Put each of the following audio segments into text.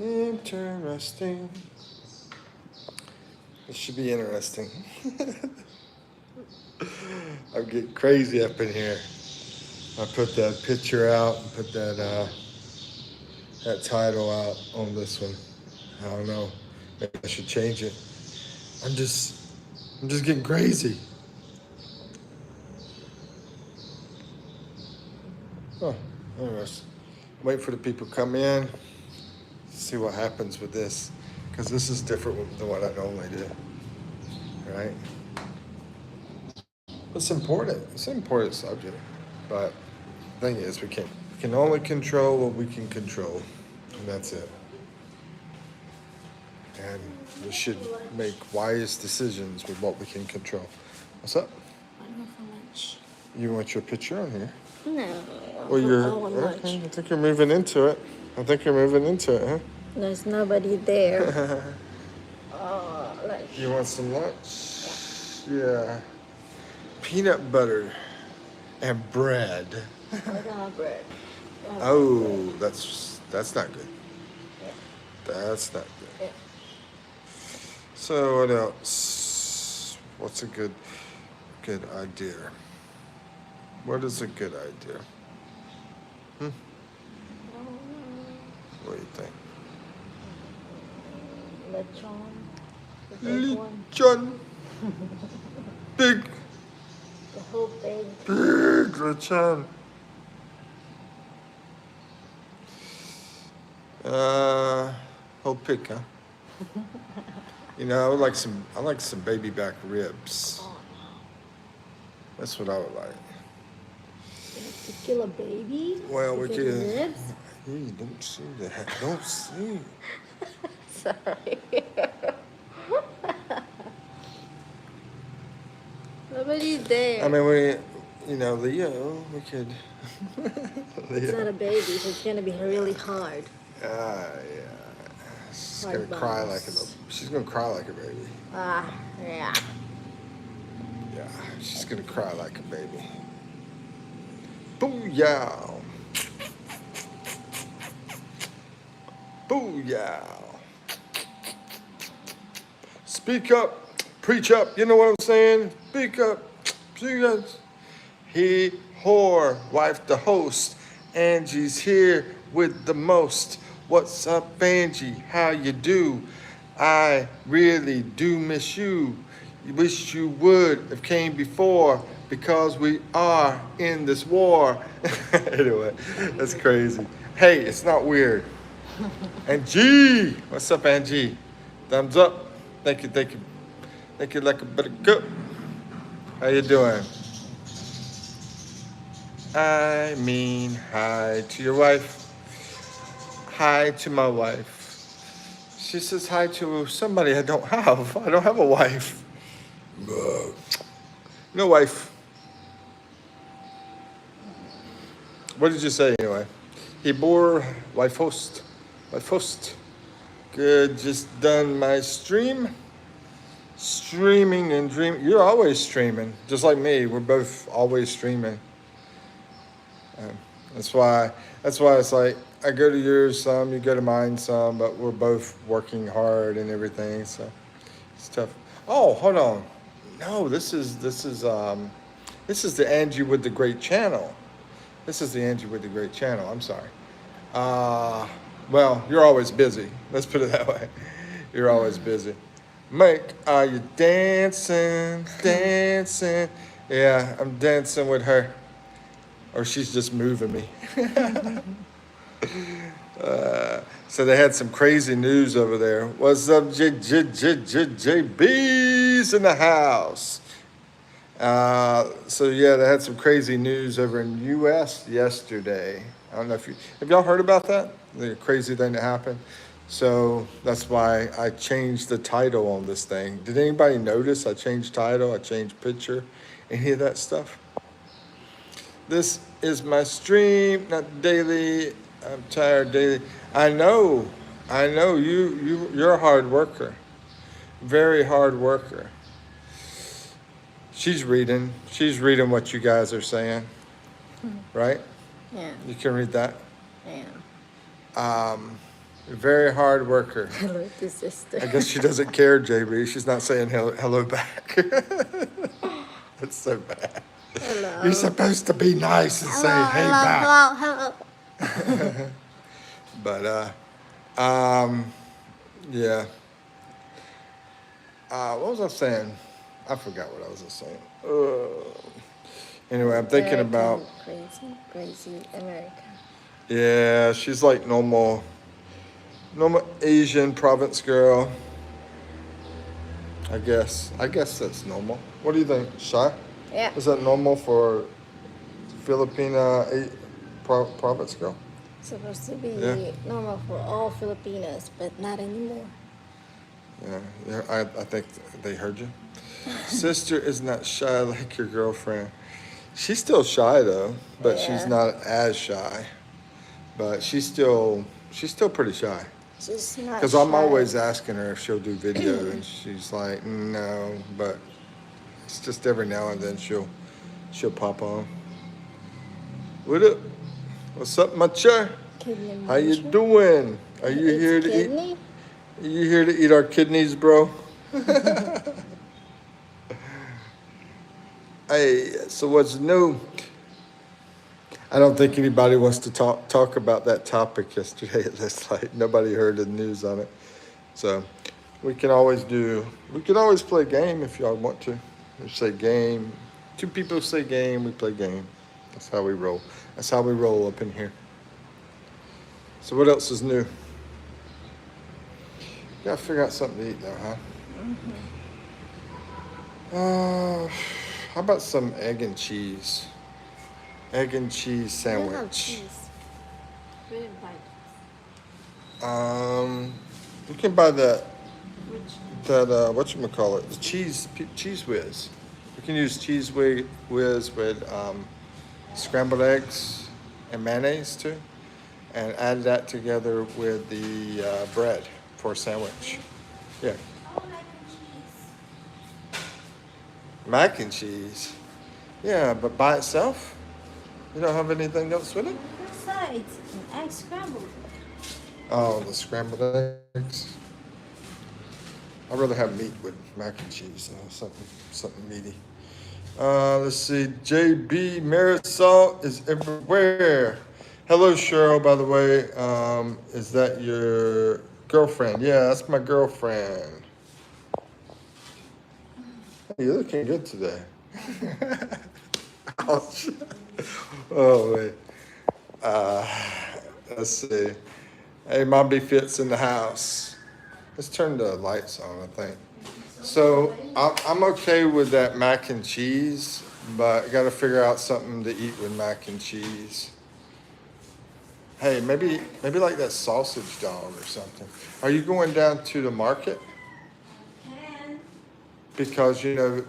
Interesting. It should be interesting. I'm getting crazy up in here. I put that picture out and put that title out on this one. I don't know. Maybe I should change it. I'm just I'm just getting crazy. Oh, anyways. Wait for the people to come in. See what happens with this. Because this is different than what I normally do. Right? It's important. It's an important subject. But the thing is, we can only control what we can control. And that's it. And we should make wise decisions with what we can control. What's up? I don't know for lunch. You want your picture on here? No. Well, I want lunch. okay. I think you're moving into it. Huh? There's nobody there. Oh, lunch. You want some lunch? Yeah. Peanut butter and bread. I don't have bread. Oh, that's not good. Yeah. That's not good. Yeah. So what else? What's a good idea? What is a good idea? What do you think? Lechon. The big one. Lechon. Big The whole big. lechon. Whole pig, huh? You know, I like some baby back ribs. Oh, That's what I would like. to kill a baby? Well, we Because of could. ribs? Hey, don't see that. Don't see. Sorry. Nobody's there. I mean, Leo, we could. It's not Leo. a baby, so it's gonna be really hard. Yeah. She's Hard gonna cry bones. she's gonna cry like a baby. Yeah. Yeah, she's gonna cry like a baby. Booyah! Booyah! Speak up, preach up. You know what I'm saying? Speak up, speak up. He, whore, wife, the host. Angie's here with the most. What's up, Angie? How you do? I really do miss you. Wish you would have came before because we are in this war. Anyway, that's crazy. Hey, it's not weird. Angie, what's up, Angie? Thumbs up. Thank you. Thank you like a buttercup. How you doing? I mean, hi to your wife. Hi to my wife. She says hi to somebody I don't have. I don't have a wife. No wife. What did you say anyway? He bore wife host. Wife host. Good, just done my stream. Streaming and dreaming. You're always streaming, just like me. We're both always streaming. That's why it's like I go to yours some, you go to mine some, but we're both working hard and everything, so it's tough. Oh, hold on. No, this is the Angie with the Great Channel. This is the Angie with the Great Channel. I'm sorry. Well, you're always busy. Let's put it that way. You're always busy. Mike, are you dancing? Dancing? Yeah, I'm dancing with her. Or she's just moving me. So they had some crazy news over there. What's up, JB's in the house? So yeah, they had some crazy news over in U.S. yesterday. I don't know if have y'all heard about that? The crazy thing that happened. So that's why I changed the title on this thing. Did anybody notice I changed title? I changed picture? Any of that stuff? This is my stream, not daily. I'm tired daily. I know. You're a hard worker. Very hard worker. She's reading what you guys are saying. Right? Yeah. You can read that? Yeah. Very hard worker. Hello to sister. I guess she doesn't care, JB. She's not saying hello back. That's so bad. Hello. You're supposed to be nice and say Hello, hey hello, back. hello, hello. But yeah. What was I saying? I forgot what I was saying. Anyway, I'm thinking about. American, crazy America. Yeah, she's like normal Asian province girl. I guess. I guess that's normal. What do you think, Shy? Yeah. Is that normal for Filipina province girl? Supposed to be Yeah. normal for all Filipinos, but not anymore. Yeah. I think they heard you. Sister is not shy like your girlfriend. She's still shy though, but she's Yeah. not as shy. But she's still pretty shy. She's not Because I'm shy. always asking her if she'll do video, and she's like, no. But it's just every now and then she'll pop on. What up? What's up, macha? Kidney How you muncher. doing? Are you It's here to eat? kidney? Are you here to eat our kidneys, bro? Hey, so what's new? I don't think anybody wants to talk about that topic yesterday. It's like nobody heard the news on it. So we can always play game if y'all want to. We say game. Two people say game, we play game. That's how we roll. That's how we roll up in here. So what else is new? Gotta figure out something to eat though, huh? How about some egg and cheese? Egg and cheese I don't have sandwich. cheese. We didn't buy You can buy that which whatchamacallit, the cheese whiz. You can use cheese whiz with scrambled eggs and mayonnaise too, and add that together with the bread for a sandwich. Yeah. Mac and cheese. Yeah, but by itself? You don't have anything else with it? Besides, an egg scrambled. Oh, the scrambled eggs. I'd rather have meat with mac and cheese, something meaty. Let's see. JB Marisol is everywhere. Hello, Cheryl, by the way. Is that your girlfriend? Yeah, that's my girlfriend. Hey, you're looking good today. Ouch. Oh, wait. Let's see. Hey, Mommy Fitz in the house. Let's turn the lights on, I think. So I'm okay with that mac and cheese, but I got to figure out something to eat with mac and cheese. Hey, maybe like that sausage dog or something. Are you going down to the market? Because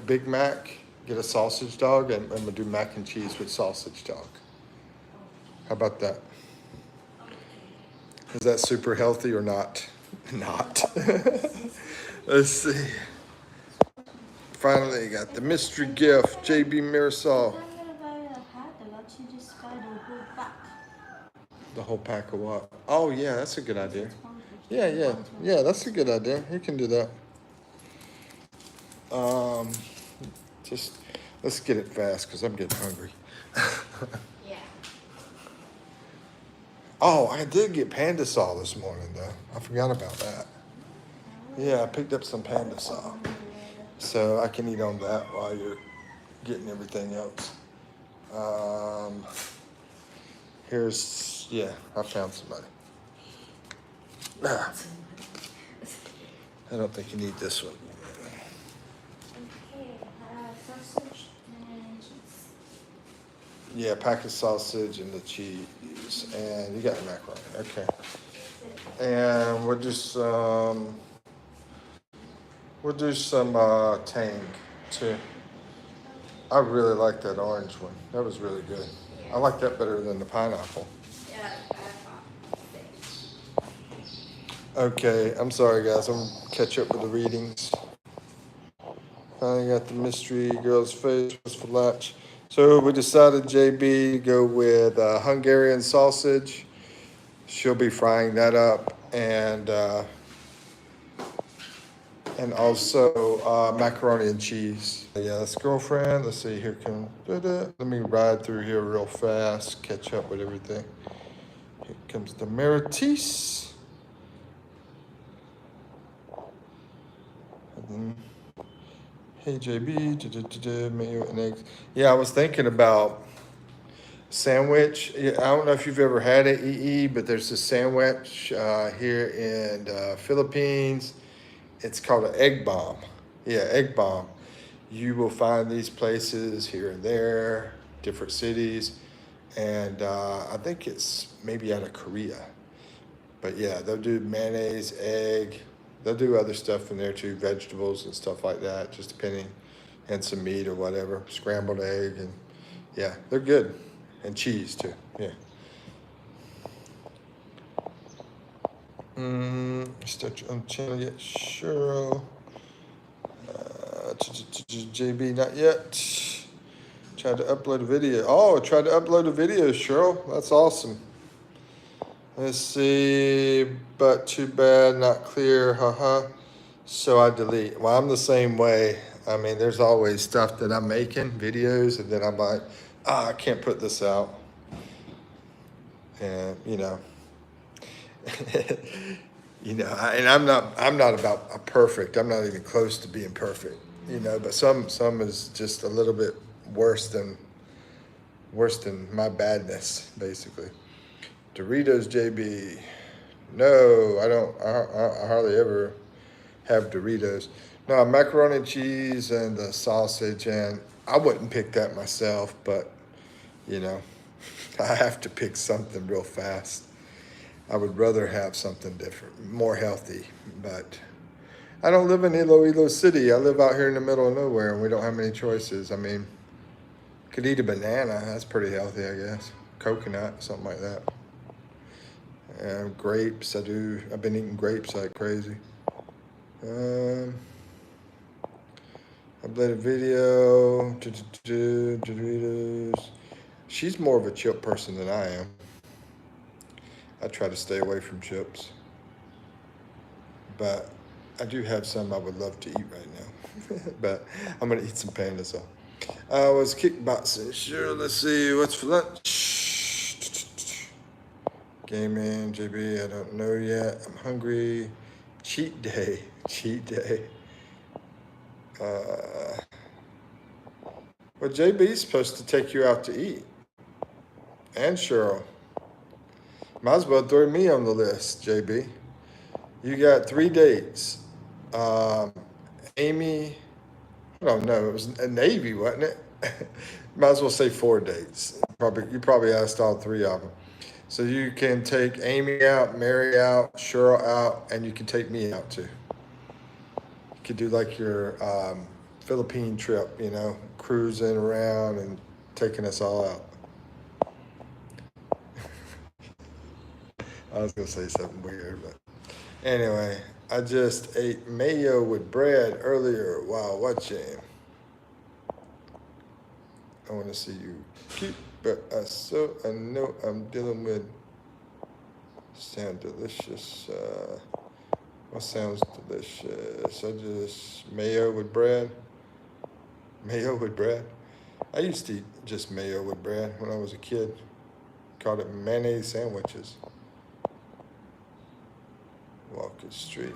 Big Mac, get a sausage dog, and we'll do mac and cheese with sausage dog. How about that? Is that super healthy or not? Not. Let's see. Finally, got the mystery gift, JB Marisol. I'm gonna buy a hat. I got you just buy the whole pack. The whole pack of what? Oh yeah, that's a good idea. Yeah. That's a good idea. You can do that. Just let's get it fast because I'm getting hungry. Yeah. Oh, I did get panda saw this morning though. I forgot about that. Yeah, I picked up some panda saw, so I can eat on that while you're getting everything else. I found somebody. Ah, I don't think you need this one. Okay, sausage and cheese. Yeah, pack of sausage and the cheese, and you got the macaroni. Okay, and we'll do some tang too. I really like that orange one. That was really good. I like that better than the pineapple. Yeah, Okay, I'm sorry guys. I'm gonna catch up with the readings. Finally got the mystery girl's face was for lunch. So we decided JB to go with Hungarian sausage, she'll be frying that up, and also macaroni and cheese. Yeah, that's girlfriend. Let's see, here comes. Let me ride through here real fast, catch up with everything. Here comes the Maritis. Hey JB, mayo and eggs. Yeah, I was thinking about sandwich. Yeah, I don't know if you've ever had it, EE, but there's a sandwich here in Philippines. It's called an egg bomb. Yeah, egg bomb. You will find these places here and there, different cities, and I think it's maybe out of Korea. But yeah, they'll do mayonnaise, egg. They'll do other stuff in there too, vegetables and stuff like that, just depending, and some meat or whatever, scrambled egg, and yeah, they're good, and cheese too. Yeah. Start on channel yet, Cheryl. JB, not yet. Tried to upload a video. Oh, tried to upload a video, Cheryl. That's awesome. Let's see, but too bad, not clear, haha. So I delete. Well, I'm the same way. I mean, there's always stuff that I'm making, videos, and then I'm like, I can't put this out. And, and I'm not about perfect. I'm not even close to being perfect, but some is just a little bit worse than my badness, basically. Doritos, JB. No, I don't. I hardly ever have Doritos. No, macaroni and cheese and the sausage, and I wouldn't pick that myself, but I have to pick something real fast. I would rather have something different, more healthy, but I don't live in Iloilo City. I live out here in the middle of nowhere, and we don't have many choices. I mean, could eat a banana. That's pretty healthy, I guess. Coconut, something like that. Grapes, I do. I've been eating grapes like crazy. I played a video. Doritos. She's more of a chip person than I am. I try to stay away from chips. But I do have some I would love to eat right now. But I'm going to eat some pandas though. I was kickboxing. Sure, let's see. What's for lunch? Gaming, JB, I don't know yet. I'm hungry. Cheat day. Cheat day. Well, JB's supposed to take you out to eat. And Cheryl. Might as well throw me on the list, JB. You got 3 dates. Amy, I don't know. It was a Navy, wasn't it? Might as well say 4 dates. You probably asked all 3 of them. So you can take Amy out, Mary out, Cheryl out, and you can take me out too. You could do like your Philippine trip, cruising around and taking us all out. I was going to say something weird, but anyway, I just ate mayo with bread earlier while watching. I want to see you cute, but I know I'm dealing with sound delicious. What sounds delicious? I just mayo with bread. Mayo with bread. I used to eat just mayo with bread when I was a kid. Called it mayonnaise sandwiches. Walker Street.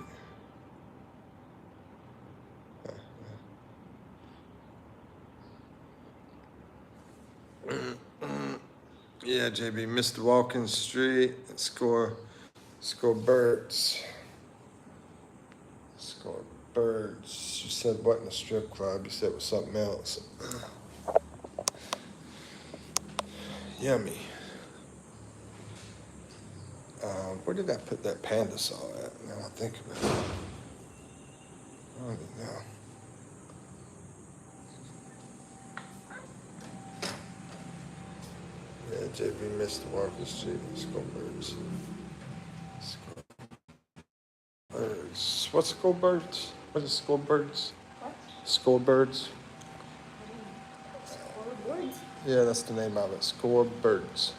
Yeah, JB, Mr. Walking Street, score birds. Score birds. You said what in a strip club? You said it was something else. Yummy. Where did I put that panda saw at? Now I think about it. I don't even know. Yeah, JB missed the Walker Street. Skull birds. Birds. What's skull birds? What is skull birds? What? Skull birds. Scoreboard? Yeah, that's the name of it. Score birds.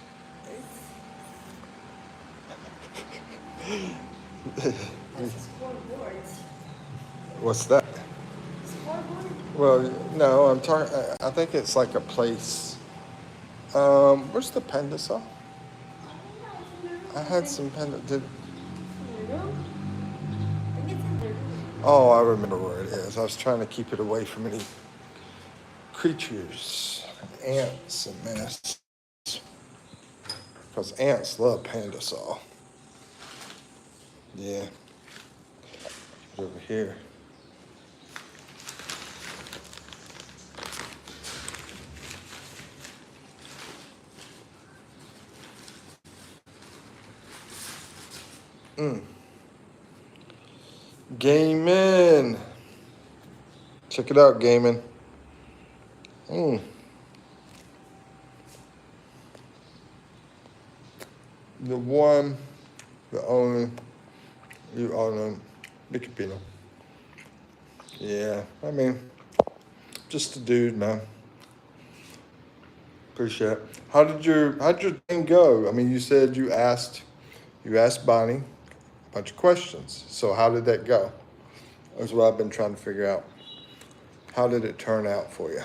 That's a scoreboard. What's that? Scoreboard? Well, no, I'm talking. I think it's like a place. Where's the panda saw? I don't know. It's in the room. I I had think. some panda. Did In the room? I think it's in the room. Oh, I remember where it is. I was trying to keep it away from any creatures, ants and nests, because ants love panda saw. Yeah, it's over here. Gaming. Check it out, gaming. Mm. The one, the only, you all know, Mickey Pino. Yeah, I mean, just a dude, man. Appreciate it. How'd your thing go? I mean, you said you asked Bonnie a bunch of questions. So how did that go? That's what I've been trying to figure out. How did it turn out for you?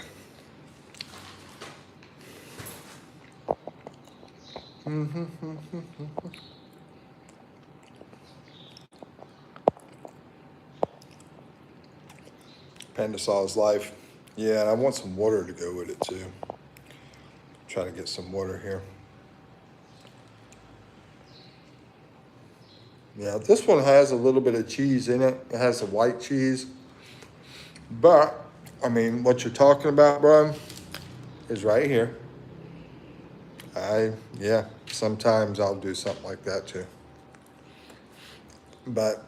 Panda Saw's life. Yeah, and I want some water to go with it too. Try to get some water here. Yeah, this one has a little bit of cheese in it. It has a white cheese. But, I mean, what you're talking about, bro, is right here. Yeah, sometimes I'll do something like that too. But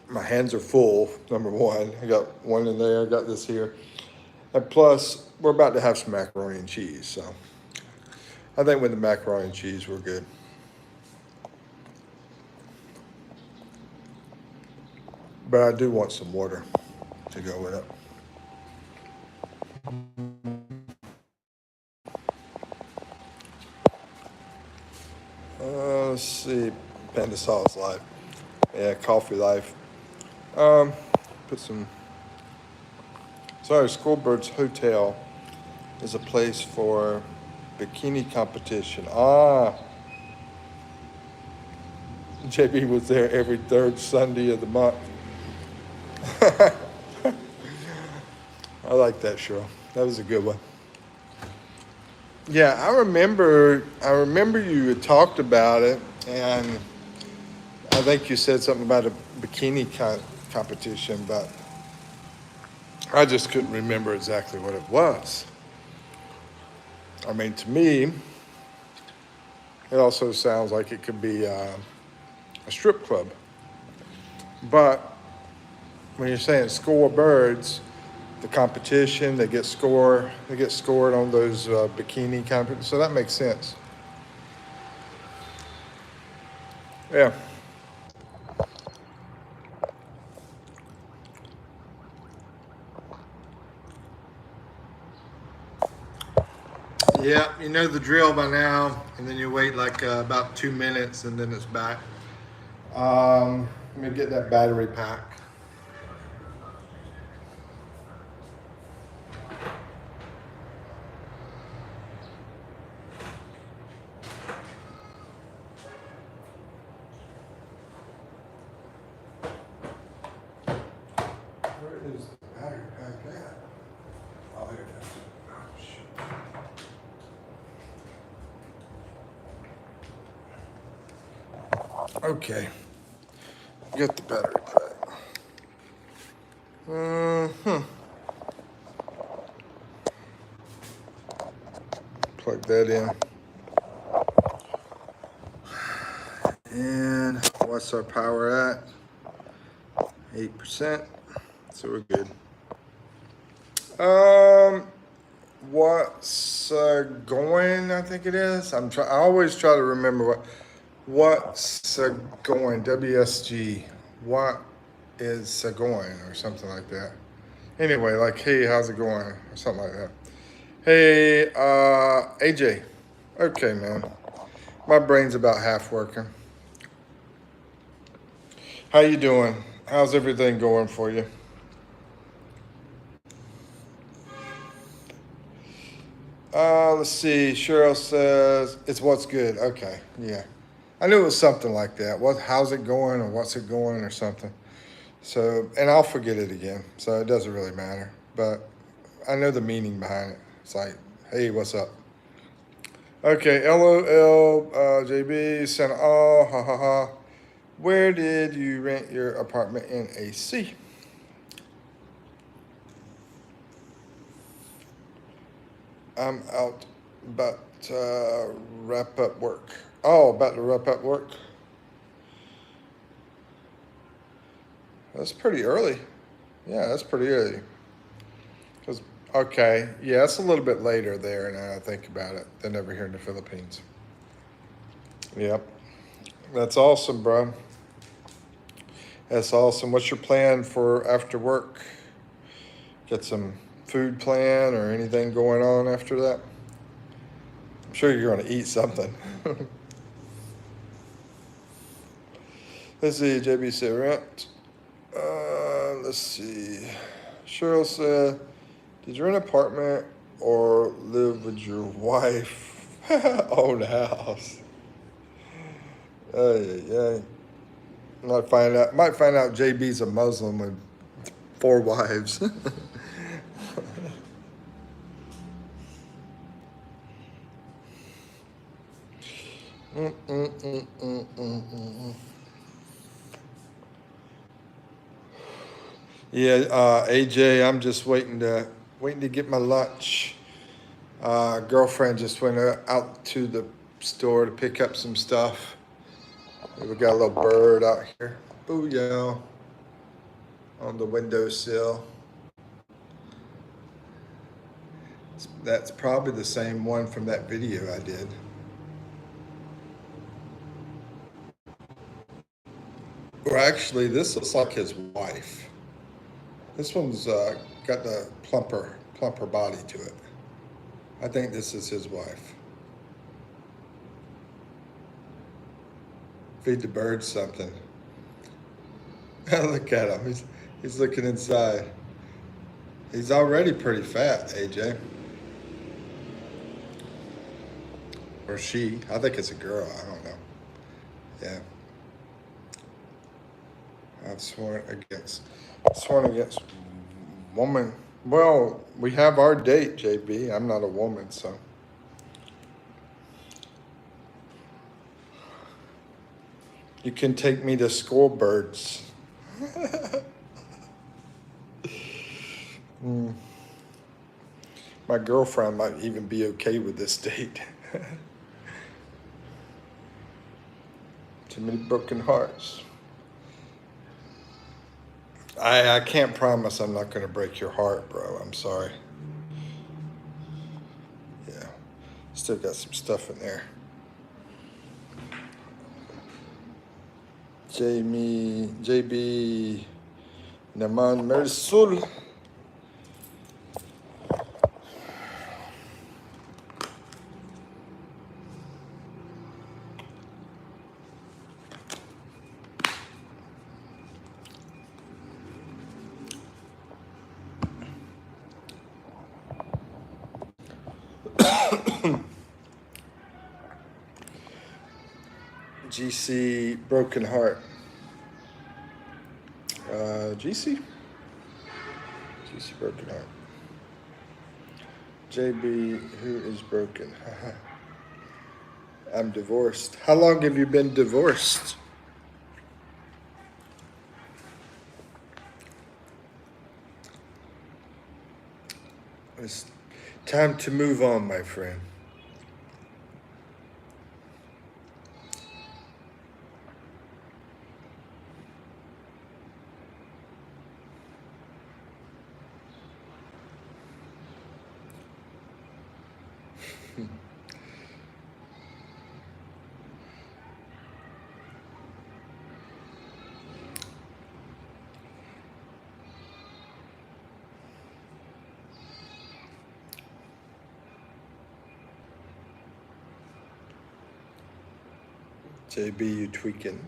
my hands are full, number one. I got one in there, I got this here. And plus, we're about to have some macaroni and cheese. So I think with the macaroni and cheese, we're good. But I do want some water to go with it. Let's see. Panda Sauce Life. Yeah, Coffee Life. Um, Put some. Sorry, Schoolbird's Hotel is a place for bikini competition. JB was there every third Sunday of the month. I like that show. That was a good one. Yeah, I remember. I remember you had talked about it, and I think you said something about a bikini competition, but I just couldn't remember exactly what it was. I mean, to me, it also sounds like it could be a strip club. But when you're saying score birds, the competition, they get scored on those bikini competitions. So that makes sense. Yeah. Yeah, you know the drill by now, and then you wait like about 2 minutes, and then it's back. Let me get that battery pack. Where is the battery pack at? Oh, here it is. Oh, shoot. Okay, get the battery pack. Plug that in. And what's our power at? 8%. So we're good. What's going? I think it is. I always try to remember what's going. WSG. What is going or something like that. Anyway, like, hey, how's it going or something like that. Hey, AJ. Okay, man. My brain's about half working. How you doing? How's everything going for you? Let's see. Cheryl says it's what's good. Okay, yeah. I knew it was something like that. How's it going, or what's it going, or something. So, and I'll forget it again. So it doesn't really matter. But I know the meaning behind it. It's like, hey, what's up? Okay, LOL, JB, sent all, ha ha ha. Where did you rent your apartment in AC? I'm out about to wrap up work. Oh, about to wrap up work. That's pretty early. Yeah, that's pretty early. 'Cause- okay, yeah, it's a little bit later there now I think about it than over here in the Philippines. Yep. That's awesome, bro. That's awesome. What's your plan for after work? Get some food plan or anything going on after that? I'm sure you're going to eat something. Let's see, JB said rent. Let's see. Cheryl said, did you rent an apartment or live with your wife? Own house. Yeah. Might find out JB's a Muslim with 4 wives. Mm, mm, mm, mm, mm, mm. Yeah, AJ, I'm just waiting to get my lunch. Girlfriend just went out to the store to pick up some stuff. We got a little bird out here. Booyah on the windowsill. That's probably the same one from that video I did. Or actually, this looks like his wife. This one's got the plumper body to it. I think this is his wife. Feed the bird something. Look at him. He's looking inside. He's already pretty fat, AJ. Or she. I think it's a girl. I don't know. Yeah. I've sworn against woman. Well, we have our date, JB. I'm not a woman, so. You can take me to score birds. Mm. My girlfriend might even be okay with this date. Too many broken hearts. I can't promise I'm not going to break your heart, bro. I'm sorry. Yeah. Still got some stuff in there. Jamie, JB, Naman Mersul. GC Broken Heart. GC? GC Broken Heart. JB, who is broken? I'm divorced. How long have you been divorced? It's time to move on, my friend. JB, you tweaking.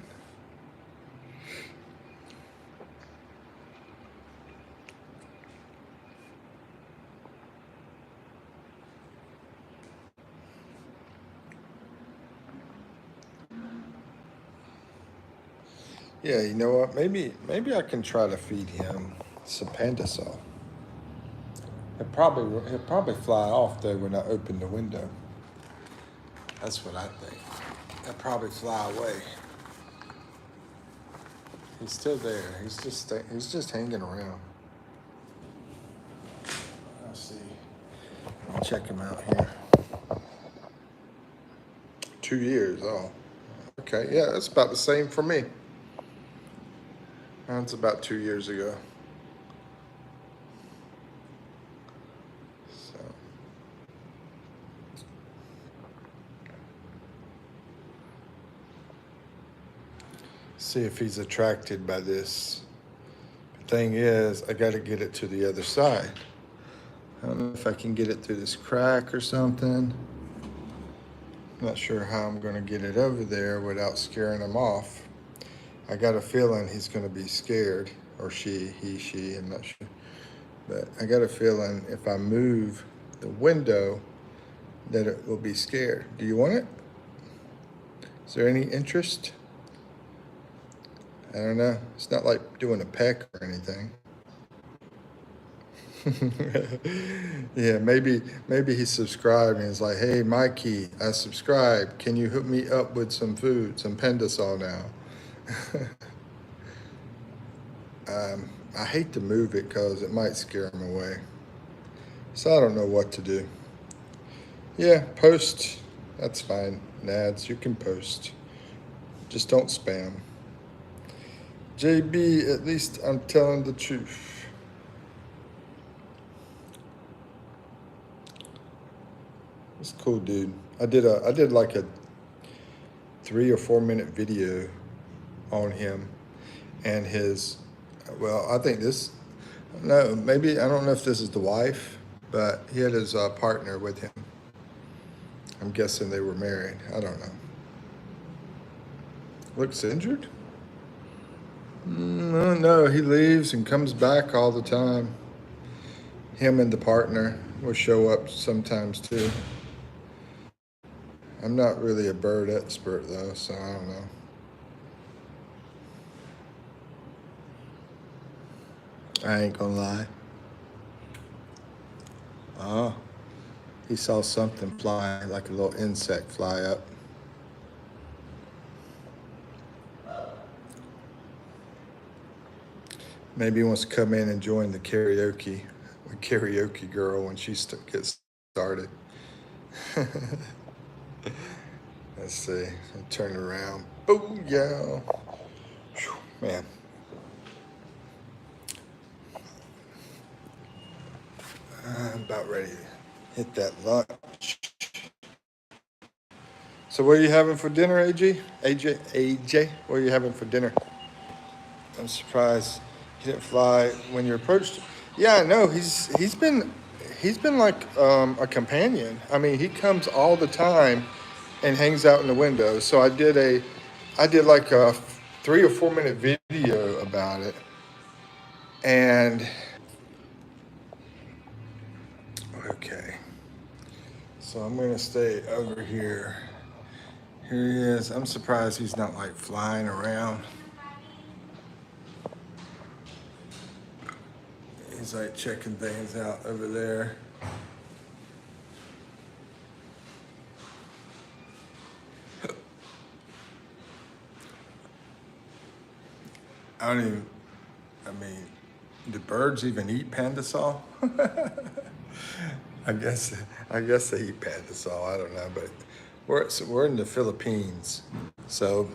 Yeah, you know what? Maybe I can try to feed him some pandasol. He'll probably fly off though when I open the window. That's what I think. He'll probably fly away. He's still there. He's just hanging around. Let's see. I'll check him out here. 2 years. Oh, okay. Yeah, that's about the same for me. That's about 2 years ago. So, see if he's attracted by this. The thing is, I got to get it to the other side. I don't know if I can get it through this crack or something. Not sure how I'm going to get it over there without scaring him off. I got a feeling he's going to be scared, or she, he, she, I'm not sure. But I got a feeling if I move the window that it will be scared. Do you want it? Is there any interest? I don't know. It's not like doing a peck or anything. Yeah, maybe he subscribed and he's like, hey, Mikey, I subscribed. Can you hook me up with some food, some Pendasol now? I hate to move it because it might scare him away. So I don't know what to do. Yeah, post. That's fine. Nads, you can post. Just don't spam. JB, at least I'm telling the truth. It's cool, dude. I did like a 3 or 4 minute video on him and his. Well, I think this. No, maybe I don't know if this is the wife, but he had his partner with him. I'm guessing they were married. I don't know. Looks injured? No, he leaves and comes back all the time. Him and the partner will show up sometimes too. I'm not really a bird expert though, so I don't know. I ain't gonna lie. Oh, he saw something fly, like a little insect fly up. Maybe he wants to come in and join the karaoke girl when she gets started. Let's see. I'll turn around. Booyah. Whew, man. I'm about ready to hit that lunch. So what are you having for dinner, AJ? What are you having for dinner? I'm surprised he didn't fly when you approached him. Yeah, I know. He's been like a companion. I mean, he comes all the time and hangs out in the window. So I did like a 3 or 4 minute video about it. And okay, so I'm gonna stay over here. Here he is. I'm surprised he's not like flying around. He's like checking things out over there. I don't even, I mean, do birds even eat pandasol? I guess I guess they eat pandasol. I don't know, but we're in the Philippines, so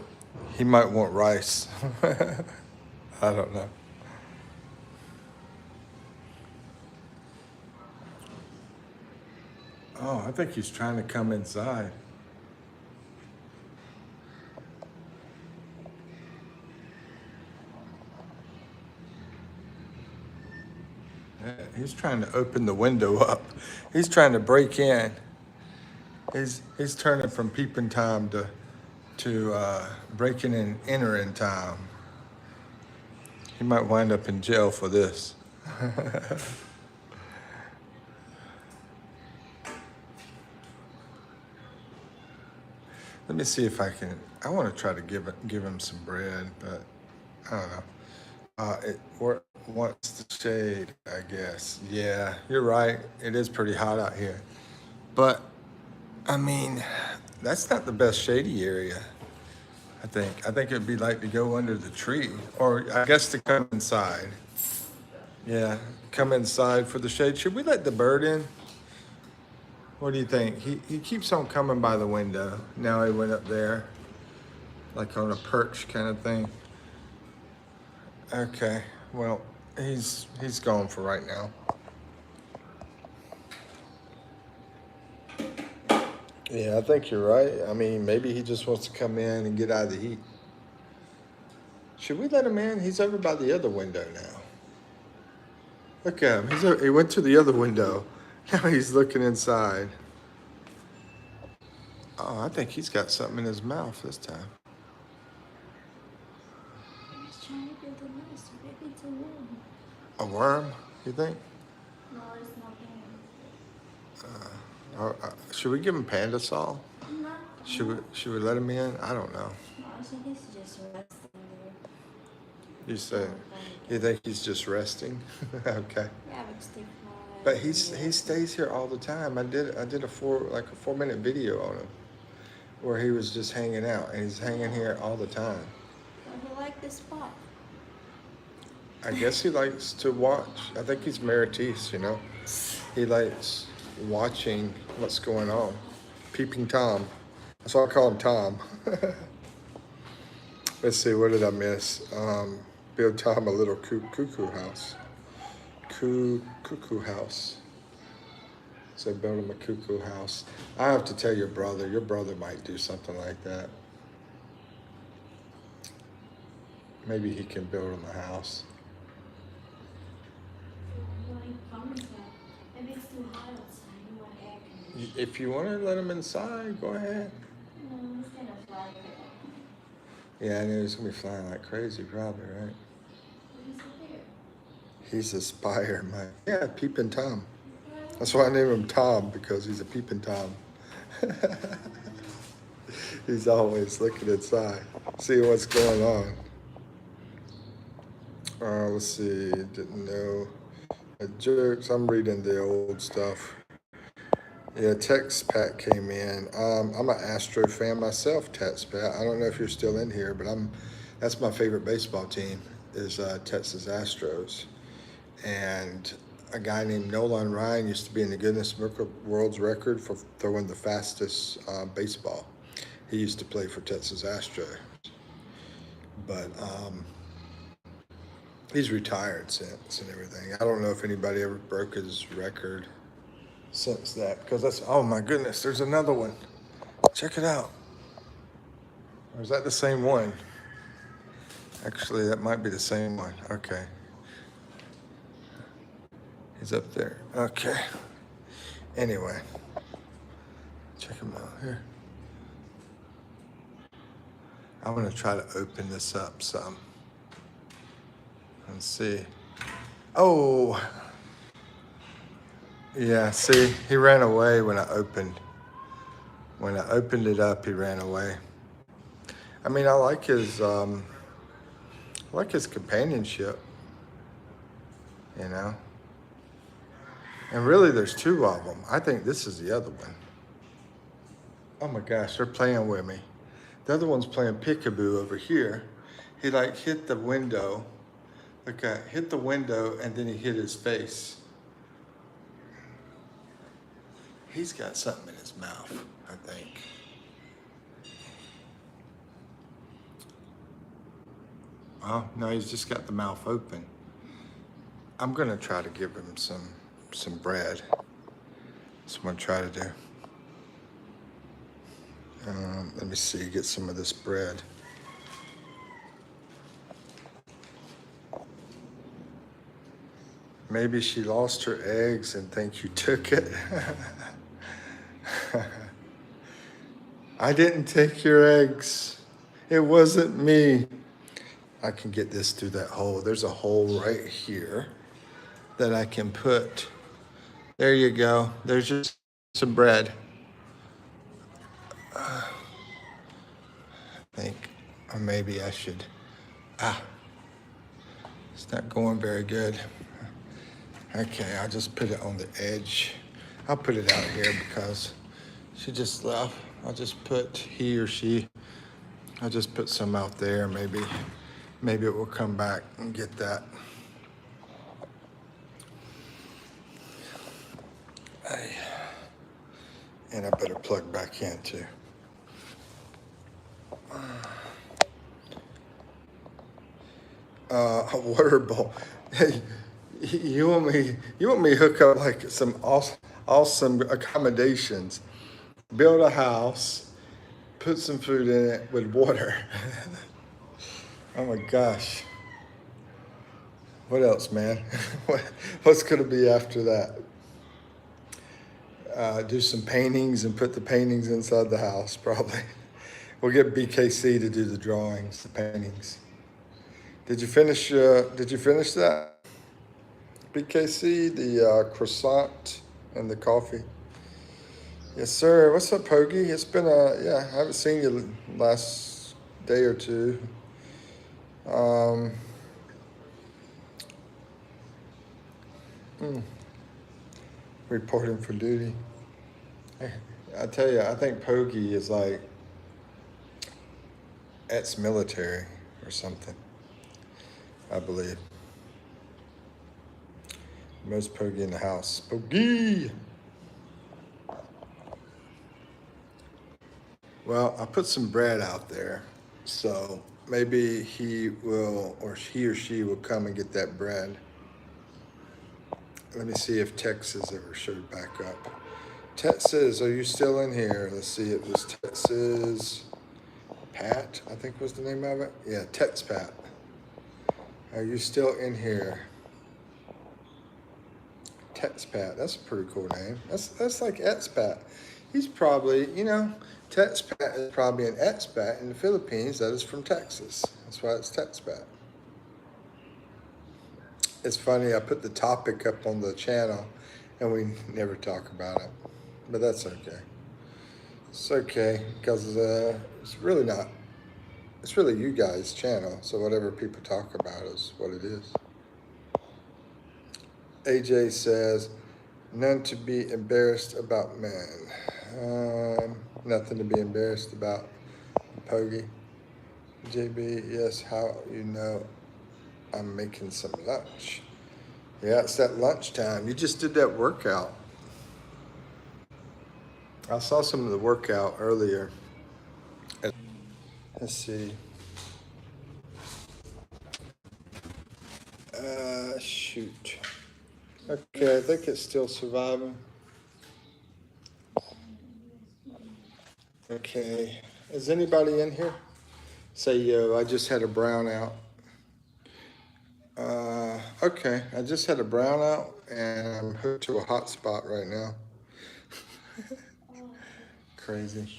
he might want rice. I don't know. Oh, I think he's trying to come inside. Yeah, he's trying to open the window up. He's trying to break in. He's turning from peeping time to breaking and entering time. He might wind up in jail for this. Let me see if I can. I want to try to give him some bread, but I don't know. It wants the shade, I guess. Yeah, you're right. It is pretty hot out here. But, I mean, that's not the best shady area, I think. I think it'd be like to go under the tree, or I guess to come inside. Yeah, come inside for the shade. Should we let the bird in? What do you think? He keeps on coming by the window. Now he went up there, like on a perch kind of thing. Okay, well, he's gone for right now. Yeah, I think you're right. I mean, maybe he just wants to come in and get out of the heat. Should we let him in? He's over by the other window now. Look at him. He went to the other window. Now he's looking inside. Oh, I think he's got something in his mouth this time. He's trying to build a nest. Maybe it's a worm. A worm, you think? No, it's not there. Should we give him panda sol? No. Should we let him in? I don't know. No, I think he's just resting there. You say you think he's just resting? Okay. Yeah, but stick But he stays here all the time. I did a 4-minute video on him where he was just hanging out, and he's hanging here all the time. Well, he liked this spot. I guess he likes to watch. I think he's Maritis, you know. He likes watching what's going on. Peeping Tom. That's why I call him Tom. Let's see, what did I miss? Build Tom a little cuckoo house. Cuckoo house. So build him a cuckoo house. I have to tell your brother might do something like that. Maybe he can build him a house. Maybe it's too hot outside. You want air conditioning. If you want to let him inside, go ahead. No, he's gonna fly there. Yeah, I know he's gonna be flying like crazy, probably, right? He's there. He's a spire, man. Yeah, Peeping Tom. That's why I named him Tom, because he's a peeping Tom. He's always looking inside, seeing what's going on. Let's see, didn't know. Jokes, I'm reading the old stuff. Yeah, Text Pat came in. I'm an Astro fan myself, Text Pat. I don't know if you're still in here, but that's my favorite baseball team is Texas Astros. And a guy named Nolan Ryan used to be in the Guinness Book of World's Record for throwing the fastest baseball. He used to play for Texas Astros. But he's retired since and everything. I don't know if anybody ever broke his record since that, because that's, oh my goodness, there's another one. Check it out. Or is that the same one? Actually, that might be the same one. Okay. He's up there. Okay. Anyway, check him out here. I'm gonna try to open this up some and see. Oh, yeah, see, he ran away when I opened it up, he ran away. I mean, I like his companionship, you know? And really, there's two of them. I think this is the other one. Oh my gosh, they're playing with me. The other one's playing peekaboo over here. He like hit the window. Look at, hit the window, and then he hit his face. He's got something in his mouth, I think. Oh, no, he's just got the mouth open. I'm gonna try to give him some bread. That's what I'm trying to do. Let me see, get some of this bread. Maybe she lost her eggs and think you took it. I didn't take your eggs. It wasn't me. I can get this through that hole. There's a hole right here that I can put. There you go. There's just some bread. I think, or maybe I should. It's not going very good. Okay, I'll just put it on the edge. I'll put it out here because she just left. I'll just put he or she. I'll just put some out there. Maybe it will come back and get that. And I better plug back in too. A water bowl. Hey, you want me to hook up like some awesome accommodations, build a house, put some food in it with water. Oh my gosh. What else, man? What's gonna be after that? Do some paintings and put the paintings inside the house, probably. We'll get BKC to do the drawings, the paintings. Did you finish that? BKC, the croissant and the coffee. Yes, sir. What's up, Hoagie? It's been I haven't seen you last day or two. Reporting for duty. I tell you, I think Poggy is like ex-military or something. I believe. Most Poggy in the house. Poggy! Well, I put some bread out there, so maybe he or she will come and get that bread. Let me see if Texas ever showed back up. Texas, are you still in here? Let's see, it was Texas Pat, I think was the name of it. Yeah, Tex Pat. Are you still in here? Tex Pat, that's a pretty cool name. That's like expat. He's probably, Tex Pat is probably an expat in the Philippines that is from Texas. That's why it's Tex Pat. It's funny, I put the topic up on the channel and we never talk about it, but that's okay. It's okay, because it's really not. It's really you guys' channel, so whatever people talk about is what it is. AJ says, none to be embarrassed about, man. Nothing to be embarrassed about, Poggy. JB, yes, how you know I'm making some lunch? Yeah, it's that lunchtime. You just did that workout. I saw some of the workout earlier. Let's see. Shoot. Okay, I think it's still surviving. Okay. Is anybody in here? Say, yo, I just had a brownout. Okay, I just had a brownout and I'm hooked to a hotspot right now. Crazy.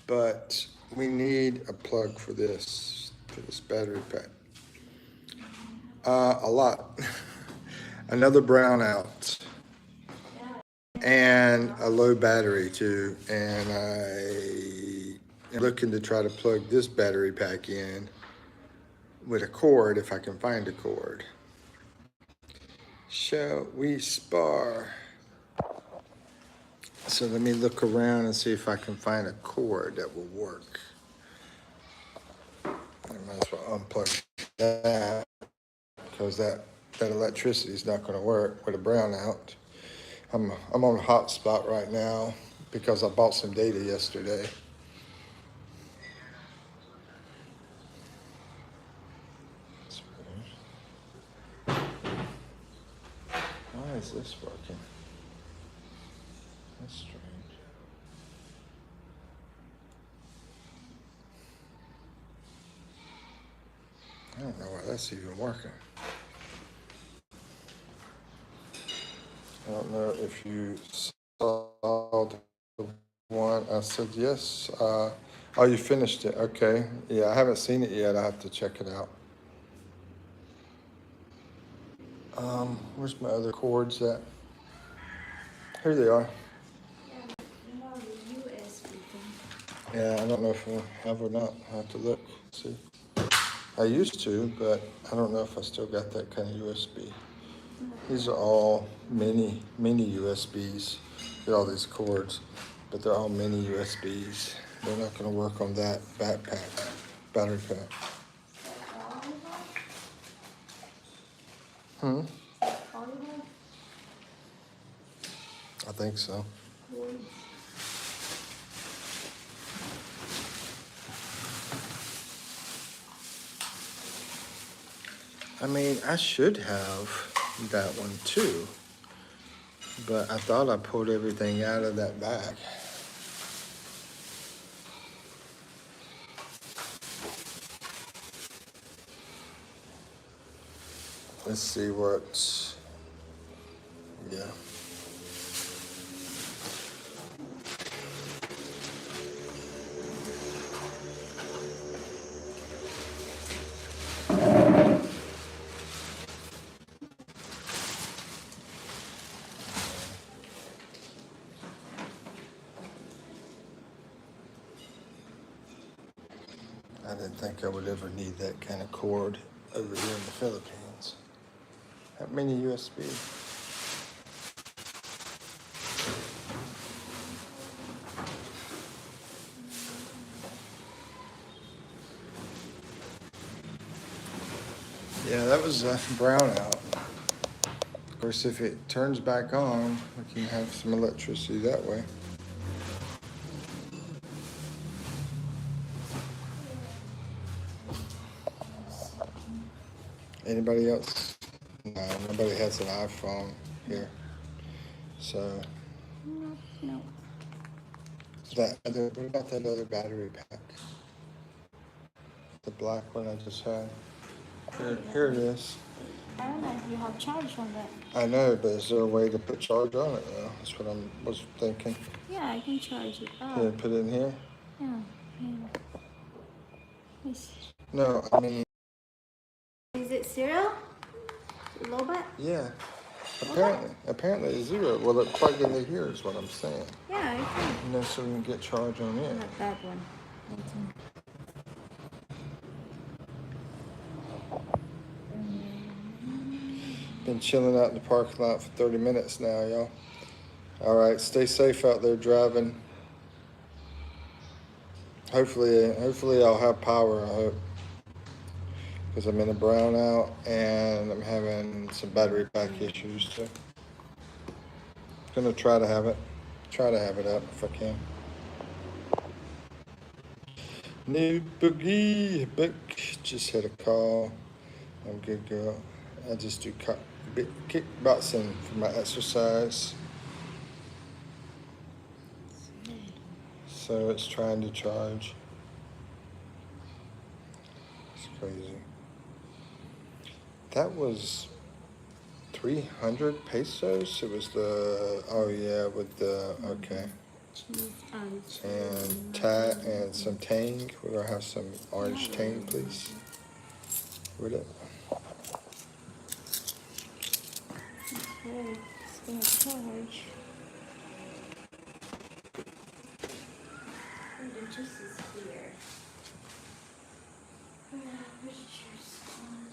But we need a plug for this battery pack. A lot. Another brownout. And a low battery too. And I am looking to try to plug this battery pack in with a cord if I can find a cord. Shall we spar? So let me look around and see if I can find a cord that will work. I might as well unplug that because that electricity is not going to work with a brownout. I'm on a hotspot right now because I bought some data yesterday. Why is this working? That's strange. I don't know why that's even working. I don't know if you saw the one. I said yes. Oh, you finished it. Okay. Yeah, I haven't seen it yet. I have to check it out. Where's my other cords at? Here they are. USB thing. Yeah, I don't know if I have or not. I have to look. See. I used to, but I don't know if I still got that kind of USB. These are all mini USBs. Get all these cords, but they're all mini USBs. They're not going to work on that backpack, battery pack. Hmm? I think so. I mean, I should have that one too, but I thought I pulled everything out of that bag. Let's see what, yeah. I didn't think I would ever need that kind of cord over here in the Philippines. That many USB. Yeah, that was a brownout. Of course, if it turns back on, we can have some electricity that way. Anybody else? No, nobody has an iPhone here. So No. what about that other battery pack? The black one I just had. Here it is. I don't know if you have charge on that. I know, but is there a way to put charge on it now? That's what I was thinking. Yeah, I can charge it up. Here, put it in here? Yeah. Yes. No, I mean, Is it zero? Low bat? yeah. Apparently it's zero. Well, it plugged into here is what I'm saying. Yeah, I can. You know, so we can get charge on it. Not that one. Been chilling out in the parking lot for 30 minutes now, y'all. All right, stay safe out there driving. Hopefully I'll have power, I hope. Because I'm in a brownout and I'm having some battery pack issues, so. Gonna try to have it up if I can. New boogie, book, just had a call. I'm good, girl. I just do kickboxing for my exercise. So it's trying to charge. It's crazy. That was 300 pesos. It was with the, okay. And some tang. We're gonna have some orange tang, please. With it. Okay, it's gonna charge. The juice is here. Where's the juice gone?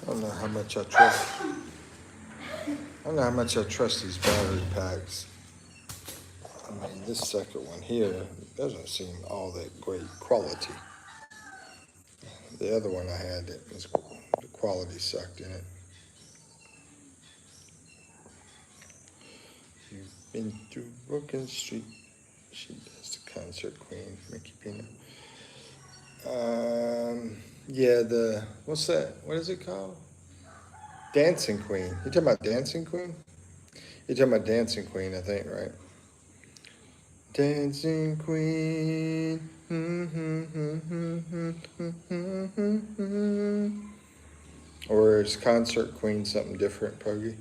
I don't know how much I trust. I don't know how much I trust these battery packs. I mean, this second one here doesn't seem all that great quality. The other one I had, the quality sucked in it. You've been through Broken Street. She does the concert queen, Mickey Pina. Yeah, what's that? What is it called? Dancing Queen. You talking about Dancing Queen? You're talking about Dancing Queen, I think, right? Dancing Queen. Or is Concert Queen something different, Pogie?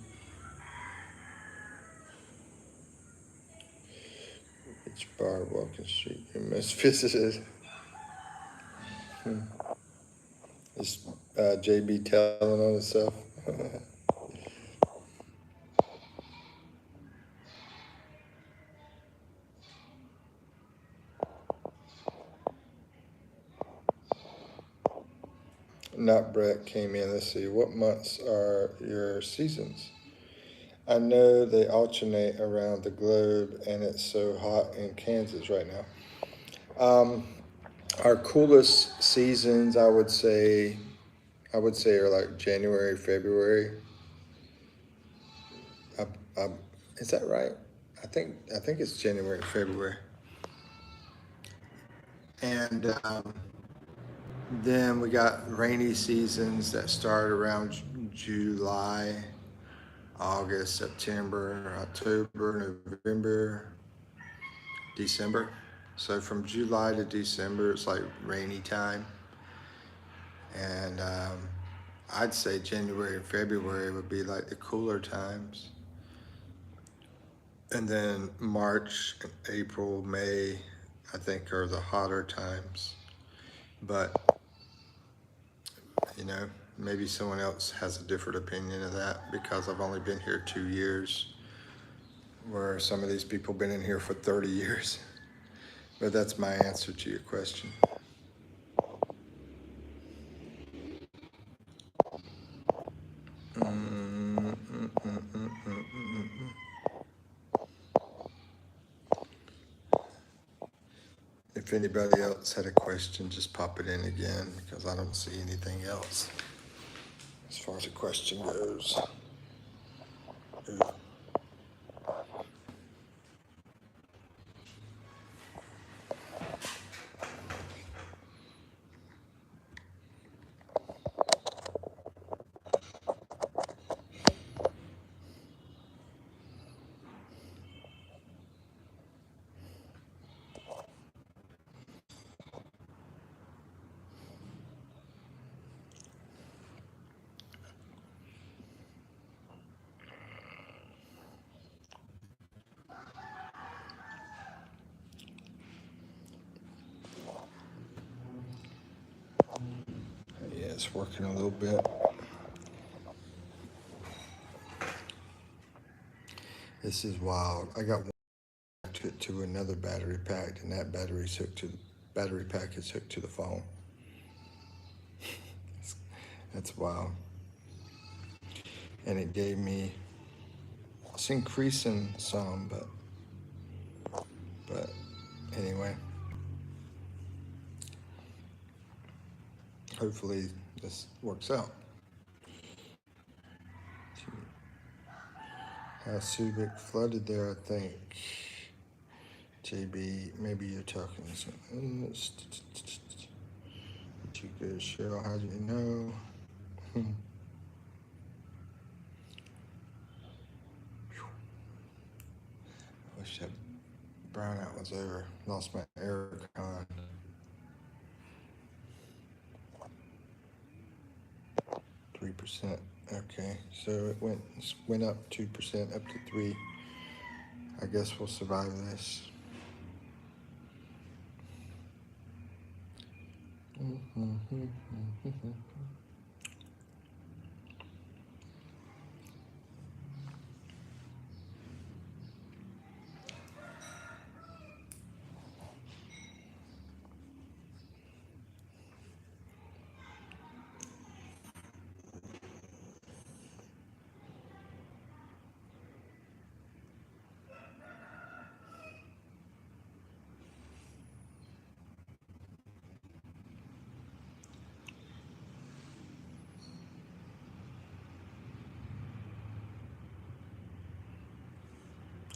Bar walking street. You most visited. Is JB telling on himself? Not Brett came in. Let's see. What months are your seasons? I know they alternate around the globe, and it's so hot in Kansas right now. Our coolest seasons, I would say, are like January, February. I, I, is that right? I think it's January, February, and then we got rainy seasons that start around July, August, September, October, November, December. So from July to December, it's like rainy time, and I'd say January and February would be like the cooler times. And then March, April, May, I think are the hotter times. But, you know, maybe someone else has a different opinion of that because I've only been here 2 years, where some of these people been in here for 30 years. But that's my answer to your question. Mm, mm, mm, mm, mm, mm, mm, mm. If anybody else had a question, just pop it in again because I don't see anything else as far as a question goes. Ooh. Yeah, it's working a little bit. This is wild. I got one to another battery pack, and that battery pack is hooked to the phone. That's wild. And it gave me. It's increasing some, but anyway. Hopefully this works out. Subic flooded there, I think. JB, maybe you're talking something. Too good, Cheryl. How do you know? I wish that brownout was over. Lost my air con. 3%. Okay, so it went up 2% up to 3. I guess we'll survive this.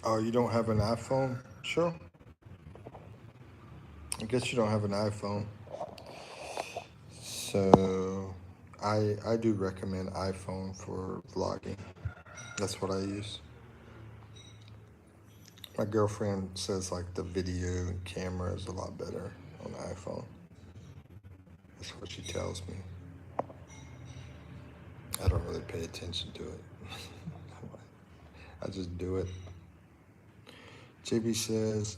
Oh, you don't have an iPhone? Sure. I guess you don't have an iPhone. So I do recommend iPhone for vlogging. That's what I use. My girlfriend says like the video and camera is a lot better on the iPhone. That's what she tells me. I don't really pay attention to it. I just do it. JB says,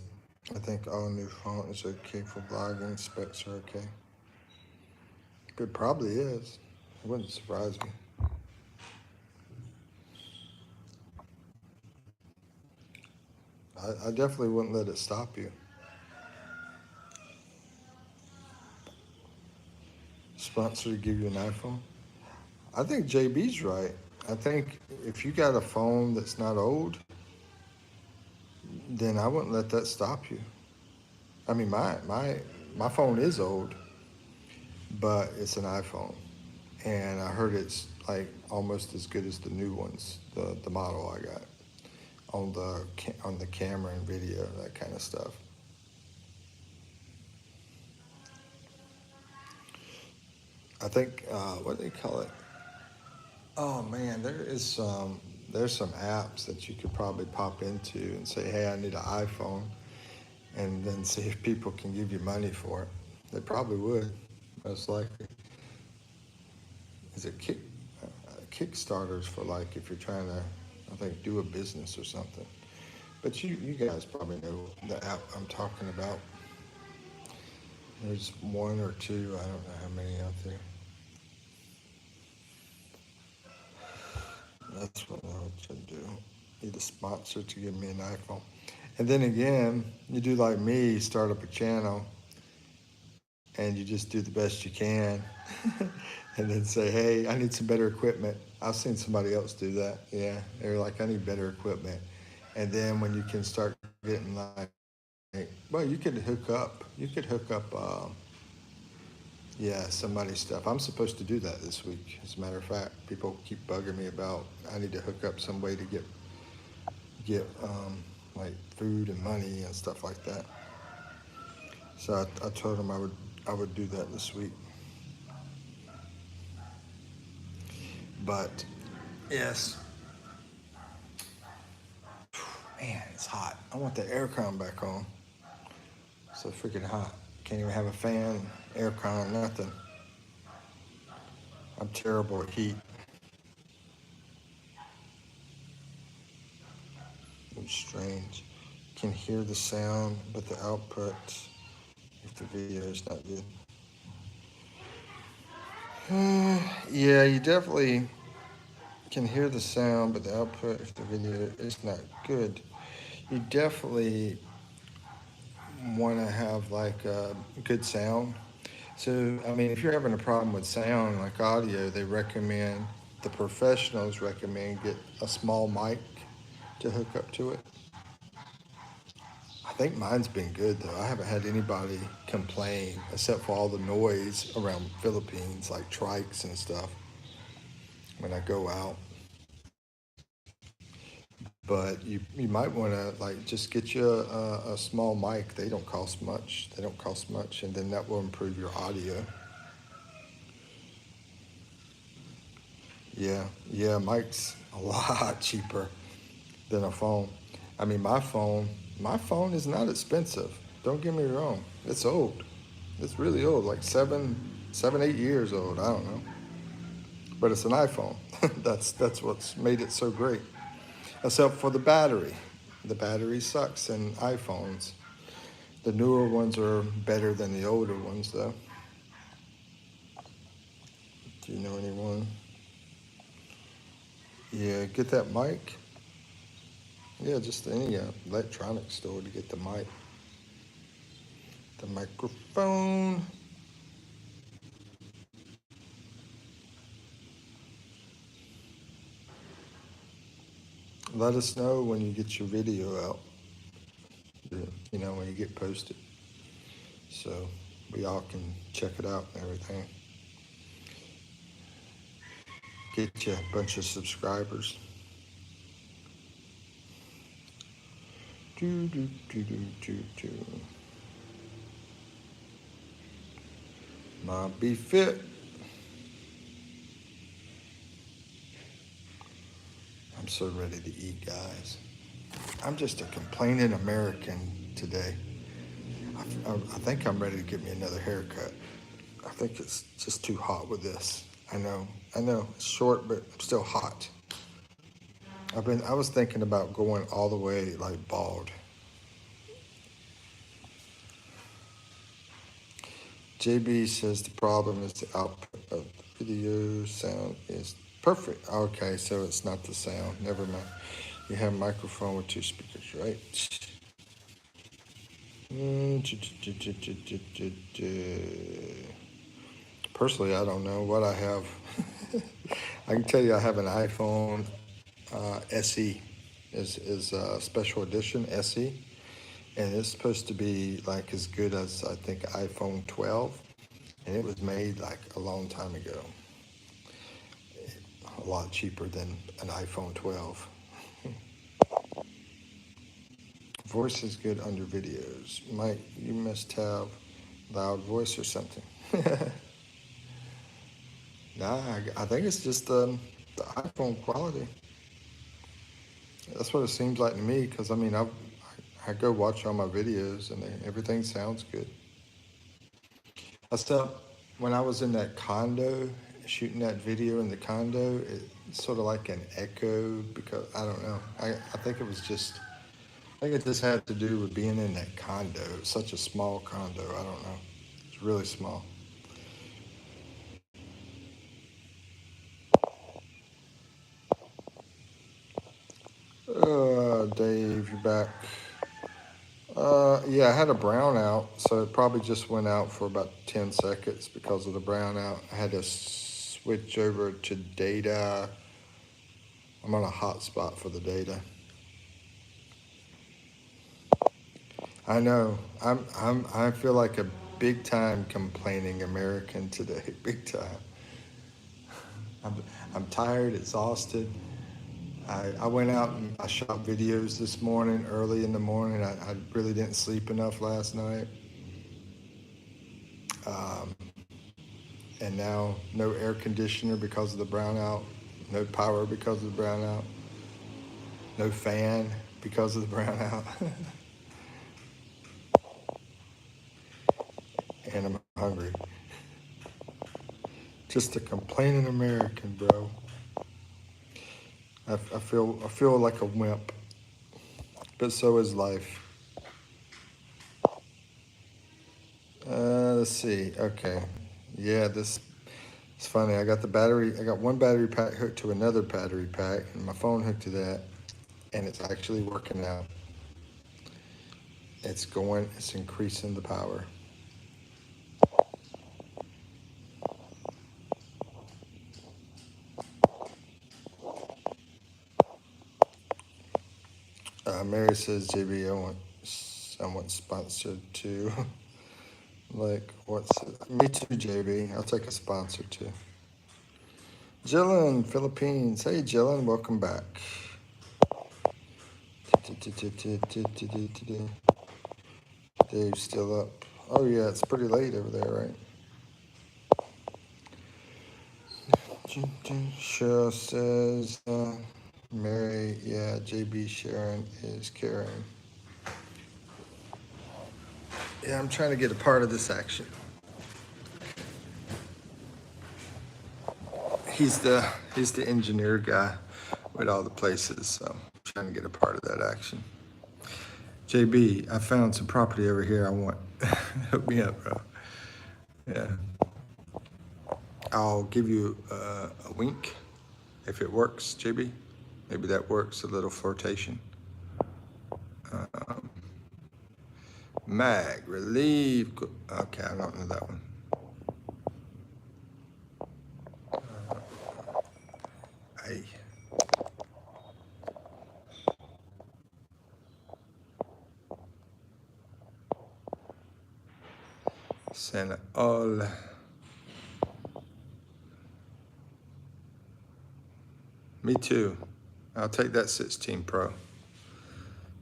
I think all new font is okay for blogging. Specs are okay. It probably is. It wouldn't surprise me. I definitely wouldn't let it stop you. Sponsor to give you an iPhone. I think JB's right. I think if you got a phone that's not old, then I wouldn't let that stop you. I mean, my phone is old, but it's an iPhone, and I heard it's like almost as good as the new ones, the model I got on the camera and video, that kind of stuff. I think what do they call it? Oh man, there's some apps that you could probably pop into and say, hey, I need an iPhone, and then see if people can give you money for it. They probably would, most likely. Is it Kickstarters for like if you're trying to, I think, do a business or something. But you guys probably know the app I'm talking about. There's one or two, I don't know how many out there. That's what I should do. Need a sponsor to give me an iPhone. And then again, you do like me, start up a channel and you just do the best you can. And then say, hey, I need some better equipment. I've seen somebody else do that. Yeah, they're like, I need better equipment. And then when you can start getting like, well, you could hook up, yeah, somebody's stuff. I'm supposed to do that this week. As a matter of fact, people keep bugging me about I need to hook up some way to get like food and money and stuff like that. So I told them I would do that this week. But yes, man, it's hot. I want the aircon back on. So freaking hot. Can't even have a fan, aircon, nothing. I'm terrible at heat. It's strange. Can hear the sound, but the output, if the video is not good. Yeah, you definitely can hear the sound, but the output, if the video is not good, you definitely want to have like a good sound. So, I mean, if you're having a problem with sound, like audio, the professionals recommend get a small mic to hook up to it. I think mine's been good though. I haven't had anybody complain except for all the noise around Philippines, like trikes and stuff when I go out. But you might want to like just get you a small mic. They don't cost much. They don't cost much, and then that will improve your audio. Yeah, mic's a lot cheaper than a phone. I mean, my phone is not expensive. Don't get me wrong. It's old. It's really old, like 8 years old. I don't know, but it's an iPhone. That's what's made it so great. Except for the battery. The battery sucks in iPhones. The newer ones are better than the older ones, though. Do you know anyone? Yeah, get that mic. Yeah, just any electronics store to get the mic. The microphone. Let us know when you get your video out. You know, when you get posted. So we all can check it out and everything. Get you a bunch of subscribers. Do, do, do, do, do, do. My Be Fit. I'm so ready to eat, guys. I'm just a complaining American today. I think I'm ready to get me another haircut. I think it's just too hot with this. I know, it's short, but I'm still hot. I was thinking about going all the way like bald. JB says the problem is the output of the video sound is perfect. Okay, so it's not the sound. Never mind. You have a microphone with two speakers, right? Personally, I don't know what I have. I can tell you I have an iPhone SE, is a special edition SE, and it's supposed to be like as good as I think iPhone 12, and it was made like a long time ago. A lot cheaper than an iPhone 12. Voice is good under videos. Mike, you must have loud voice or something. Nah, I think it's just the iPhone quality. That's what it seems like to me. Because I mean, I go watch all my videos and everything sounds good. I still, when I was in that condo shooting that video in the condo, it's sort of like an echo because I don't know. I think it was just. I think it just had to do with being in that condo. It's such a small condo. I don't know. It's really small. Dave, you're back. Yeah, I had a brownout, so it probably just went out for about 10 seconds because of the brownout. I had to switch over to data. I'm on a hotspot for the data. I know. I feel like a big time complaining American today. Big time. I'm, I'm tired, exhausted. I went out and I shot videos this morning, early in the morning. I really didn't sleep enough last night. Um, and now no air conditioner because of the brownout, no power because of the brownout, no fan because of the brownout. And I'm hungry. Just a complaining American, bro. I feel like a wimp, but so is life. Let's see. Okay, yeah, this it's funny. I got the battery. I got one battery pack hooked to another battery pack, and my phone hooked to that, and it's actually working out. It's going. It's increasing the power. Mary says, JB, I want someone sponsored too. Like, what's it? Me too, JB. I'll take a sponsor too. Jillian, Philippines. Hey, Jillian, welcome back. Dave's still up. Oh, yeah, it's pretty late over there, right? Cheryl says, Mary, yeah, JB Sharon is Karen. Yeah, I'm trying to get a part of this action. He's the engineer guy with all the places, so I'm trying to get a part of that action. JB, I found some property over here I want. Hook me up, bro. Yeah. I'll give you a wink if it works, JB. Maybe that works, a little flirtation. Um, Mag, relieve. Okay, I don't know that one. Hey. Send all. Me too. I'll take that 16 Pro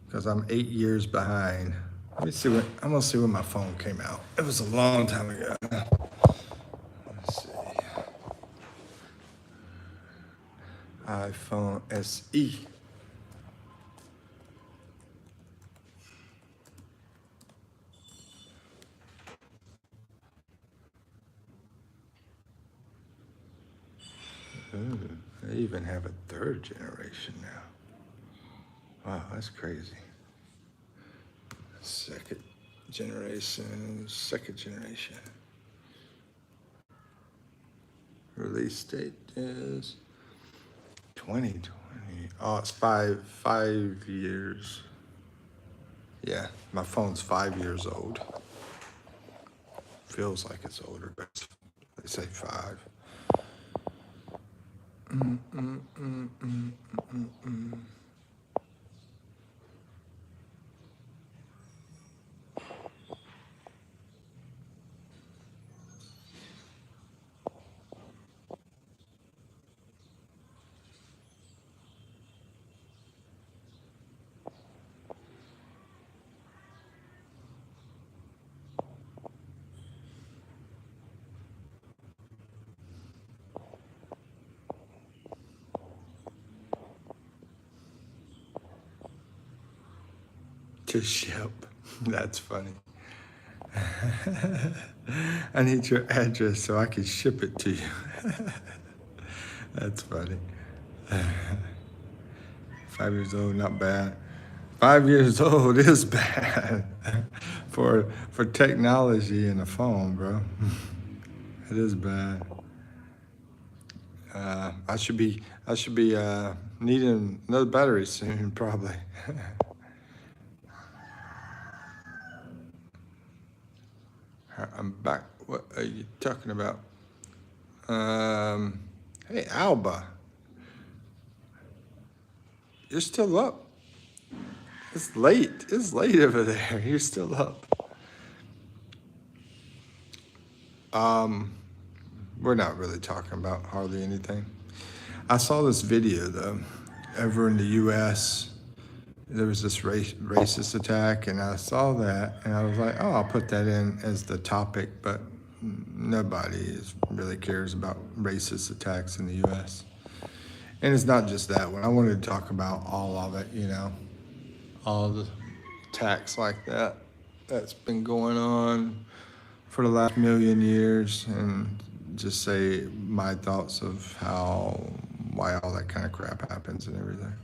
because I'm 8 years behind. Let me see I'm gonna see when my phone came out. It was a long time ago. Let's see. iPhone SE. Ooh, they even have a third generation now. Wow, that's crazy. Second generation. Release date is 2020. Oh, it's five years. Yeah, my phone's 5 years old. Feels like it's older, but they say 5. To ship. That's funny. I need your address so I can ship it to you. That's funny. 5 years old, not bad. 5 years old is bad for technology and a phone, bro. It is bad. I should be needing another battery soon, probably. I'm back. What are you talking about? Hey, Alba, you're still up. It's late. It's late over there. You're still up. We're not really talking about hardly anything. I saw this video though, over in the U.S. There was this racist attack, and I saw that, and I was like, oh, I'll put that in as the topic, but nobody really cares about racist attacks in the U.S. And it's not just that one. I wanted to talk about all of it, all the attacks like that's been going on for the last million years, and just say my thoughts of why all that kind of crap happens and everything.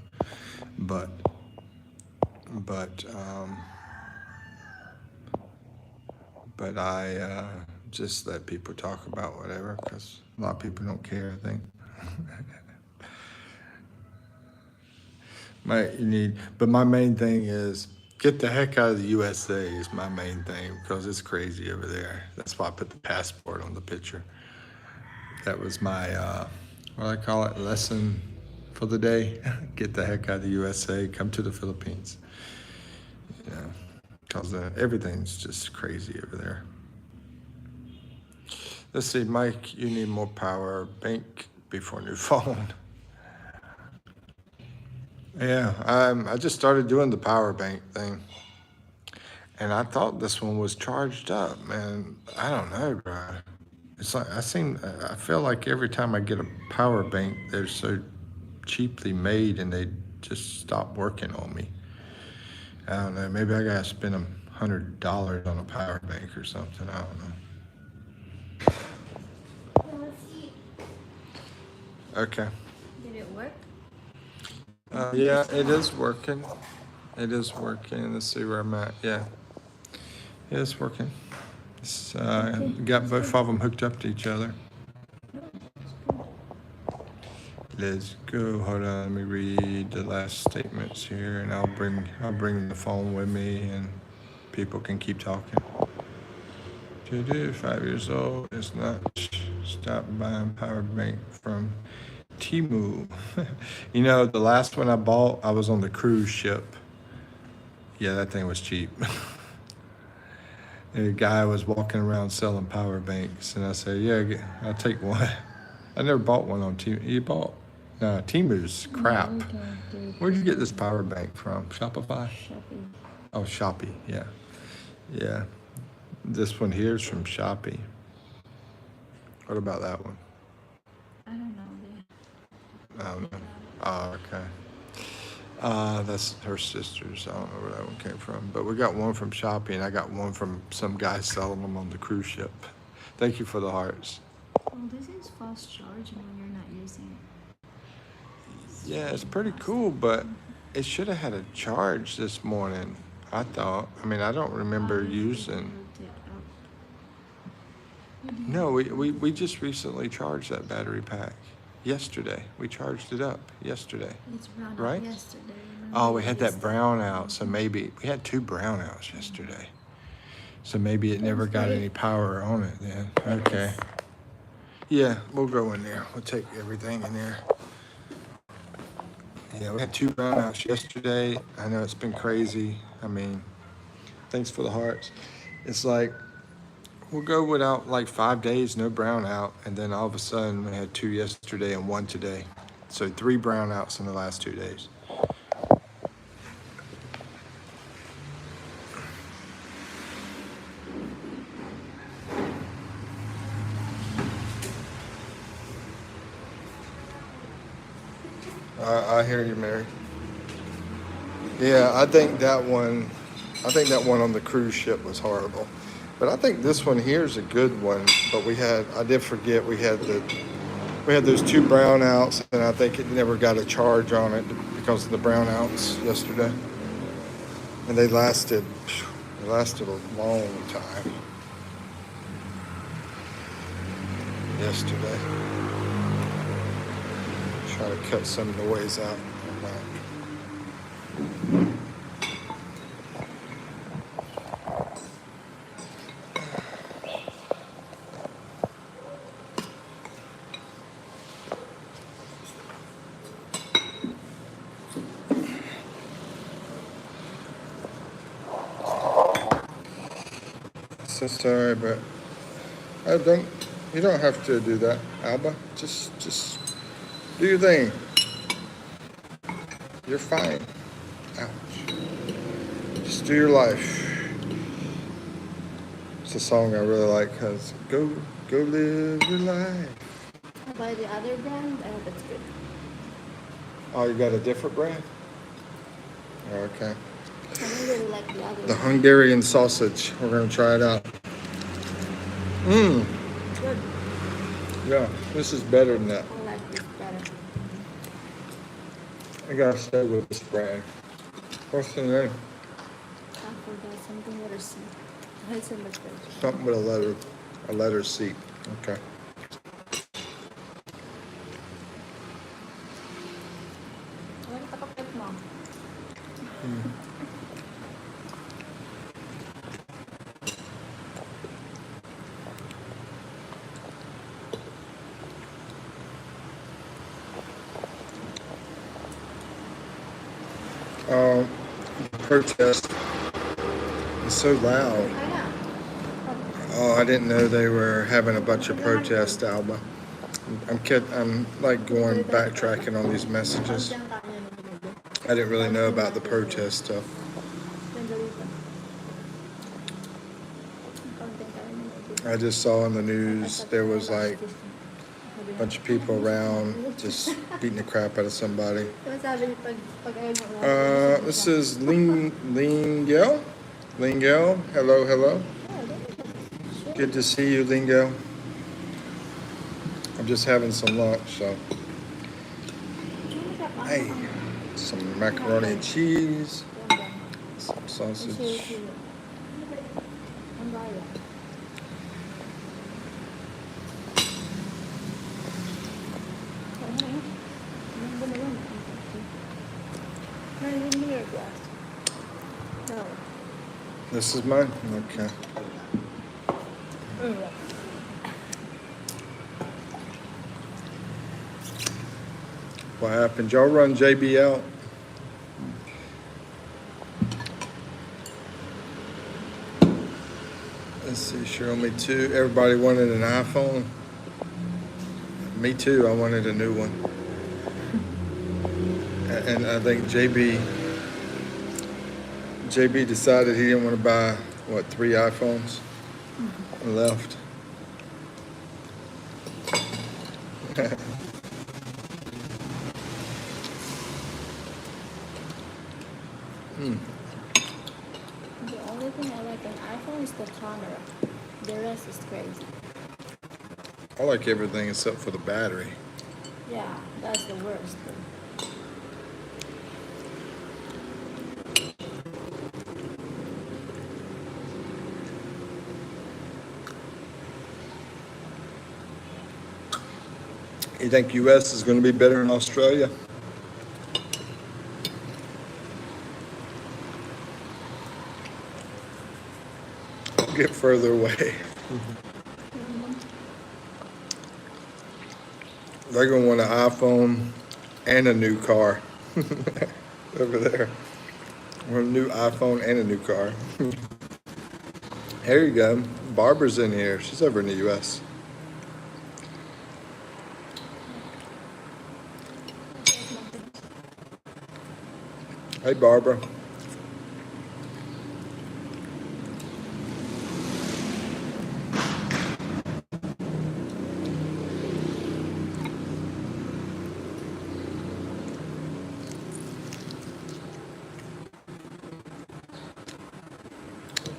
But I just let people talk about whatever, because a lot of people don't care, I think. But my main thing is get the heck out of the USA is my main thing, because it's crazy over there. That's why I put the passport on the picture. That was my, what do I call it, lesson for the day. Get the heck out of the USA, come to the Philippines. Because everything's just crazy over there. Let's see, Mike, you need more power bank before new phone. Yeah, I just started doing the power bank thing. And I thought this one was charged up, man. I don't know, bro. It's like I feel like every time I get a power bank, they're so cheaply made and they just stop working on me. I don't know. Maybe I gotta spend $100 on a power bank or something. I don't know. Let's eat. Okay. Did it work? Yeah, it is working. It is working. Let's see where I'm at. Yeah, it is working. It's got both of them hooked up to each other. Let's go. Hold on. Let me read the last statements here, and I'll bring the phone with me, and people can keep talking. 5 years old is not stop buying power bank from Timu. The last one I bought, I was on the cruise ship. Yeah, that thing was cheap. A guy was walking around selling power banks, and I said, yeah, I'll take one. I never bought one on Timu. You bought? No, Timu's crap. Where'd you get this power bank from? Shopify? Shopee. Oh, Shopee, yeah. Yeah. This one here is from Shopee. What about that one? I don't know. I don't know. Oh, okay. That's her sister's. I don't know where that one came from. But we got one from Shopee, and I got one from some guy selling them on the cruise ship. Thank you for the hearts. Well, this is fast charging when you're not using it. Yeah, it's pretty cool, but it should have had a charge this morning, I thought. I mean, I don't remember using. No, we just recently charged that battery pack. Yesterday. We charged it up yesterday. It's brown Right? out yesterday. Oh, Remember we had that yesterday? brown out, so maybe we had two brownouts yesterday. So maybe it never got any power on it then. Okay. Yeah, we'll go in there. We'll take everything in there. Yeah, we had two brownouts yesterday. I know it's been crazy. I mean, thanks for the hearts. It's like we'll go without like 5 days, no brownout, and then all of a sudden we had two yesterday and one today. So three brownouts in the last 2 days. I hear you, Mary. Yeah, I think that one on the cruise ship was horrible. But I think this one here is a good one. But I did forget we had those two brownouts, and I think it never got a charge on it because of the brownouts yesterday. And they lasted a long time yesterday. Try to cut some noise out. So sorry, but I don't. You don't have to do that, Alba. Just do your thing. You're fine. Ouch. Just do your life. It's a song I really like because go live your life. How about the other brand? I hope it's good. Oh, you got a different brand? Okay. I don't really like the other The one. Hungarian sausage. We're gonna try it out. Mmm. Good. Yeah, this is better than that. I like this better. I gotta stay with this brand. What's the name? I forgot something with a C. It's in the fridge. Something with a letter C. Okay. Ano ka kapit mo? Protest is so loud. Ay na. Oh, I didn't know they were having a bunch of protests, Alba. I'm like going backtracking on these messages. Konti ang kanya ng ginagawa. I didn't really know about the protest stuff. Ganda dito. Konti ang kanya ng ginagawa. I just saw in the news there was like a bunch of people around just beating the crap out of somebody. Diba sabi niya pag ayaw mo This is Lingel. Lingel, hello. Good to see you, Lingel. I'm just having some lunch, so. Hey, some macaroni and cheese, some sausage. Ang bayan. No. This is mine? Okay. What happened? Y'all run JB out? Let's see, Cheryl, me too. Everybody wanted an iPhone. Me too, I wanted a new one. And I think JB decided he didn't want to buy, 3 iPhones? And left. The only thing I like on iPhone is the camera. The rest is crazy. I like everything except for the battery. Yeah, that's the worst. You think U.S. is going to be better than Australia? Get further away. They're going to want an iPhone and a new car over there. Want a new iPhone and a new car. Here you go. Barbara's in here. She's over in the U.S. Hey, Barbara.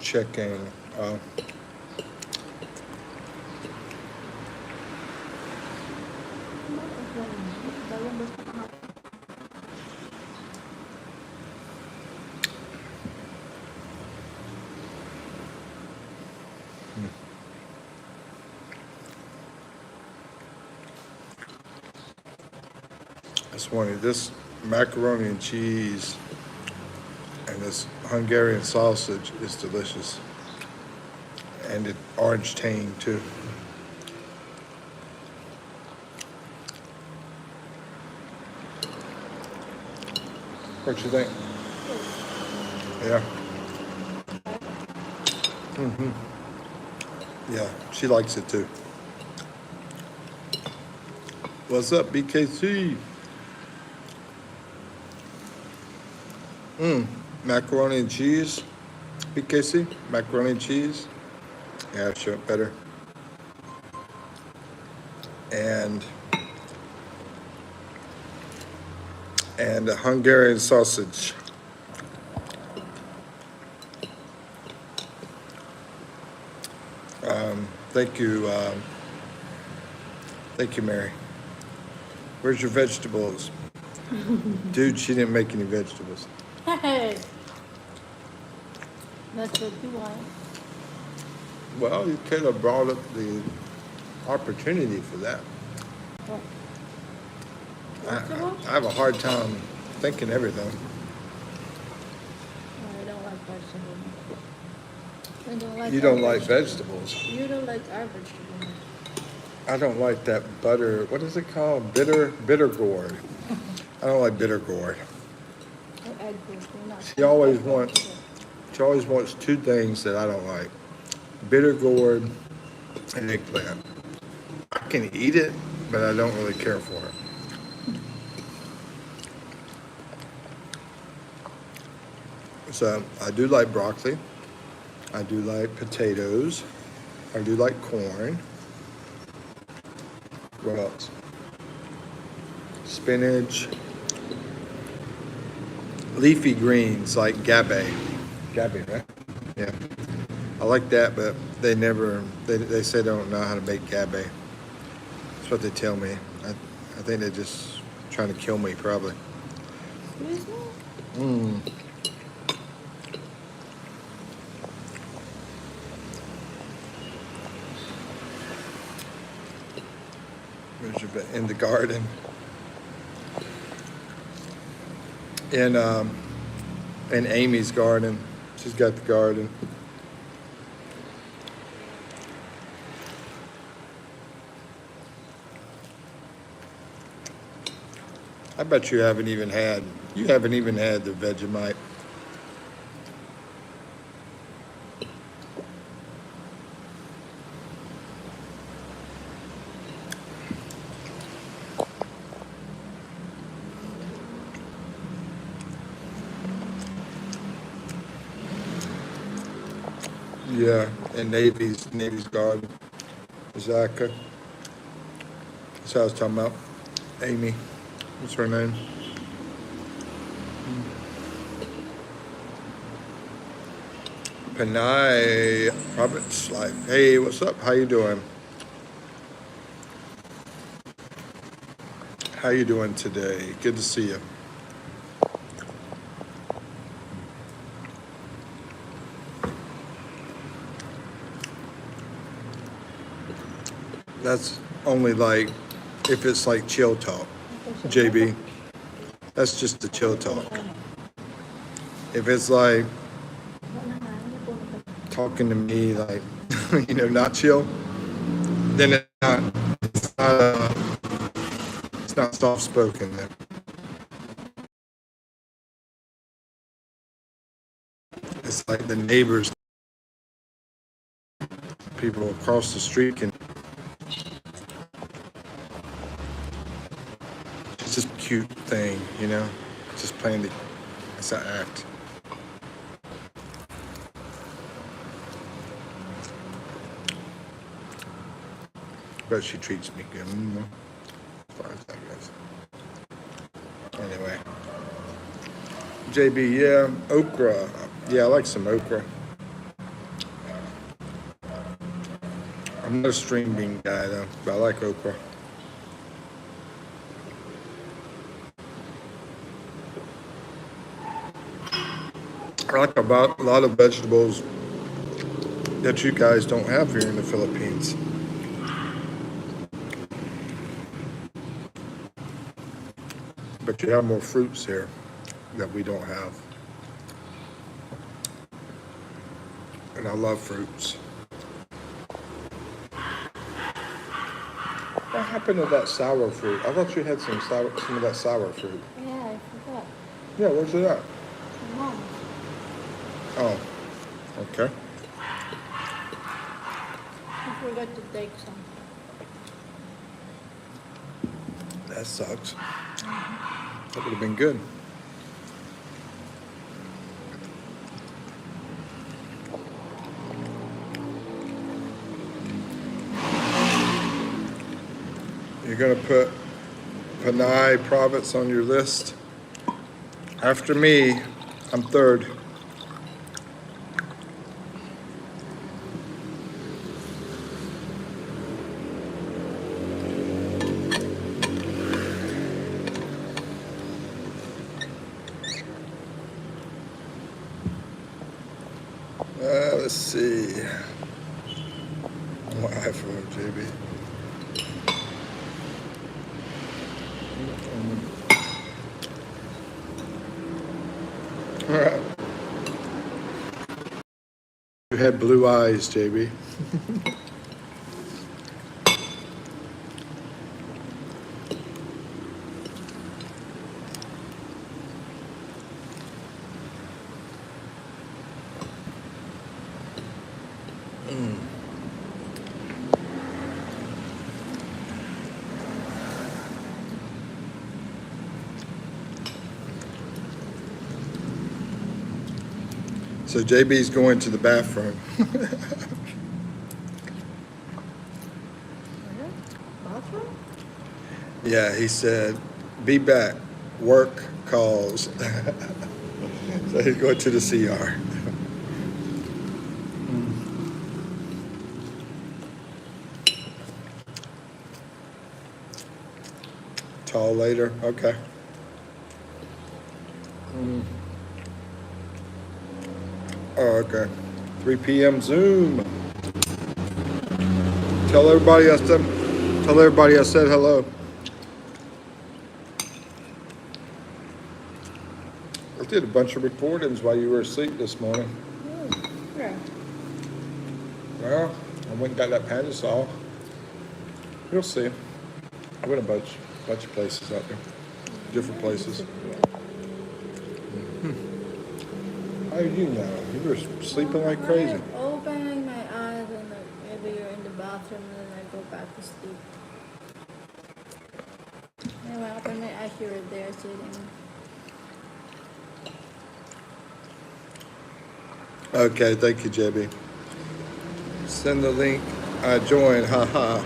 Checking. This one, this macaroni and cheese and this Hungarian sausage is delicious. And it orange tang too. What you think? Yeah. Yeah, she likes it too. What's up, BKC? Macaroni and cheese. BKC, macaroni and cheese. Yeah, sure, better. And a Hungarian sausage. Thank you, Mary. Where's your vegetables? Dude, she didn't make any vegetables. Hey, that's what you want. Well, you could have brought up the opportunity for that. What? I have a hard time thinking everything. No, I don't like vegetables. I don't like You don't like vegetables. You don't like our vegetables. I don't like that butter. What is it called? Bitter gourd. I don't like bitter gourd. Or egg yolk, you're not- She always wants two things that I don't like: bitter gourd and eggplant. I can eat it, but I don't really care for it. So I do like broccoli. I do like potatoes. I do like corn. What else? Spinach. Leafy greens like gabe. Gabe, right? Yeah. I like that, but they say they don't know how to make gabe. That's what they tell me. I think they're just trying to kill me, probably. Excuse me? In the garden. In Amy's garden. She's got the garden. I bet you haven't even had the Vegemite. Yeah, in Navy's garden. Zaka. That's what I was talking about. Amy. What's her name? Panay Roberts Life. Hey, what's up? How you doing? How you doing today? Good to see you. That's only like if it's like chill talk, JB. That's just the chill talk. If it's like talking to me, like, not chill, then it's not soft spoken then. It's like the neighbors, people across the street can. It's just a cute thing, just playing it's an act. But she treats me good, as far as that goes. Anyway. JB, yeah, okra. Yeah, I like some okra. I'm not a string bean guy though, but I like okra. I like about a lot of vegetables that you guys don't have here in the Philippines. But you have more fruits here that we don't have. And I love fruits. What happened to that sour fruit? I thought you had some of that sour fruit. Yeah, I forgot. Yeah, where's it at? Mom. Oh, okay. I forgot to take some. That sucks. That would have been good. You're going to put Panay province on your list. After me, I'm third. Let's see. What iPhone, JB? All right. You had blue eyes, JB. So JB's going to the bathroom. Bathroom? Yeah, he said, be back. Work calls. So he's going to the CR. Tall later. Okay. Oh, okay. 3 p.m. Zoom. Tell everybody I said hello. I did a bunch of recordings while you were asleep this morning. Yeah. Well, I went and got that Pandasol. You'll see. I went a bunch of places out there. Different places. How are you now? You were sleeping like crazy. I'm opening my eyes and maybe you're in the bathroom and then I go back to sleep. Anyway, I open my eyes, you're there sitting. Okay, thank you, JB. Send the link. I join. Haha.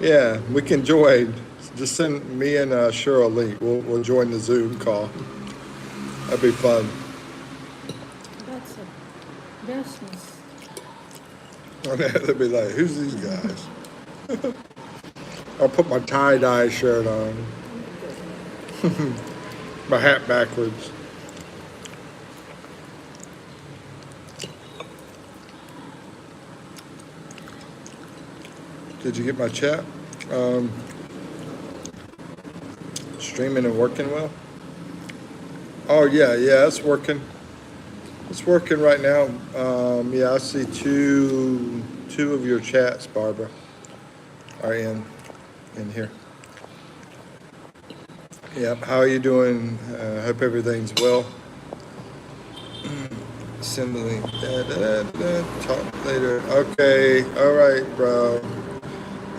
Yeah, we can join. Just send me and Cheryl a link. We'll join the Zoom call. That'd be fun. That's a business. They'll be like, who's these guys? I'll put my tie-dye shirt on. My hat backwards. Did you get my chat? Um, Streaming and working well. Oh yeah, it's working. It's working right now. Yeah, I see two of your chats, Barbara, are in here. Yep. How are you doing? Hope everything's well. Send the link. Talk later. Okay. All right, bro.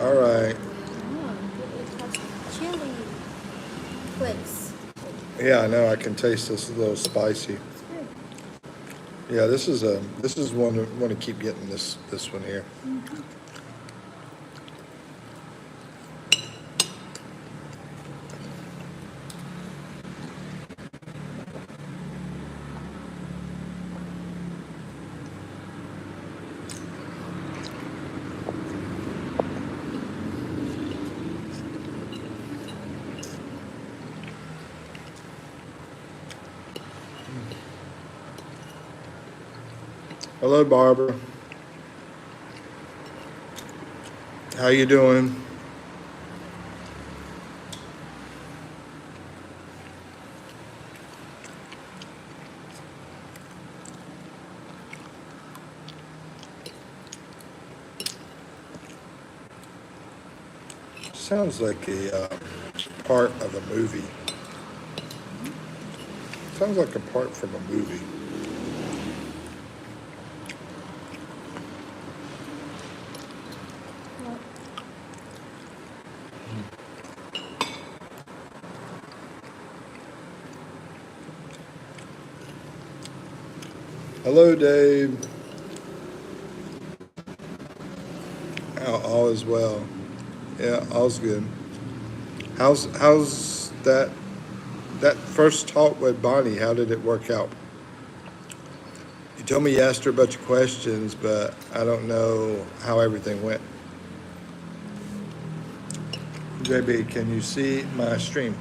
All right. It has chili flakes. Yeah, I know. I can taste this a little spicy. It's good. Yeah, this is one I want to keep getting this one here. Hello, Barbara. How you doing? Sounds like a part of a movie. Sounds like a part from a movie. Well, Hello, Dave. All is well. Yeah, all's good. How's that first talk with Bonnie? How did it work out? You told me you asked her a bunch of questions, but I don't know how everything went. JB, can you see my stream?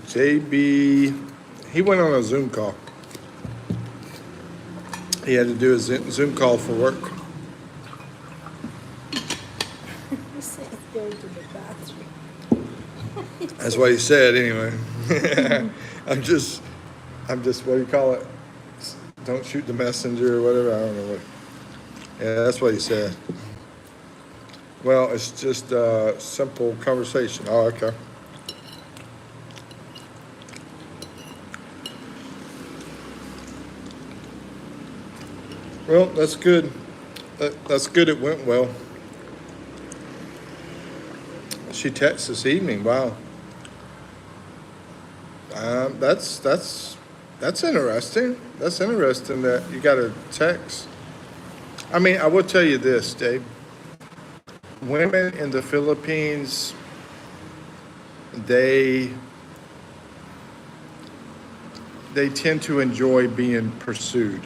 JB, he went on a Zoom call. He had to do a Zoom call for work. he said go to the bathroom. That's what he said, anyway. I'm just, what do you call it? Don't shoot the messenger or whatever. I don't know what. Yeah, that's what he said. Well, it's just a simple conversation. Oh, okay. Well, that's good. That's good. It went well. She texted this evening. Wow. That's interesting. That's interesting that you got a text. I mean, I will tell you this, Dave. Women in the Philippines, they tend to enjoy being pursued.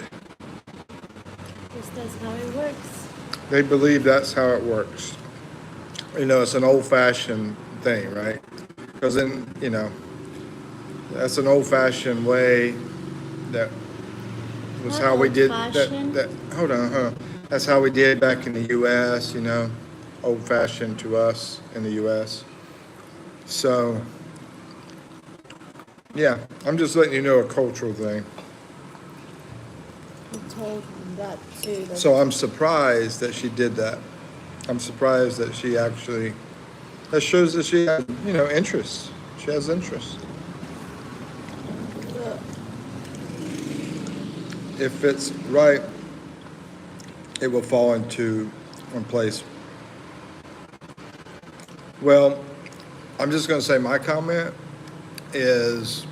Because that's how it works. They believe that's how it works. You know, it's an old-fashioned thing, right? Because then, you know, that's an old-fashioned way that was Not how we did old-fashioned. hold on, huh? That's how we did back in the US, you know, old-fashioned to us in the US. So, yeah, I'm just letting you know a cultural thing. He told me that too. That So I'm surprised that she did that. I'm surprised that she actually, that shows that she has, you know, interest. She has interest. uh, If it's right, it will fall into one place. Well, I'm just going to say my comment is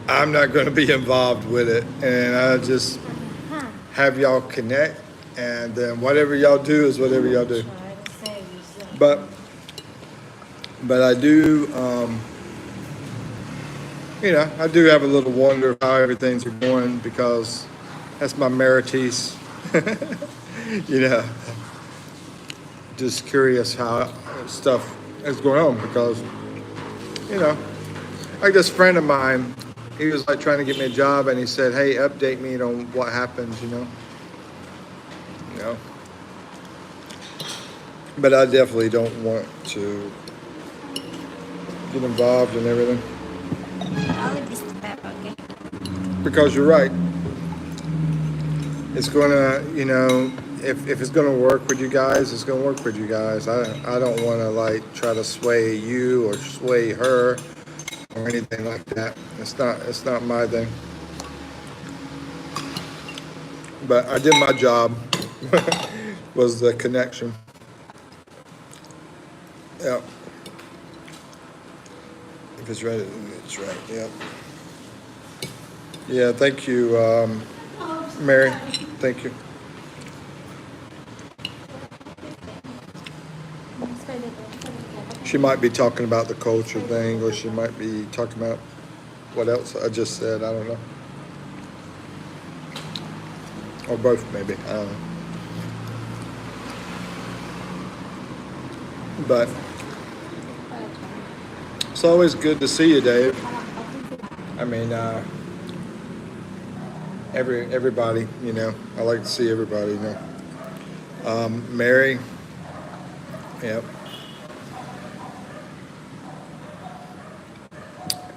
I'm not going to be involved with it. And I just huh. have y'all connect. And then whatever y'all do is whatever y'all do. Try to save yourself. But I do, you know, I do have a little wonder of how everything's going because that's my Marites. You know, just curious how stuff is going on because, you know, like this friend of mine, he was like trying to get me a job and he said, hey, update me on what happens, you know. You know, But I definitely don't want to get involved in everything I'll leave this step, okay? because you're right. It's gonna, if it's gonna work with you guys, it's gonna work with you guys. I don't want to like try to sway you or sway her or anything like that. It's not my thing. But I did my job. Was the connection? Yeah. If it's right, it's right. Yeah. Yeah. Thank you, Mary. Thank you. She might be talking about the culture thing, or she might be talking about what else I just said. I don't know. Or both, maybe. I don't know. But it's always good to see you, Dave. I mean, everybody. I like to see everybody. Mary. Yep.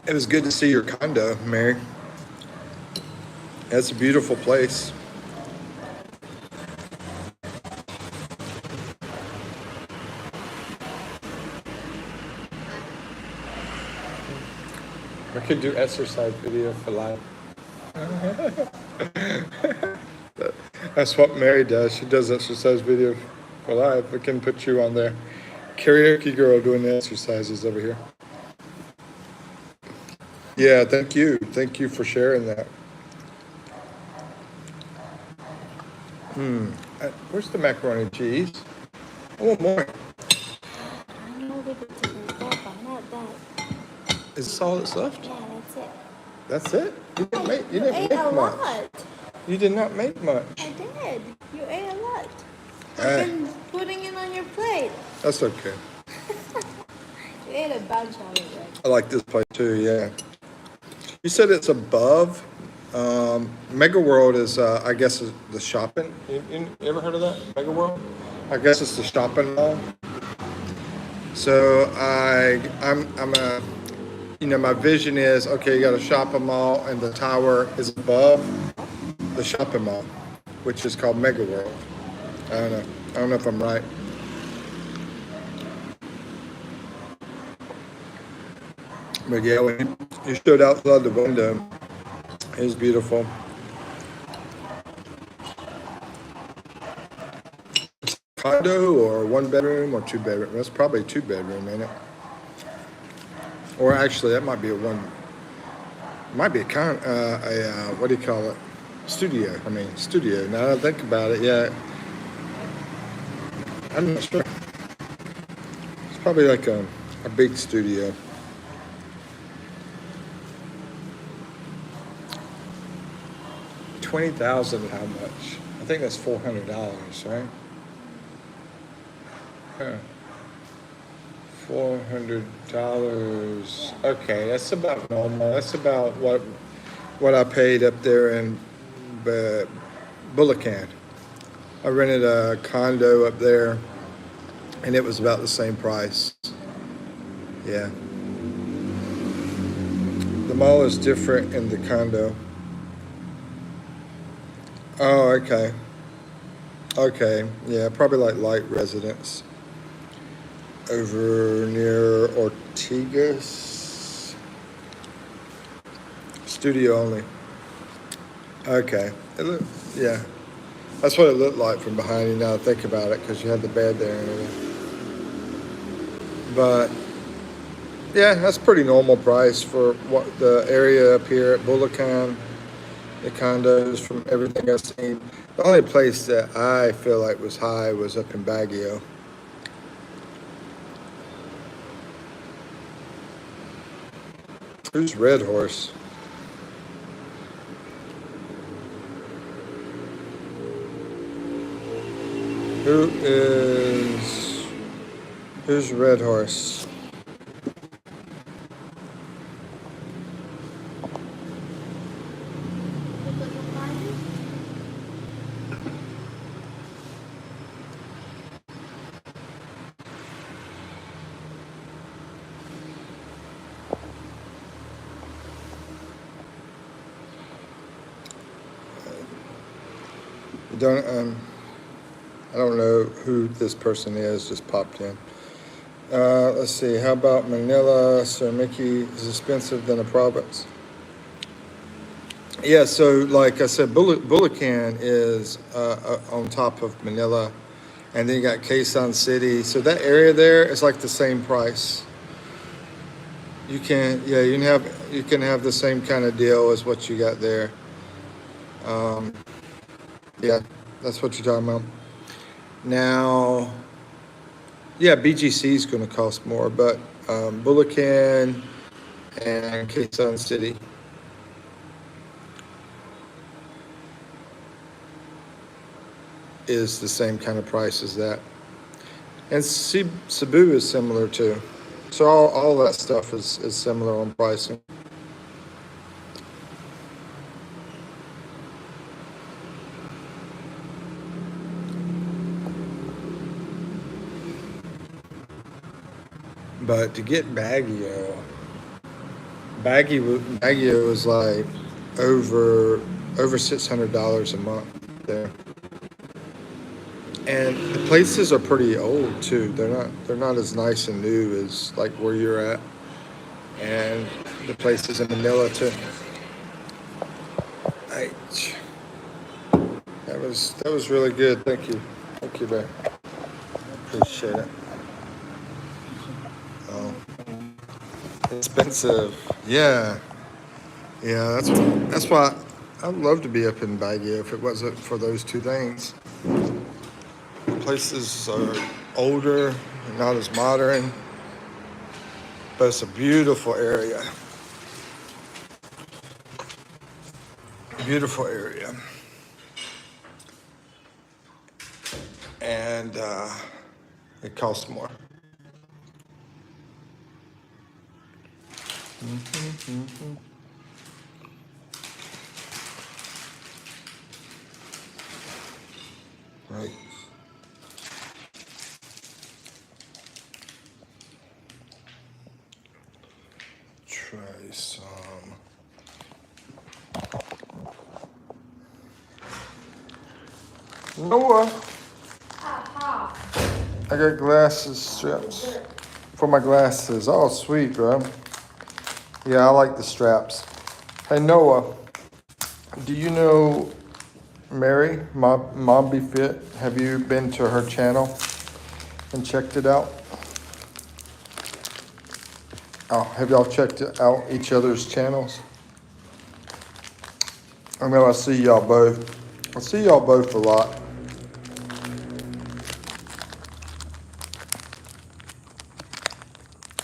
It was good to see your condo, Mary. That's a beautiful place. We could do exercise video for life. That's what Mary does. She does exercise video for life. We can put you on there. Karaoke girl doing the exercises over here. Yeah, thank you. Thank you for sharing that. Where's the macaroni and cheese? I want more. I know we did different stuff, but not that. Is this all that's left? Yeah, that's it. That's it? You You didn't ate make a much. lot. You did not make much. I did. You ate a lot. Hey. I've been putting it on your plate. That's okay. You ate a bunch of it, right? I like this place too, yeah. You said it's above. Mega World is, I guess, is the shopping. You ever heard of that? Mega World? I guess it's the shopping mall. So my vision is okay. You got a shopping mall, and the tower is above the shopping mall, which is called Mega World. I don't know. I don't know if I'm right. But yeah, when you stood outside the window, it was beautiful. Condo or one bedroom or two bedroom? That's probably two bedroom, ain't it? Or actually, that might be a one. Might be what do you call it? Studio. I mean, studio. Now that I think about it, yeah. I'm not sure. It's probably like a big studio. $20,000. How much? I think that's $400, right? Huh. $400. Okay, that's about normal. That's about what I paid up there in Bullocan. I rented a condo up there, and it was about the same price. Yeah. The mall is different in the condo. Oh, okay. Okay. Yeah, probably like light residence over near Ortigas. Studio only. Okay. Yeah. That's what it looked like from behind you now that I think about it, because you had the bed there and everything. But yeah, that's pretty normal price for what the area up here at Bulacan, the condos, from everything I've seen. The only place that I feel like was high was up in Baguio. Who's Red Horse? Who's Red Horse? Don't I don't know who this person is. Just popped in. Let's see. How about Manila? Sir Mickey is expensive than a province. Yeah. So, like I said, Bulacan is on top of Manila, and then you got Quezon City. So that area there is like the same price. You can, yeah, you can have the same kind of deal as what you got there. Um, yeah, that's what you're talking about. Now, yeah, BGC is going to cost more, but Bulacan and Quezon City is the same kind of price as that, and Cebu is similar too. So all that stuff is similar on pricing. But to get Baguio was like over $600 a month there, and the places are pretty old too. They're not as nice and new as like where you're at, and the places in Manila too. I, that was really good. Thank you, babe. Appreciate it. Oh, expensive. Yeah, yeah. That's why I'd love to be up in Baguio if it wasn't for those two things. The places are older, not as modern, but it's a beautiful area. Beautiful area. And it costs more. Right. Try some. Noah. I got glasses straps for my glasses. Oh, sweet, bro. Yeah, I like the straps. Hey, Noah, do you know Mary, Mom Be Fit? Have you been to her channel and checked it out? Oh, have y'all checked out each other's channels? I know I see y'all both. I see y'all both a lot.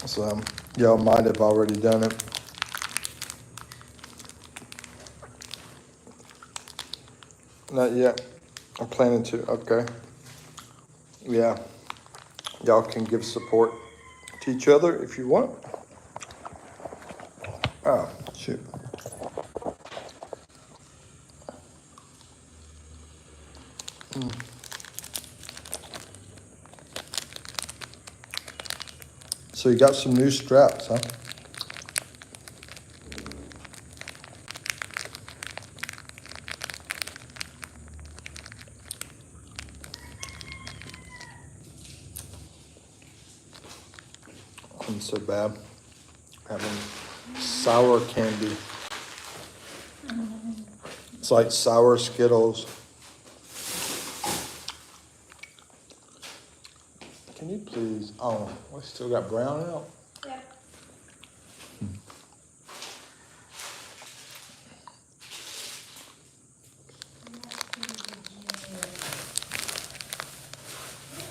So y'all might have already done it. Not yet. I'm planning to. Okay. Yeah. Y'all can give support to each other if you want. Oh, shoot. So you got some new straps, huh? Wasn't so bad. Having sour candy. It's like sour Skittles. Can you please? Oh, we still got brown out. Yep.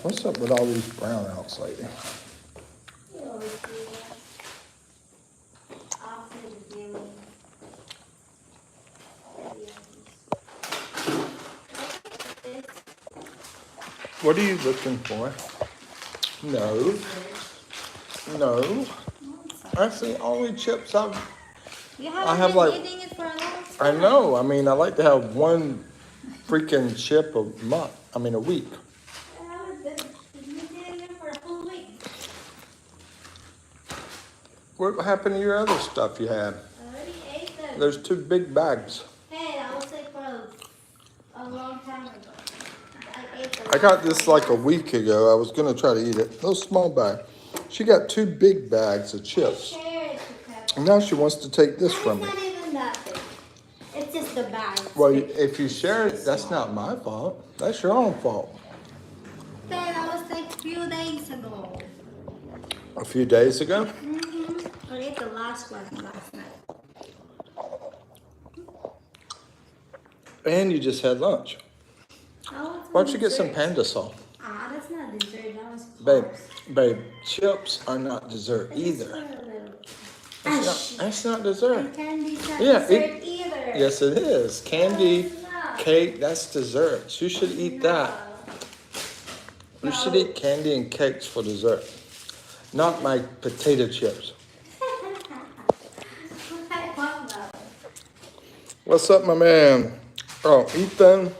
What's up with all these brown outs lately? You always do that. After the viewing. What are you looking for? No, no. That's the only chips You I haven't have been like. eating it for a long time. I know. I mean, I like to have one freaking chip a month. I mean, a week. You haven't been eating it for a full week. What happened to your other stuff you had? I already ate them. There's two big bags. Hey, that was like for a long time ago. I got this like a week ago. I was gonna try to eat it. Little small bag. She got 2 big bags of chips. Share it to Peppa. And now she wants to take this from It's me. not even that big. It's just the bag. Well, if you share it, that's not my fault. That's your own fault. That was like a few days ago. A few days ago? I ate the last one last night. And you just had lunch. Oh, Why don't you get some panda salt? Ah, that's not dessert. That was Babe, carbs. babe, chips are not dessert I just either. put a little. That's not dessert. And candy's not Yeah, dessert either. Yes, it is. Candy, No. cake, that's desserts. You should eat that. You should eat candy and cakes for dessert. Not my potato chips. I want that. What's up, my man? Oh, Ethan.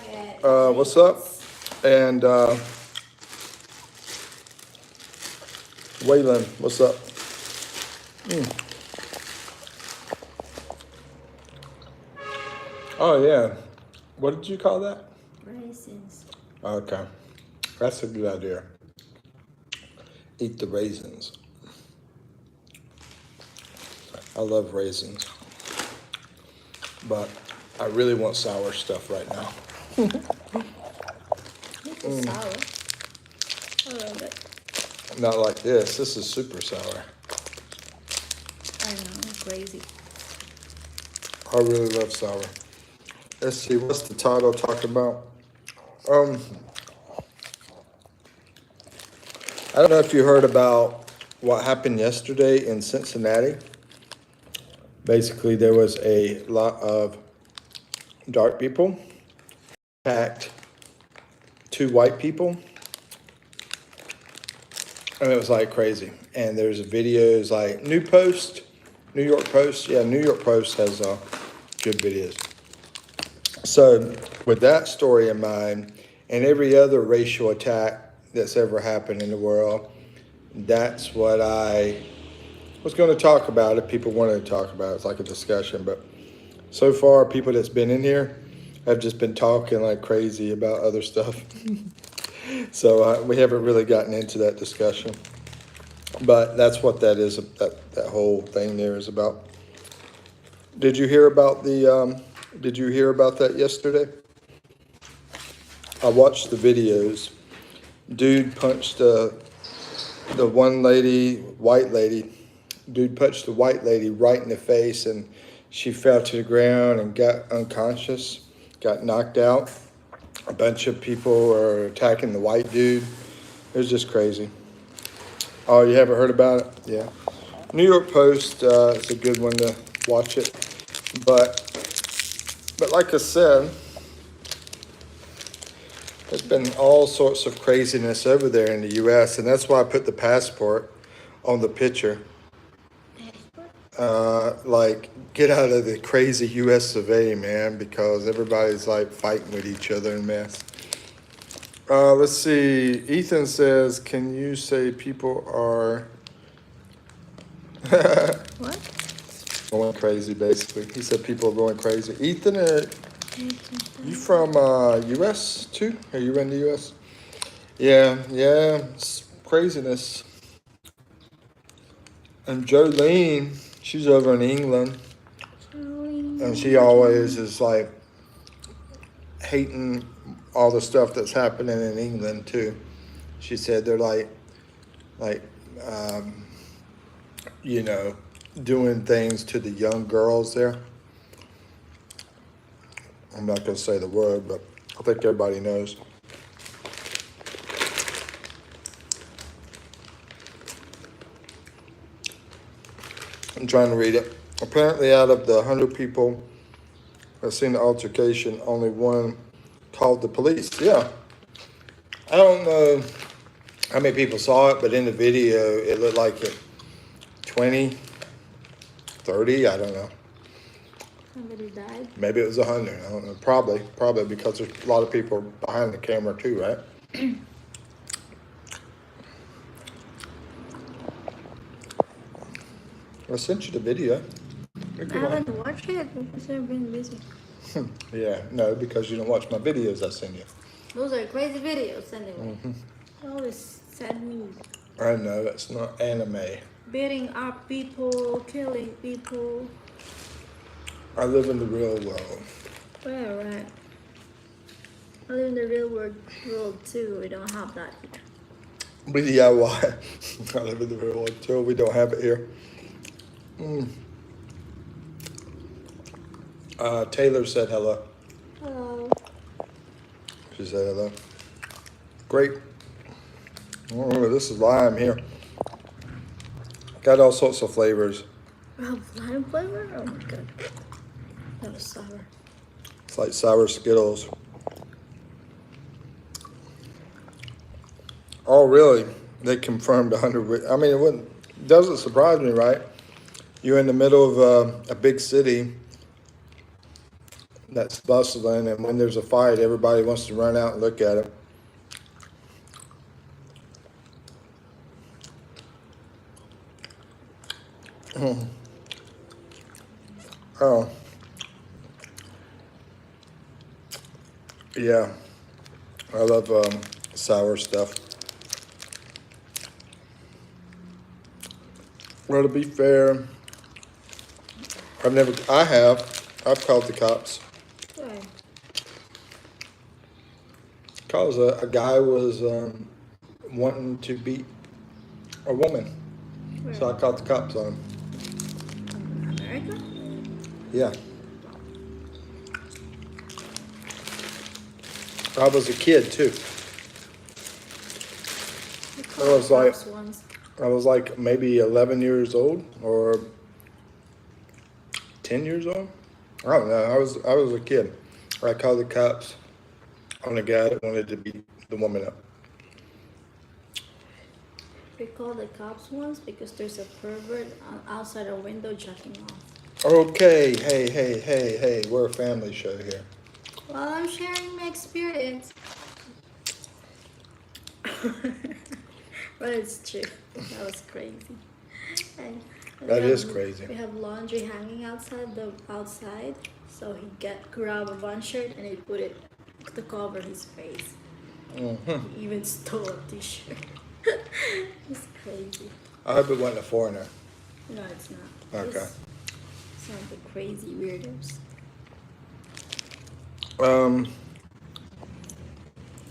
Okay. What's up? And Waylon, what's up? Oh, yeah. What did you call that? Raisins. Okay. That's a good idea. Eat the raisins. I love raisins. But I really want sour stuff right now. This is sour. A little bit. Not like this. This is super sour. I know, crazy. I really love sour. Let's see, what's the title talking about? I don't know if you heard about what happened yesterday in Cincinnati. Basically, there was a lot of dark people attacked 2 white people. And it was like crazy. And there's videos like New York Post. Yeah, New York Post has good videos. So with that story in mind and every other racial attack that's ever happened in the world, that's what I was going to talk about if people wanted to talk about it. It's like a discussion. But so far, people that's been in here have just been talking like crazy about other stuff. So we haven't really gotten into that discussion. But that's what that is, that whole thing there is about. Did you hear about that yesterday? I watched the videos. Dude punched the one lady, white lady. Dude punched the white lady right in the face, and she fell to the ground and got unconscious, got knocked out. A bunch of people are attacking the white dude. It was just crazy. Oh, you haven't heard about it? Yeah. New York Post, it's a good one to watch it. But like I said, there's been all sorts of craziness over there in the U.S., and that's why I put the passport on the picture. Like, get out of the crazy U.S. of A., man, because everybody's like fighting with each other in mess. Let's see. Ethan says, can you say people are What? going crazy, basically? He said people are going crazy. Ethan, you from U.S. too? Are you in the U.S.? Yeah, it's craziness. And Jolene, she's over in England, and she always is like hating all the stuff that's happening in England too. She said they're like, doing things to the young girls there. I'm not gonna say the word, but I think everybody knows. I'm trying to read it. Apparently, out of the 100 people that seen the altercation, only one called the police. Yeah. I don't know how many people saw it, but in the video, it looked like it 20, 30, I don't know. Somebody died. Maybe it was 100. I don't know. Probably because there's a lot of people behind the camera too, right? I sent you the video. I haven't watched it because I've been busy. Yeah, no, because you don't watch my videos I send you. Those are crazy videos anyway. They always send me I know, that's not anime. beating up people, killing people. I live in the real world. Well, right. I live in the real world too. We don't have that here. But yeah, why? I live in the real world too. We don't have it here. Taylor said hello. Hello. She said hello. Great. Oh, this is lime here. Got all sorts of flavors. Oh, lime flavor? Oh my god. That was sour. It's like sour Skittles. Oh, really? They confirmed 100. I mean, doesn't surprise me, right? You're in the middle of a big city that's bustling, and when there's a fight, everybody wants to run out and look at it. Oh, yeah. I love sour stuff. Well, to be fair, I've called the cops. Why? Because a guy was wanting to beat a woman. Where? So I called the cops on him. America? Yeah. I was a kid too. We I called was the like- cops once. I was like maybe 11 years old or 10 years old. I don't know. I was a kid. I called the cops on a guy that wanted to beat the woman up. We called the cops once because there's a pervert outside a window jacking off. Okay, hey. We're a family show here. Well, I'm sharing my experience. But it's true. That was crazy. And That is crazy. We have laundry hanging outside. So he grabbed a one shirt and he put it to cover his face. Mm-hmm. He even stole a t-shirt. It's crazy. I hope it wasn't a foreigner. No, it's not. Okay. It's some of the crazy weirdos.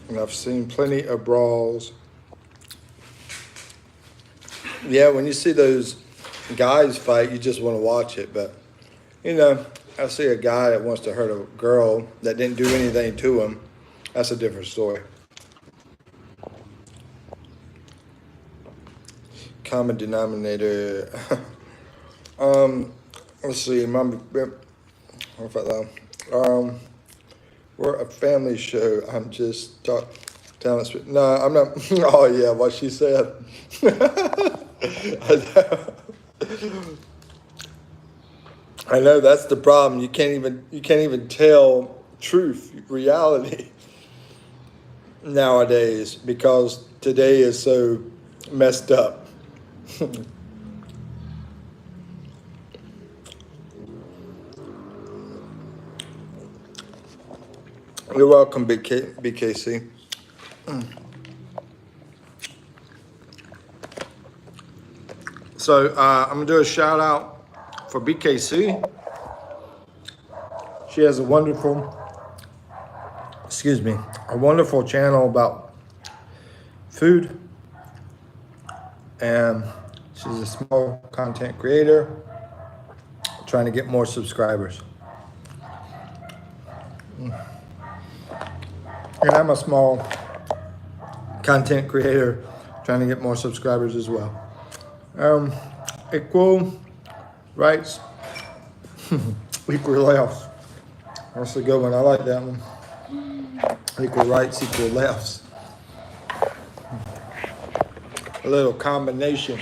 And I've seen plenty of brawls. Yeah, when you see those guys fight, you just want to watch it. But, you know, I see a guy that wants to hurt a girl that didn't do anything to him. That's a different story. Common denominator. Let's see. We're a family show. I'm just telling. No, I'm not. Oh yeah, what she said. I know that's the problem. You can't even tell truth, reality nowadays because today is so messed up. You're welcome, BKC. So I'm gonna do a shout out for BKC. She has a wonderful channel about food, and she's a small content creator trying to get more subscribers. And I'm a small content creator trying to get more subscribers as well. Equal rights, equal laughs. That's a good one. I like that one. Equal rights, equal laughs. A little combination.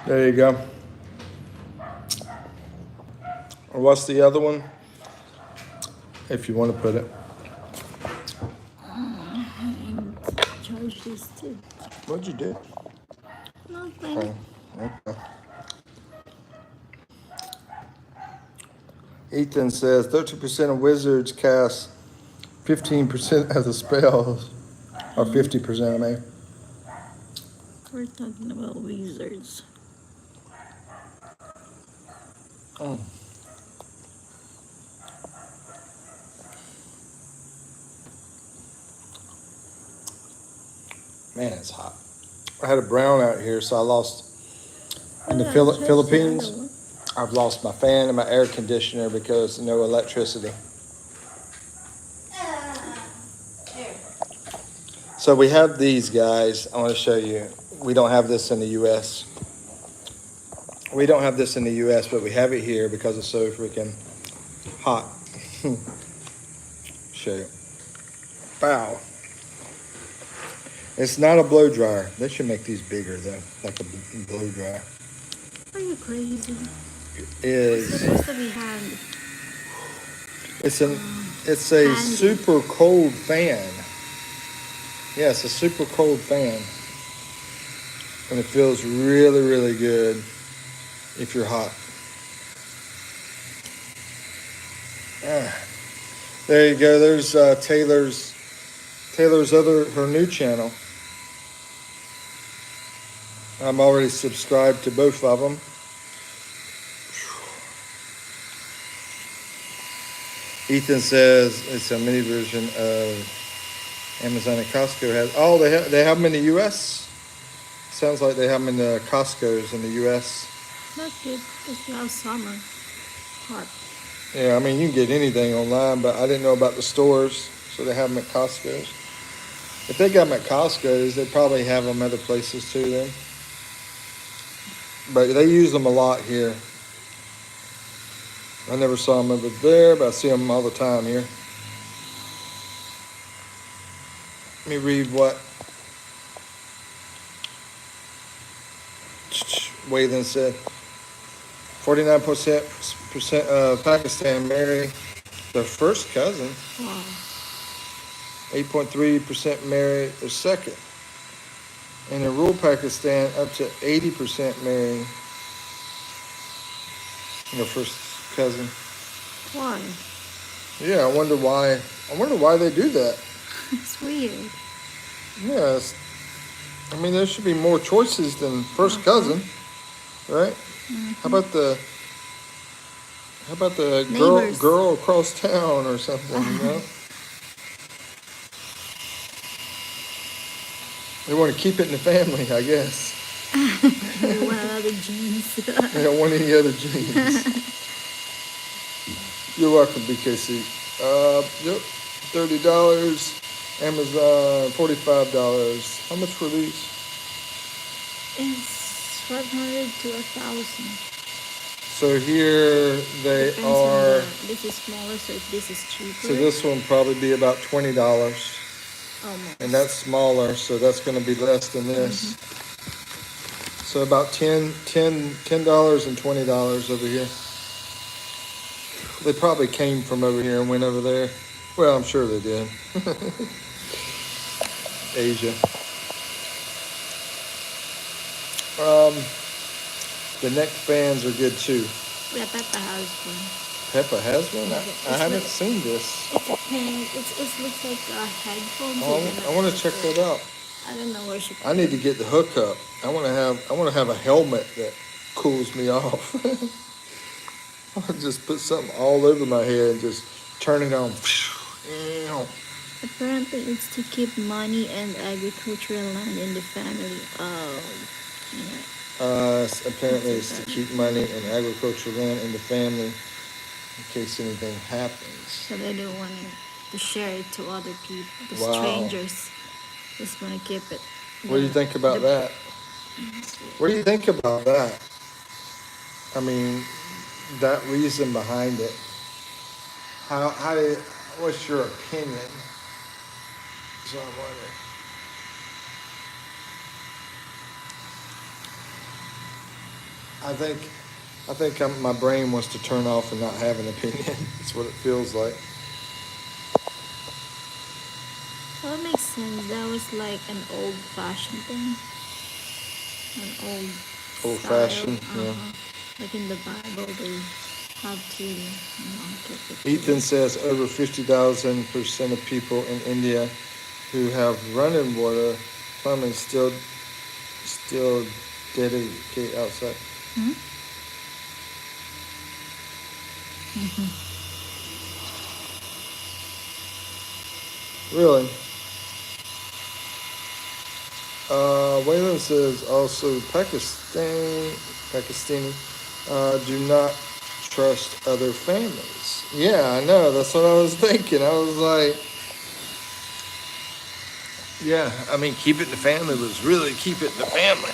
There you go. What's the other one? If you want to put it. Charge this too. What'd you do? Nothing. Oh, okay. Ethan says 13% of wizards cast 15% of the spells, or 50%, I mean. We're talking about wizards. Oh. Man, it's hot. I had a brown out here, so I lost in the Philippines. I've lost my fan and my air conditioner because no electricity. So we have these guys. I want to show you. We don't have this in the U.S. We don't have this in the U.S., but we have it here because it's so freaking hot. Show you. Wow. It's not a blow dryer. They should make these bigger though, like a blow dryer. Are you crazy? Is It's supposed to be hand. it's a handy. super cold fan. Yeah, it's a super cold fan, and it feels really, really good if you're hot. There you go. There's Taylor's her new channel. I'm already subscribed to both of them. Ethan says it's a mini version of Amazon and Costco has. Oh, they have them in the U.S. Sounds like they have them in the Costco's in the U.S. That's good because you have summer. Hot. Yeah, I mean you can get anything online, but I didn't know about the stores, so they have them at Costco's. If they got them at Costco's, they probably have them other places too. Then, but they use them a lot here. I never saw them over there, but I see them all the time here. Let me read what Wayland said. 49% of Pakistan marry their first cousin. Wow. 8.3% marry their second. And in rural Pakistan, up to 80% marry their first cousin. Why? Yeah, I wonder why. I wonder why they do that. It's weird. Yes. I mean, there should be more choices than first cousin, right? How about the Neighbors. girl across town or something? You know? They want to keep it in the family, I guess. They want other genes. They don't want any other genes. You're welcome, BKC. Yep, $30. Amazon, $45. How much were these? It's 500 to 1,000. So here they Depends are. This is smaller, so if this is cheaper. So this one probably be about $20. Almost. And that's smaller, so that's going to be less than this. So about $10 and $20 over here. They probably came from over here and went over there. Well, I'm sure they did. Asia. The neck fans are good too. Yeah, Peppa has one. Peppa has one? I haven't seen this. It's a pink. It looks like a headphones. I want to check that out. I don't know where she. I need to get the hookup. I want to have a helmet that cools me off. I'll just put something all over my head and just turn it on. Apparently, it's to keep money and agricultural land in the family. Oh, yeah. Apparently, it's to keep money and agricultural land in the family in case anything happens. So they don't want to share it to other people, the Wow. strangers. Just want to keep it. What do you think about that? What do you think about that? I mean, that reason behind it. What's your opinion? So I wonder. I think my brain wants to turn off and not have an opinion. That's what it feels like. Well, it makes sense. That was like an old-fashioned thing. An old Old-fashioned, style. yeah. Like in the Bible, they have to, get the Ethan says over 50,000% of people in India who have running water plumbing still dedicate outside. Hmm? Really? Waylon says also Pakistani do not trust other families. Yeah, I know. That's what I was thinking. I was like, yeah, I mean, keep it in the family was really keep it in the family.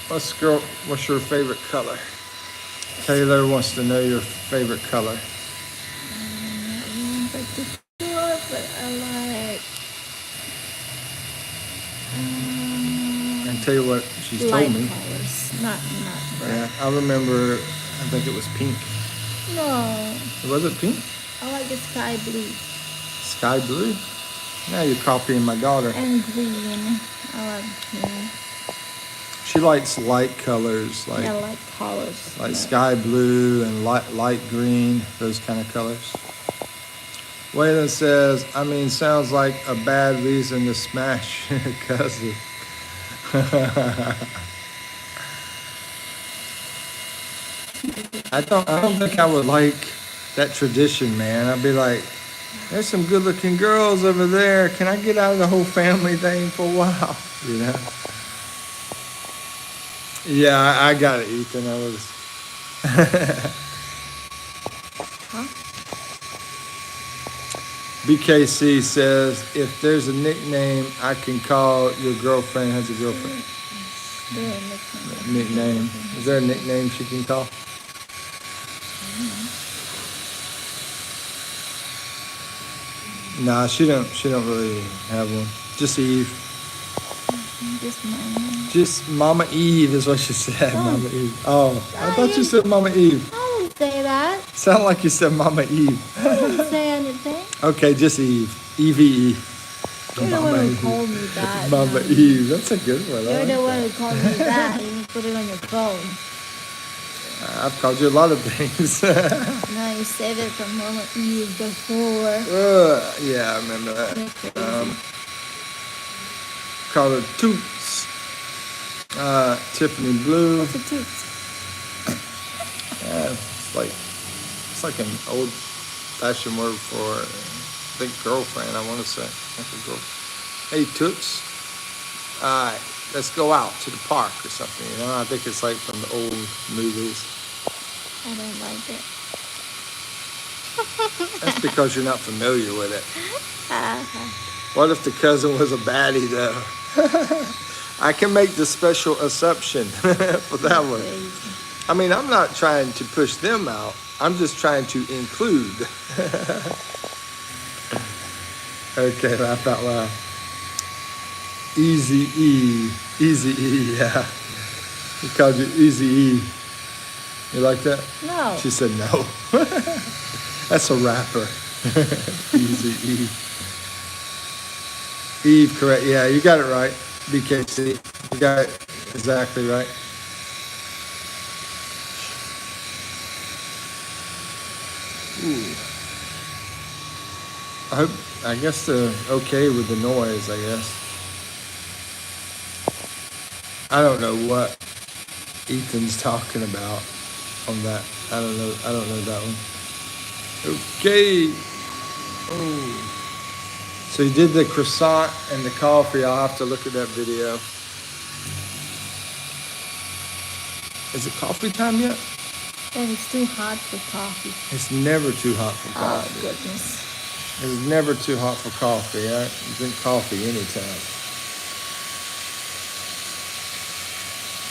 What's your favorite color? Taylor wants to know your favorite color. Not really in particular, but I like And tell you what she's light told me. colors, not bright. Yeah, I remember. I think it was pink. No, Was it pink? I like the sky blue Sky blue? Now you're copying my daughter. and green. I like She likes light colors, like I like colors. like but sky blue and light green, those kind of colors. Waylon says, I mean, sounds like a bad reason to smash your cousin. I don't think I would like that tradition, man. I'd be like, there's some good looking girls over there. Can I get out of the whole family thing for a while? You know? Yeah, I got it, Ethan. I was. Huh? BKC says, if there's a nickname I can call your girlfriend has a girlfriend. The Nickname. Is there a nickname she can call? Nah, she don't really have one. Just Eve. Just mine. Just Mama Eve is what she said. Oh. Mama Eve. Oh, I thought you said Mama Eve. I didn't say that. Sound like you said Mama Eve. I didn't say anything. Okay, just Eve. EVE. You're the one who called me that. Mama no. Eve. That's a good one. I You're like the one that. who called me that. You put it on your phone. I've called you a lot of things. No, you saved it from Mama Eve before. Yeah, I remember that. You're crazy. Called her Toots. Tiffany Blue. What's a toot? Yeah, it's like an old fashioned word for, I think, girlfriend, I want to say. Like a girl. Hey, Toots. Let's go out to the park or something, you know? I think it's like from the old movies. I don't like it. That's because you're not familiar with it. Uh-huh. What if the cousin was a baddie, though? I can make the special exception for that one. Crazy. I mean, I'm not trying to push them out. I'm just trying to include. Okay, laugh out loud. Easy E. Easy E, yeah. He called you Easy E. You like that? No. She said no. That's a rapper. Easy E. Eve, correct. Yeah, you got it right. BKC. You got it exactly right. Ooh. I guess they're okay with the noise, I guess. I don't know what Ethan's talking about on that. I don't know that one. Okay. Oh. So you did the croissant and the coffee. I'll have to look at that video. Is it coffee time yet? And it's too hot for coffee. It's never too hot for Oh, coffee. goodness. It's never too hot for coffee. I drink coffee anytime.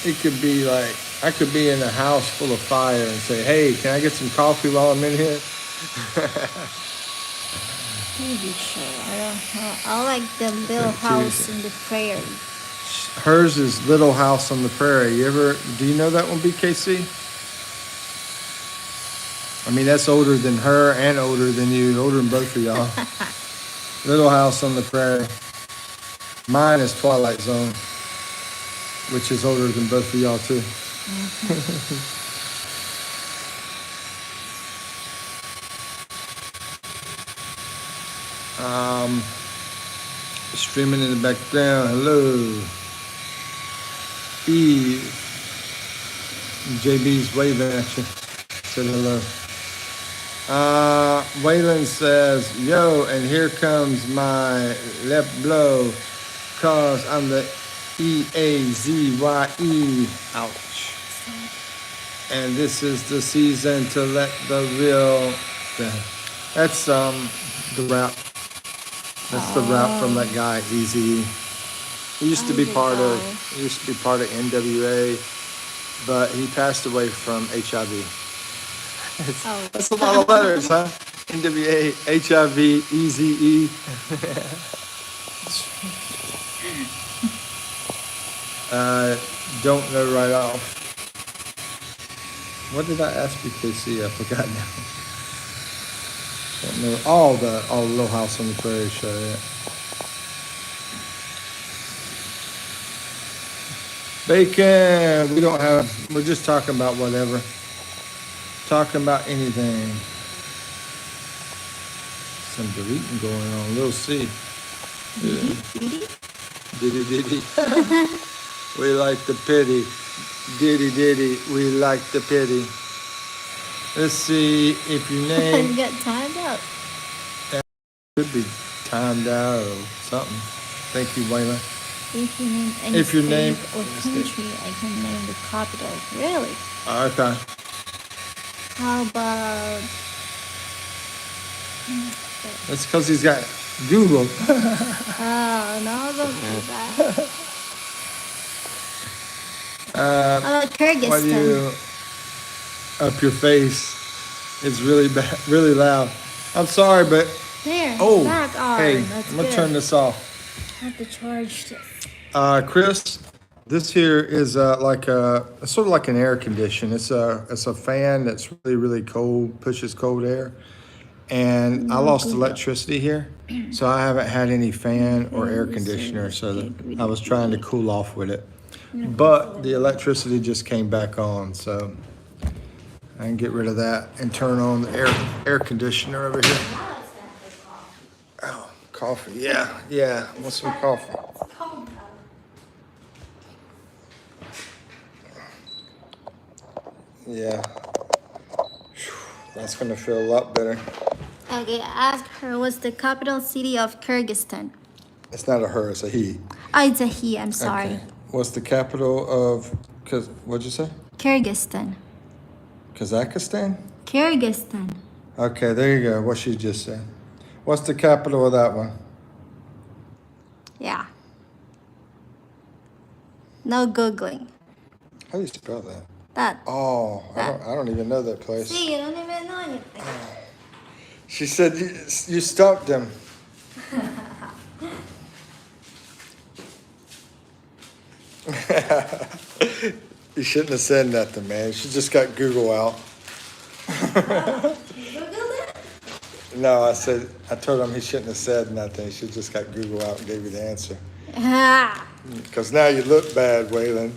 It could be like, I could be in a house full of fire and say, hey, can I get some coffee while I'm in here? Maybe sure. I don't know. I like the little house in the prairie. Hers is Little House on the Prairie. Do you know that one, BKC? I mean, that's older than her and older than you, older than both of y'all. Little House on the Prairie. Mine is Twilight Zone, which is older than both of y'all too. Streaming in the background. Hello. Eve. JB's waving at you. Said hello. Waylon says, yo, and here comes my left blow, cause I'm the EAZYE. Ouch. And this is the season to let the real. That's the rap. That's the rap from that guy, Easy. He used to be part of NWA, but he passed away from HIV. That's a lot of letters, huh? NWA, HIV, EZE. Don't know right off. What did I ask BKC? I forgot now. Don't know all the Little House on the Prairie show yet. Bacon. We're just talking about whatever. Talking about anything. Some deleting going on. Little C. Diddy. We like the pity. Diddy. We like the pity. Let's see if your name. You got timed out. Could be timed out or something. Thank you, Waylon. If you name any If your state name or country, I can name the capital. Really? Okay. How about? That's because he's got Google. Oh no, don't do that. How about Why do Kyrgyzstan? you up your face? It's really bad, really loud. I'm sorry, but There, oh, back on. hey, That's I'm gonna good. turn this off. I have to charge this. Chris, this here is like it's sort of like an air condition. It's a fan that's really cold, pushes cold air. And I lost electricity here, so I haven't had any fan or air conditioner. So I was trying to cool off with it, but the electricity just came back on, so I can get rid of that and turn on the air conditioner over here. Oh, coffee. Yeah. Want some coffee? Yeah. That's gonna feel a lot better. Okay, ask her what's the capital city of Kyrgyzstan. It's not a her, it's a he. Oh, it's a he. I'm sorry. Okay. What's the capital of? What'd you say? Kyrgyzstan. Kazakhstan? Kyrgyzstan. Okay, there you go. What she just said. What's the capital of that one? Yeah. No googling. How do you spell that? That. Oh, I don't even know that place. See, you don't even know anything. She said you stumped him. You shouldn't have said nothing, man. She just got Google out. Googled it? No, I told him he shouldn't have said nothing. He should just got Google out and gave you the answer. Ah. Because now you look bad, Waylon.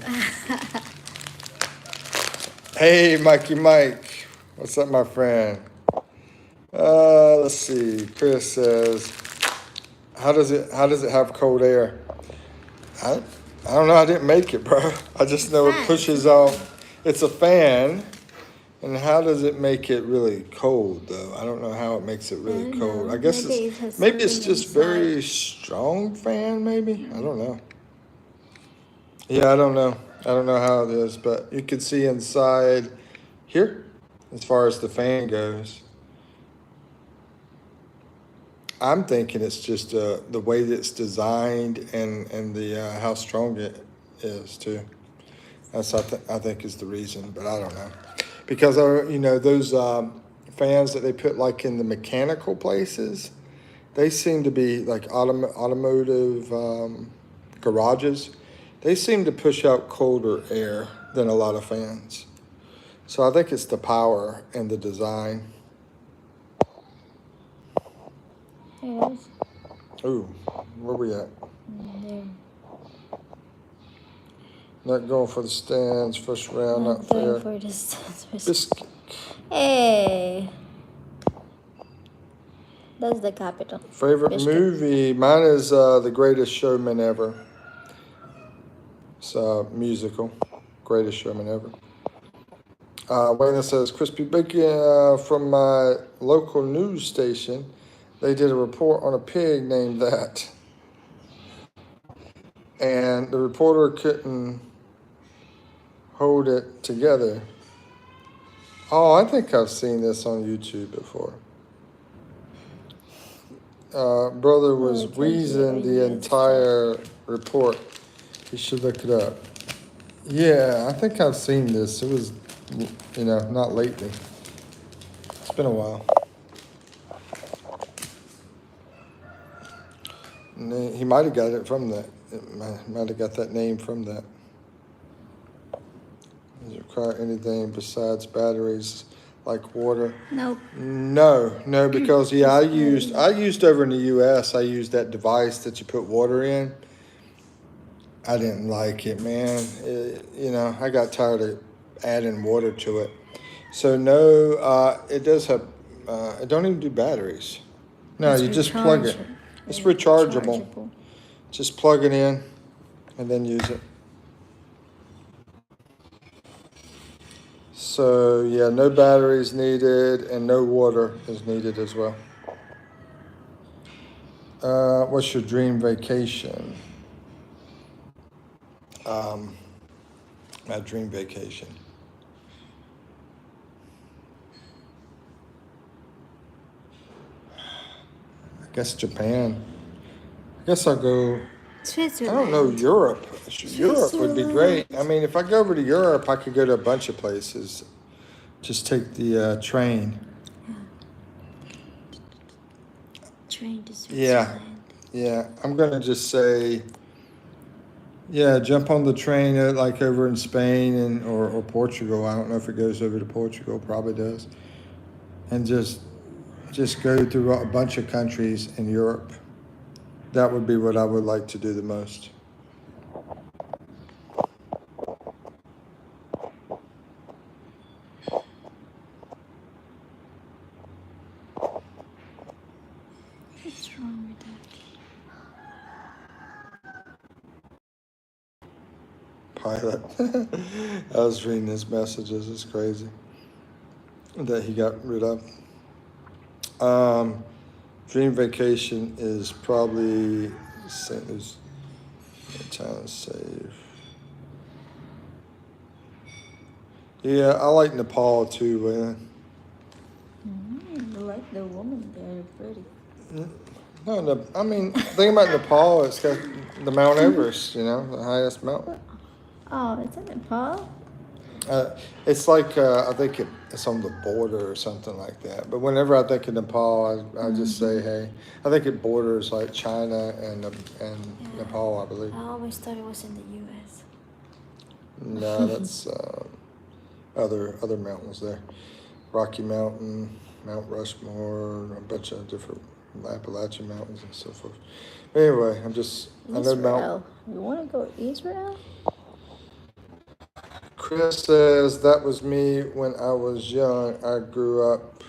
Hey, Mikey Mike. What's up, my friend? Let's see. Chris says, how does it have cold air? I don't know. I didn't make it, bro. I just know it pushes off. It's a fan. And how does it make it really cold, though? I don't know how it makes it really cold. I guess maybe it's just very strong fan, maybe? I don't know. Yeah, I don't know. I don't know how it is, but you can see inside here as far as the fan goes. I'm thinking it's just the way that it's designed and the how strong it is too. That's I think is the reason, but I don't know because those fans that they put like in the mechanical places, they seem to be like automotive garages. They seem to push out colder air than a lot of fans. So I think it's the power and the design. There it is. Ooh, where we at? There. Not going for the stands. First round, not going fair. for the stands. Biscuit. Hey. That's the capital. Favorite Bishkek. movie? Mine is The Greatest Showman Ever. It's a musical. Greatest Showman Ever. Wayne says, Crispy Bacon from my local news station. They did a report on a pig named that. And the reporter couldn't hold it together. Oh, I think I've seen this on YouTube before. Brother was wheezing the entire report. You should look it up. Yeah, I think I've seen this. It was, not lately. It's been a while. And he might have got it from that. Might have got that name from that. Does it require anything besides batteries like water? Nope. No, because I used over in the US, I used that device that you put water in. I didn't like it, man. I got tired of adding water to it. So no, it does have, it don't even do batteries. No, you just plug it. It's rechargeable. Just plug it in and then use it. So yeah, no batteries needed and no water is needed as well. What's your dream vacation? My dream vacation. I guess Japan. I guess I'll go. Switzerland. I don't know, Europe. Europe would be great. I mean, if I go over to Europe, I could go to a bunch of places. Just take the train. Train to Switzerland. Yeah. I'm gonna just say, jump on the train like over in Spain or Portugal. I don't know if it goes over to Portugal. Probably does. And just go through a bunch of countries in Europe. That would be what I would like to do the most. What's wrong with that? Pilot. I was reading his messages. It's crazy that he got rid of. Dream vacation is probably St. Louis. Town safe. Yeah, I like Nepal too, man. I like the woman there, pretty. No, I mean, think about Nepal. It's got the Mount Everest, the highest mountain. Oh, it's in Nepal? It's like, I think it's on the border or something like that. But whenever I think of Nepal, I just say, hey, I think it borders like China and Nepal, I believe. I always thought it was in the U.S. No, that's other mountains there. Rocky Mountain, Mount Rushmore, a bunch of different Appalachian mountains and so forth. But anyway, I know Mount. You want to go to Israel? Chris says, that was me when I was young. I grew up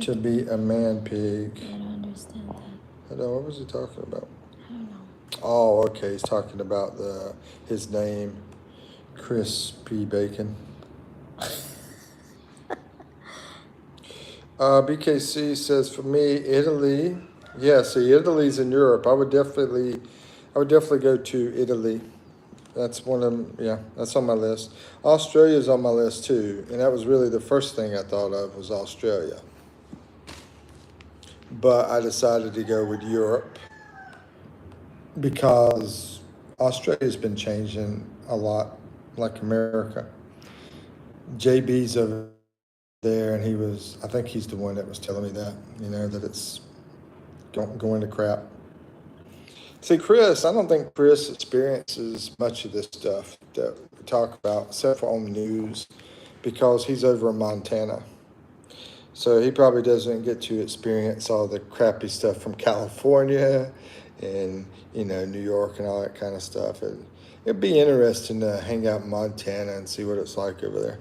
to be a man pig. I don't understand that. Hello, what was he talking about? I don't know. Oh, okay. He's talking about his name, Chris P. Bacon. BKC says, for me, Italy. Yeah, see, Italy's in Europe. I would definitely go to Italy. That's that's on my list. Australia's on my list too, and that was really the first thing I thought of was Australia. But I decided to go with Europe because Australia's been changing a lot, like America. JB's over there, and I think he's the one that was telling me that, that it's going to crap. See, Chris, I don't think Chris experiences much of this stuff that we talk about, except for on the news, because he's over in Montana. So he probably doesn't get to experience all the crappy stuff from California and, New York and all that kind of stuff. It'd be interesting to hang out in Montana and see what it's like over there.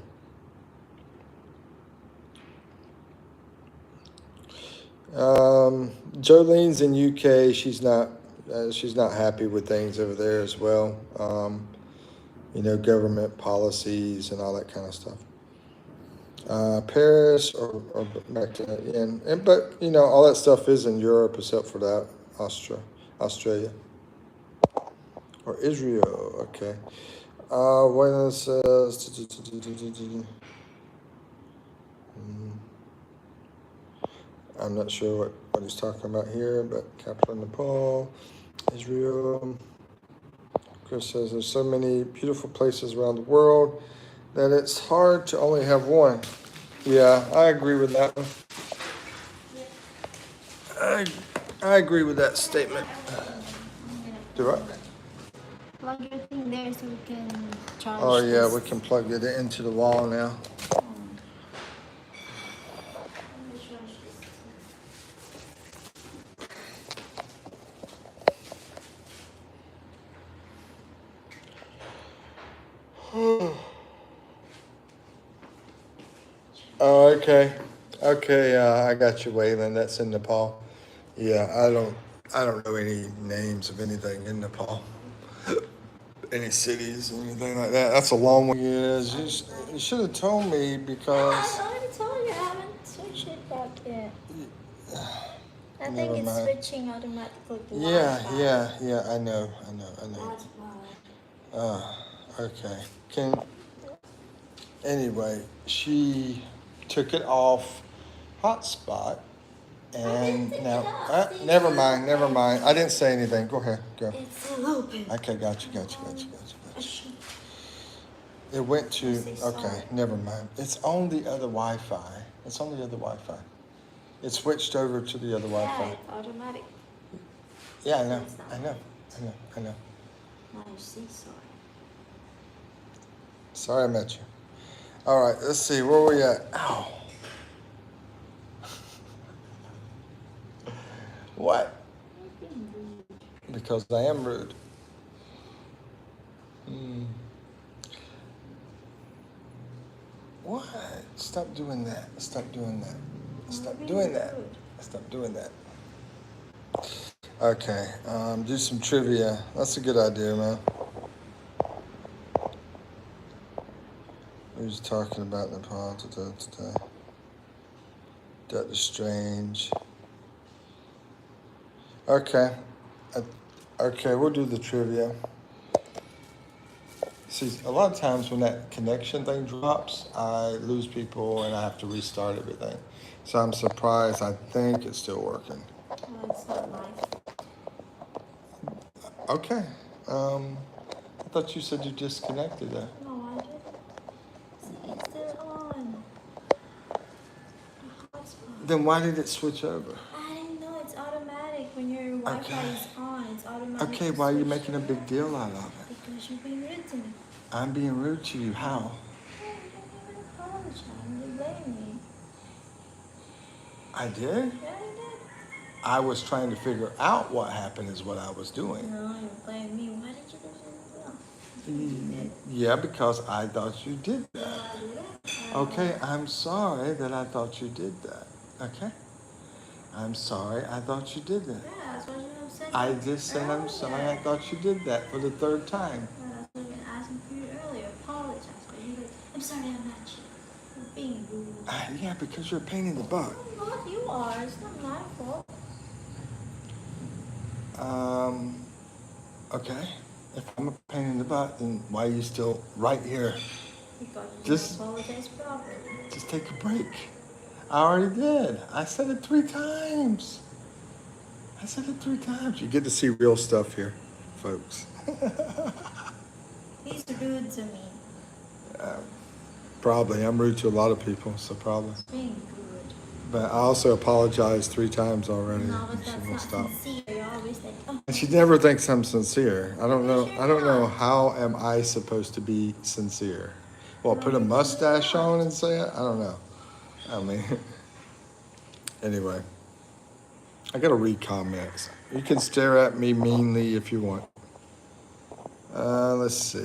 Jolene's in UK. She's not happy with things over there as well. Government policies and all that kind of stuff. Paris or back to but all that stuff is in Europe except for that Australia or Israel. Okay. When it says I'm not sure what he's talking about here, but capital Nepal, Israel. Chris says there's so many beautiful places around the world that it's hard to only have one. Yeah, I agree with that one. I agree with that statement. Do I? Plug your thing there so we can charge. Oh yeah, we can plug it into the wall now. Oh, okay. Okay, I got you, Waylon. That's in Nepal. Yeah, I don't know any names of anything in Nepal. Any cities, anything like that. That's a long one. You should have told me because. I already told you I haven't switched it back yet. I Never think it's mind. switching automatically to Yeah, Wi-Fi. yeah. I know. That's why. Okay. Anyway, she took it off hotspot, and now, never mind. I didn't say anything. Go ahead, go. It's still open. Okay, got you. It went to, okay, never mind. It's on the other Wi-Fi. It switched over to the other Wi-Fi. Yeah, it's automatic. Yeah, I know. Now you see, sorry. Sorry I met you. All right, let's see, where are we at? Ow. What? Because I am rude. What? Stop doing that. Okay, do some trivia. That's a good idea, man. Who's talking about Nepal today? Doctor Strange. Okay. Okay, we'll do the trivia. See, a lot of times when that connection thing drops, I lose people and I have to restart everything. So I'm surprised. I think it's still working. No, it's not live. Okay. I thought you said you disconnected that. No, I didn't. See, it's still on. The hotspot. Then why did it switch over? I didn't know it's automatic when your Wi-Fi is on. It's automatic. Okay, why are you making a big deal out of it? Because you're being rude to me. I'm being rude to you. How? You didn't even apologize. You blame me. I did? Yeah, you did. I was trying to figure out what happened is what I was doing. No, you blame me. Why did you do that? Yeah, because I thought you did No, that. I didn't. Okay, I'm sorry that I thought you did that. Okay? I'm sorry I thought you did that. Yeah, that's what you said. I just said I'm sorry I thought you did that for the third time. Yeah, that's what I've been asking for you earlier. Apologize. But you're like, I'm sorry I'm not you. You're being rude. Yeah, because you're a pain in the butt. Not you are. It's not my fault. Okay. If I'm a pain in the butt, then why are you still right here? Because you Just- didn't apologize properly. Just take a break. I already did. I said it 3 times. You get to see real stuff here, folks. He's rude to me. Probably. I'm rude to a lot of people, so probably. He's being rude. But I also apologized 3 times already. No, but and she that's won't not stop. sincere. You're always like, oh. And she never thinks I'm sincere. I don't know how am I supposed to be sincere? Well, put a mustache on and say it? I don't know. I mean, anyway. I gotta read comments. You can stare at me meanly if you want. Let's see.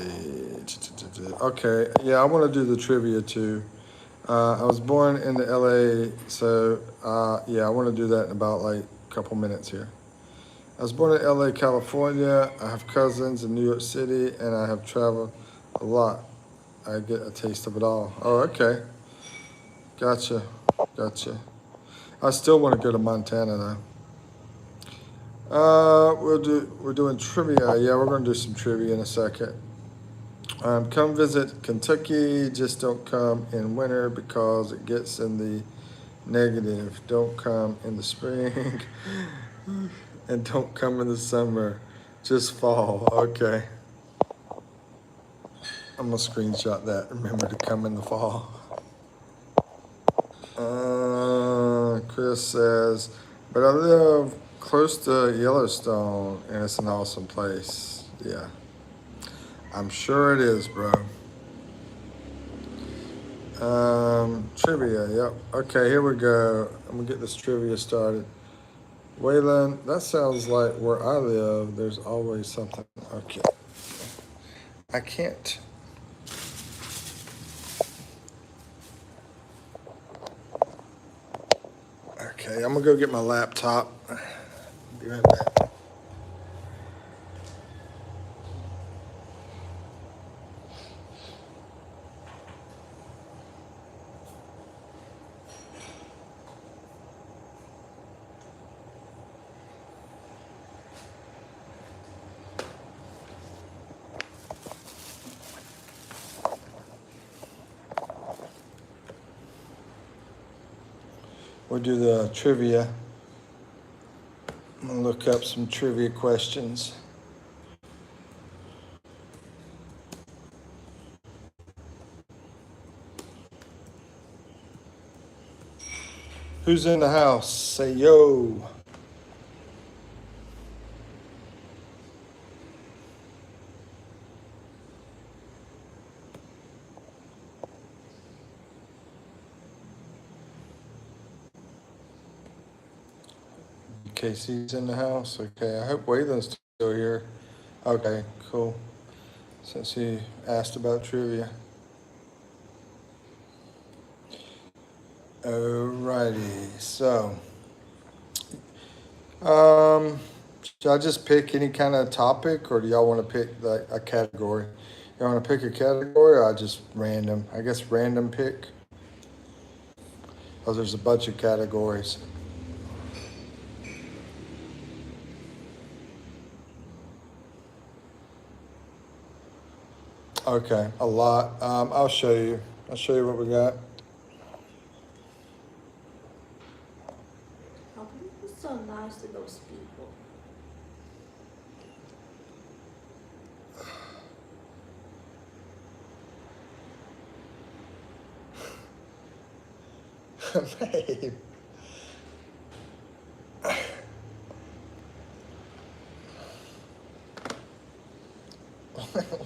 Okay, yeah, I want to do the trivia too. I was born in the LA, so yeah, I want to do that in about like a couple minutes here. I was born in LA, California. I have cousins in New York City, and I have traveled a lot. I get a taste of it all. Oh, okay. Gotcha. Gotcha. I still want to go to Montana though. We're doing trivia. Yeah, we're gonna do some trivia in a second. Come visit Kentucky. Just don't come in winter because it gets in the negative. Don't come in the spring, and don't come in the summer. Just fall. Okay. I'm gonna screenshot that. Remember to come in the fall. Chris says, but I live close to Yellowstone and it's an awesome place. Yeah, I'm sure it is, bro. Trivia, yep. Okay, here we go. I'm gonna get this trivia started. Waylon, that sounds like where I live. There's always something. Okay. I can't. Okay, I'm gonna go get my laptop. Be right back. We'll do the trivia. I'm gonna look up some trivia questions. Who's in the house? Say yo. Casey's in the house. Okay, I hope Waylon's still here. Okay, cool. Since he asked about trivia. Alrighty, so um, should I just pick any kind of topic, or do y'all want to pick like a category? Y'all want to pick a category, or I just random? I guess random pick. Oh, there's a bunch of categories. Okay, a lot. I'll show you. I'll show you what we got. How can you be so nice to those people? Babe.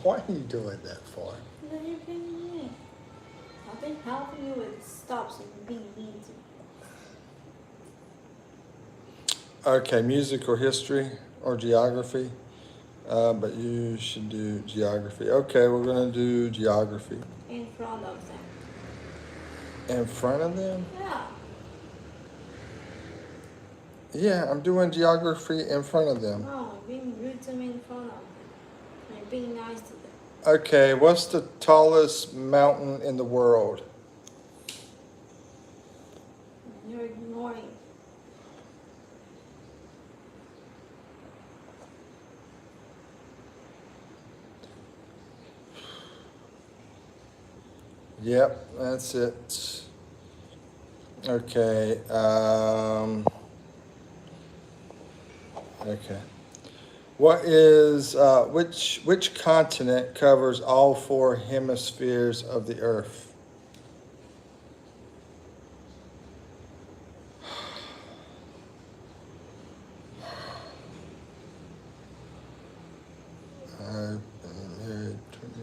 Why are you doing that for? Then you're being mean. I've been helping you with stops and being mean to me. Okay, music or history or geography. But you should do geography. Okay, we're gonna do geography. In front of them. In front of them? Yeah. Yeah, I'm doing geography in front of them. No, you're being rude to me in front of them. And you're being nice to them. Okay, what's the tallest mountain in the world? You're ignoring. Yep, that's it. Okay. Okay. What is which continent covers all four hemispheres of the Earth? I've been married 20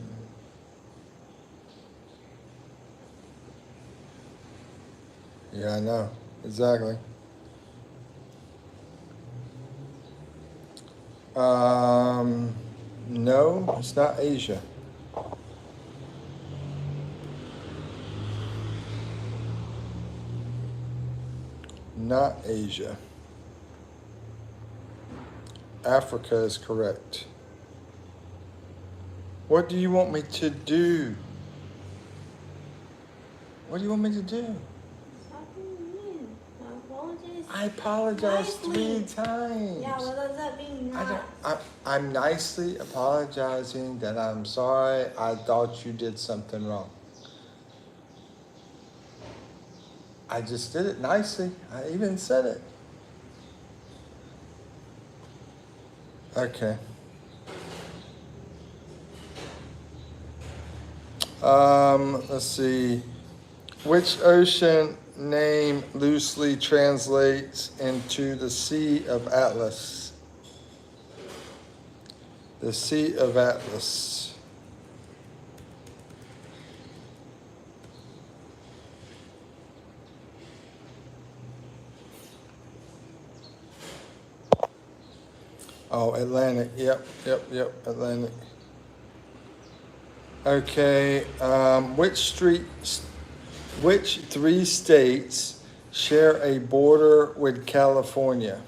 Yeah, I know. Exactly. Um, No, it's not Asia. Not Asia. Africa is correct. What do you want me to do? What do you want me to do? Stop being mean. I apologize. I apologized Nicely. 3 times. Yeah, what does that mean? I Not. don't, I'm nicely apologizing that I'm sorry. I thought you did something wrong. I just did it nicely. I even said it. Okay. Let's see. Which ocean name loosely translates into the Sea of Atlas? The Sea of Atlas. Oh, Atlantic. Yep, Atlantic. Okay. Which 3 states share a border with California?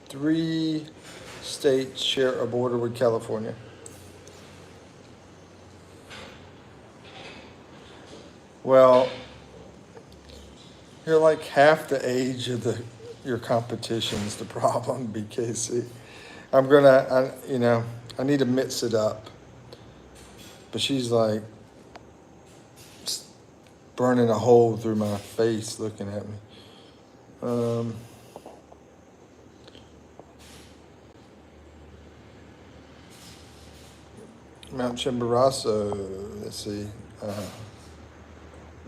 3 states share a border with California. Well, you're like half the age of your competition's the problem, BKC. I need to mix it up. But she's like burning a hole through my face looking at me. Mount Chimborazo, let's see.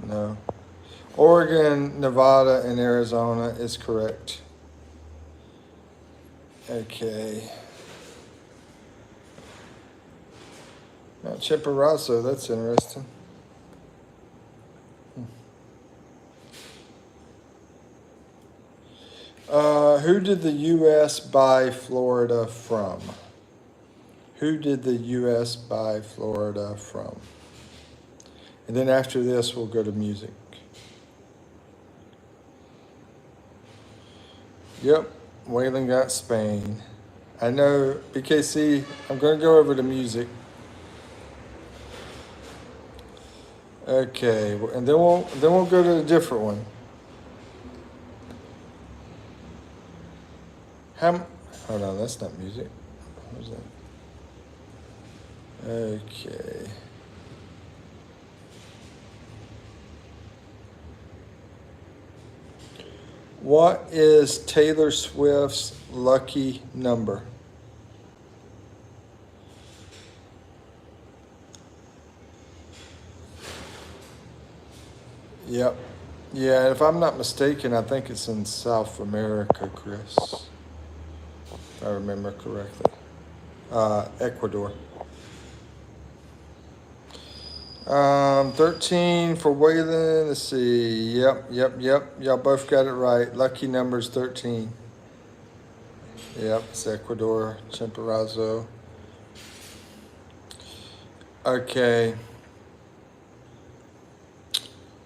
No. Oregon, Nevada, and Arizona is correct. Okay. Mount Chimborazo, that's interesting. Who did the U.S. buy Florida from? Who did the U.S. buy Florida from? And then after this, we'll go to music. Yep, Waylon got Spain. I know, BKC, I'm going to go over to music. Okay, and then we'll go to a different one. Hold on, that's not music. What's that? Okay. What is Taylor Swift's lucky number? Yep. Yeah, if I'm not mistaken, I think it's in South America, Chris. If I remember correctly. Ecuador. 13 for Waylon. Let's see. Yep. Y'all both got it right. Lucky number's 13. Yep, it's Ecuador, Chimborazo. Okay.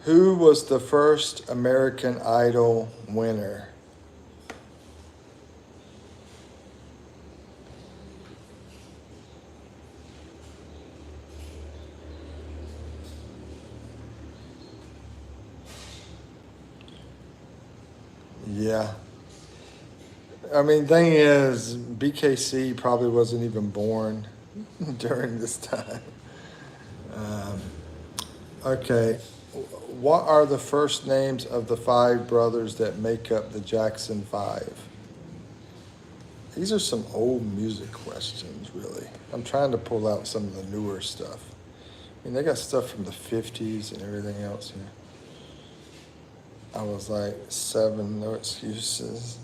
Who was the first American Idol winner? Yeah. I mean, thing is, BKC probably wasn't even born during this time. Okay. What are the first names of the 5 brothers that make up the Jackson 5? These are some old music questions, really. I'm trying to pull out some of the newer stuff. I mean, they got stuff from the 50s and everything else here. I was like, 7, no excuses.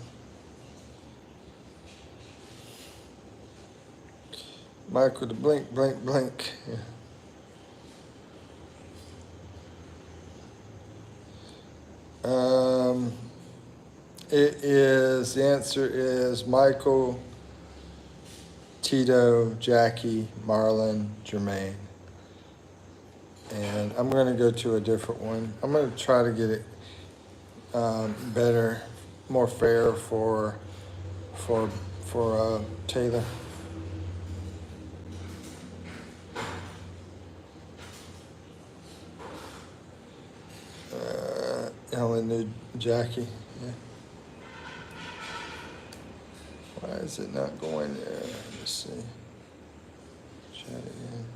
Michael, the blink. Yeah. The answer is Michael Tito, Jackie, Marlon, Jermaine. And I'm going to go to a different one. I'm going to try to get it better, more fair for Taylor. I only knew Jackie. Yeah. Why is it not going there? Let's see. Chat again.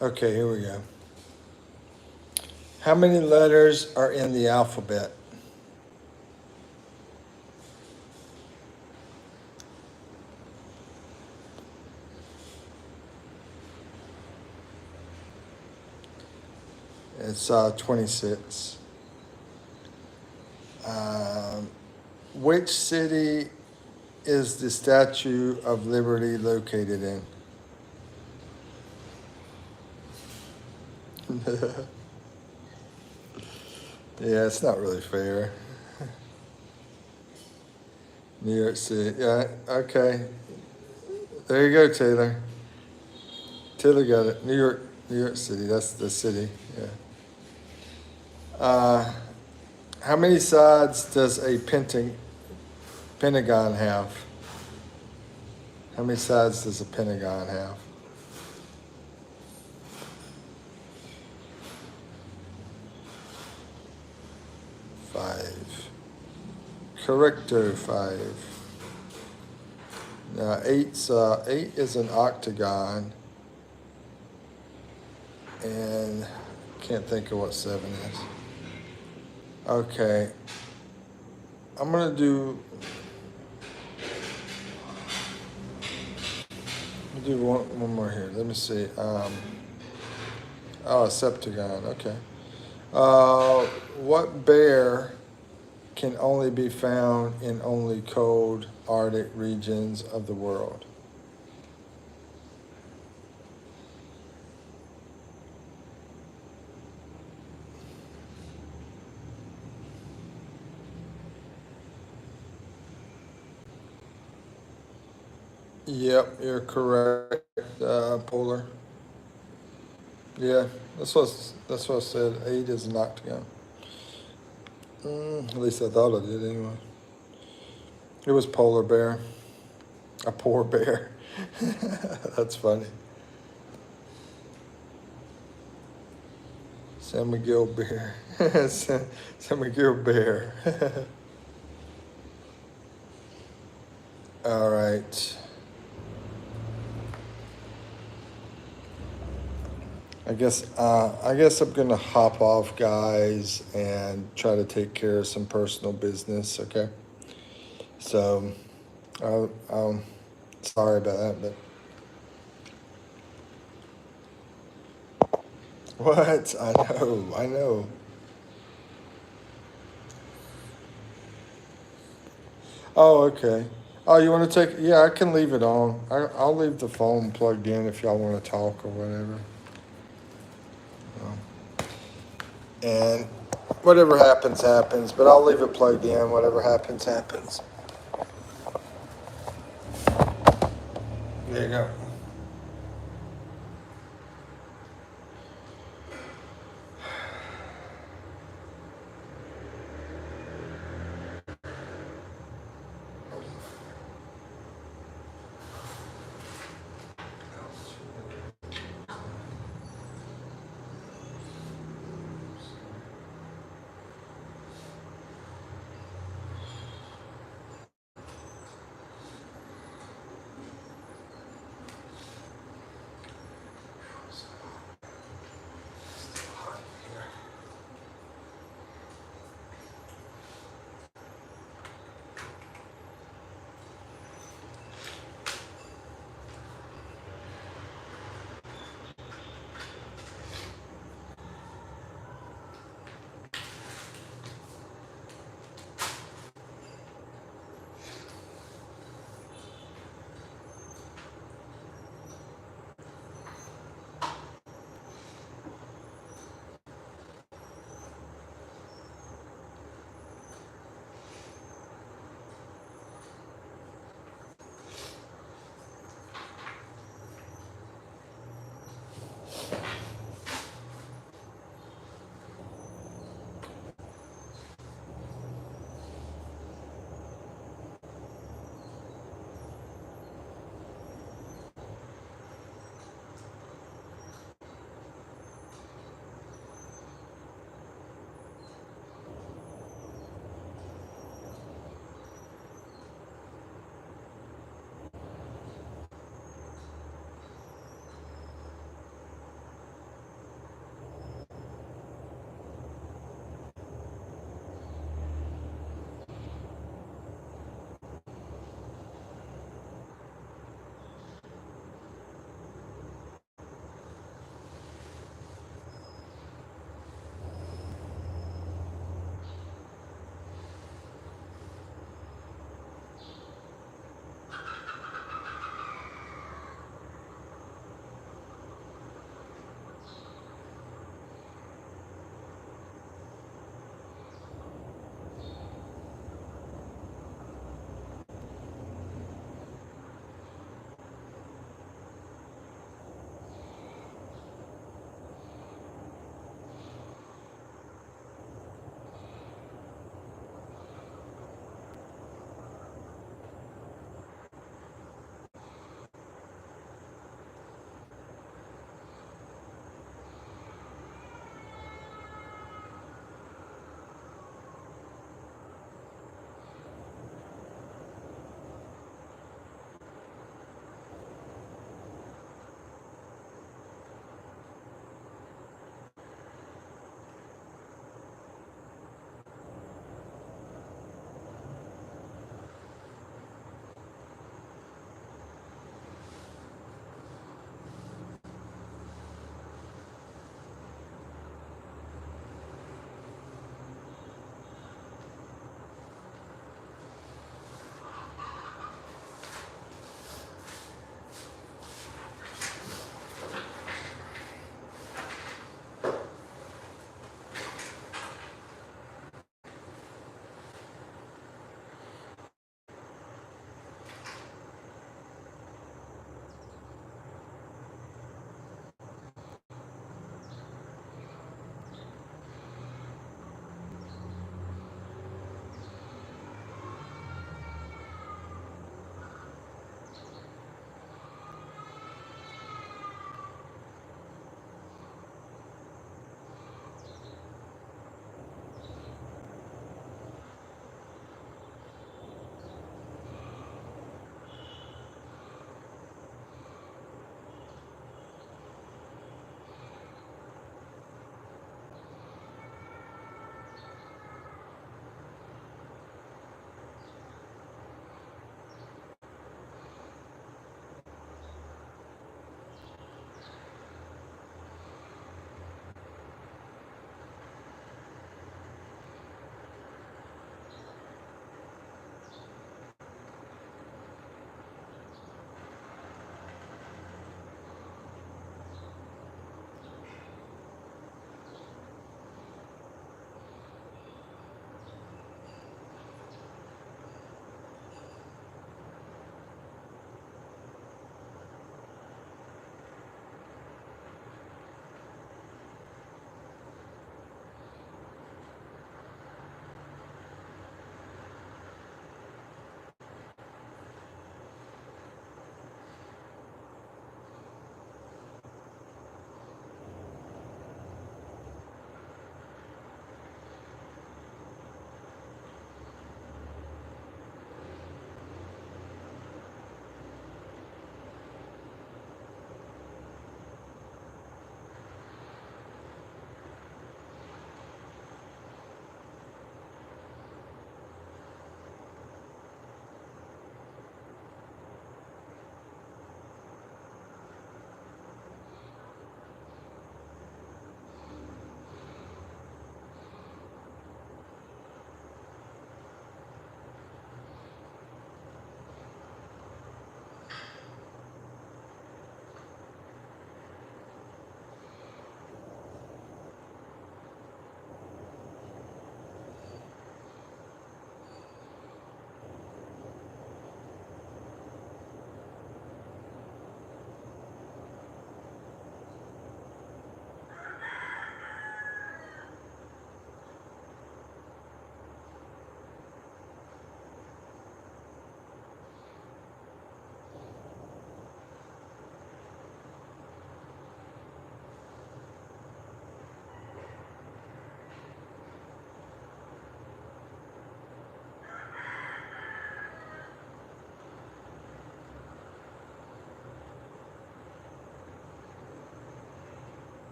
Okay, here we go. How many letters are in the alphabet? It's 26. Which city is the Statue of Liberty located in? Yeah, it's not really fair. New York City. Yeah, okay. There you go, Taylor. Taylor got it. New York City. That's the city. Yeah. How many sides does a pentagon have? How many sides does a pentagon have? 5. Correcto, 5. Now, 8 is an octagon, and can't think of what 7 is. Okay, I'm gonna do one more here. Let me see. A septagon. Okay. What bear can only be found in only cold Arctic regions of the world? Yep, you're correct, Polar. Yeah, that's what I said. 8 is an octagon. At least I thought I did anyway. It was polar bear. A poor bear. That's funny. San Miguel bear. San Miguel bear. All right. I guess I'm gonna hop off, guys, and try to take care of some personal business. Okay. So, sorry about that, but what? I know. Oh, okay. Oh, you want to take? Yeah, I can leave it on. I'll leave the phone plugged in if y'all want to talk or whatever. And whatever happens, happens. But I'll leave it plugged in. Whatever happens, happens. There you go.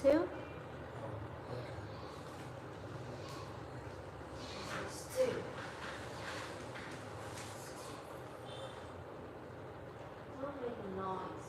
Two? It's two. Don't make a noise.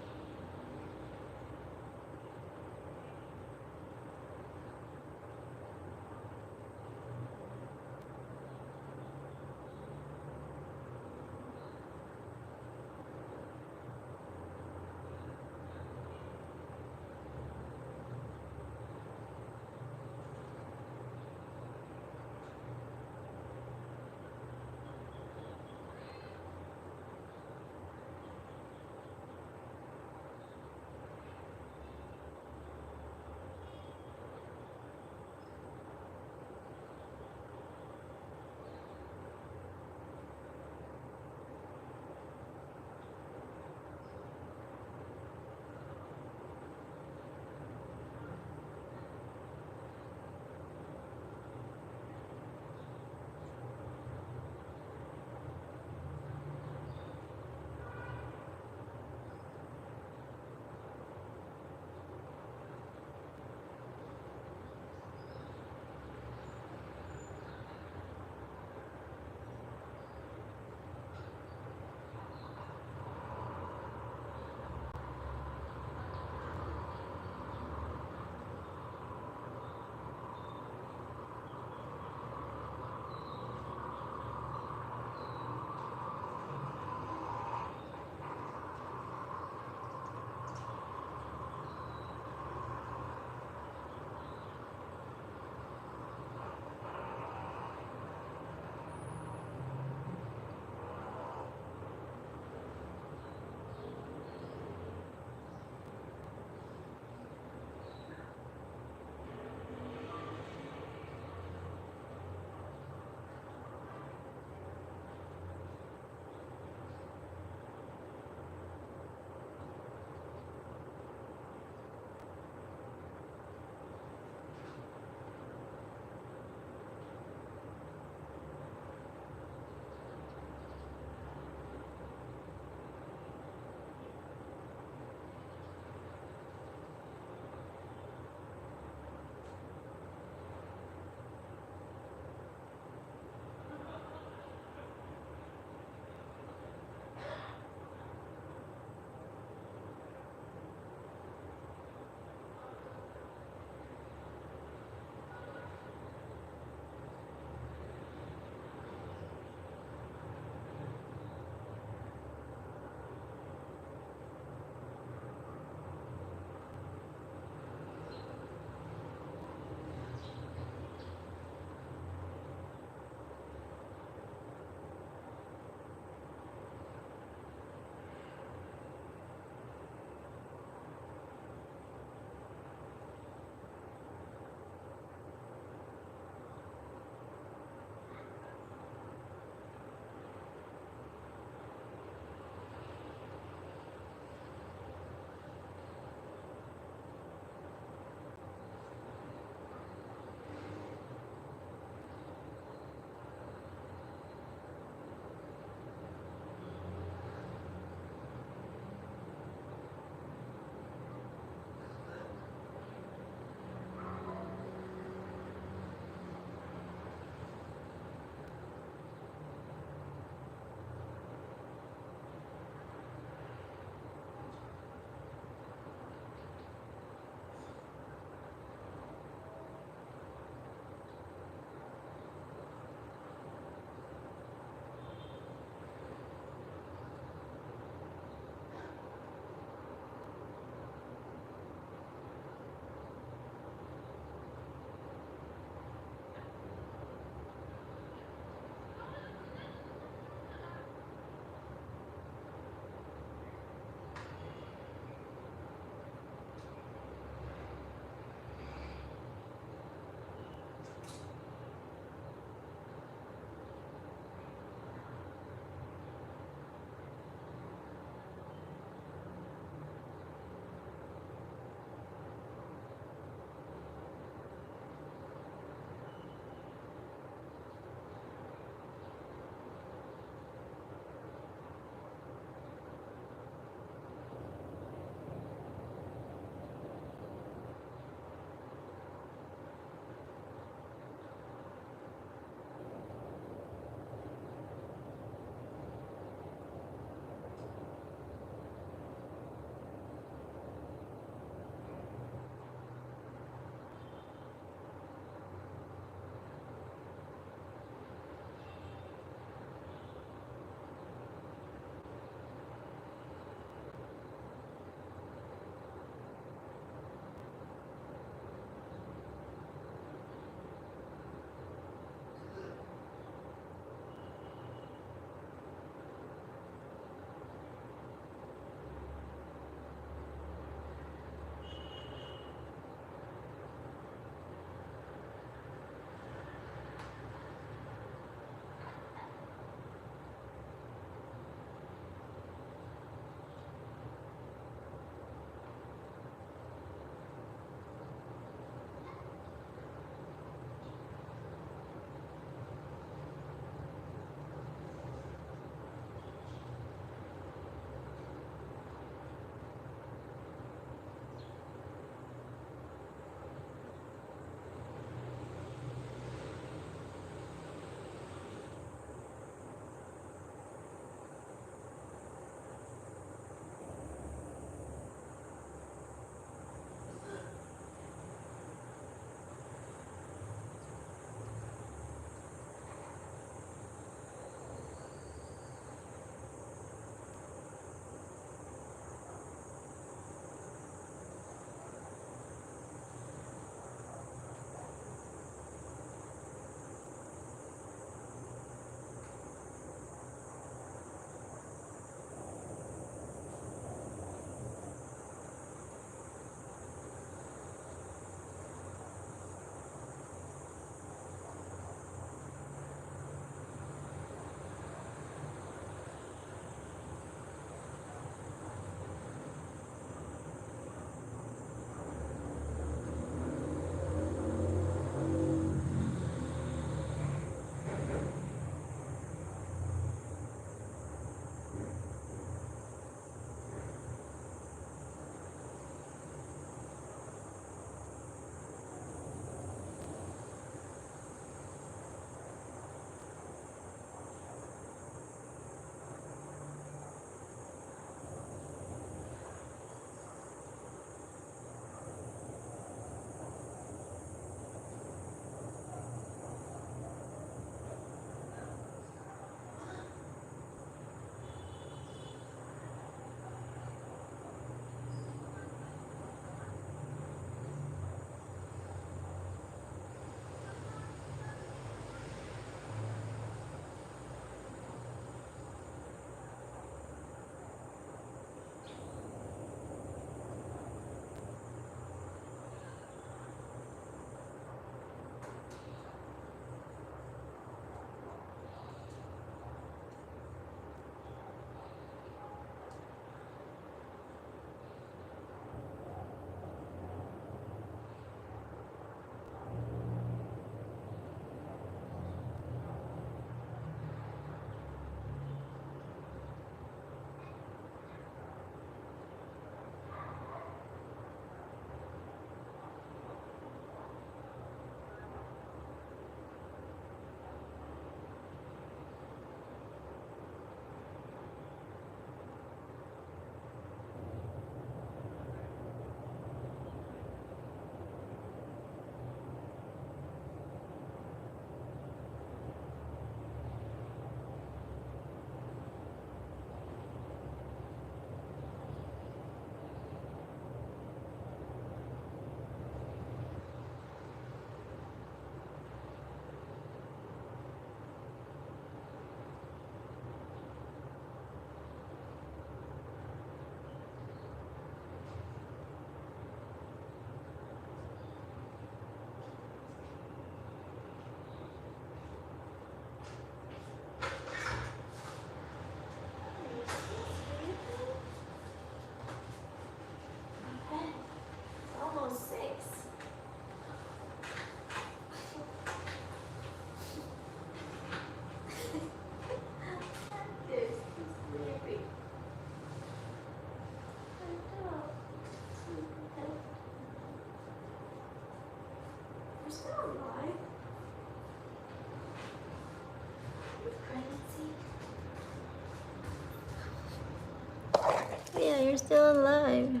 you're still alive.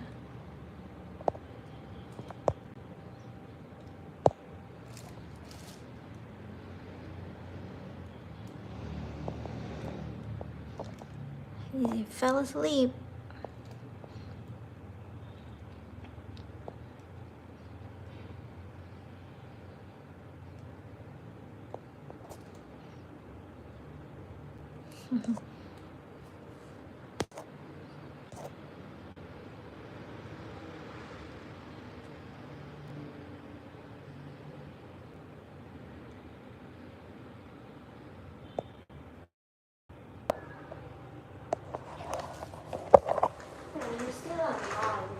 He fell asleep. You're still alive.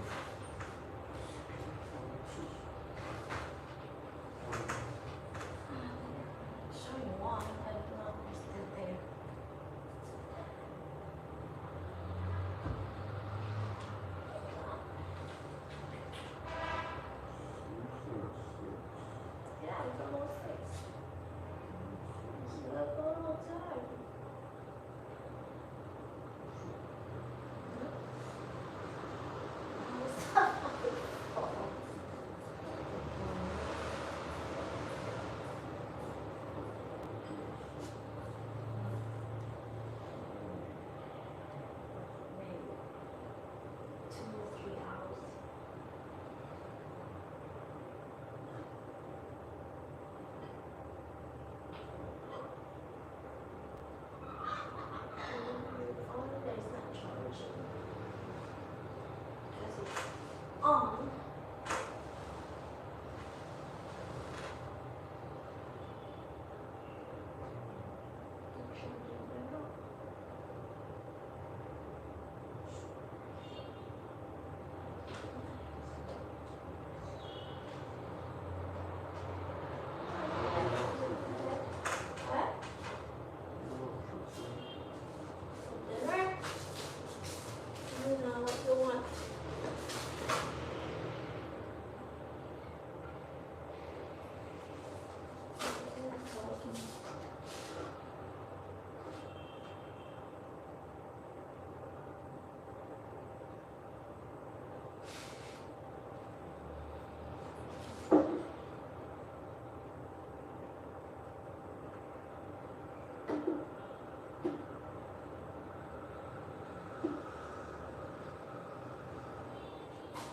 Show you why. I don't know. You're still there. Yeah, it's almost 6. Slept all the time. Maybe 2 or 3 hours. Your phone is not charging. Because it's on. What? Dinner? You know what you want.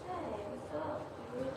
Hey, what's up, dude?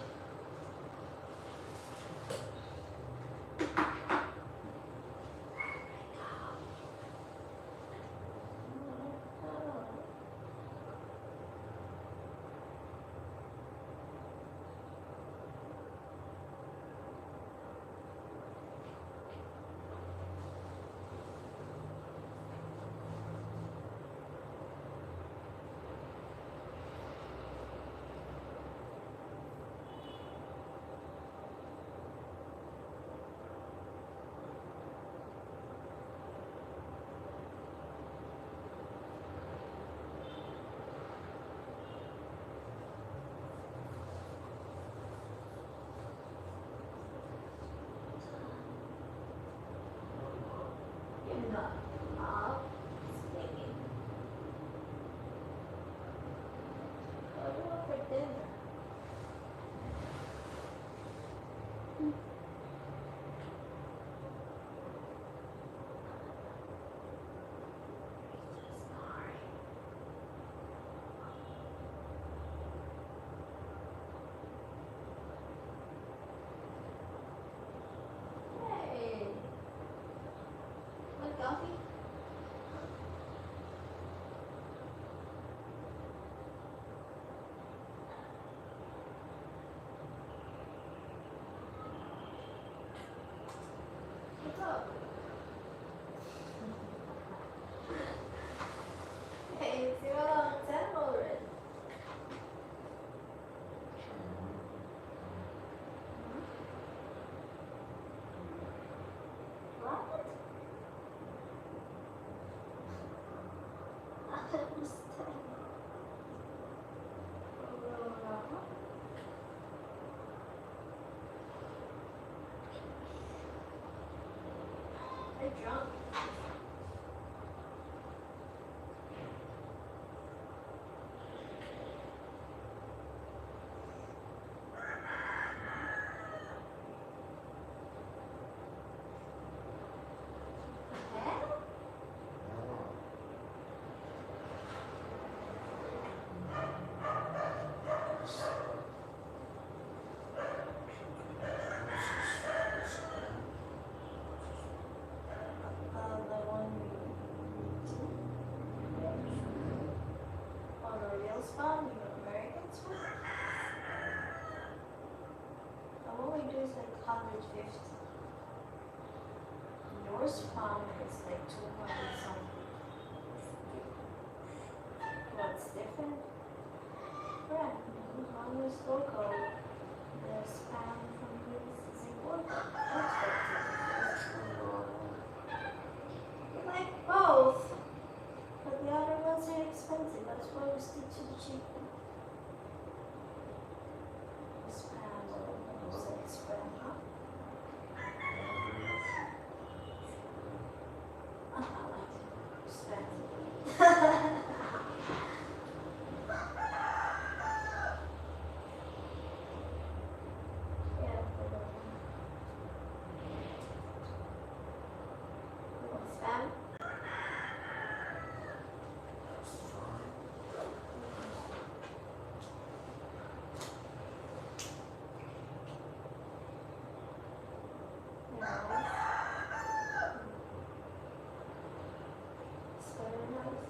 You're not up. Sleeping. What do you want for dinner? Hey, want coffee? What's up? Hey, it's 10 already. What? I don't understand. Are you drunk? 150. Yours pound is like 200 something. What's different? Right. One is local. The spam from Greece is imported. We like both. But the other ones are expensive. That's why we stick to the cheap one. The spam, you said spam, huh? I like spam. Yeah, spam. Yeah. It's very nice.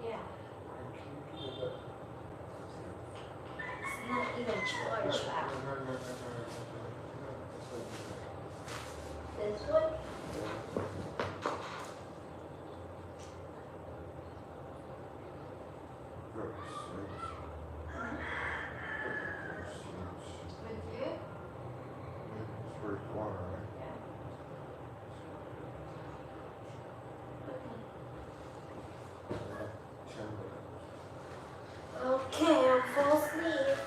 Yeah. It's not even charged back. This one? With you? Yeah. Okay, I'm full asleep.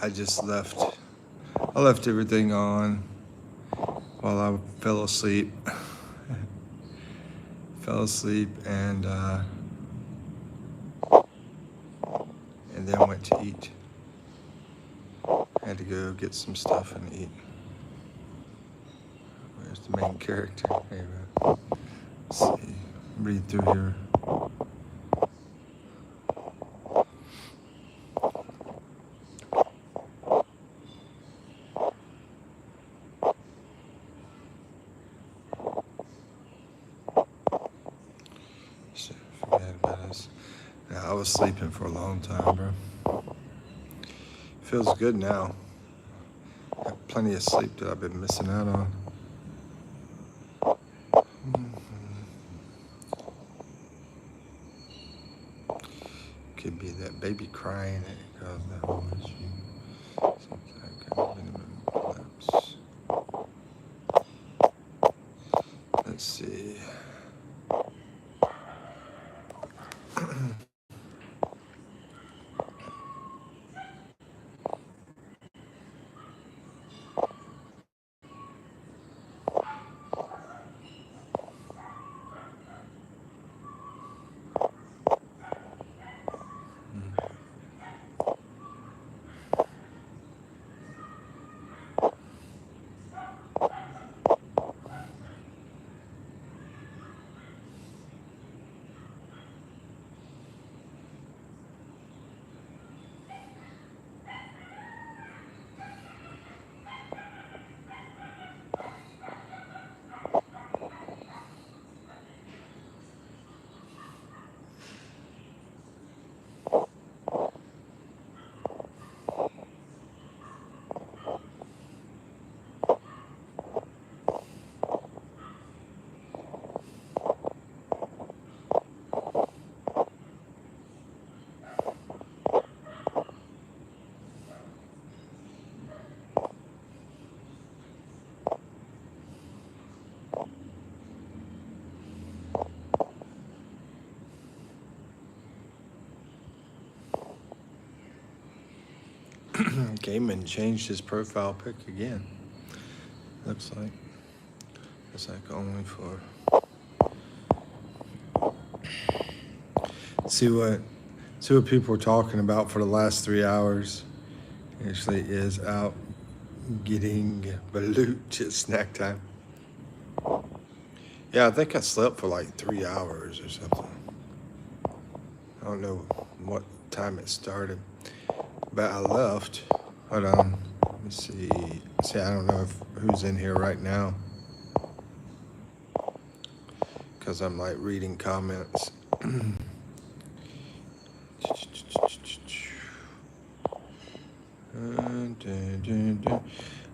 I just left. I left everything on while I fell asleep. Fell asleep and then went to eat. Had to go get some stuff and eat. Where's the main character? Here we go. Let's see. Read through here. So, forget about this. Yeah, I was sleeping for a long time, bro. Feels good now. Got plenty of sleep that I've been missing out on. Could be that baby crying that caused that whole issue. Seems like a minimum collapse. Let's see. Gaiman changed his profile pic again. Looks like only for see what people were talking about for the last 3 hours. Actually is out getting balut at snack time. Yeah, I think I slept for like 3 hours or something. I don't know what time it started, but I left. Hold on. Let me see. See, I don't know who's in here right now because I'm like reading comments.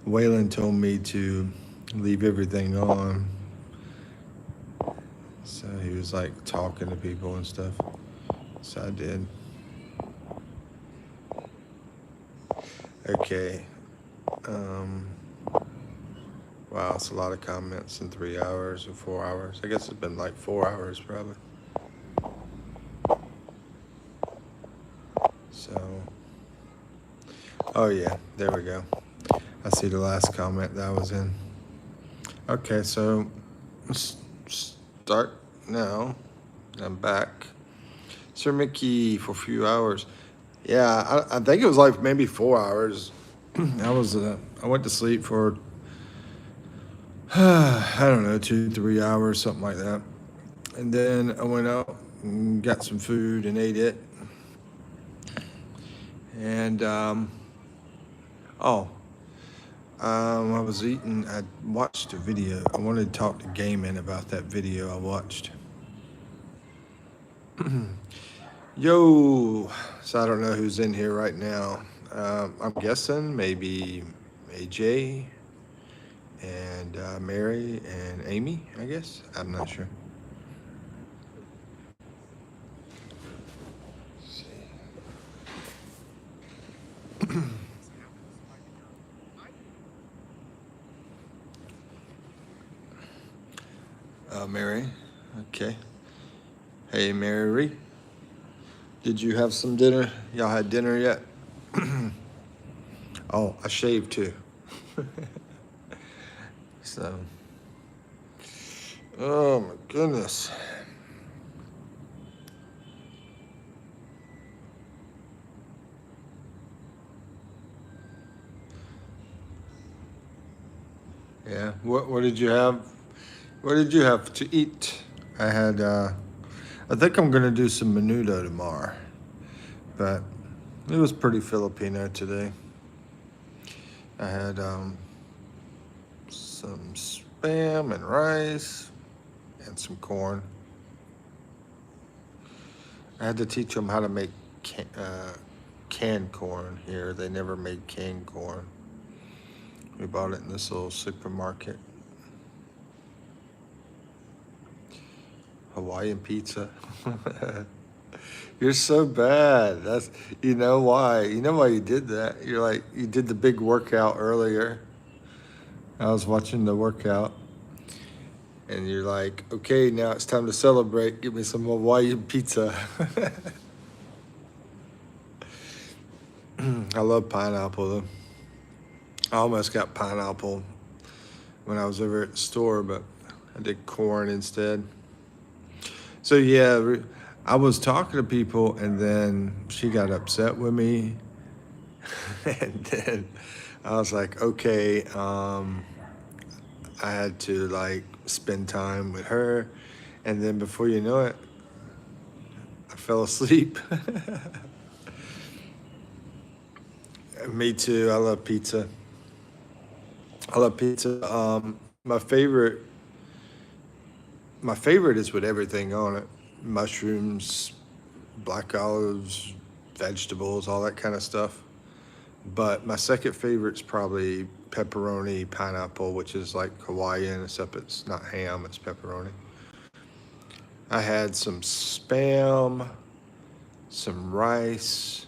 Waylon told me to leave everything on. So he was like talking to people and stuff. So I did. Okay. Wow, it's a lot of comments in 3 hours or 4 hours. I guess it's been like 4 hours probably. So, oh yeah, there we go. I see the last comment that I was in. Okay, so let's start now. I'm back. Sir Mickey for a few hours. Yeah, I think it was like maybe 4 hours. I went to sleep for I don't know, 2-3 hours, something like that. And then I went out and got some food and ate it. And I was eating. I watched a video. I wanted to talk to Gaiman about that video I watched. Yo, so I don't know who's in here right now. I'm guessing maybe AJ and Mary and Amy, I guess. I'm not sure. Let's see. Mary, okay. Hey, Mary. Did you have some dinner? Y'all had dinner yet? Oh, I shaved too. So, oh my goodness. Yeah. What did you have? What did you have to eat? I had. I think I'm gonna do some menudo tomorrow, but it was pretty Filipino today. I had some spam and rice and some corn. I had to teach them how to make canned corn here. They never made canned corn. We bought it in this little supermarket. Hawaiian pizza. You're so bad. That's you know why. You know why you did that. You're like you did the big workout earlier. I was watching the workout and you're like, okay, now it's time to celebrate. Give me some Hawaiian pizza. I love pineapple though. I almost got pineapple when I was over at the store, but I did corn instead. So yeah, I was talking to people, and then she got upset with me, and then I was like, okay, I had to like spend time with her, and then before you know it, I fell asleep. Me too. I love pizza. I love pizza. My favorite is with everything on it: mushrooms, black olives, vegetables, all that kind of stuff. But my second favorite's probably pepperoni pineapple, which is like Hawaiian, except it's not ham, it's pepperoni. I had some spam, some rice,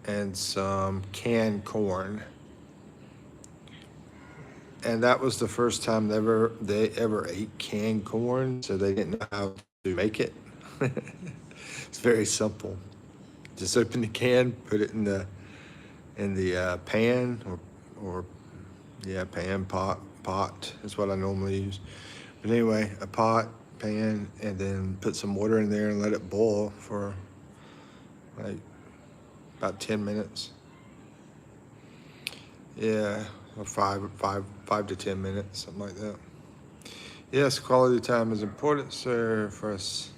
and some canned corn. And that was the first time they ever ate canned corn, so they didn't know how to make it. It's very simple. Just open the can, put it in the pan or yeah, pan pot is what I normally use. But anyway, a pot, pan, and then put some water in there and let it boil for like about 10 minutes. Yeah, or five to 10 minutes, something like that. Yes, quality time is important, sir, for us.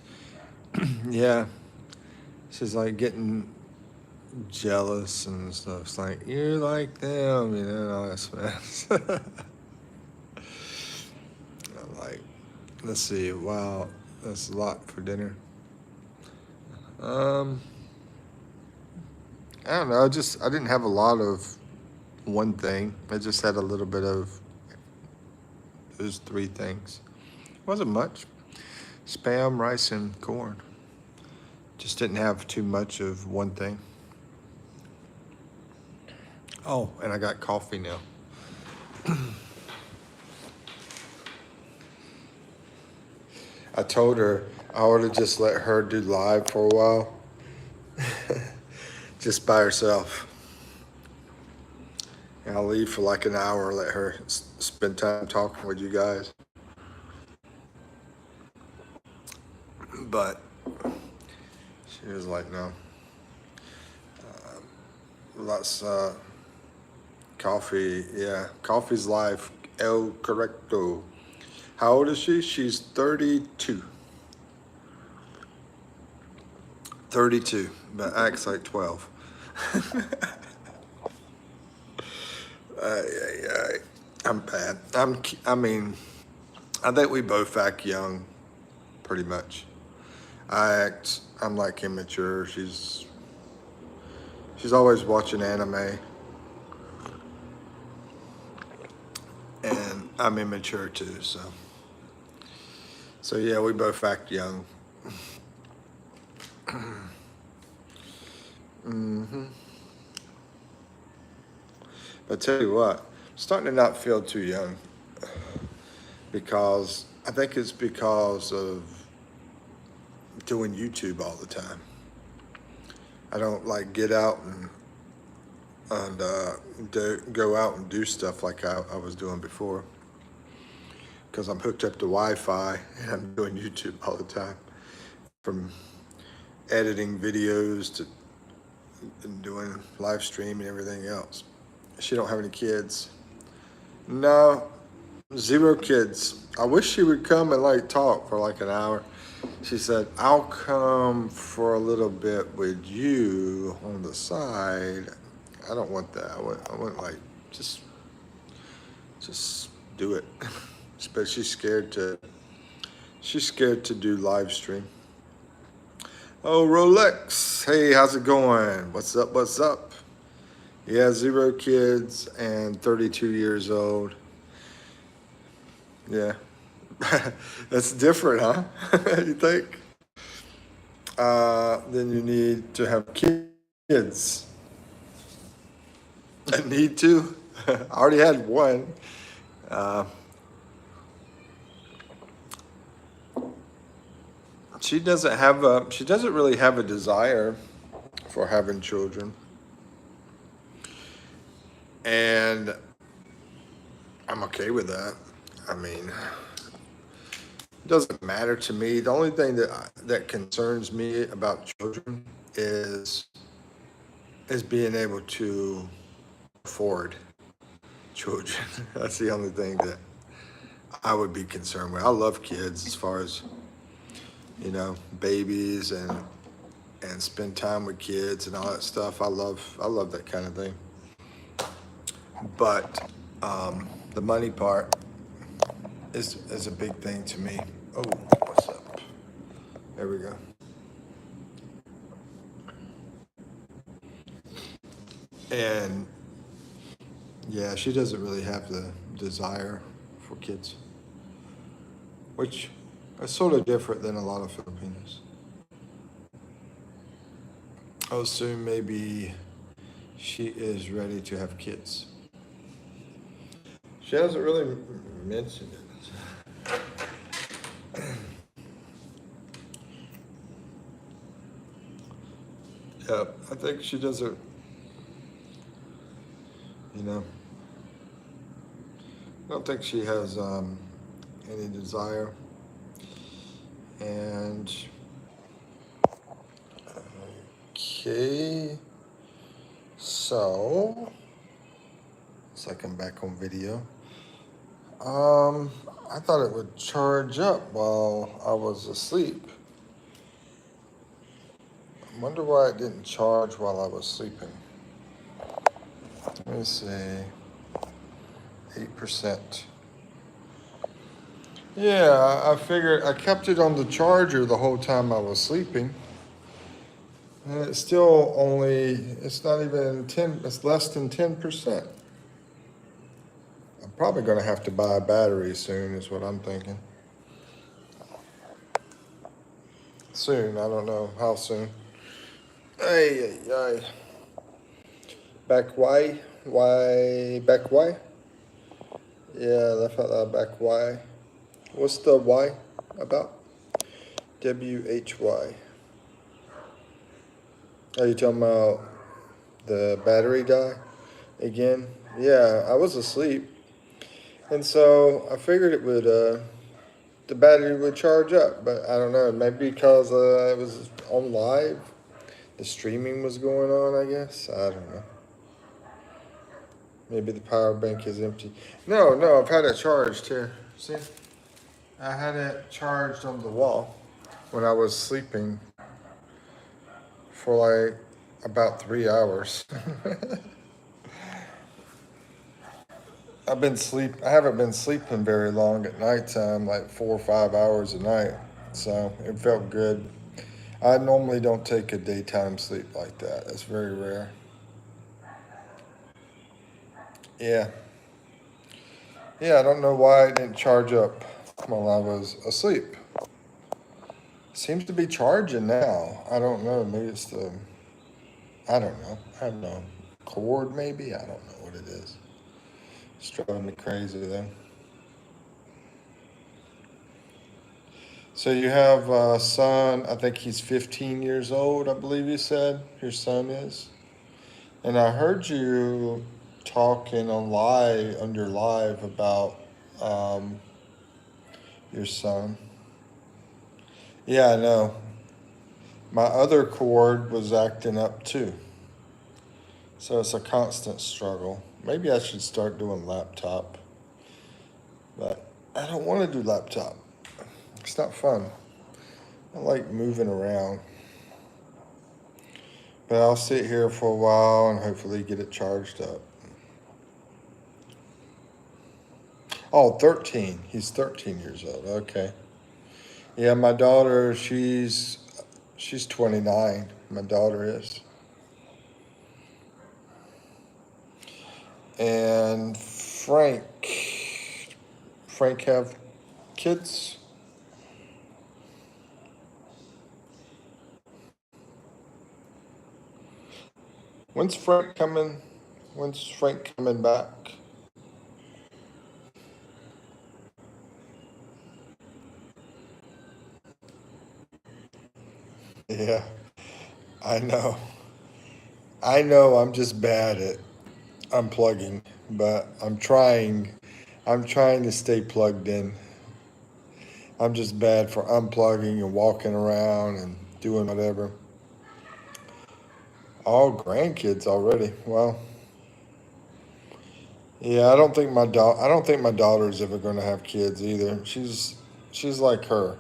Yeah, she's like getting jealous and stuff. It's like you're like them, and all that stuff. Like, let's see. Wow, that's a lot for dinner. Um, I don't know. I didn't have a lot of one thing. I just had a little bit of those three things. Wasn't much. Spam, rice, and corn. Just didn't have too much of one thing. Oh, and I got coffee now. I told her I ought to just let her do live for a while, just by herself. And I'll leave for like an hour, let her spend time talking with you guys. But she was like, no. Lots coffee. Yeah, coffee's life. El correcto. How old is she? She's 32. 32, but acts like 12. Yeah, I'm bad. I mean, I think we both act young, pretty much. I'm like immature. She's always watching anime, and I'm immature too. So yeah, we both act young. Hmm. But tell you what, I'm starting to not feel too young because I think it's because of doing YouTube all the time. I don't like get out and and go out and do stuff like I was doing before. Because I'm hooked up to Wi-Fi and I'm doing YouTube all the time, from editing videos to doing live stream and everything else. She don't have any kids. No, zero kids. I wish she would come and like talk for like an hour. She said, I'll come for a little bit with you on the side. I don't want that. I want like, just do it. But she's scared to do live stream. Oh, Rolex. Hey, how's it going? What's up? What's up? Yeah, zero kids and 32 years old. Yeah. That's different, huh? You think? Then you need to have kids. I need to. I already had one. Uh, she doesn't really have a desire for having children. And I'm okay with that. I mean, it doesn't matter to me. The only thing that concerns me about children is being able to afford children. That's the only thing that I would be concerned with. I love kids as far as, babies and spend time with kids and all that stuff. I love that kind of thing. But the money part is a big thing to me. Oh, what's up? There we go. And yeah, she doesn't really have the desire for kids, which is sort of different than a lot of Filipinos. I assume maybe she is ready to have kids. She hasn't really mentioned it. Yeah, I think she doesn't, I don't think she has any desire. And, okay, so, second back on video. I thought it would charge up while I was asleep. I wonder why it didn't charge while I was sleeping. Let me see. 8%. Yeah, I figured I kept it on the charger the whole time I was sleeping. And it's still it's not even 10, it's less than 10%. I'm probably going to have to buy a battery soon, is what I'm thinking. Soon, I don't know how soon. Ay, ay, ay. Back why? Why? Back why? Yeah, left out loud, back why. What's the Y about? WHY. Are you talking about the battery die again? Yeah, I was asleep. And so I figured it would, the battery would charge up, but I don't know. Maybe because it was on live, the streaming was going on, I guess. I don't know. Maybe the power bank is empty. No, I've had it charged here. See? I had it charged on the wall when I was sleeping for like about 3 hours. I haven't been sleeping very long at nighttime, like 4 or 5 hours a night. So it felt good. I normally don't take a daytime sleep like that. It's very rare. Yeah. Yeah, I don't know why it didn't charge up while I was asleep. Seems to be charging now. I don't know. Maybe it's I don't know. I have no cord maybe. I don't know what it is. It's driving me crazy though. So you have a son, I think he's 15 years old, I believe you said your son is. And I heard you talking on your live about um, your son. Yeah, I know. My other cord was acting up too. So it's a constant struggle. Maybe I should start doing laptop, but I don't want to do laptop. It's not fun. I like moving around. But I'll sit here for a while and hopefully get it charged up. Oh, 13. He's 13 years old. Okay. Yeah, my daughter, she's 29. My daughter is. And Frank have kids? When's Frank coming? When's Frank coming back? Yeah, I know. I know I'm just bad at unplugging, but I'm trying to stay plugged in. I'm just bad for unplugging and walking around and doing whatever. All grandkids already. Well, yeah, I don't think my daughter's ever going to have kids either. She's like her.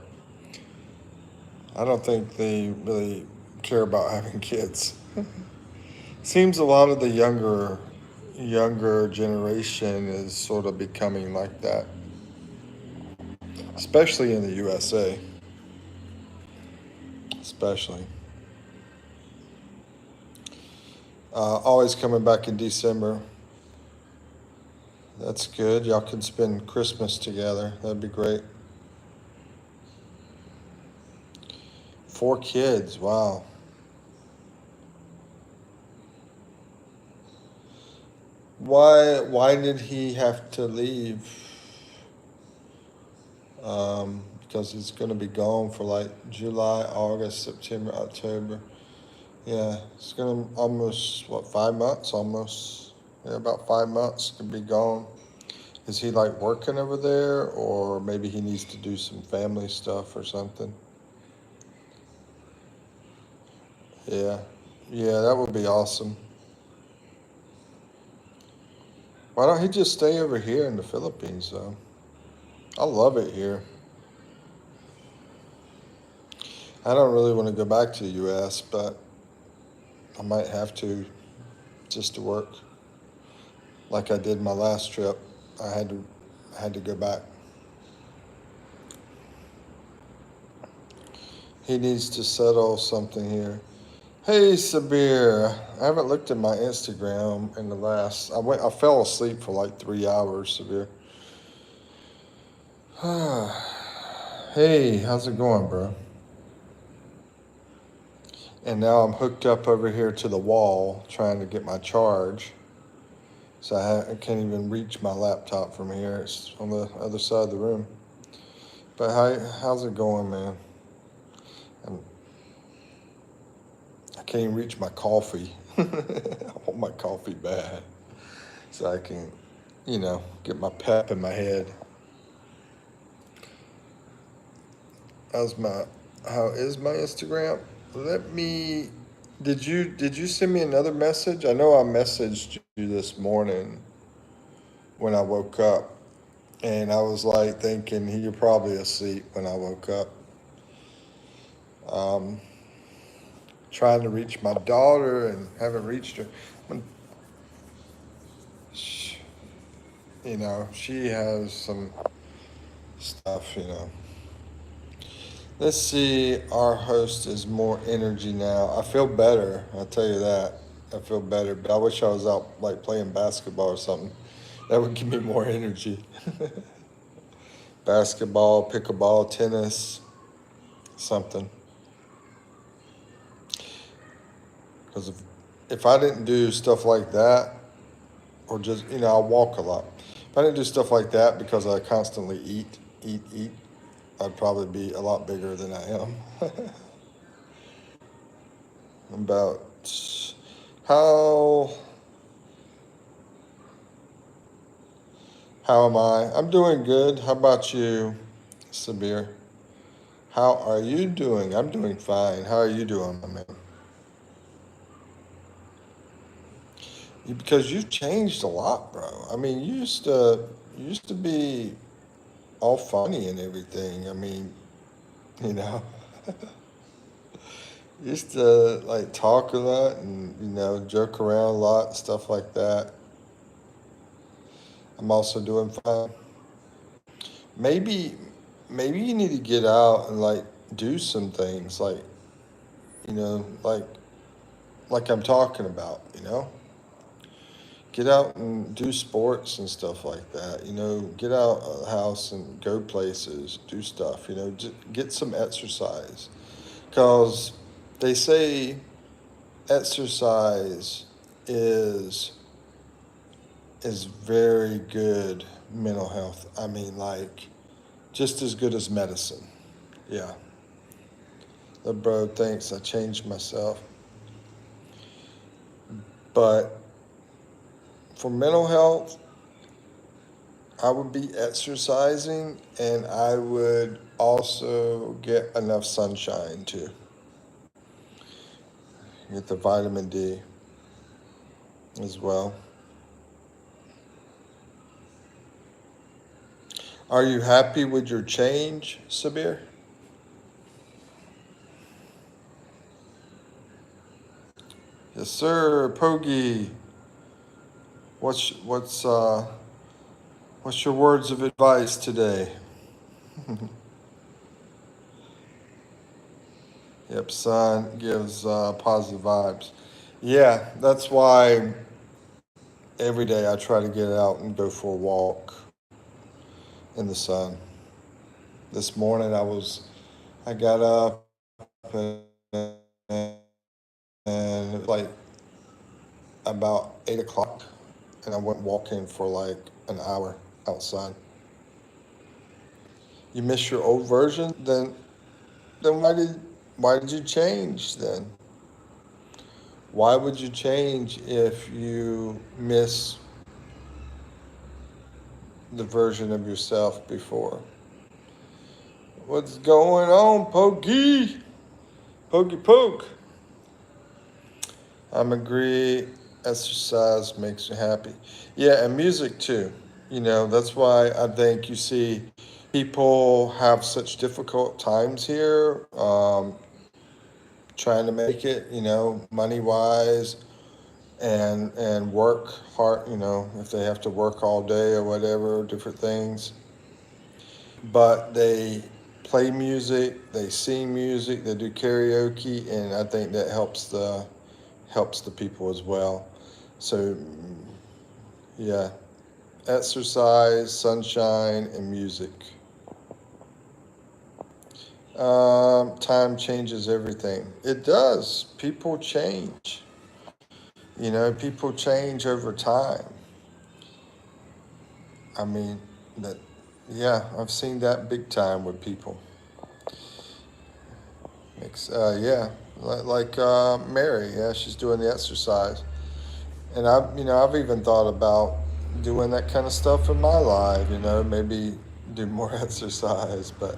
I don't think they really care about having kids. Seems a lot of the younger generation is sort of becoming like that, especially in the USA. Especially. Always coming back in December. That's good. Y'all can spend Christmas together. That'd be great. 4 kids. Wow. Why did he have to leave? Because he's going to be gone for like July, August, September, October. Yeah, it's going to almost, what, 5 months almost? Yeah, about 5 months to be gone. Is he like working over there, or maybe he needs to do some family stuff or something? Yeah, yeah, that would be awesome. Why don't he just stay over here in the Philippines, though? I love it here. I don't really want to go back to the U.S., but I might have to just to work. Like I did my last trip, I had to I had to go back. He needs to settle something here. Hey, Sabir. I haven't looked at my Instagram in the last. I fell asleep for like 3 hours, Sabir. Hey, how's it going, bro? And now I'm hooked up over here to the wall trying to get my charge. So I can't even reach my laptop from here. It's on the other side of the room. But how's it going, man? I'm, I can't even reach my coffee. I want my coffee bad. So I can, get my pep in my head. How's my, how is my Instagram? Let me, did you send me another message? I know I messaged you this morning when I woke up. And I was like thinking you're probably asleep when I woke up. Um, Trying to reach my daughter and haven't reached her. She has some stuff. Let's see, our host is more energy now. I feel better, I'll tell you that. I feel better, but I wish I was out like playing basketball or something. That would give me more energy. Basketball, pickleball, tennis, something. Because if I didn't do stuff like that, or just, I walk a lot. If I didn't do stuff like that because I constantly eat, I'd probably be a lot bigger than I am. About How how am I? I'm doing good. How about you, Sabir? How are you doing? I'm doing fine. How are you doing, my man? Because you've changed a lot, bro. I mean, you used to be all funny and everything. I mean, you know, used to like talk a lot and joke around a lot, stuff like that. I'm also doing fine. Maybe maybe you need to get out and like do some things like you know like like I'm talking about. Get out and do sports and stuff like that. Get out of the house and go places, do stuff. Just get some exercise because they say exercise is is very good mental health. I mean, like just as good as medicine. Yeah. The bro thinks I changed myself, but for mental health, I would be exercising and I would also get enough sunshine too. Get the vitamin D as well. Are you happy with your change, Sabir? Yes, sir. Pogi, what's your words of advice today? Yep, sun gives positive vibes. Yeah, that's why every day I try to get out and go for a walk in the sun. This morning I got up and it was like about 8 o'clock, and I went walking for like an hour outside. You miss your old version? Then why did you change then? Why would you change if you miss the version of yourself before? What's going on, Pokey? Pokey poke. I'm agree. Exercise makes you happy. Yeah, and music too. That's why I think you see people have such difficult times here, trying to make it. Money wise, and work hard. If they have to work all day or whatever, different things. But they play music, they sing music, they do karaoke, and I think that helps the people as well. So yeah, exercise, sunshine, and music. Time changes everything. It does. People change. People change over time. I mean, that. Yeah, I've seen that big time with people. Yeah, like Mary. Yeah, she's doing the exercise, and I've even thought about doing that kind of stuff in my life. Maybe do more exercise, but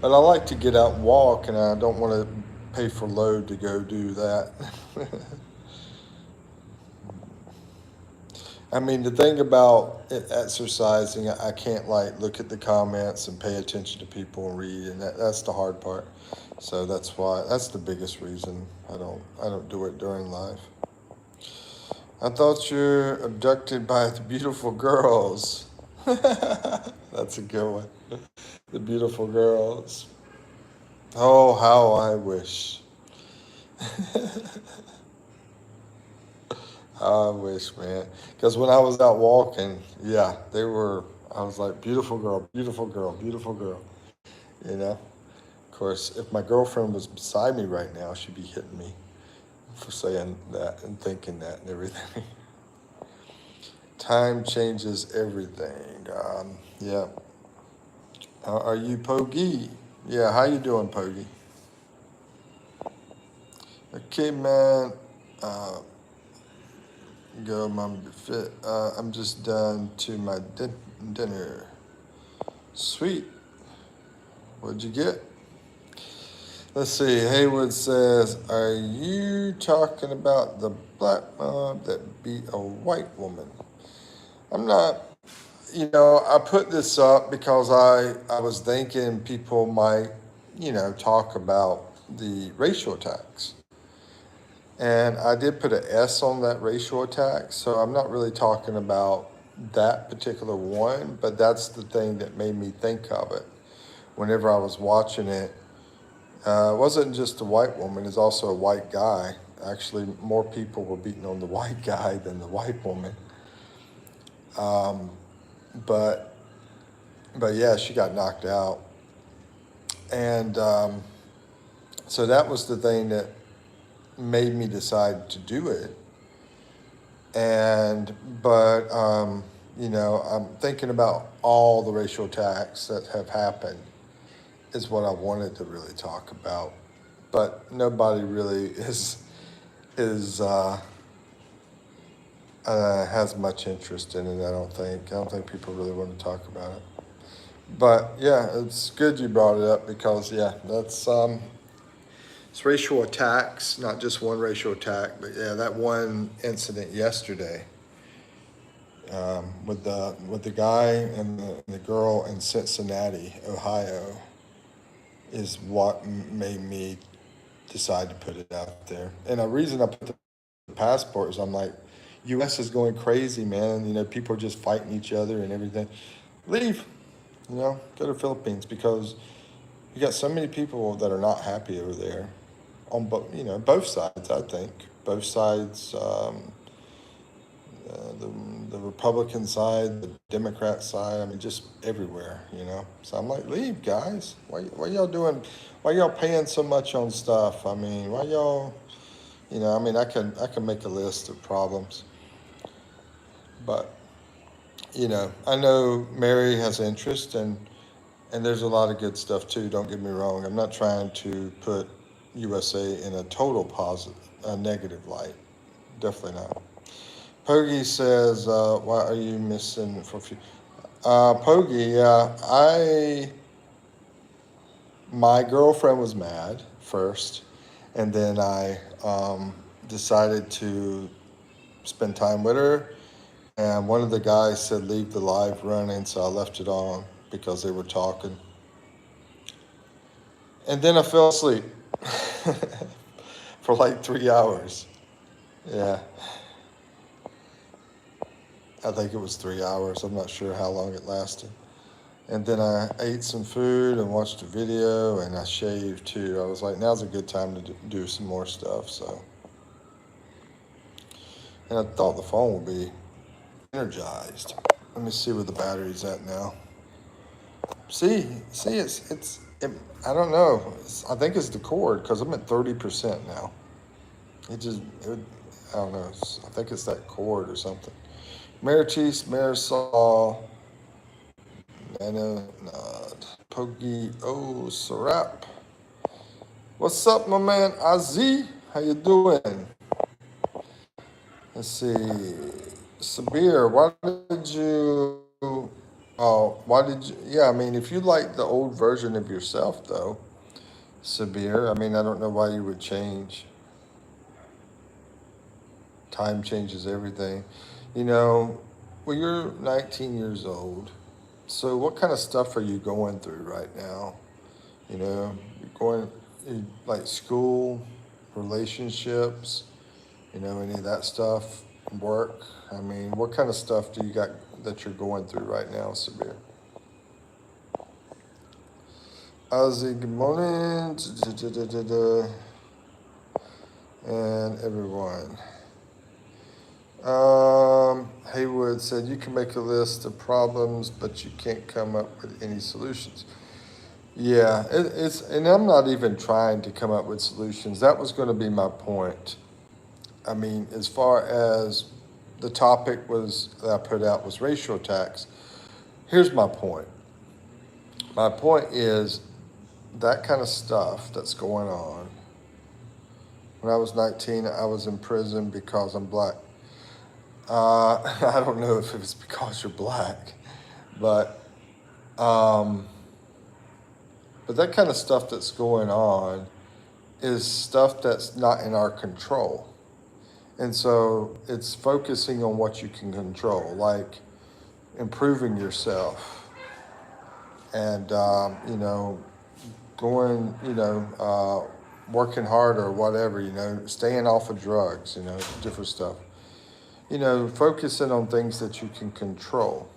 I like to get out and walk, and I don't want to pay for load to go do that. I mean, the thing about exercising, I can't like look at the comments and pay attention to people and read, and that's the hard part. So that's the biggest reason I don't do it during life. I thought you're abducted by the beautiful girls. That's a good one. The beautiful girls. Oh, how I wish. I wish, man. Because when I was out walking, yeah, they were. I was like, beautiful girl, beautiful girl, beautiful girl. You know. Of course, if my girlfriend was beside me right now, she'd be hitting me for saying that and thinking that and everything. Time changes everything. Yeah. Are you Pogi? Yeah. How you doing, Pogi? Okay, man. Uh, Go, mom, fit. I'm just done to my dinner. Sweet. What'd you get? Let's see. Haywood says, "Are you talking about the black mob that beat a white woman?" I'm not. I put this up because I was thinking people might, talk about the racial attacks. And I did put an S on that racial attack, so I'm not really talking about that particular one, but that's the thing that made me think of it. Whenever I was watching it, it wasn't just a white woman, it's also a white guy. Actually, more people were beating on the white guy than the white woman. Um, but but yeah, she got knocked out. And so that was the thing that made me decide to do it. But I'm thinking about all the racial attacks that have happened is what I wanted to really talk about. But nobody really is has much interest in it. I don't think. I don't think people really want to talk about it. But yeah, it's good you brought it up because yeah, that's it's racial attacks, not just one racial attack, but yeah, that one incident yesterday with the guy and the girl in Cincinnati, Ohio, is what made me decide to put it out there. And the reason I put the passport is I'm like, U.S. is going crazy, man. People are just fighting each other and everything. Leave, go to the Philippines because you got so many people that are not happy over there on both sides. I think both sides. The Republican side, the Democrat side. I mean, just everywhere. So I'm like, leave, guys. Why y'all doing? Why y'all paying so much on stuff? I mean, why y'all? I mean, I can make a list of problems, but I know Mary has interest and there's a lot of good stuff too. Don't get me wrong. I'm not trying to put USA in a total positive, negative light. Definitely not. Pogi says, "Why are you missing for a few?" Pogi, my girlfriend was mad first, and then I decided to spend time with her. And one of the guys said, "Leave the live running," so I left it on because they were talking. And then I fell asleep for like 3 hours. Yeah, I think it was 3 hours. I'm not sure how long it lasted. And then I ate some food and watched a video and I shaved too. I was like, now's a good time to do some more stuff. So, and I thought the phone would be energized. Let me see where the battery's at now. See, I don't know. I think it's the cord because I'm at 30% now. I don't know. I think it's that cord or something. Maritis, Marisol, Nana, Nod, Pogi, Sarap. What's up, my man Azi? How you doing? Let's see. Sabir, why did you, yeah, I mean, if you like the old version of yourself, though, Sabir, I mean, I don't know why you would change. Time changes everything. Well, you're 19 years old. So what kind of stuff are you going through right now? You're going like school, relationships, any of that stuff, work. I mean, what kind of stuff do you got that you're going through right now, Sabir? Ozzy, good morning. And everyone. Haywood said you can make a list of problems, but you can't come up with any solutions. Yeah, and I'm not even trying to come up with solutions. That was going to be my point. I mean, as far as the topic was that I put out was racial attacks. Here's my point. My point is that kind of stuff that's going on When I was 19, I was in prison because I'm black. I don't know if it was because you're black, but um, but that kind of stuff that's going on is stuff that's not in our control. And so it's focusing on what you can control, like improving yourself and, going, working hard or whatever, staying off of drugs, different stuff. Focusing on things that you can control.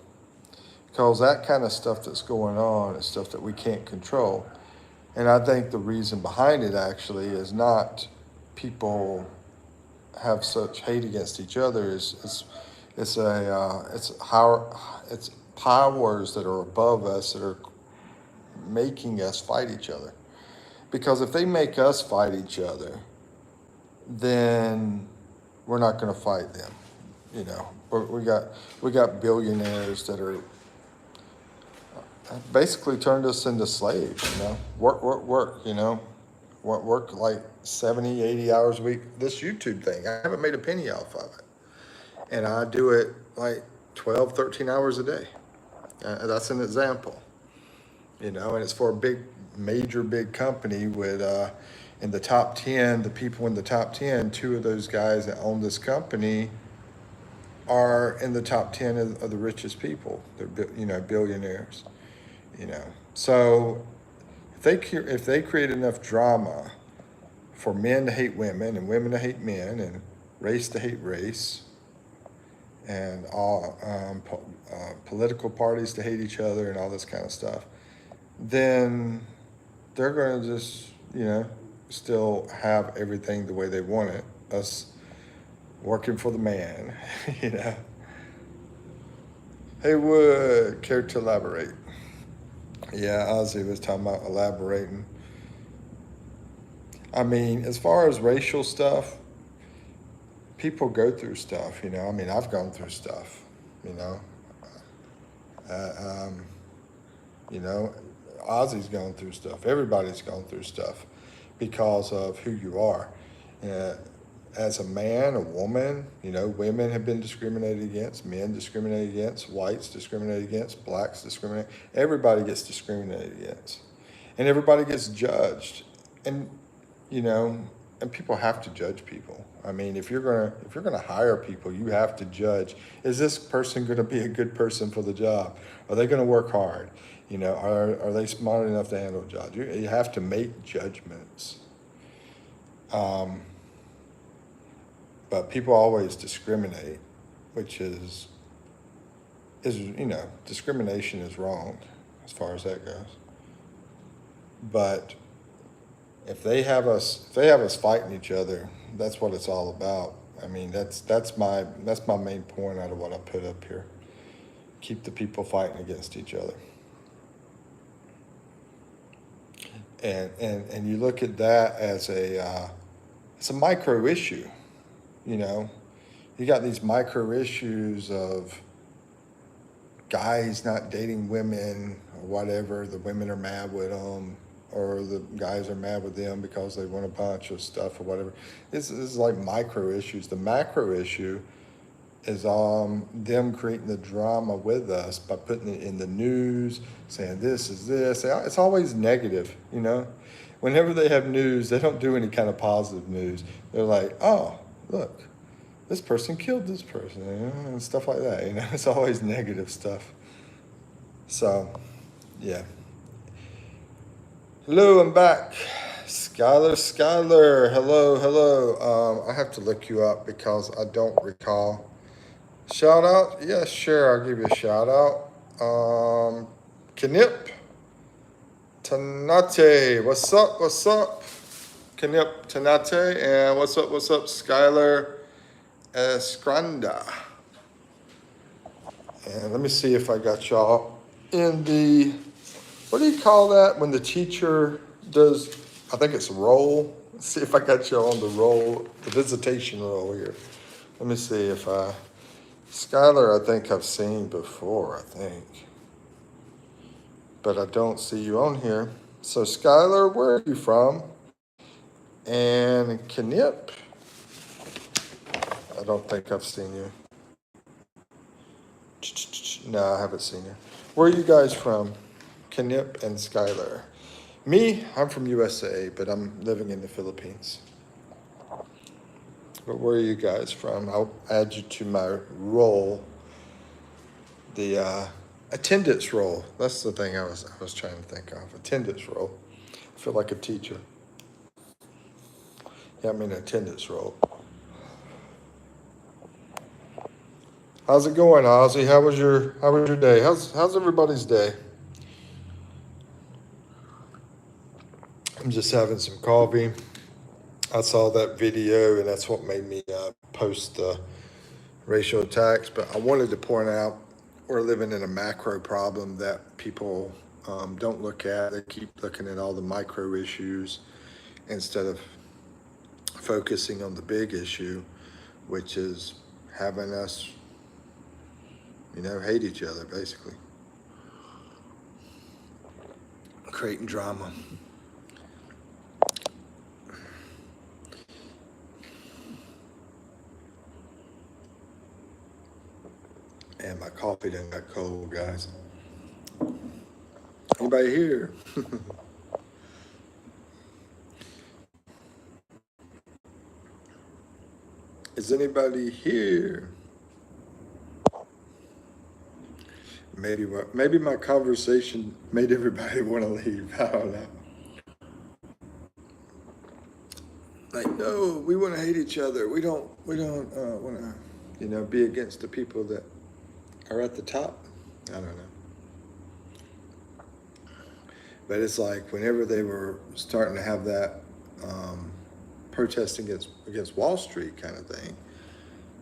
Because that kind of stuff that's going on is stuff that we can't control. And I think the reason behind it actually is not people have such hate against each other. It's powers that are above us that are making us fight each other. Because if they make us fight each other, then we're not going to fight them. We got billionaires that are basically turned us into slaves. Work, work, work. Work like 70, 80 hours a week. This YouTube thing, I haven't made a penny off of it, and I do it like 12, 13 hours a day. That's an example. And it's for a major big company with in the top 10, the people in the top 10, two of those guys that own this company are in the top 10 of the richest people. They're, billionaires, So if they create enough drama for men to hate women and women to hate men and race to hate race and all political parties to hate each other and all this kind of stuff, then they're going to just, still have everything the way they want it. Us working for the man, Hey, Wood, care to elaborate? Yeah, Ozzy was talking about elaborating. I mean, as far as racial stuff, people go through stuff, I've gone through stuff, uh, um, Ozzy's gone through stuff. Everybody's gone through stuff because of who you are. As a man, a woman, women have been discriminated against, men discriminated against, whites discriminated against, blacks discriminated. Everybody gets discriminated against, and everybody gets judged. And and people have to judge people. I mean, if you're gonna hire people, you have to judge: is this person going to be a good person for the job? Are they going to work hard? Are they smart enough to handle a job? You have to make judgments. But people always discriminate, which is discrimination is wrong as far as that goes. But if they have us fighting each other, that's what it's all about. I mean, that's my main point out of what I put up here. Keep the people fighting against each other. And you look at that as it's a micro issue. You got these micro issues of guys not dating women or whatever. The women are mad with them, or the guys are mad with them because they want a bunch of stuff or whatever. This is like micro issues. The macro issue is them creating the drama with us by putting it in the news, saying this is this. It's always negative, Whenever they have news, they don't do any kind of positive news. They're like, oh, look, this person killed this person, and stuff like that. It's always negative stuff. So, yeah. Hello, I'm back. Skylar, hello. I have to look you up because I don't recall. Shout out? Yeah, sure, I'll give you a shout out. Knip Tanate, what's up? Knip Tanate, and what's up, Skylar Escranda. And let me see if I got y'all in the, what do you call that when the teacher does, I think it's roll. Let's see if I got y'all on the roll, the visitation roll here. Let me see if Skylar, I think I've seen before, but I don't see you on here. So Skylar, where are you from? And Knip, I don't think I've seen you. No, I haven't seen you. Where are you guys from? Knip and Skylar. Me, I'm from USA, but I'm living in the Philippines. But where are you guys from? I'll add you to my role, the attendance role. That's the thing I was trying to think of. Attendance role. I feel like a teacher. Yeah, I'm in attendance role. How's it going, Ozzy? How was your day? How's everybody's day? I'm just having some coffee. I saw that video, and that's what made me post the racial attacks. But I wanted to point out we're living in a macro problem that people don't look at. They keep looking at all the micro issues instead of focusing on the big issue, which is having us, hate each other, basically. Creating drama. And my coffee done got cold, guys. Anybody here? Is anybody here? Maybe my conversation made everybody want to leave. I don't know. Like, no, we want to hate each other. We don't want to, be against the people that are at the top. I don't know. But it's like whenever they were starting to have that protesting against Wall Street kind of thing,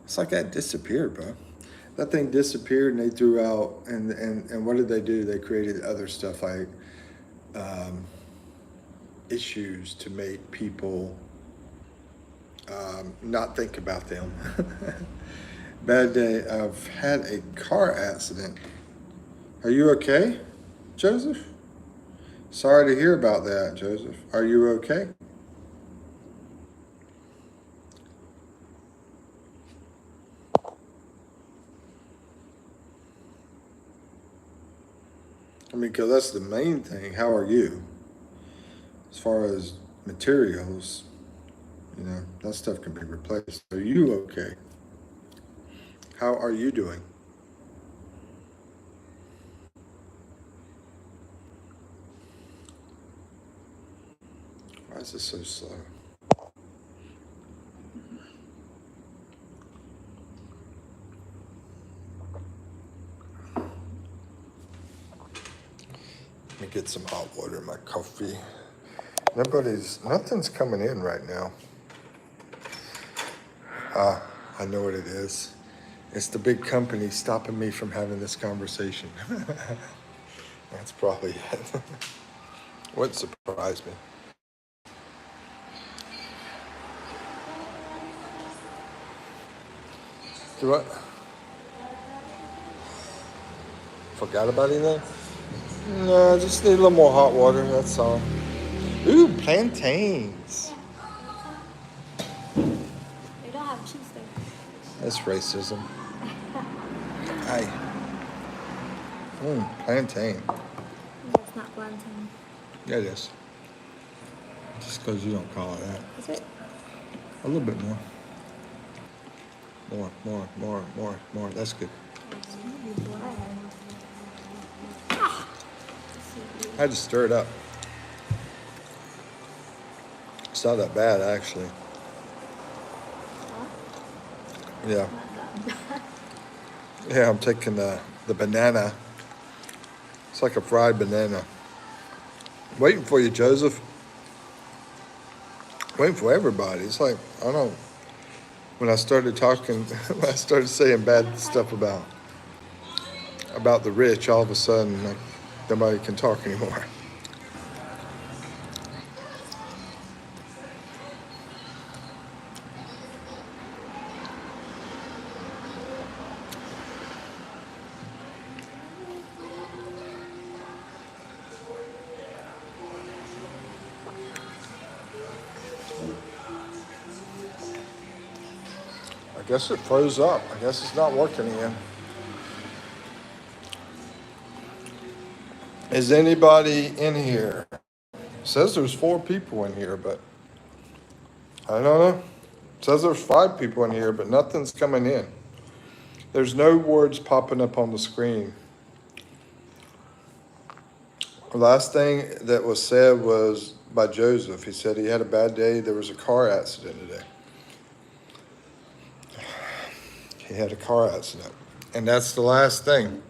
it's like that disappeared, bro. That thing disappeared, and they threw out, and what did they do? They created other stuff like issues to make people not think about them. Bad day. I've had a car accident. Are you okay, Joseph? Sorry to hear about that, Joseph. Are you okay? I mean, because that's the main thing. How are you? As far as materials, that stuff can be replaced. Are you okay? How are you doing? Why is this so slow? Let me get some hot water in my coffee. Nothing's coming in right now. I know what it is. It's the big company stopping me from having this conversation. That's probably it. What surprised me? Do what? Forgot about anything? No, just need a little more hot water, that's all. Ooh, plantains. They don't have cheese there. That's racism. Hi. Plantain. That's not plantain. Yeah, it is. Just because you don't call it that. Is it? A little bit more. More. That's good. I had to stir it up. It's not that bad, actually. Yeah. Yeah, I'm taking the banana. It's like a fried banana. Waiting for you, Joseph. Waiting for everybody. It's like, I don't know. When I started talking, when I started saying bad stuff about the rich, all of a sudden, like, nobody can talk anymore. guess it froze up. I guess it's not working again. Is anybody in here? It says there's 4 people in here, but I don't know. It says there's 5 people in here, but nothing's coming in. There's no words popping up on the screen. The last thing that was said was by Joseph. He said he had a bad day. There was a car accident today. He had a car accident. And that's the last thing.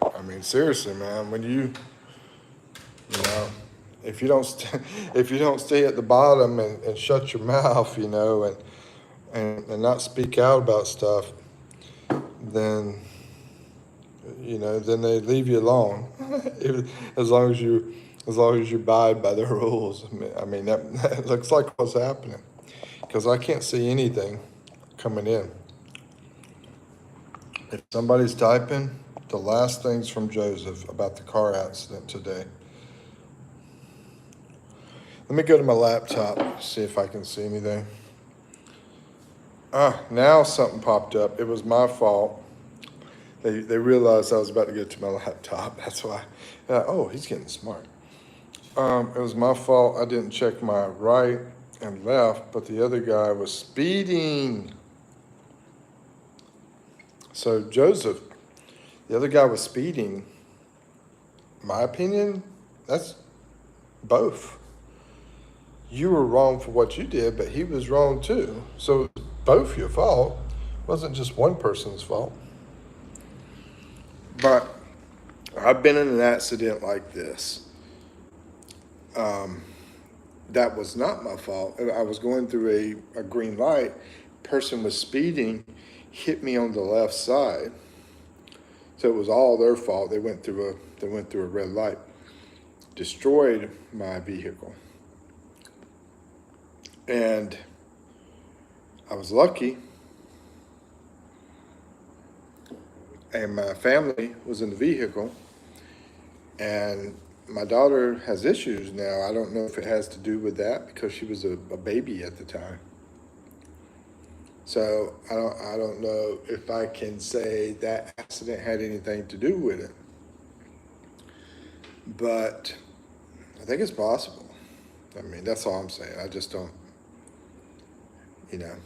I mean, seriously, man, when you know, if you don't if you don't stay at the bottom and shut your mouth, you know, and not speak out about stuff, then you know, then they leave you alone. as long as you abide by the rules. I mean that looks like what's happening, because I can't see anything coming in. If somebody's typing, the last things from Joseph about the car accident today. Let me go to my laptop, see if I can see anything. Now something popped up. It was my fault. They realized I was about to get to my laptop. That's why. Oh, he's getting smart. It was my fault. I didn't check my right and left, but the other guy was speeding. So Joseph, the other guy was speeding. My opinion, that's both. You were wrong for what you did, but he was wrong too. So it's both your fault. It wasn't just one person's fault. But I've been in an accident like this. That was not my fault. I was going through a green light. Person was speeding, hit me on the left side. So it was all their fault. They went through a red light, destroyed my vehicle. And I was lucky, and my family was in the vehicle, and my daughter has issues now. I don't know if it has to do with that, because she was a baby at the time. So I don't know if I can say that accident had anything to do with it, but I think it's possible. I mean, that's all I'm saying. I just don't. You know,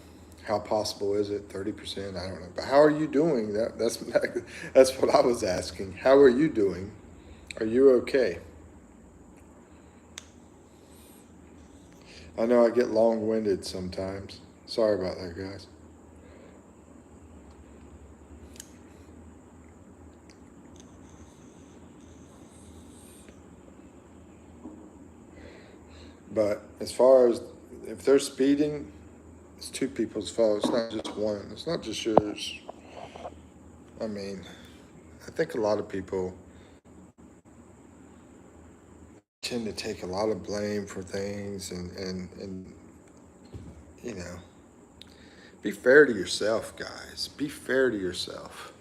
how possible is it? 30%? I don't know. But how are you doing? That's what I was asking. How are you doing? Are you okay? I know I get long-winded sometimes. Sorry about that, guys. But as far as if they're speeding, it's 2 people's fault. It's not just one. It's not just yours. I mean, I think a lot of people tend to take a lot of blame for things, and you know, be fair to yourself, guys. Be fair to yourself.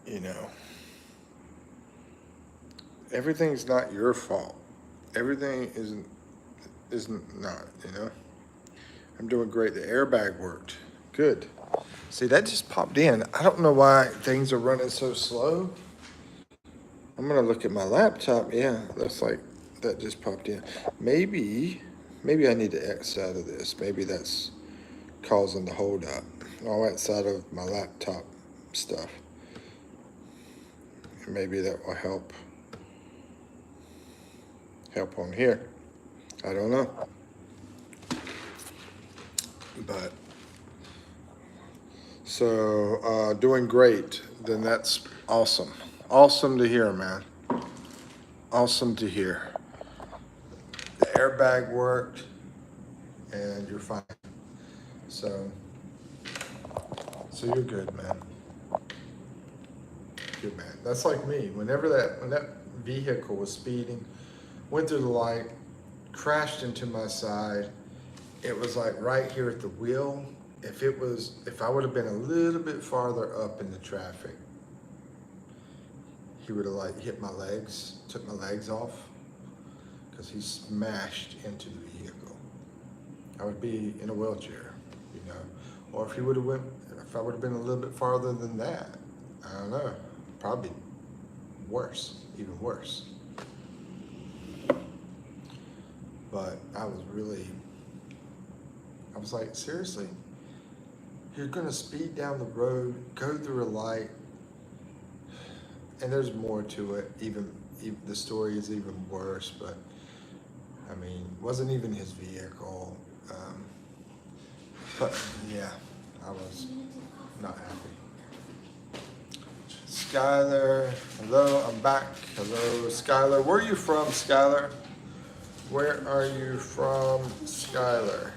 You know, everything's not your fault. Everything isn't not, you know. I'm doing great. The airbag worked. Good. See, that just popped in. I don't know why things are running so slow. I'm gonna look at my laptop. Yeah, looks like that just popped in. Maybe I need to X out of this. Maybe that's causing the hold up. I'll X out of my laptop stuff. And maybe that will help on here. I don't know. But so doing great. Then that's awesome. Awesome to hear, man. Awesome to hear. The airbag worked, and you're fine. So you're good, man. Good, man. That's like me. When that vehicle was speeding, went through the light, crashed into my side. It was like right here at the wheel. If I would have been a little bit farther up in the traffic, he would have like hit my legs, took my legs off, because he smashed into the vehicle. I would be in a wheelchair, you know. Or if I would have been a little bit farther than that, I don't know, probably worse, even worse. But I was like, seriously? You're gonna speed down the road, go through a light, and there's more to it. Even the story is even worse, but I mean, it wasn't even his vehicle. But yeah, I was not happy. Skylar, hello, I'm back. Hello, Skylar. Where are you from, Skylar? Where are you from, Skylar?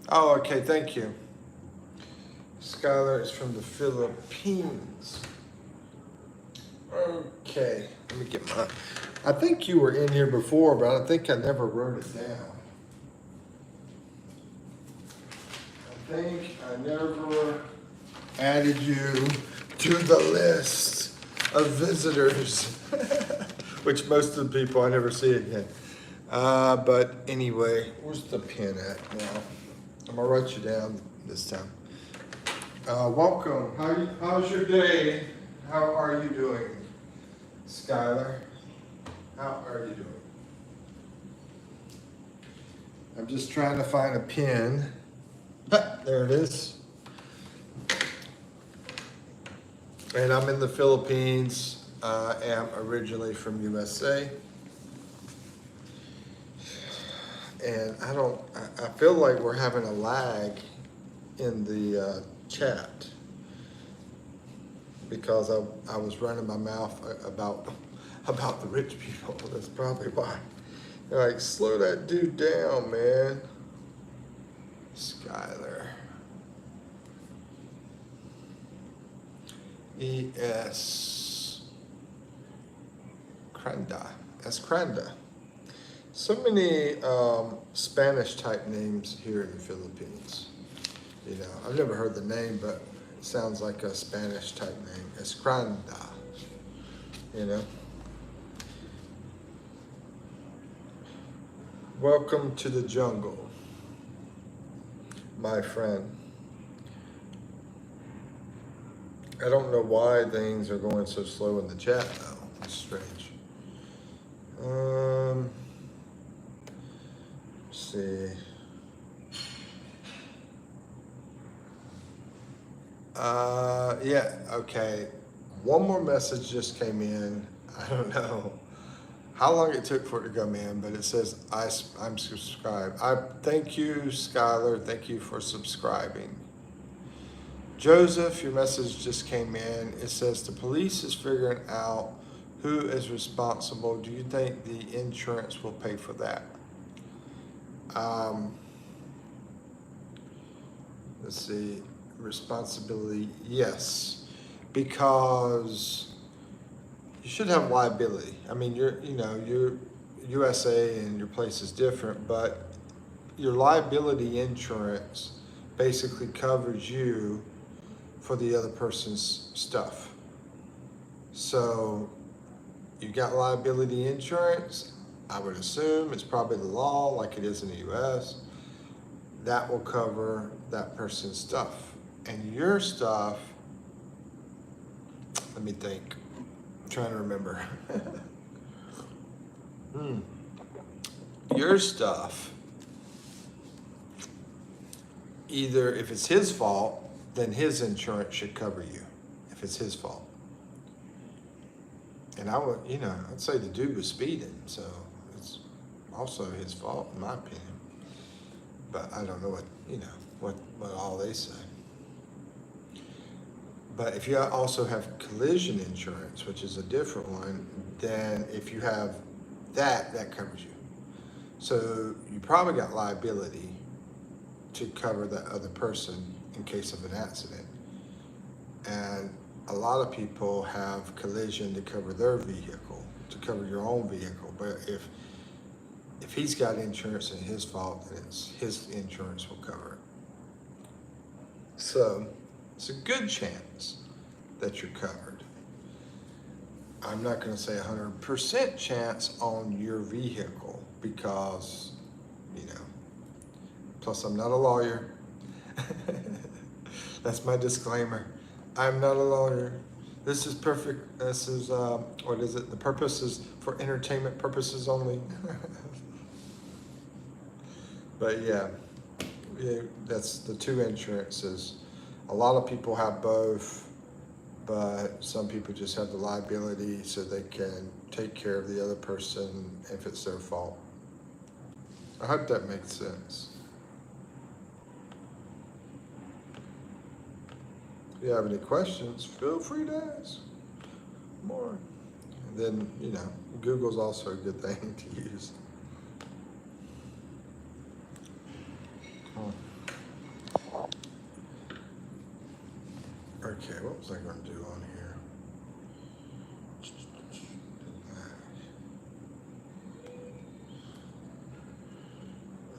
Oh, okay, thank you. Skylar is from the Philippines. Okay, let me get my. I think you were in here before, but I think I never wrote it down. I think I never added you to the list of visitors, which most of the people I never see again. But anyway, where's the pen at now? I'm gonna write you down this time. Welcome. How's your day? How are you doing, Skylar? How are you doing? I'm just trying to find a pen. Ah, there it is. And I'm in the Philippines. I am originally from USA. And I feel like we're having a lag in the chat because I was running my mouth about the rich people. That's probably why. They're like, slow that dude down, man. Skylar. E.S. Cranda. That's Cranda. So many Spanish type names here in the Philippines. You know, I've never heard the name, but it sounds like a Spanish type name. Escranda. You know. Welcome to the jungle, my friend. I don't know why things are going so slow in the chat though. It's strange. Let's see. Yeah, okay. One more message just came in. I don't know how long it took for it to come in, but it says I'm subscribed. I thank you, Skylar. Thank you for subscribing. Joseph, your message just came in. It says the police is figuring out who is responsible. Do you think the insurance will pay for that? Let's see. Responsibility, yes, because you should have liability. I mean, your USA and your place is different, but your liability insurance basically covers you for the other person's stuff. So you got liability insurance, I would assume it's probably the law like it is in the US, that will cover that person's stuff. And your stuff, let me think, I'm trying to remember. Your stuff, either if it's his fault, then his insurance should cover you, if it's his fault. And I would, I'd say the dude was speeding, so it's also his fault, in my opinion. But I don't know what all they say. But if you also have collision insurance, which is a different one, then if you have that covers you. So you probably got liability to cover that other person in case of an accident. And a lot of people have collision to cover their vehicle, to cover your own vehicle. But if he's got insurance and his fault, then it's his insurance will cover it. So it's a good chance that you're covered. I'm not going to say 100% chance on your vehicle because, you know, plus I'm not a lawyer. That's my disclaimer. I'm not a lawyer. This is perfect. This is, what is it? The purpose is for entertainment purposes only. But yeah, that's the two insurances. A lot of people have both, but some people just have the liability so they can take care of the other person if it's their fault. I hope that makes sense. If you have any questions, feel free to ask more. And then, you know, Google's also a good thing to use. Okay, what was I going to do on here?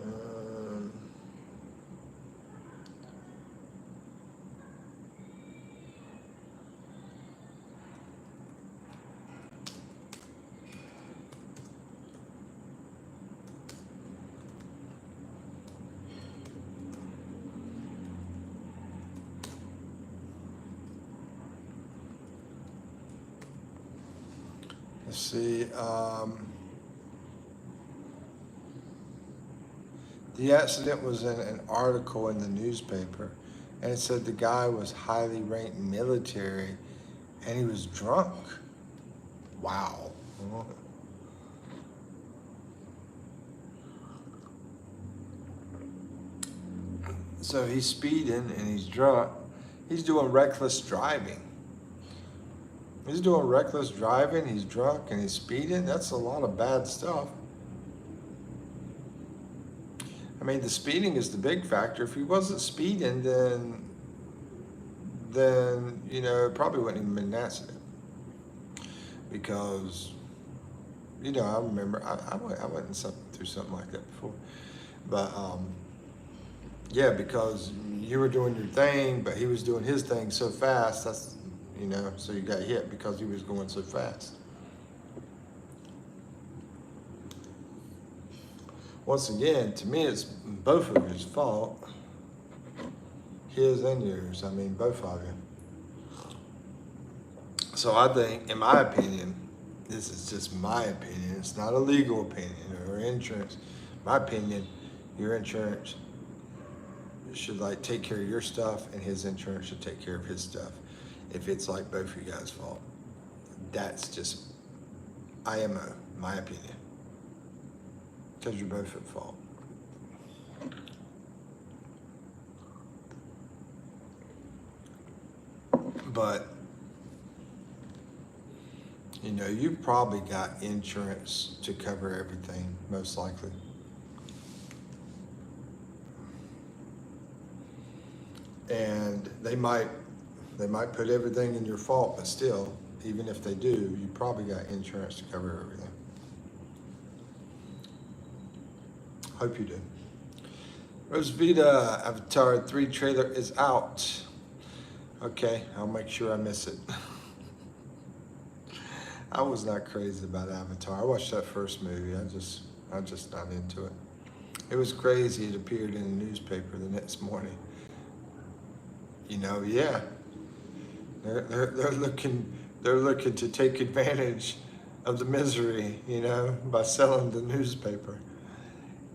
Um, let's see. The accident was in an article in the newspaper, and it said the guy was highly ranked military, and he was drunk. Wow. So he's speeding and he's drunk. He's doing reckless driving. He's doing reckless driving, he's drunk, and he's speeding. That's a lot of bad stuff. I mean, the speeding is the big factor. If he wasn't speeding, then you know, it probably wouldn't even been an accident. Because, you know, I remember I went through something like that before. But yeah, because you were doing your thing, but he was doing his thing so fast. That's, you know, so you got hit because he was going so fast. Once again, to me, it's both of yours fault. His and yours. I mean, both of you. So I think, in my opinion, this is just my opinion. It's not a legal opinion or insurance. My opinion, your insurance should like take care of your stuff, and his insurance should take care of his stuff. If it's like both of you guys' fault, that's just IMO, my opinion, because you're both at fault. But you know, you've probably got insurance to cover everything, most likely. And they might put everything in your fault, but still, even if they do, you probably got insurance to cover everything. Hope you do. Rosvita Avatar 3 trailer is out. Okay, I'll make sure I miss it. I was not crazy about Avatar. I watched that first movie. I'm just not into it. It was crazy. It appeared in the newspaper the next morning. You know, yeah. They're looking to take advantage of the misery, you know, by selling the newspaper.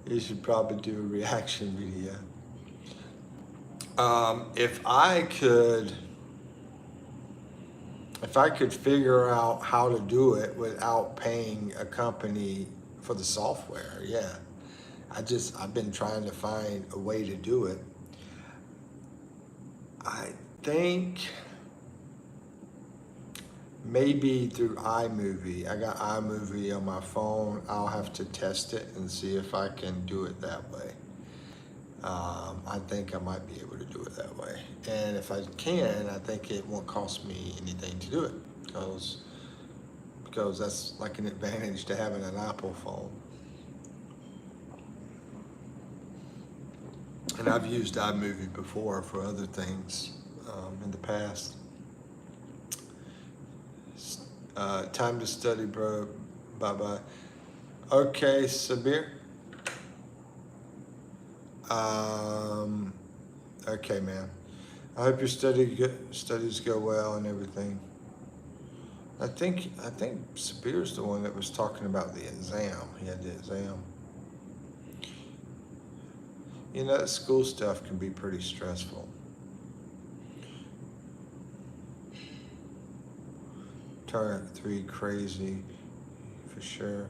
You should probably do a reaction video. If I could figure out how to do it without paying a company for the software, yeah. I've been trying to find a way to do it. I think maybe through iMovie. I got iMovie on my phone. I'll have to test it and see if I can do it that way. I think I might be able to do it that way. And if I can, I think it won't cost me anything to do it, because that's like an advantage to having an Apple phone. And I've used iMovie before for other things in the past. Time to study, bro. Bye-bye. Okay, Sabir. Okay, man. I hope your studies go well and everything. I think Sabir's the one that was talking about the exam. He had the exam. You know, that school stuff can be pretty stressful. Target 3 crazy for sure.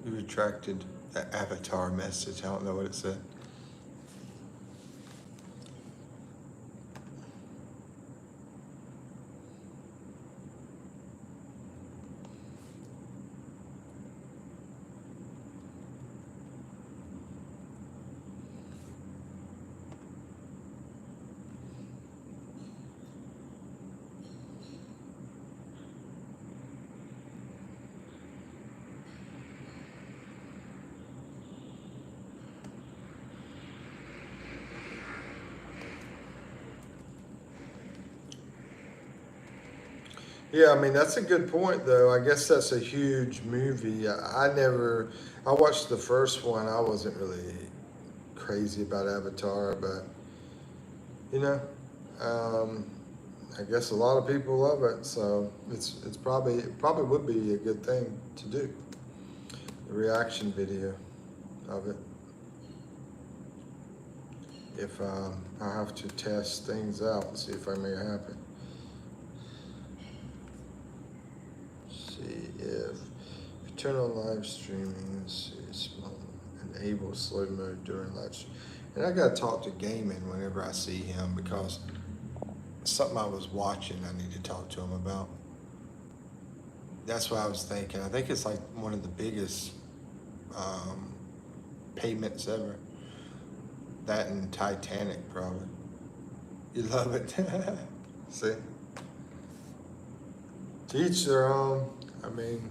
You retracted the avatar message. I don't know what it said. Yeah, I mean, that's a good point, though. I guess that's a huge movie. I watched the first one. I wasn't really crazy about Avatar, but, you know, um, I guess a lot of people love it. So it probably would be a good thing to do. The reaction video of it. If I have to test things out and see if I make it happen. See if you turn on live streaming, let's see, enable slow mode during live stream. And I gotta talk to Gaiman whenever I see him because something I was watching I need to talk to him about. That's what I was thinking. I think it's like one of the biggest payments ever. That and Titanic probably. You love it. See? To each their own. I mean,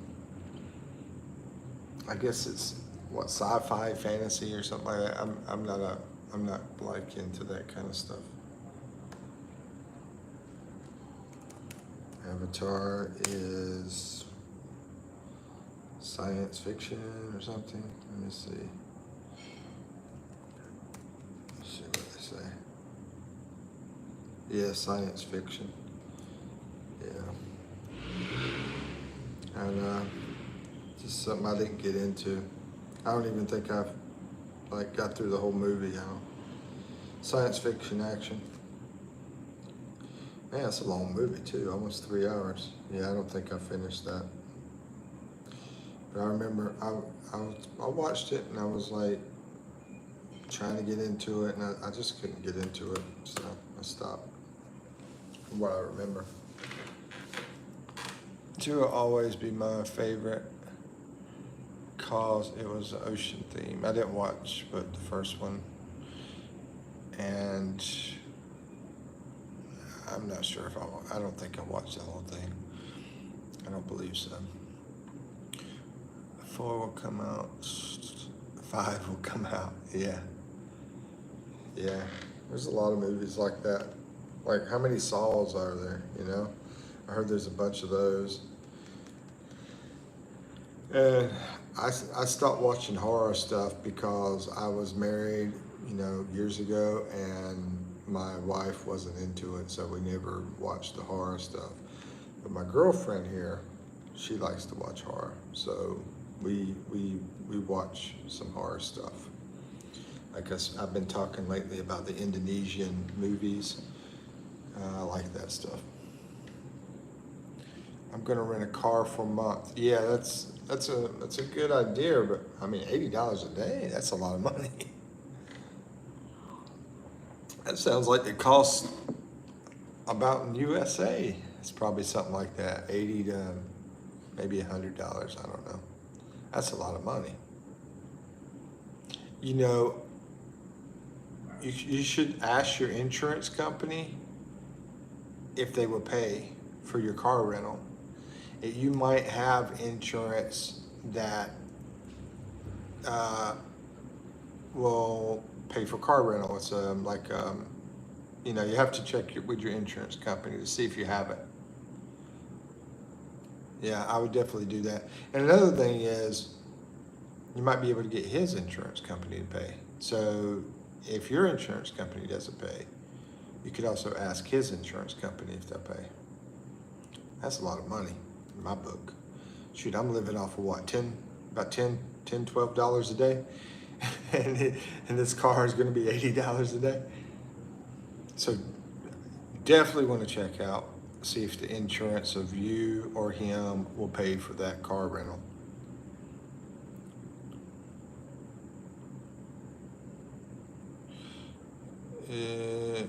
I guess it's what, sci-fi, fantasy, or something like that. I'm not like into that kind of stuff. Avatar is science fiction or something. Let me see. Let's see what they say. Yeah, science fiction. Yeah. And just something I didn't get into. I don't even think I've got through the whole movie. Science fiction action. Man, it's a long movie too, almost 3 hours. Yeah, I don't think I finished that. But I remember I watched it and I was like trying to get into it, and I just couldn't get into it, so I stopped. From what I remember. 2 will always be my favorite cause it was the ocean theme. I didn't watch but the first one, and I'm not sure if I don't think I watched the whole thing. I don't believe so. 4 will come out, 5 will come out. Yeah, there's a lot of movies like that. Like, how many Saws are there, you know? I heard there's a bunch of those. And I stopped watching horror stuff because I was married, years ago, and my wife wasn't into it, so we never watched the horror stuff. But my girlfriend here, she likes to watch horror, so we watch some horror stuff. I guess I've been talking lately about the Indonesian movies. I like that stuff. I'm gonna rent a car for a month. Yeah, that's a good idea, but I mean, $80 a day, that's a lot of money. That sounds like the cost about in USA. It's probably something like that, 80 to maybe $100, I don't know. That's a lot of money. You should ask your insurance company if they will pay for your car rental. You might have insurance that uh, will pay for car rental. It's you know, you have to check with your insurance company to see if you have it. Yeah, I would definitely do that. And another thing is, you might be able to get his insurance company to pay. So if your insurance company doesn't pay, you could also ask his insurance company if they'll pay. That's a lot of money in my book. Shoot, I'm living off of what, about $12 a day? And this car is gonna be $80 a day? So definitely wanna check out, see if the insurance of you or him will pay for that car rental.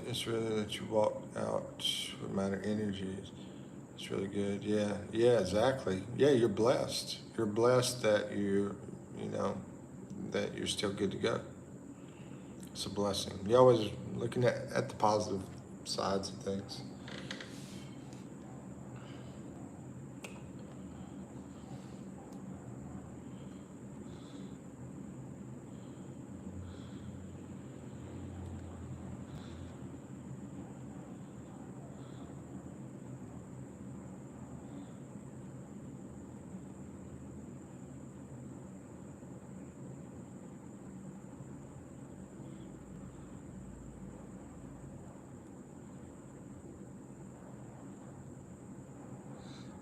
It's really that you walk out with minor energies. It's really good. Yeah, yeah, exactly. Yeah, you're blessed. You're blessed that you know, that you're still good to go. It's a blessing. You're always looking at the positive sides of things.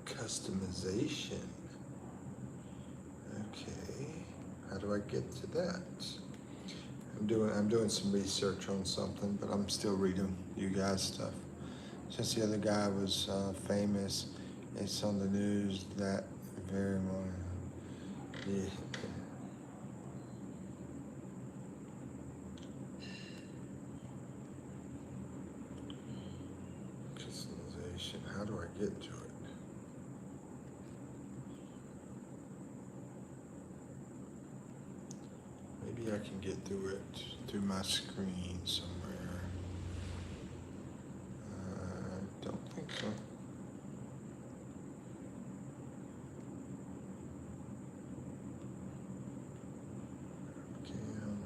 Customization. Okay, how do I get to that? I'm doing some research on something, but I'm still reading you guys stuff. Since the other guy was famous, it's on the news that very morning. Yeah. Customization. How do I get to it? Maybe I can get through it through my screen somewhere. Don't think so. Can.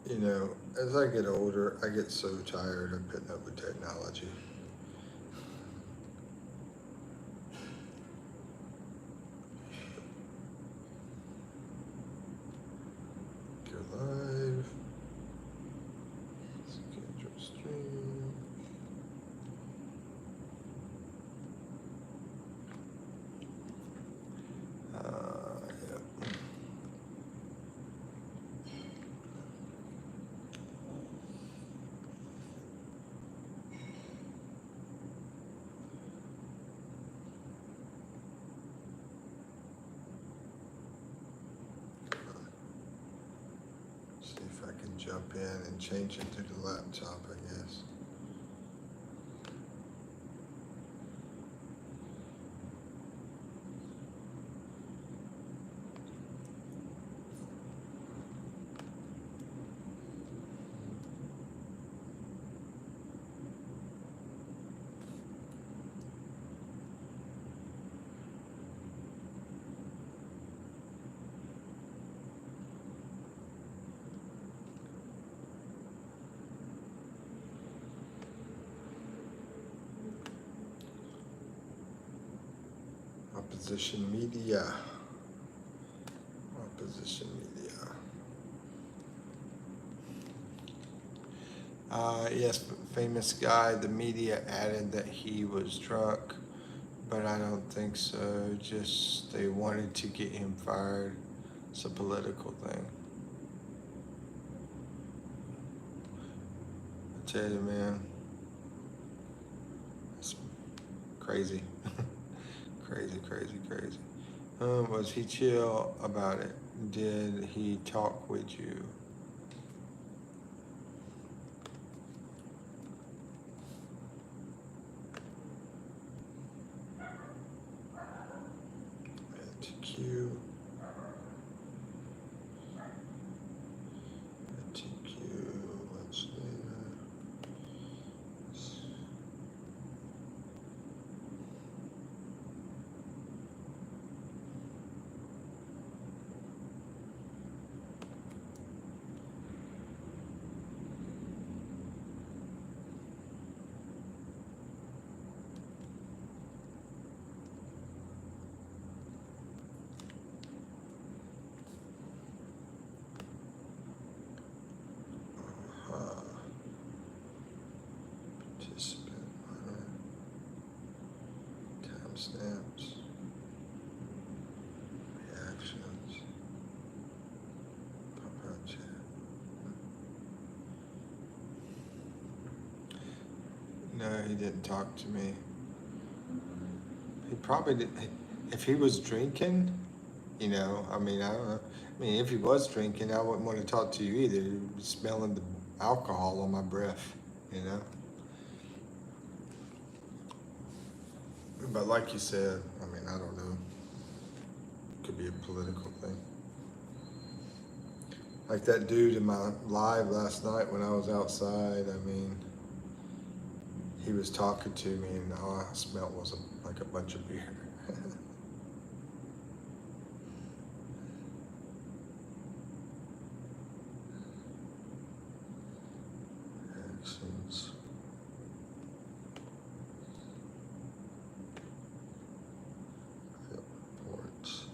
You know, as I get older, I get so tired of putting up with technology. Go live. Schedule stream. Yeah. See if I can jump in and change it through the laptop, I guess. Opposition media. Opposition media. Yes, famous guy. The media added that he was drunk, but I don't think so. Just they wanted to get him fired. It's a political thing. I tell you, man, it's crazy. Crazy, crazy, crazy. Was he chill about it? Did he talk with you? Snaps. Reactions. Pop out chat. No, he didn't talk to me. He probably didn't. If he was drinking, I mean, I don't know. I mean, if he was drinking, I wouldn't want to talk to you either. You're smelling the alcohol on my breath, you know? But like you said, I mean, I don't know. Could be a political thing. Like that dude in my live last night when I was outside, I mean, he was talking to me and all I smelled was like a bunch of beer. Actions. Reports.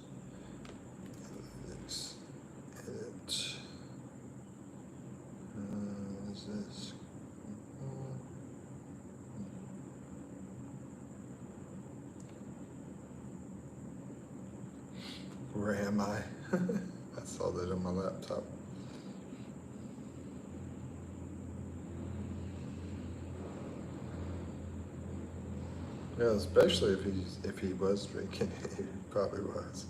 Analytics. Edit. What is this? Where am I? I saw that on my laptop. Yeah, especially if he was drinking, he probably was.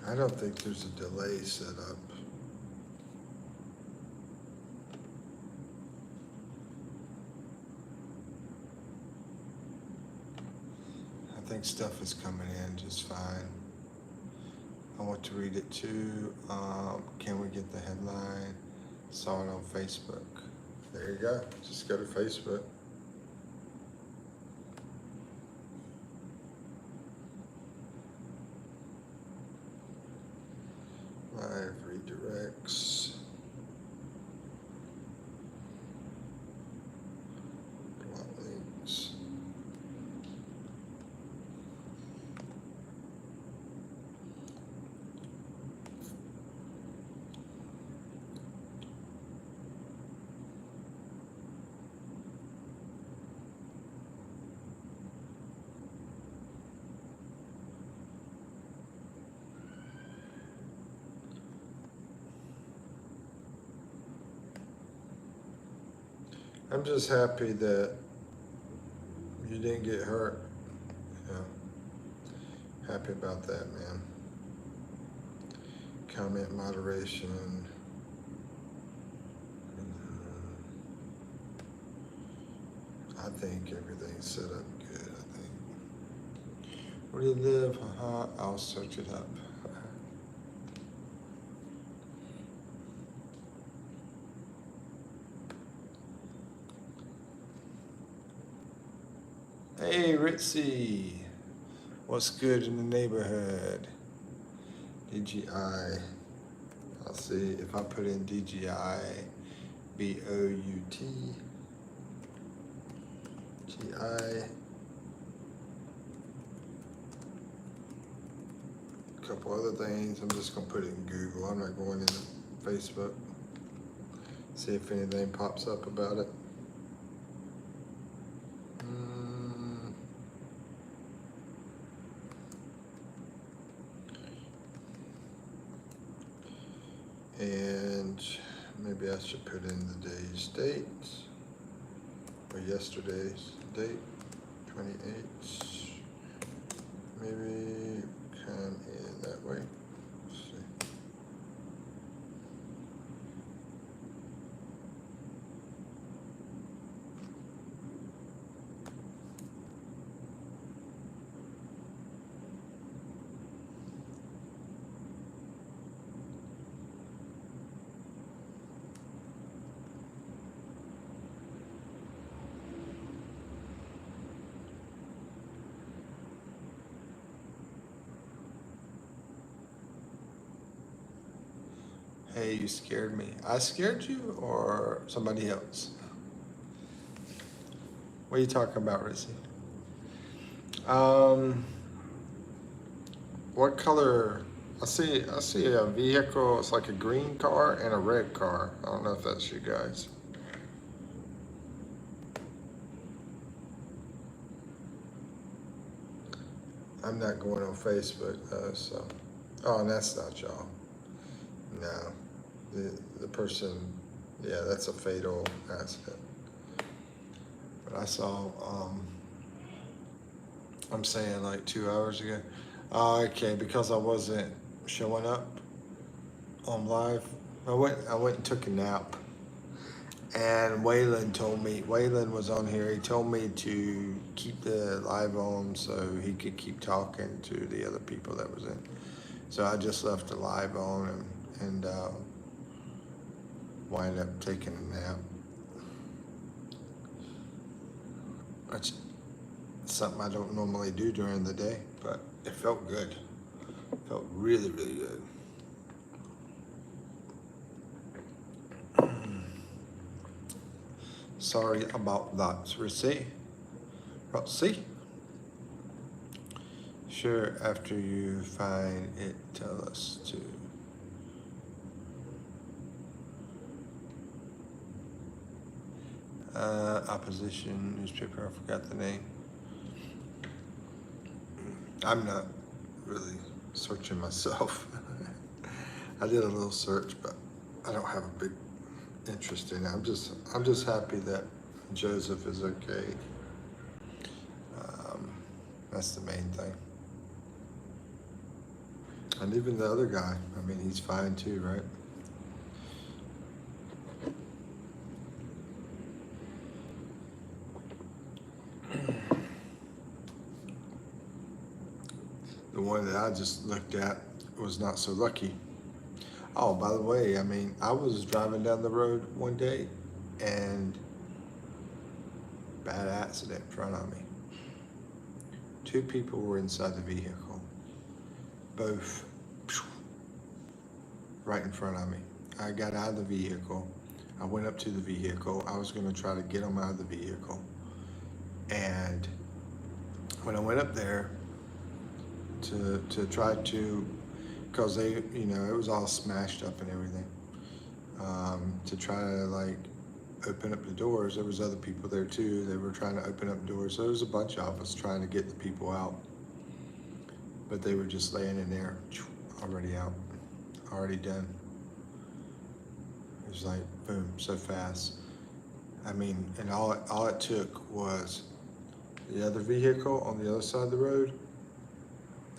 I don't think there's a delay set up. I think stuff is coming in just fine. I want to read it too. Can we get the headline? Saw it on Facebook. There you go. Just go to Facebook. Live redirects. Block links. I'm just happy that you didn't get hurt. Yeah. Happy about that, man. Comment moderation. I think everything's set up good, I think. Where do you live? I'll search it up. Hey, Ritzy. What's good in the neighborhood? DGI. I'll see if I put in DGI, BOUT, GI. A couple other things. I'm just gonna put it in Google. I'm not going into Facebook. See if anything pops up about it. And maybe I should put in the day's date or yesterday's date. 28. Maybe come in that way. Let's see. Hey, you scared me. I scared you or somebody else? What are you talking about, Rizzy? Um, what color? I see a vehicle. It's like a green car and a red car. I don't know if that's you guys. I'm not going on Facebook though, so. Oh, and that's not y'all. No, the person. Yeah, that's a fatal accident. But I saw. I'm saying like 2 hours ago. Okay, because I wasn't showing up on live. I went and took a nap. And Waylon was on here. He told me to keep the live on so he could keep talking to the other people that was in. So I just left the live on and wind up taking a nap. That's something I don't normally do during the day, but it felt good. It felt really, really good. Sorry about that, Rissy. See? Sure, after you find it, tell us to. Opposition newspaper, I forgot the name. I'm not really searching myself. I did a little search, but I don't have a big interest in it. I'm just happy that Joseph is okay. That's the main thing. And even the other guy, I mean, he's fine too, right? The one that I just looked at was not so lucky. Oh, by the way, I mean, I was driving down the road one day and bad accident in front of me. 2 people were inside the vehicle, both right in front of me. I got out of the vehicle. I went up to the vehicle. I was going to try to get them out of the vehicle. And when I went up there to try to, because they, you know, it was all smashed up and everything, to try to like open up the doors. There was other people there too. They were trying to open up doors. So there was a bunch of us trying to get the people out. But they were just laying in there, already out, already done. It was like, boom, so fast. I mean, and all it took was the other vehicle on the other side of the road.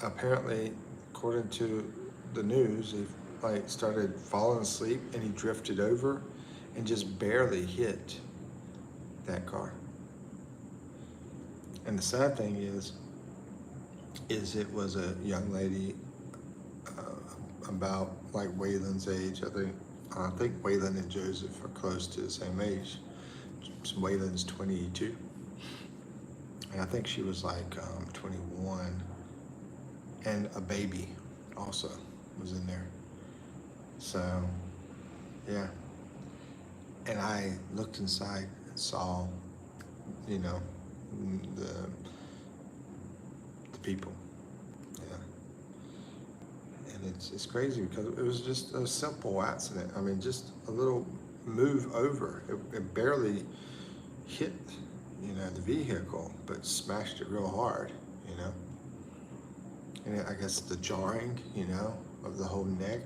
Apparently, according to the news, he like started falling asleep and he drifted over and just barely hit that car. And the sad thing is it was a young lady about like Waylon's age. I think Waylon and Joseph are close to the same age. So Waylon's 22, and I think she was like 21, and a baby also was in there. So, yeah. And I looked inside and saw, you know, the people. Yeah. And it's crazy because it was just a simple accident. I mean, just a little move over. It barely hit, you know, the vehicle, but smashed it real hard, you know. And I guess the jarring, you know, of the whole neck,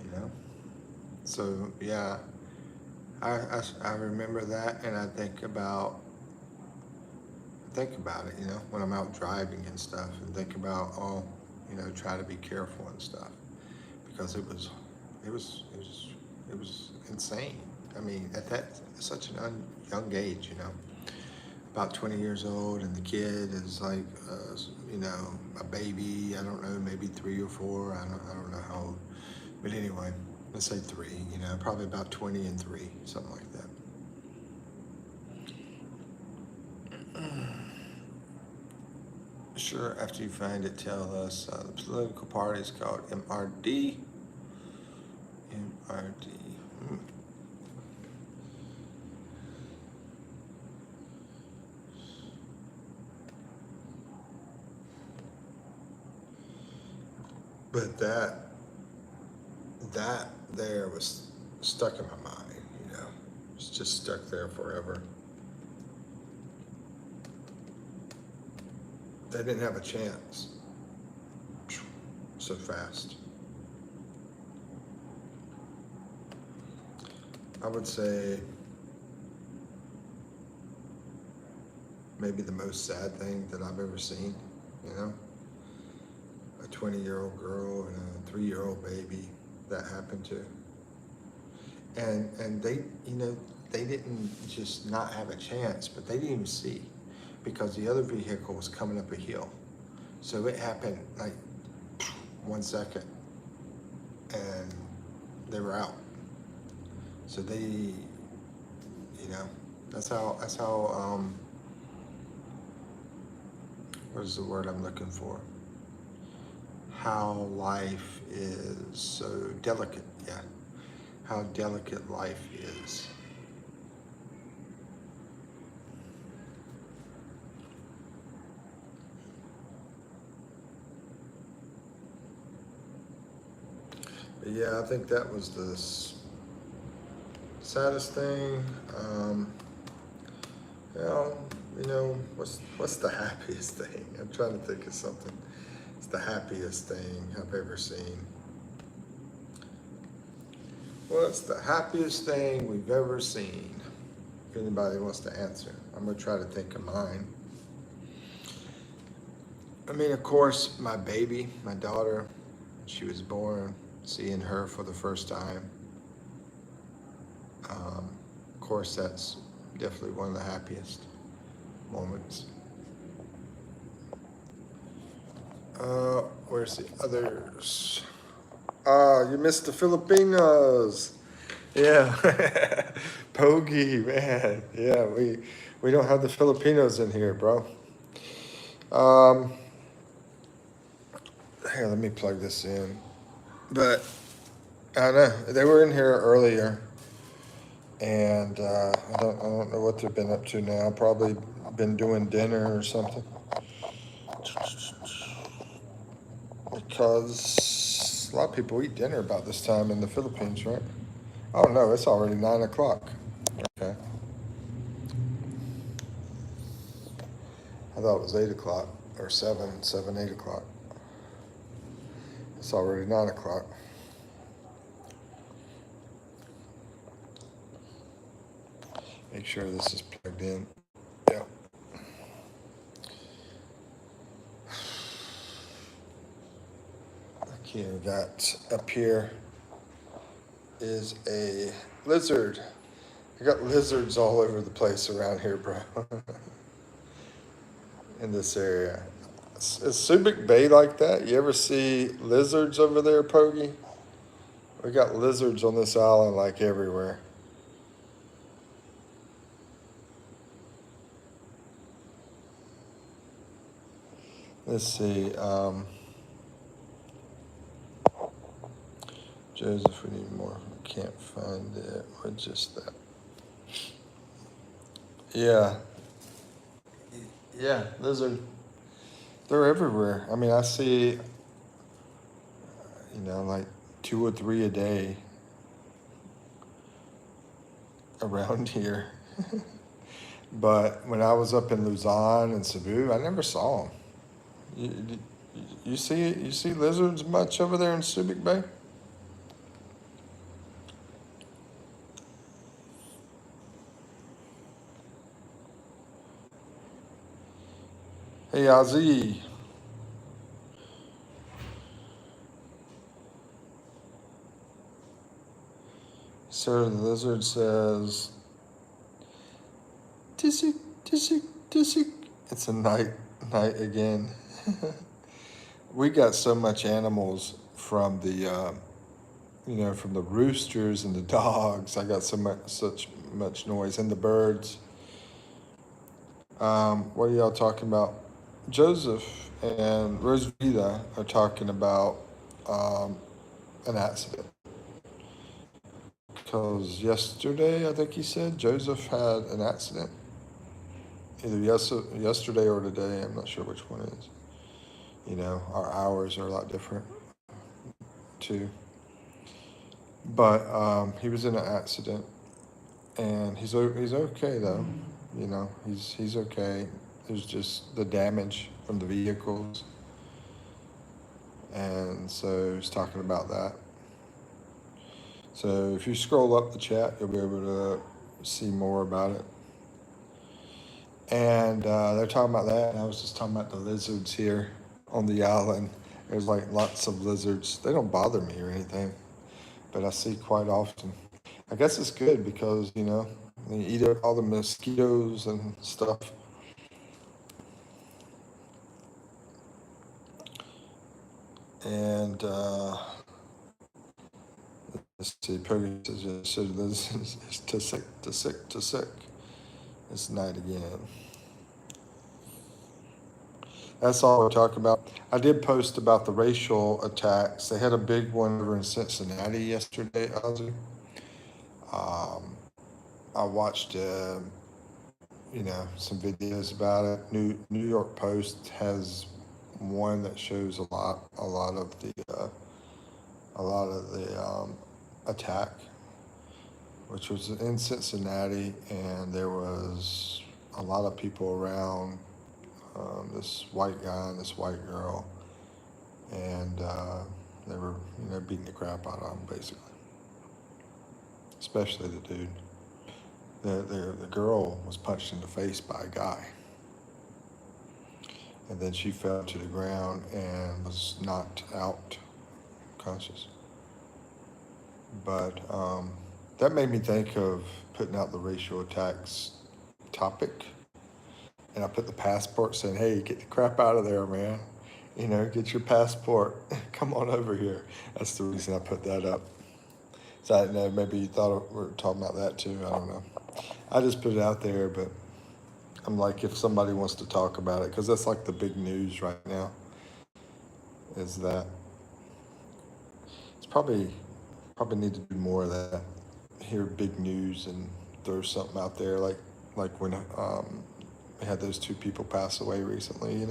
you know. So yeah, I remember that, and I think about think about it, when I'm out driving and stuff, and think about, try to be careful and stuff, because it was insane. I mean, at such an young age, about 20 years old, and the kid is like, a baby. I don't know, maybe 3 or 4. I don't know how old, but anyway, let's say 3. Probably about 20 and 3, something like that. Sure, after you find it, tell us. The political party is called MRD. MRD. But that there was stuck in my mind, It's just stuck there forever. They didn't have a chance. So fast. I would say maybe the most sad thing that I've ever seen, a 20-year-old girl and a 3-year-old baby that happened to. And they, they didn't just not have a chance, but they didn't even see, because the other vehicle was coming up a hill. So it happened like 1 second, and they were out. So they, that's how, what is the word I'm looking for? How life is so delicate, yeah. How delicate life is. But yeah, I think that was the saddest thing. What's the happiest thing? I'm trying to think of something. It's the happiest thing I've ever seen. What's the happiest thing we've ever seen? If anybody wants to answer, I'm gonna try to think of mine. I mean, of course, my baby, my daughter, she was born, seeing her for the first time. Of course, that's definitely one of the happiest moments. Where's the others? You missed the Filipinos. Yeah. Pogi, man. Yeah, we don't have the Filipinos in here, bro. Here, let me plug this in. But I don't know, they were in here earlier, and I don't know what they've been up to now. Probably been doing dinner or something. Because a lot of people eat dinner about this time in the Philippines, right? Oh no, it's already 9 o'clock. Okay. I thought it was 8 o'clock, or 8 o'clock. It's already 9 o'clock. Make sure this is plugged in. Yeah. Okay, we got up here is a lizard. I got lizards all over the place around here, bro. In this area. Is Subic Bay like that? You ever see lizards over there, Pogi? We got lizards on this island like everywhere. Let's see. Joseph, we need more. I can't find it. What just that? Yeah. Yeah, lizard. They're everywhere. I mean, I see, like 2 or 3 a day around here. But when I was up in Luzon and Cebu, I never saw them. You see lizards much over there in Subic Bay? Hey, Ozzy. Sir the Lizard says, Tissy, tissy, tissy. It's a night again. We got so much animals from from the roosters and the dogs. I got such much noise, and the birds. What are y'all talking about? Joseph and Rosvita are talking about um, an accident. Because yesterday, I think he said, Joseph had an accident. Either yesterday or today. I'm not sure which one it is. Our hours are a lot different too. But he was in an accident, and he's okay though. He's okay. There's just the damage from the vehicles, and so he's talking about that. So if you scroll up the chat, you'll be able to see more about it. And they're talking about that, and I was just talking about the lizards here on the island. There's like lots of lizards. They don't bother me or anything, but I see quite often. I guess it's good because, they eat up all the mosquitoes and stuff. And let's see, Poggy says, this is to sick. It's night again. That's all we're talking about. I did post about the racial attacks. They had a big one over in Cincinnati yesterday, Ozzy. I watched, some videos about it. New York Post has one that shows a lot of the attack, which was in Cincinnati, and there was a lot of people around. This white guy and this white girl, and they were, beating the crap out of him, basically. Especially the dude. The girl was punched in the face by a guy, and then she fell to the ground and was knocked out conscious. But that made me think of putting out the racial attacks topic. And I put the passport saying, hey, get the crap out of there, man. Get your passport. Come on over here. That's the reason I put that up. So I didn't know, maybe you thought we were talking about that too. I don't know. I just put it out there, but I'm like, if somebody wants to talk about it, because that's like the big news right now, is that it's probably need to do more of that. Hear big news and throw something out there, like when we had those two people pass away recently,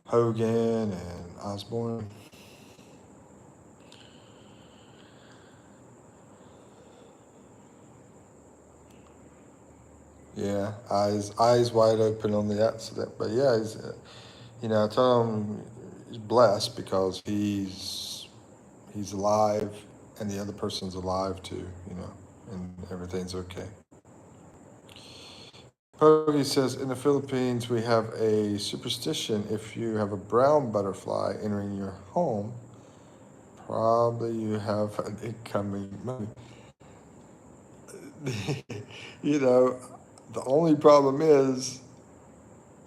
Hogan and Osborne. Yeah, eyes wide open on the accident. But yeah, he's, I tell him he's blessed because he's alive, and the other person's alive too, and everything's okay. Poggy says, in the Philippines, we have a superstition. If you have a brown butterfly entering your home, probably you have an incoming money. The only problem is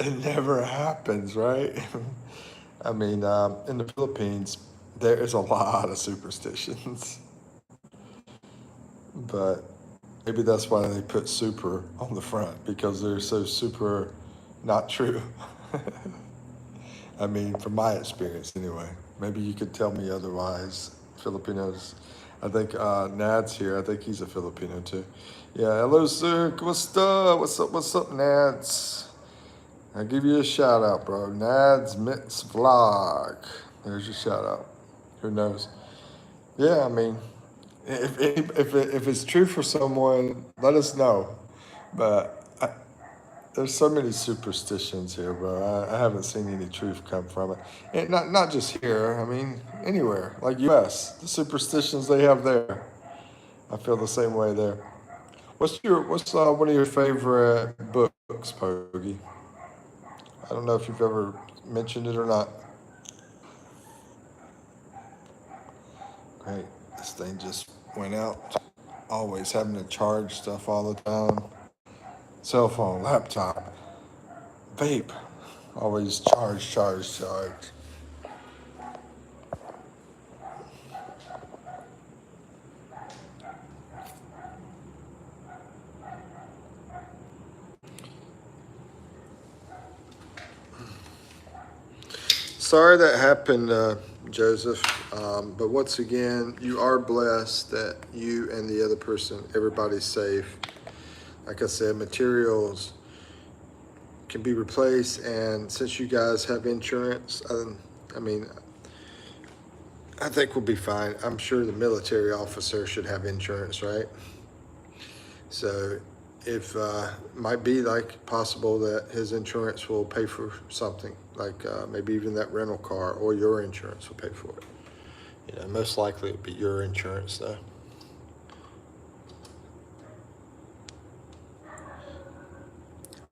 it never happens, right? I mean, in the Philippines, there is a lot of superstitions. But maybe that's why they put super on the front, because they're so super not true. I mean, from my experience anyway. Maybe you could tell me otherwise. Filipinos. I think Nad's here. I think he's a Filipino too. Yeah, hello sir. Kumusta? What's up, Nads? I'll give you a shout out, bro. Nad's Mitts Vlog. There's your shout out. Who knows? Yeah, I mean, if it's true for someone, let us know. But there's so many superstitions here, bro. I haven't seen any truth come from it. And not just here. I mean, anywhere, like U.S. The superstitions they have there. I feel the same way there. What's one of your favorite books, Poggy? I don't know if you've ever mentioned it or not. Great. This thing just went out. Always having to charge stuff all the time. Cell phone, laptop, vape. Always charge, charge, charge. Sorry that happened, Joseph. But once again, you are blessed that you and the other person, everybody's safe. Like I said, materials can be replaced, and since you guys have insurance, I mean, I think we'll be fine. I'm sure the military officer should have insurance, right? So if might be like possible that his insurance will pay for something, like maybe even that rental car, or your insurance will pay for it. You know, most likely it'll be your insurance though.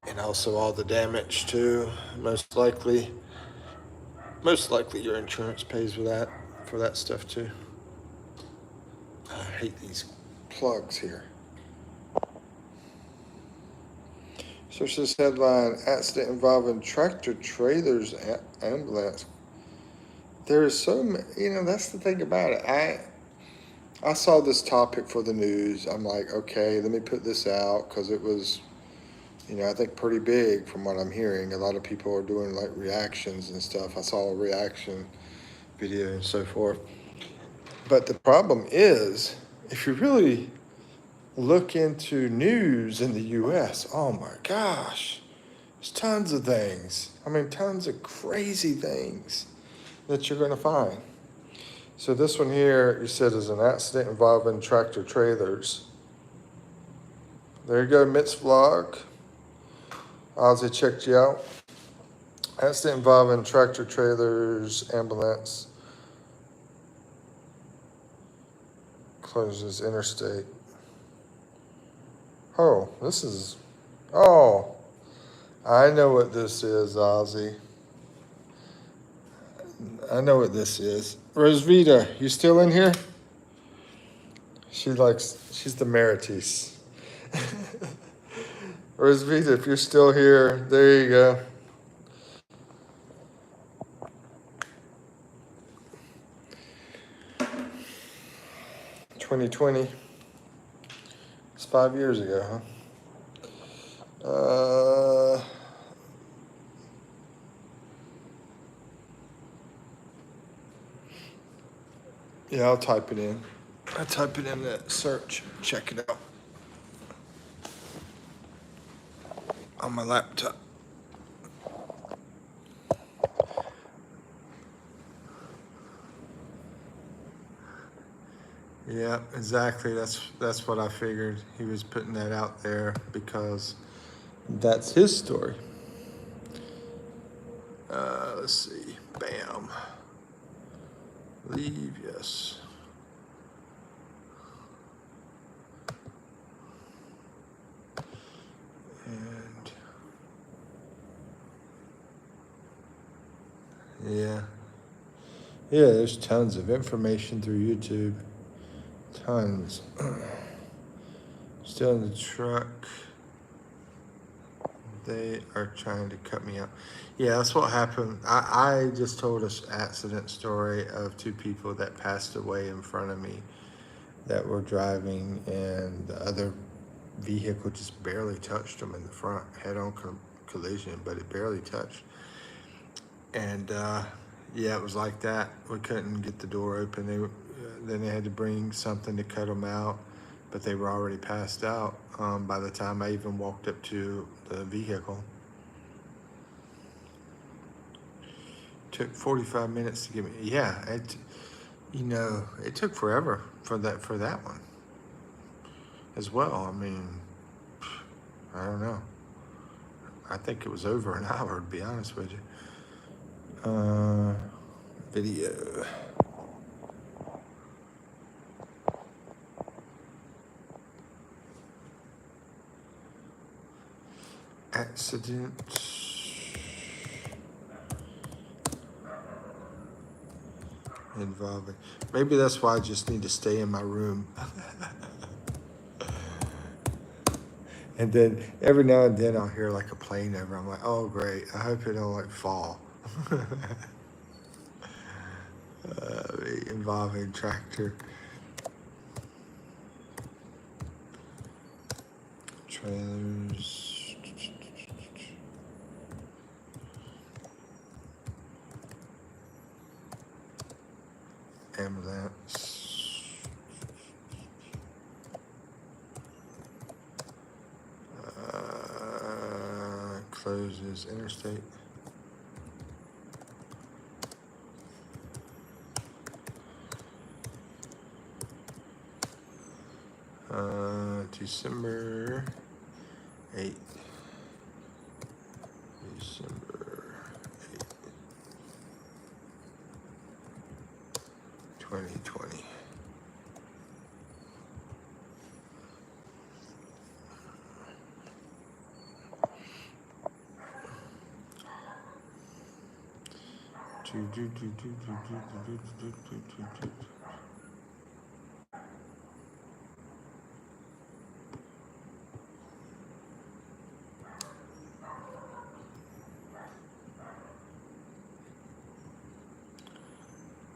And also all the damage too. Most likely your insurance pays for that stuff too. I hate these plugs here. Search this headline: accident involving tractor trailers ambulance. There is so many, that's the thing about it. I saw this topic for the news. I'm like, okay, let me put this out because it was, I think pretty big from what I'm hearing. A lot of people are doing like reactions and stuff. I saw a reaction video and so forth. But the problem is, if you really look into news in the US, oh my gosh, there's tons of things. I mean, tons of crazy things that you're going to find. So this one here, you said, is an accident involving tractor trailers. There you go, Mitz vlog. Ozzy checked you out. Accident involving tractor trailers, ambulance. Closes interstate. Oh, I know what this is, Ozzy. I know what this is. Rosvita, you still in here? She's the Marites. Rosvita, if you're still here, there you go. "2020. It's 5 years ago, huh? Yeah, I'll type it in. I type it in the search. Check it out on my laptop. Yeah, exactly. That's what I figured. He was putting that out there because that's his story. Let's see. Bam. Leave, yes. And yeah. Yeah, there's tons of information through YouTube. Tons. Still in the truck. They are trying to cut me out. Yeah, that's what happened. I just told an accident story of two people that passed away in front of me that were driving, and the other vehicle just barely touched them in the front, head-on collision, but it barely touched. And yeah, it was like that. We couldn't get the door open. Then they had to bring something to cut them out, but they were already passed out by the time I even walked up to the vehicle. Took 45 minutes to get me. Yeah, it took forever for that one as well. I mean, I don't know. I think it was over an hour, to be honest with you. Video. Accident. involving. Maybe that's why I just need to stay in my room. And then every now and then I'll hear like a plane over. I'm like, oh great, I hope it don't like fall. Involving tractor, trailers, ambulance, closes interstate. December 8th. December 8th, 2020.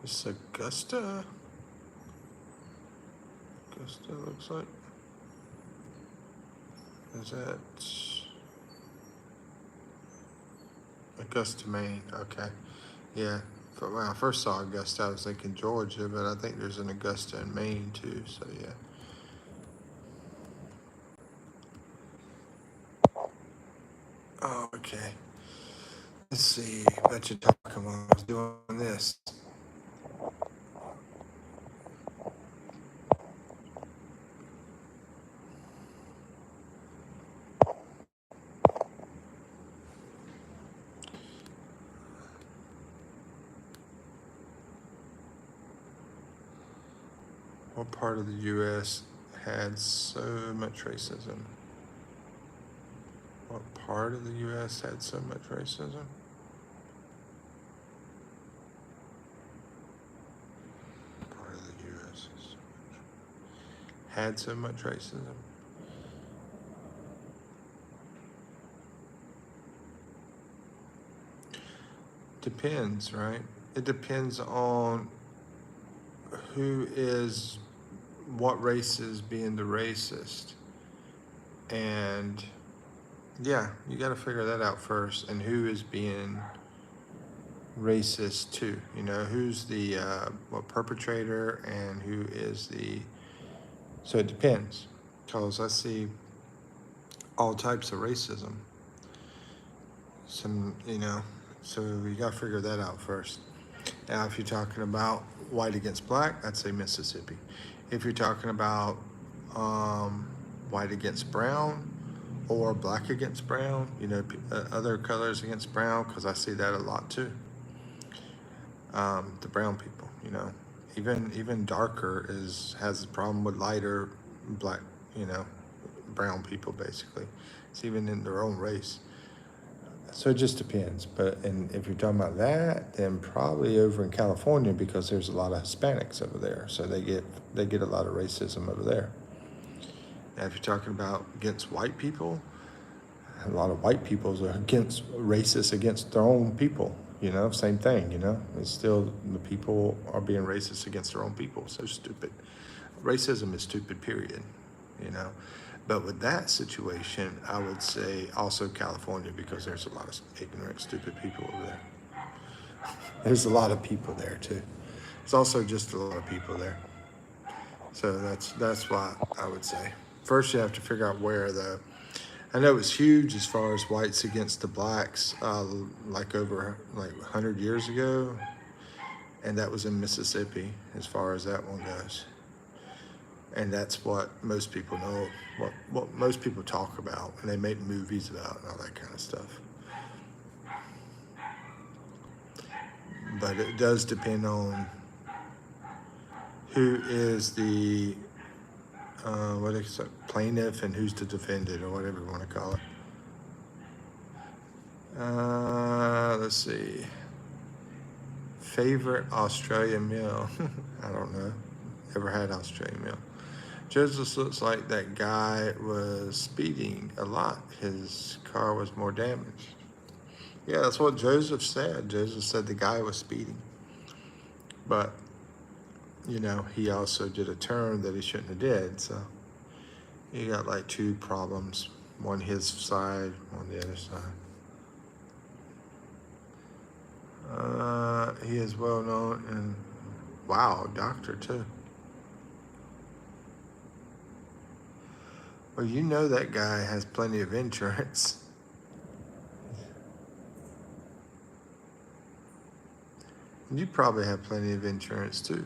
It's Augusta. Augusta looks like. Is that Augusta, Maine? Okay. Yeah. But when I first saw Augusta, I was thinking Georgia, but I think there's an Augusta in Maine too. So yeah. Oh, okay. Let's see. Bet you talking while I was doing this. What part of the U.S. had so much racism? What part of the U.S. had so much racism? Part of the U.S. had so much racism. Depends, right? It depends on who is, what race is being the racist. And yeah, you got to figure that out first. And who is being racist too? You know, who's the perpetrator and who is the. So it depends, because I see all types of racism. Some, you know, so you got to figure that out first. Now, if you're talking about white against black, I'd say Mississippi. If you're talking about white against brown or black against brown, you know, other colors against brown, because I see that a lot too. The brown people, you know, even darker has a problem with lighter black, you know, brown people basically. It's even in their own race. So it just depends. But and if you're talking about that, then probably over in California, because there's a lot of Hispanics over there, so they get a lot of racism over there. Now, if you're talking about against white people, a lot of white people are racist against their own people. You know, same thing. You know, it's still the people are being racist against their own people. So stupid. Racism is stupid. Period. You know. But with that situation, I would say also California, because there's a lot of ignorant, stupid people over there. There's a lot of people there too. It's also just a lot of people there. So that's why I would say first you have to figure out where the. I know it's huge as far as whites against the blacks, like over like 100 years ago, and that was in Mississippi as far as that one goes. And that's what most people know, what most people talk about, and they make movies about and all that kind of stuff. But it does depend on who is the plaintiff and who's the defendant, or whatever you want to call it. Let's see. favorite Australian meal. I don't know. Never had Australian meal. Joseph looks like that guy was speeding a lot. His car was more damaged. Yeah, that's what Joseph said. Joseph said the guy was speeding. But, you know, he also did a turn that he shouldn't have did. So he got like two problems. One his side, one the other side. He is well known and, wow, doctor too. Well, you know that guy has plenty of insurance. You probably have plenty of insurance too.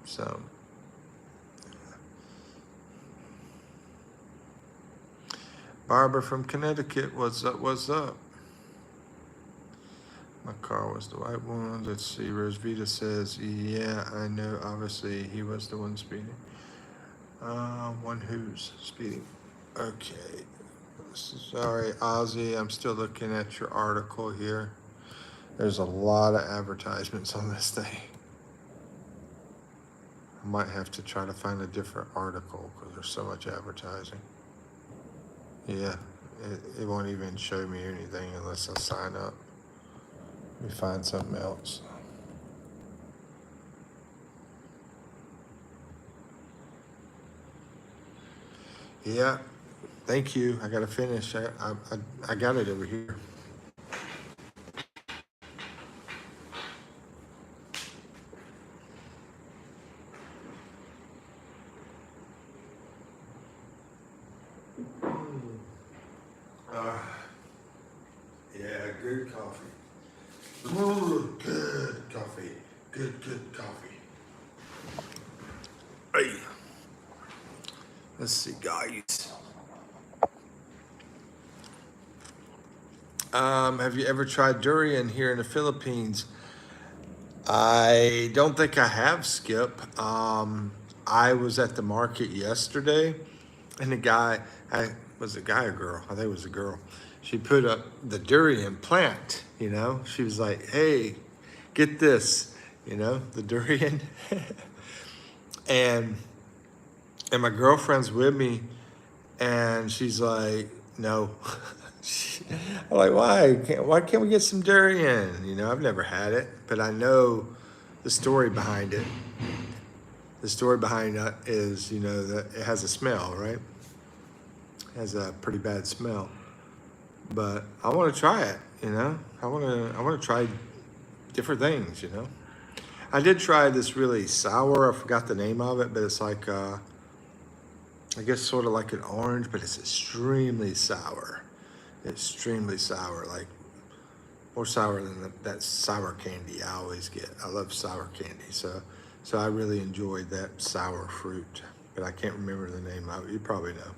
So, Barbara from Connecticut, what's up, what's up? My car was the right one. Let's see, Rosvita says, yeah, I know, obviously he was the one speeding. One who's speeding. Okay. Sorry, Ozzy, I'm still looking at your article here. There's a lot of advertisements on this thing. I might have to try to find a different article because there's so much advertising. Yeah, it won't even show me anything unless I sign up. Let me find something else. Yeah, thank you. I got to finish. I got it over here. Yeah, good coffee. Ooh, good coffee. Good coffee. Hey. Let's see, guys. Have you ever tried durian here in the Philippines? I don't think I have, Skip. I was at the market yesterday, and was a guy or girl? I think it was a girl. She put up the durian plant, you know? She was like, hey, get this, you know, the durian. and my girlfriend's with me, and she's like, no. I'm like, why? Why can't we get some durian? You know, I've never had it, but I know the story behind it. The story behind that is, you know, that it has a smell, right? It has a pretty bad smell. But I want to try it, you know? I want to try different things, you know? I did try this really sour, I forgot the name of it, but it's like, I guess sort of like an orange, but it's extremely sour. Extremely sour, like more sour than that sour candy I always get. I love sour candy, so I really enjoyed that sour fruit, but I can't remember the name of it. You probably know.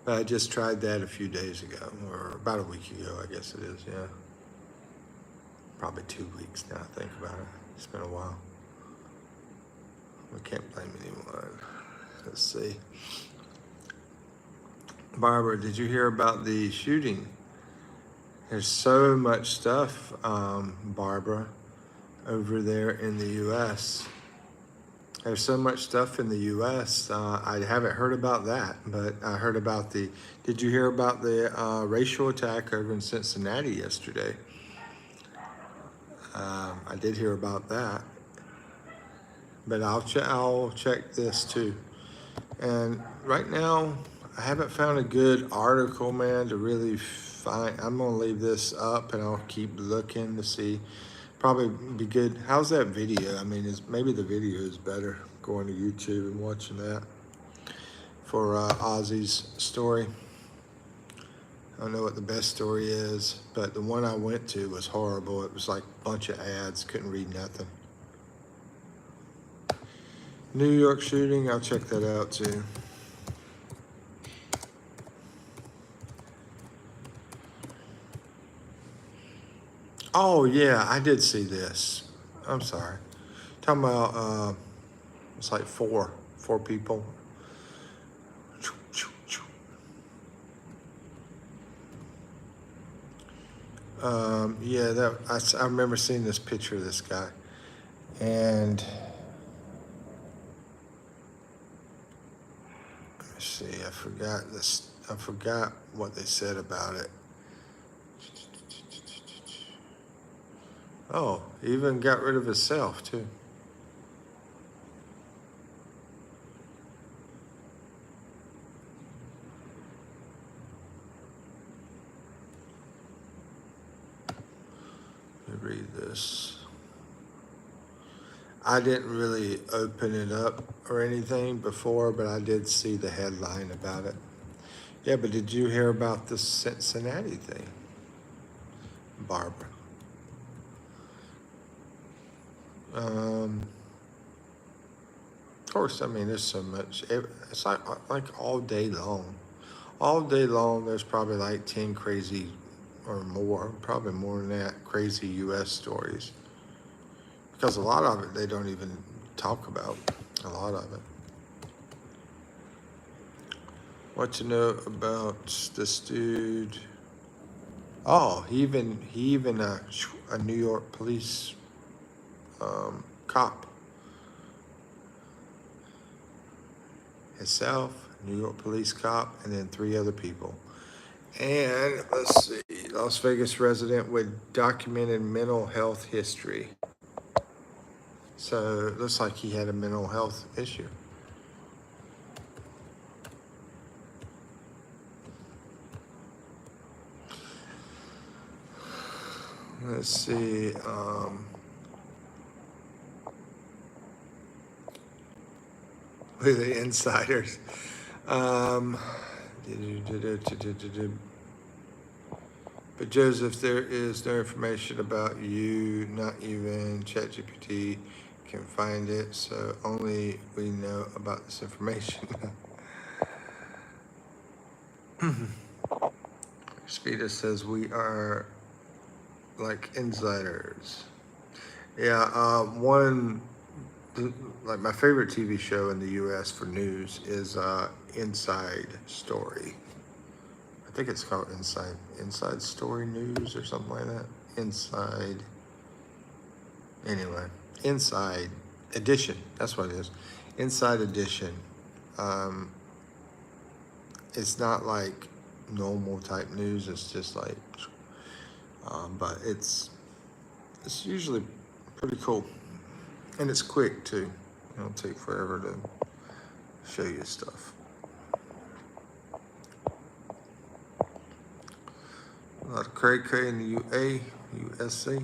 But I just tried that a few days ago, or about a week ago, I guess it is, yeah. Probably 2 weeks now, I think about it. It's been a while. We can't blame anyone. Let's see. Barbara, did you hear about the shooting? There's so much stuff, Barbara, over there in the U.S. There's so much stuff in the U.S. I haven't heard about that, but I heard about did you hear about the racial attack over in Cincinnati yesterday? I did hear about that, but I'll check this too. And right now, I haven't found a good article, man, to really find. I'm gonna leave this up and I'll keep looking to see. Probably be good. How's that video? I mean, maybe the video is better going to YouTube and watching that for Ozzy's story. I don't know what the best story is, but the one I went to was horrible. It was like a bunch of ads, couldn't read nothing. New York shooting, I'll check that out too. Oh yeah, I did see this. I'm sorry. Talking about it's like four people. Yeah, I remember seeing this picture of this guy, and let's see, I forgot this. I forgot what they said about it. Oh, he even got rid of himself too. Let me read this. I didn't really open it up or anything before, but I did see the headline about it. Yeah, but did you hear about the Cincinnati thing, Barbara? Of course, I mean, there's so much. It's like all day long. All day long, there's probably like 10 crazy or more, probably more than that, crazy U.S. stories. Because a lot of it they don't even talk about. A lot of it. What you know about this dude? Oh, he even a New York police cop himself, New York police cop, and then 3 other people. And let's see, Las Vegas resident with documented mental health history. So it looks like he had a mental health issue. Let's see. With the insiders. But Joseph, there is no information about you, not even ChatGPT can find it, so only we know about this information. Speeda says we are like insiders. Yeah, like my favorite TV show in the U.S. for news is Inside Story. I think it's called Inside Story News or something like that. Anyway, Inside Edition. That's what it is. Inside Edition. It's not like normal type news. It's just like, but it's usually pretty cool, and it's quick too. It don't take forever to show you stuff. A lot of cray in the USC.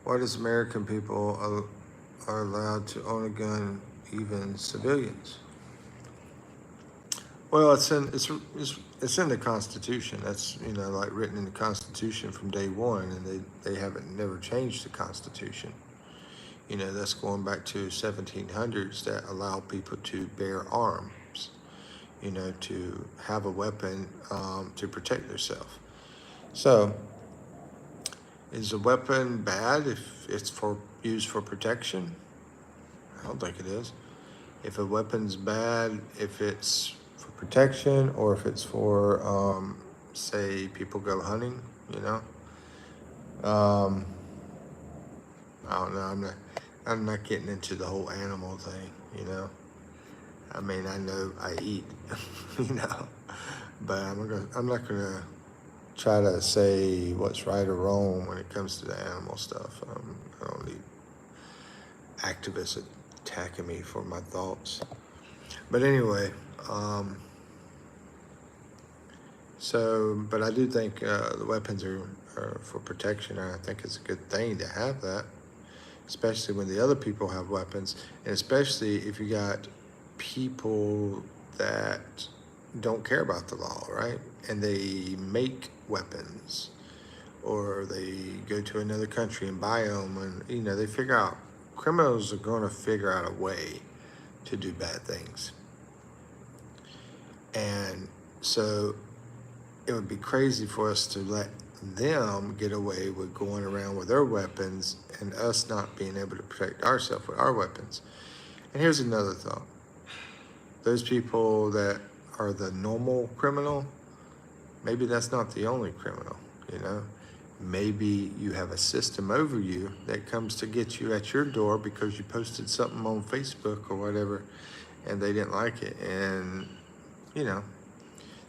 Why does American people are allowed to own a gun, even civilians? Well, it's in the Constitution. That's like written in the Constitution from day one, and they haven't never changed the Constitution. That's going back to 1700s that allow people to bear arms. To have a weapon to protect themselves. So, is a weapon bad if it's used for protection? I don't think it is. If a weapon's bad, if it's for protection or if it's for, say, people go hunting, I don't know. I'm not getting into the whole animal thing, I mean, I know I eat, but I'm not gonna try to say what's right or wrong when it comes to the animal stuff. I don't need activists attacking me for my thoughts. But anyway, but I do think the weapons are for protection, and I think it's a good thing to have that, especially when the other people have weapons, and especially if you got people that don't care about the law, right? And they make weapons, or they go to another country and buy them, and they figure out, criminals are going to figure out a way to do bad things. And so it would be crazy for us to let them get away with going around with their weapons and us not being able to protect ourselves with our weapons. And here's another thought. Those people that are the normal criminal, maybe that's not the only criminal, maybe you have a system over you that comes to get you at your door because you posted something on Facebook or whatever, and they didn't like it. And, you know,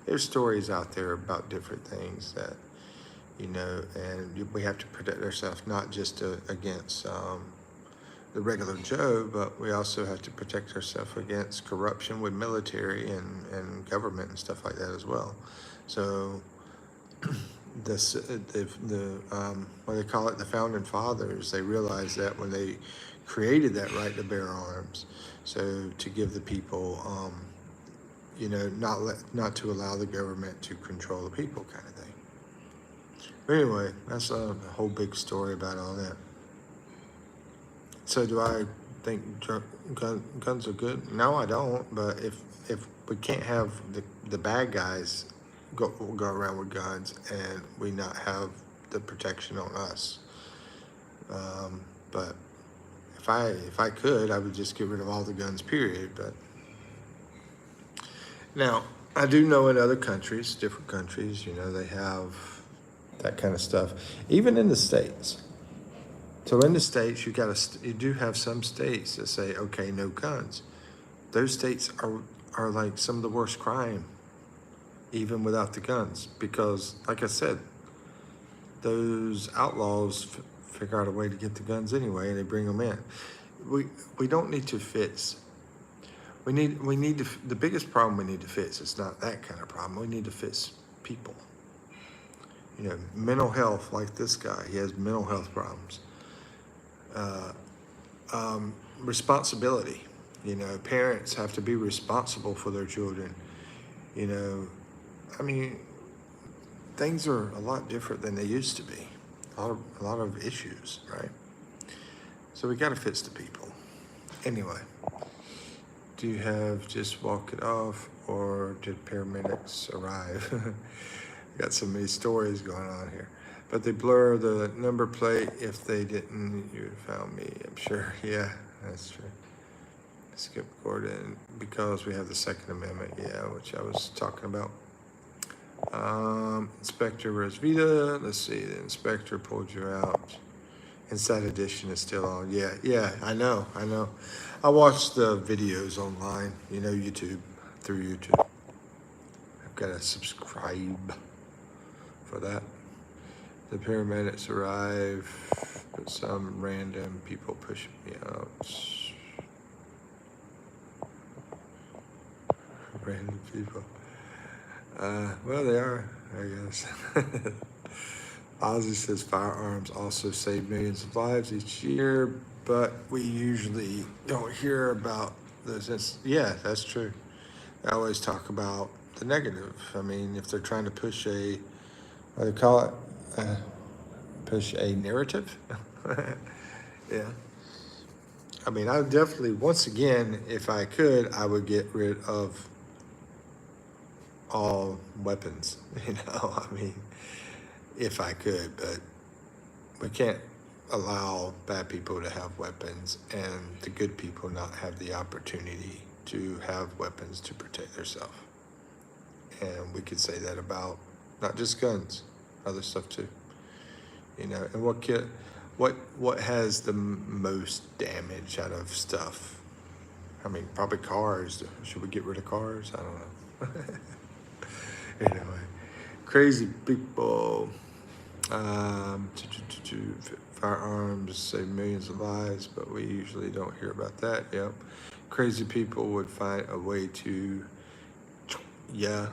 there's stories out there about different things that, you know, and we have to protect ourselves, not just against the regular Joe, but we also have to protect ourselves against corruption with military and government and stuff like that as well. So what they call it, the founding fathers, they realized that when they created that right to bear arms, so to give the people, you know, not to allow the government to control the people, kind of thing. But anyway, that's a whole big story about all that. So do I think guns are good? No, I don't. But if we can't have the bad guys go around with guns and we not have the protection on us, but if I could, I would just get rid of all the guns, period. But now I do know in other countries, different countries, you know, they have that kind of stuff, even in the States. So in the States, you do have some states that say, okay, no guns. Those states are like some of the worst crime, even without the guns, because like I said, those outlaws figure out a way to get the guns anyway, and they bring them in. We don't need to fix. We need to, the biggest problem we need to fix is not that kind of problem. We need to fix people. You know, mental health, like this guy, he has mental health problems. Responsibility. You know, parents have to be responsible for their children. You know, I mean, things are a lot different than they used to be. A lot of issues, right? So we got to fix the people. Anyway, do you have just walk it off, or did paramedics arrive? Got so many stories going on here. But they blur the number plate. If they didn't, you found me, I'm sure. Yeah, that's true. Skip Gordon, because we have the Second Amendment, yeah, which I was talking about. Inspector Rosvita, let's see, the inspector pulled you out. Inside Edition is still on. Yeah, I know. I watch the videos online, you know, through YouTube. I've got to subscribe for that. The paramedics arrive, but some random people push me out. Random people. Well, they are, I guess. Ozzy says firearms also save millions of lives each year, but we usually don't hear about those. Yeah, that's true. I always talk about the negative. I mean, if they're trying to push what do they call it? Push a narrative. Yeah. I mean, I would definitely, once again, if I could, I would get rid of all weapons, you know, I mean, if I could, but we can't allow bad people to have weapons and the good people not have the opportunity to have weapons to protect themselves. And we could say that about not just guns, other stuff too. You know, and what has the most damage out of stuff? I mean, probably cars. Should we get rid of cars? I don't know. Anyway, crazy people. Firearms save millions of lives, but we usually don't hear about that. Yep. Crazy people would find a way to, yeah,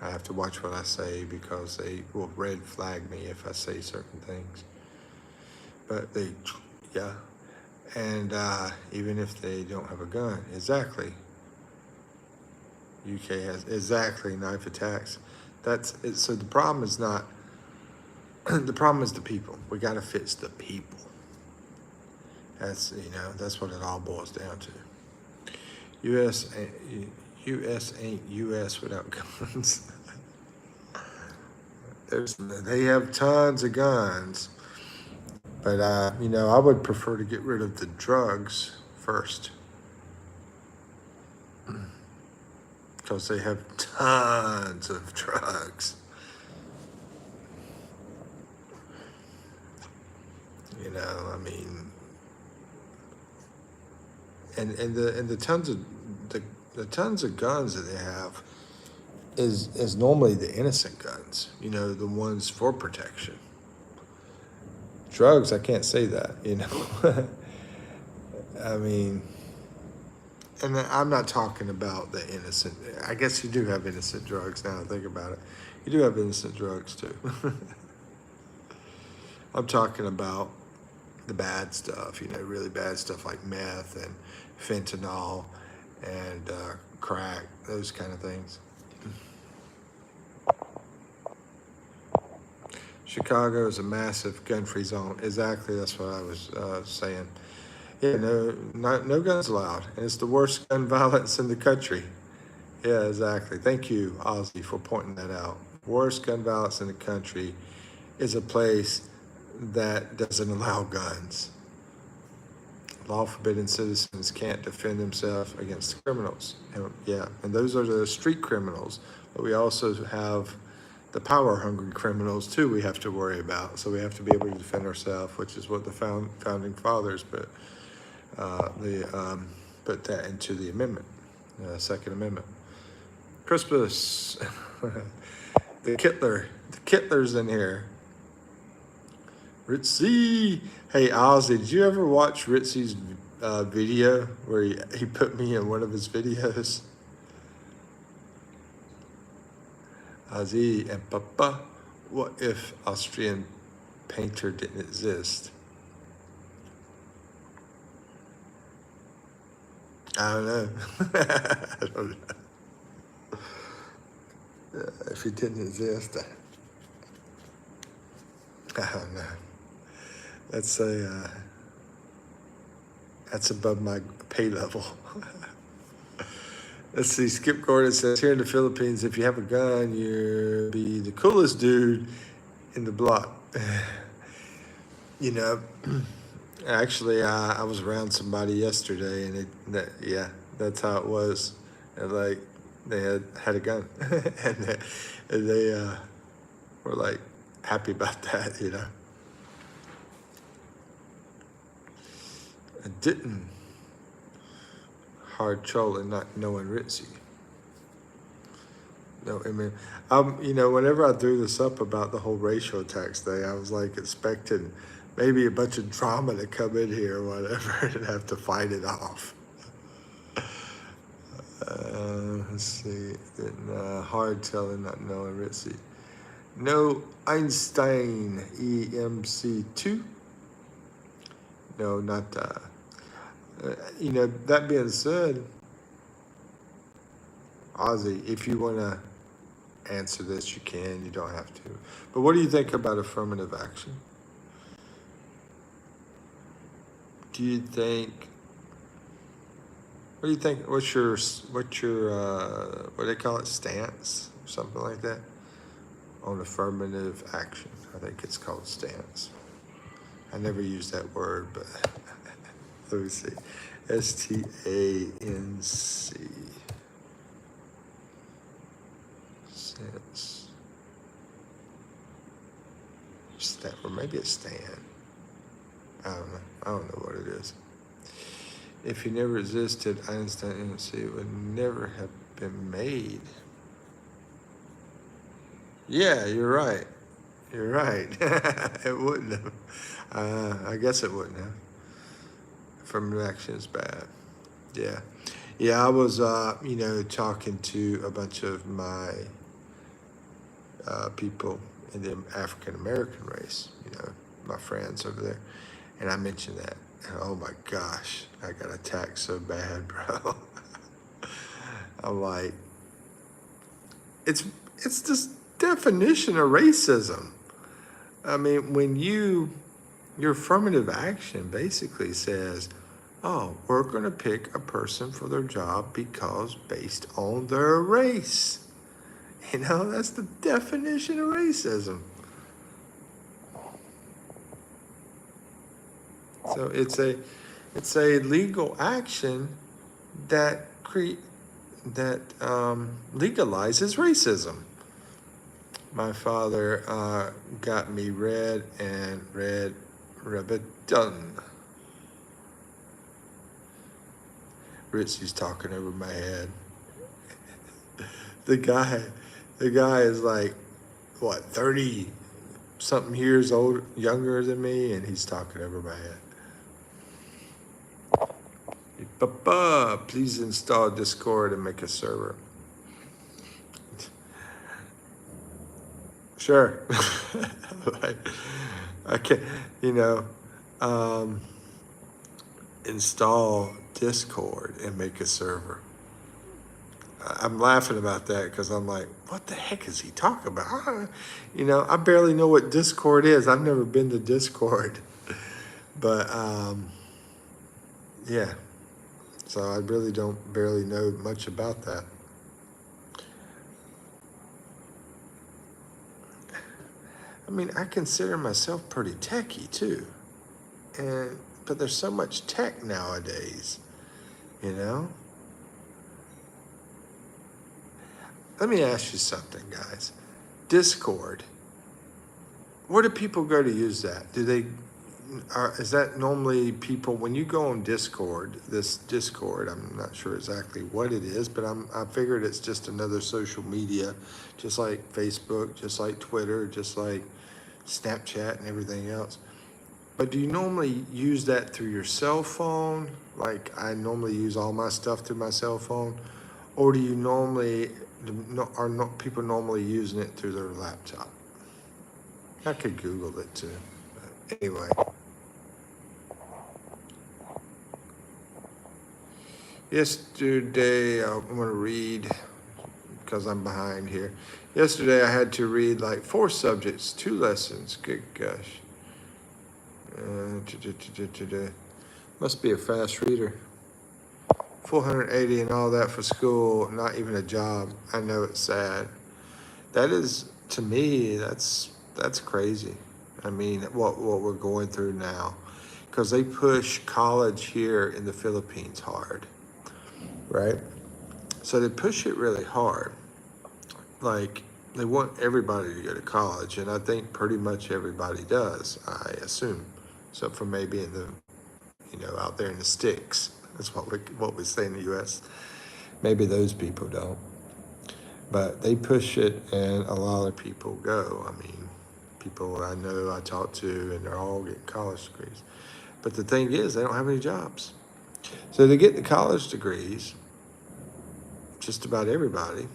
I have to watch what I say because they will red flag me if I say certain things. But they, yeah. And even if they don't have a gun, exactly. UK has exactly knife attacks. That's it. So the problem is not. The problem is the people. We got to fix the people. That's that's what it all boils down to. U.S. ain't U.S. without guns. They have tons of guns, but I would prefer to get rid of the drugs first. Because they have tons of drugs. You know, I mean, and the tons of the tons of guns that they have is normally the innocent guns. You know, the ones for protection. Drugs, I can't say that. You know, I mean. And I'm not talking about the innocent. I guess you do have innocent drugs now. I think about it. You do have innocent drugs too. I'm talking about the bad stuff. You know, really bad stuff like meth and fentanyl and crack, those kind of things. Chicago is a massive gun-free zone. Exactly, that's what I was saying. Yeah, no guns allowed. And it's the worst gun violence in the country. Yeah, exactly. Thank you, Ozzy, for pointing that out. Worst gun violence in the country is a place that doesn't allow guns. Law-forbidden citizens can't defend themselves against criminals. And those are the street criminals. But we also have the power-hungry criminals, too, we have to worry about. So we have to be able to defend ourselves, which is what the founding fathers put that into the amendment, Second Amendment. Crispus, the Kittler's in here. Ritzy, hey Ozzy, did you ever watch Ritzy's video where he put me in one of his videos? Ozzy and Papa, what if Austrian painter didn't exist? I don't know. I don't know. If he didn't exist, I don't know. That's above my pay level. Let's see. Skip Gordon says here in the Philippines, if you have a gun, you'll be the coolest dude in the block. You know. Actually, I was around somebody yesterday, and that's how it was. And like, they had a gun, and they were like happy about that, you know. I didn't hard trolling not knowing Ritzy. No, I mean, you know, whenever I threw this up about the whole racial tax thing, I was like expecting maybe a bunch of drama to come in here or whatever and have to fight it off. Let's see. Hard telling, not knowing Ritzy. No Einstein EMC2. No, not you know, that being said, Ozzy, if you want to answer this, you can. You don't have to. But what do you think about affirmative action? Do you think? What do you think? What's your what do they call it? Stance or something like that on affirmative action? I think it's called stance. I never use that word, but let me see. STANC. Sense. Or maybe a stand. I don't know. I don't know what it is. If he never existed, Einstein EMC would never have been made. Yeah, you're right. You're right. It wouldn't have. I guess it wouldn't have. Affirmative action is bad. Yeah. Yeah, I was, you know, talking to a bunch of my people in the African American race, you know, my friends over there. And I mentioned that. And oh my gosh, I got attacked so bad, bro. I'm like, it's this definition of racism. I mean, when your affirmative action basically says, oh, we're going to pick a person for their job because based on their race. You know, that's the definition of racism. So it's a legal action that legalizes racism. My father got me red and red Rub it done. Ritzy's talking over my head. The guy is like, what, 30 something years old, younger than me, and he's talking over my head. Hey, Papa, please install Discord and make a server. Sure. Like, I can, install Discord and make a server. I'm laughing about that because I'm like, what the heck is he talking about? I barely know what Discord is. I've never been to Discord. But, yeah. So I really don't barely know much about that. I mean, I consider myself pretty techie too. But there's so much tech nowadays, Let me ask you something, guys. Discord. Where do people go to use that? Is that normally people, when you go on Discord, this Discord, I'm not sure exactly what it is, but I figured it's just another social media, just like Facebook, just like Twitter, just like Snapchat and everything else. But do you normally use that through your cell phone? Like I normally use all my stuff through my cell phone? Or do you are not people normally using it through their laptop? I could Google it too. But anyway. Yesterday, I'm going to read, because I'm behind here. Yesterday, I had to read like 4 subjects, 2 lessons. Good gosh. Must be a fast reader. 480 and all that for school, not even a job. I know it's sad. That is, to me, that's crazy. I mean, what we're going through now. Because they push college here in the Philippines hard, right? So they push it really hard. Like, they want everybody to go to college, and I think pretty much everybody does, I assume. Except for maybe in the, out there in the sticks. That's what we say in the U.S. Maybe those people don't. But they push it, and a lot of people go. I mean, people I know, I talk to, and they're all getting college degrees. But the thing is, they don't have any jobs. So they get the college degrees, just about everybody.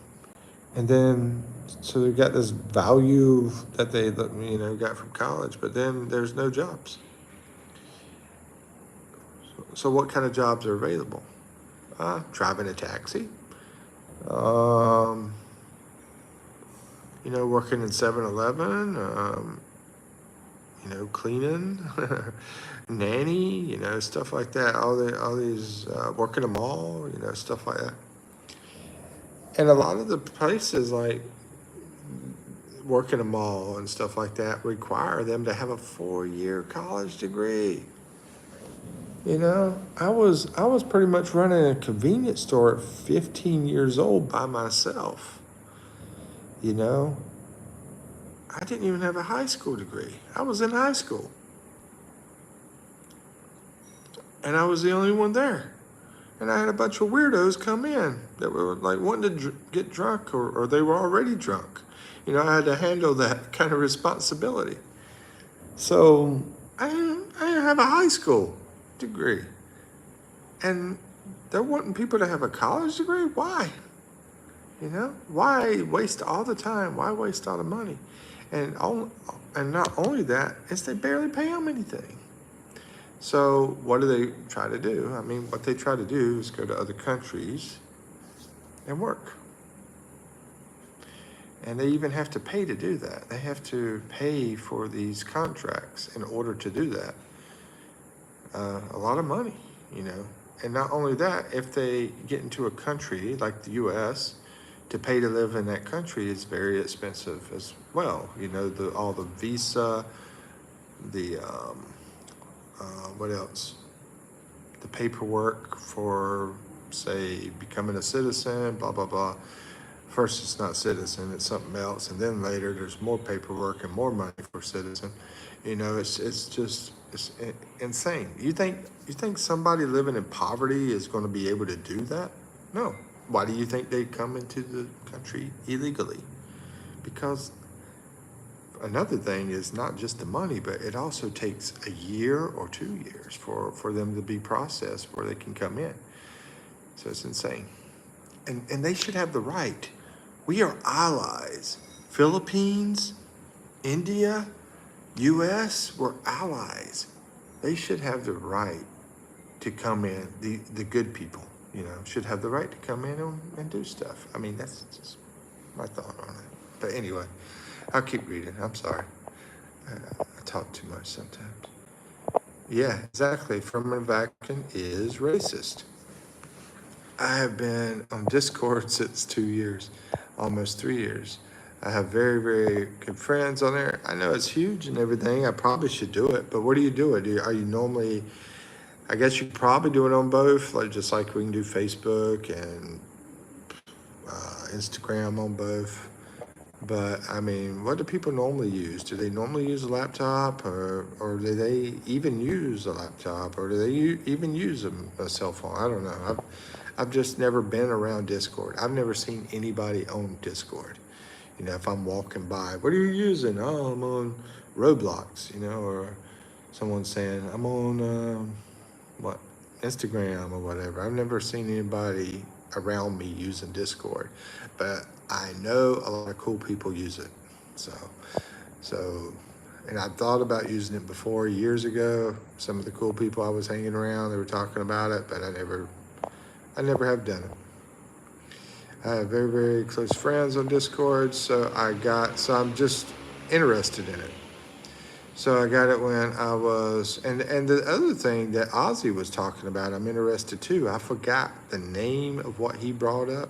And then, so they've got this value that they, got from college, but then there's no jobs. So what kind of jobs are available? Driving a taxi. Working in 7-Eleven, cleaning, nanny, stuff like that. All these working a mall, stuff like that. And a lot of the places like working a mall and stuff like that require them to have a 4-year college degree. I was pretty much running a convenience store at 15 years old by myself. I didn't even have a high school degree. I was in high school. And I was the only one there. And I had a bunch of weirdos come in that were like wanting to get drunk or they were already drunk. I had to handle that kind of responsibility. So I didn't have a high school degree. And they're wanting people to have a college degree? Why? Why waste all the time? Why waste all the money? And not only that, is they barely pay them anything. So what do they try to do? I mean, what they try to do is go to other countries and work. And they even have to pay to do that. They have to pay for these contracts in order to do that. A lot of money, And not only that, if they get into a country like the U.S., to pay to live in that country is very expensive as well. All the visa, the, what else? The paperwork for, say, becoming a citizen, blah, blah, blah. First, it's not citizen; it's something else, and then later there's more paperwork and more money for citizen. It's just insane. You think somebody living in poverty is going to be able to do that? No. Why do you think they come into the country illegally? Because another thing is not just the money, but it also takes a year or 2 years for them to be processed where they can come in. So it's insane. And they should have the right. We are allies. Philippines, India, US, we're allies. They should have the right to come in. The good people, should have the right to come in and do stuff. I mean, that's just my thought on it. But anyway, I'll keep reading. I'm sorry. I talk too much sometimes. Yeah, exactly. Affirmative action is racist. I have been on Discord since 2 years, almost 3 years. I have very, very good friends on there. I know it's huge and everything. I probably should do it, but what do you do it? Are you normally? I guess you probably do it on both, like just like we can do Facebook and Instagram on both. But I mean, what do people normally use? Do they normally use a laptop, or do they even use a laptop, or do they even use a cell phone? I don't know. I've just never been around Discord. I've never seen anybody on Discord. If I'm walking by, what are you using? Oh, I'm on Roblox. Or someone saying I'm on what Instagram or whatever. I've never seen anybody around me using Discord, but I know a lot of cool people use it. So, so, and I thought about using it before years ago. Some of the cool people I was hanging around, they were talking about it, but I never have done it. I have very, very close friends on Discord, so I'm just interested in it. So I got it when I was, and the other thing that Ozzy was talking about, I'm interested too. I forgot the name of what he brought up.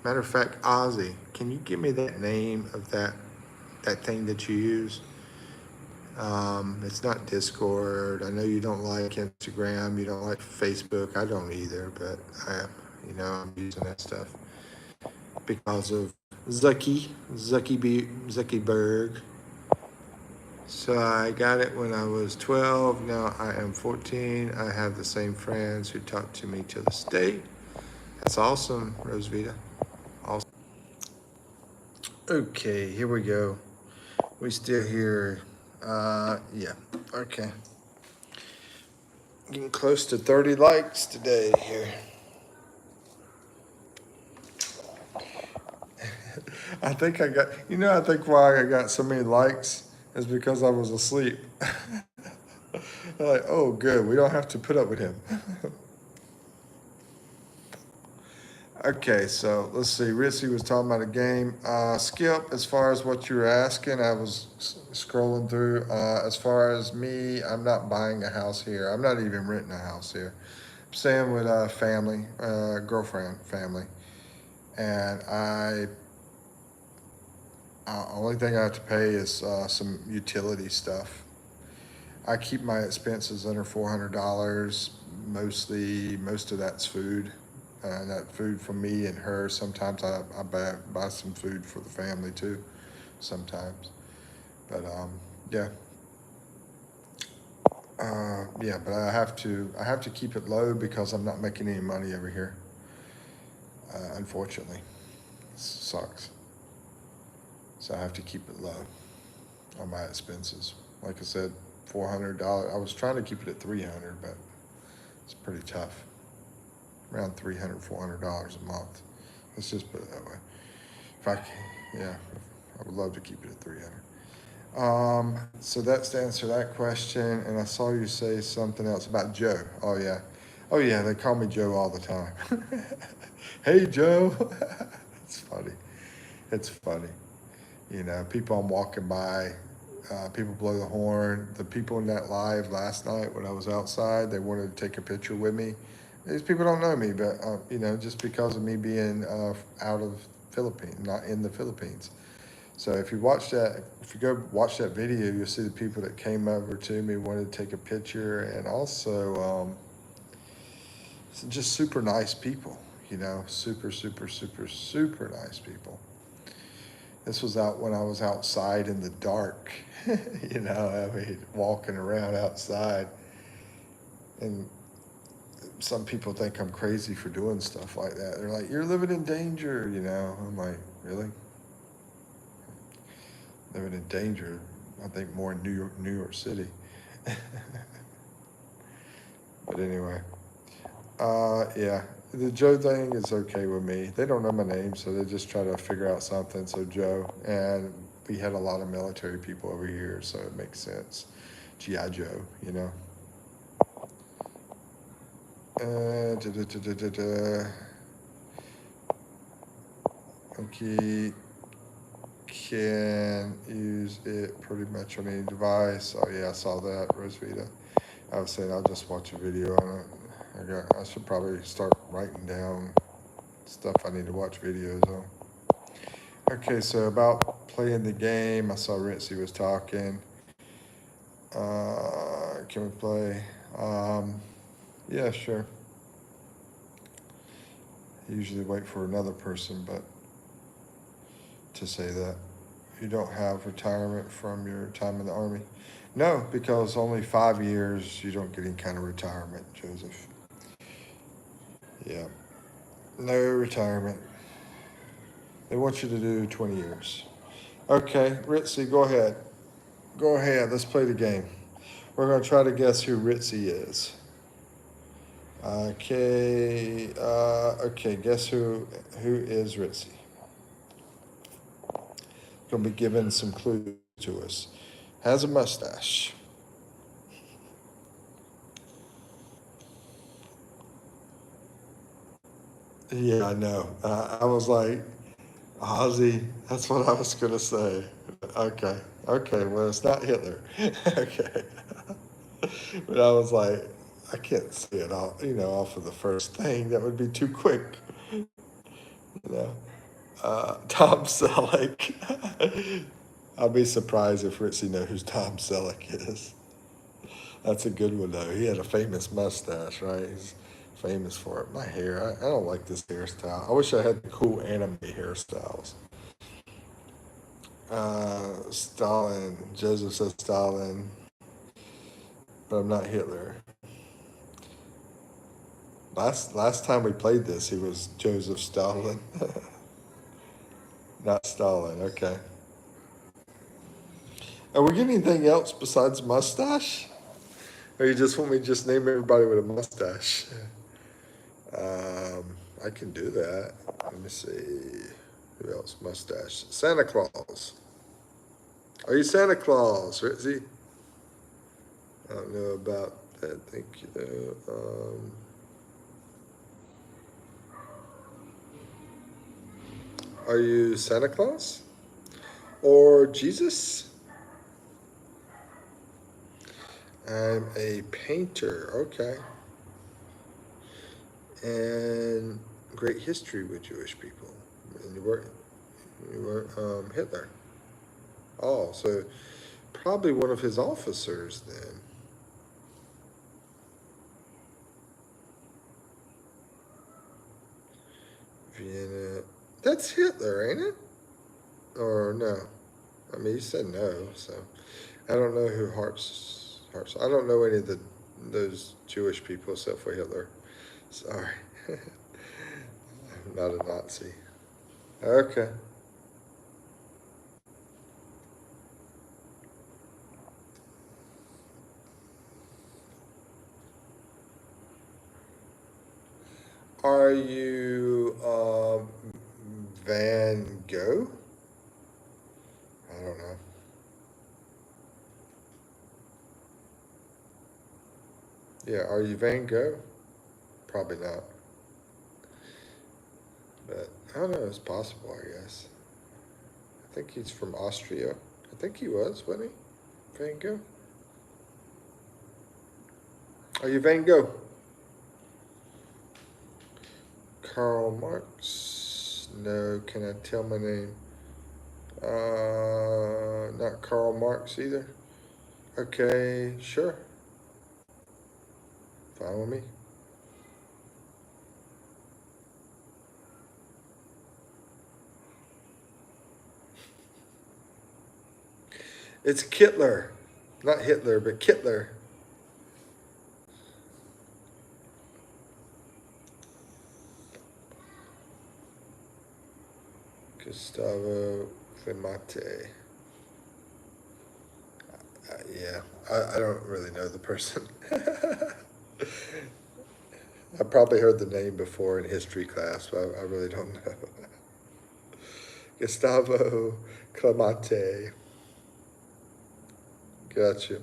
Matter of fact, Ozzy, can you give me that name of that thing that you use? It's not Discord. I know you don't like Instagram. You don't like Facebook. I don't either, but I'm using that stuff because of Zuckerberg. So I got it when I was 12. Now I am 14. I have the same friends who talk to me to this day. That's awesome, Rosvita. Awesome. Okay, here we go. We still here. Yeah. Okay. Getting close to 30 likes today here. I think why I got so many likes is because I was asleep. They're like, oh, good. We don't have to put up with him. Okay, so let's see. Ritzy was talking about a game. Skip, as far as what you were asking, I was scrolling through. As far as me, I'm not buying a house here. I'm not even renting a house here. I'm staying with a family, girlfriend family. And only thing I have to pay is some utility stuff. I keep my expenses under $400. Most of that's food. That food for me and her. Sometimes I buy some food for the family too. Sometimes, but yeah, yeah. But I have to keep it low because I'm not making any money over here. Unfortunately, it sucks. So I have to keep it low on my expenses. Like I said, $400. I was trying to keep it at $300, but it's pretty tough. Around $300, $400 a month. Let's just put it that way. If I can, yeah, I would love to keep it at 300. So that's to answer that question. And I saw you say something else about Joe. Oh yeah, they call me Joe all the time. Hey Joe. It's funny. It's funny. People I'm walking by, people blow the horn. The people in that live last night when I was outside, they wanted to take a picture with me. These people don't know me, but just because of me being out of Philippines, not in the Philippines. So if you go watch that video, you'll see the people that came over to me, wanted to take a picture, and also just super nice people. you know, super, super, super, super nice people. This was out when I was outside in the dark, you know, I mean, walking around outside. And some people think I'm crazy for doing stuff like that. They're like, "You're living in danger," you know. I'm like, really? Living in danger? I think more in New York City. But anyway, yeah, the Joe thing is okay with me. They don't know my name, so they just try to figure out something. So Joe, and we had a lot of military people over here, so it makes sense. GI Joe, you know. Da, da, da, da, da, da. Okay, can use it pretty much on any device. Oh yeah, I saw that, Rosvita. I was saying I'll just watch a video on it. I should probably start writing down stuff I need to watch videos on. Okay, so about playing the game, I saw Ritzy was talking. Can we play? Yeah, sure. I usually wait for another person, but to say that you don't have retirement from your time in the Army. No, because only 5 years, you don't get any kind of retirement, Joseph. Yeah, no retirement. They want you to do 20 years. Okay, Ritzy, go ahead. Go ahead, let's play the game. We're going to try to guess who Ritzy is. Okay, guess who is Ritzy? Going to be given some clues to us. Has a mustache. Yeah, I know. I was like, Ozzy, that's what I was going to say. Okay, okay, well, it's not Hitler. Okay. But I was like, I can't say it all, you know, off of the first thing. That would be too quick, you know. Tom Selleck. I'll be surprised if Ritzy knows who Tom Selleck is. That's a good one, though. He had a famous mustache, right? He's famous for it. My hair, I don't like this hairstyle. I wish I had the cool anime hairstyles. Stalin. Joseph says Stalin, but I'm not Hitler. Last time we played this, he was Joseph Stalin, not Stalin. Okay. Are we getting anything else besides mustache? Or you just want me to just name everybody with a mustache? I can do that. Let me see. Who else? Mustache. Santa Claus. Are you Santa Claus, Ritzy? I don't know about that. Thank you. Are you Santa Claus? Or Jesus? I'm a painter. Okay. And great history with Jewish people. And you were Hitler. Oh, so probably one of his officers then. Vienna. That's Hitler, ain't it? Or no? I mean, you said no, so I don't know who Hearts. I don't know any of those Jewish people except for Hitler. Sorry, I'm not a Nazi. Okay. Are you Van Gogh? I don't know. Yeah, are you Van Gogh? Probably not. But I don't know, it's possible, I guess. I think he's from Austria. I think he was, wasn't he? Van Gogh? Are you Van Gogh? Karl Marx? No, can I tell my name? Not Karl Marx either. Okay, sure. Fine with me. It's Kittler. Not Hitler, but Kittler. Gustavo Clemate. Yeah, I don't really know the person. I probably heard the name before in history class, but I really don't know. Gustavo Clemate. Gotcha.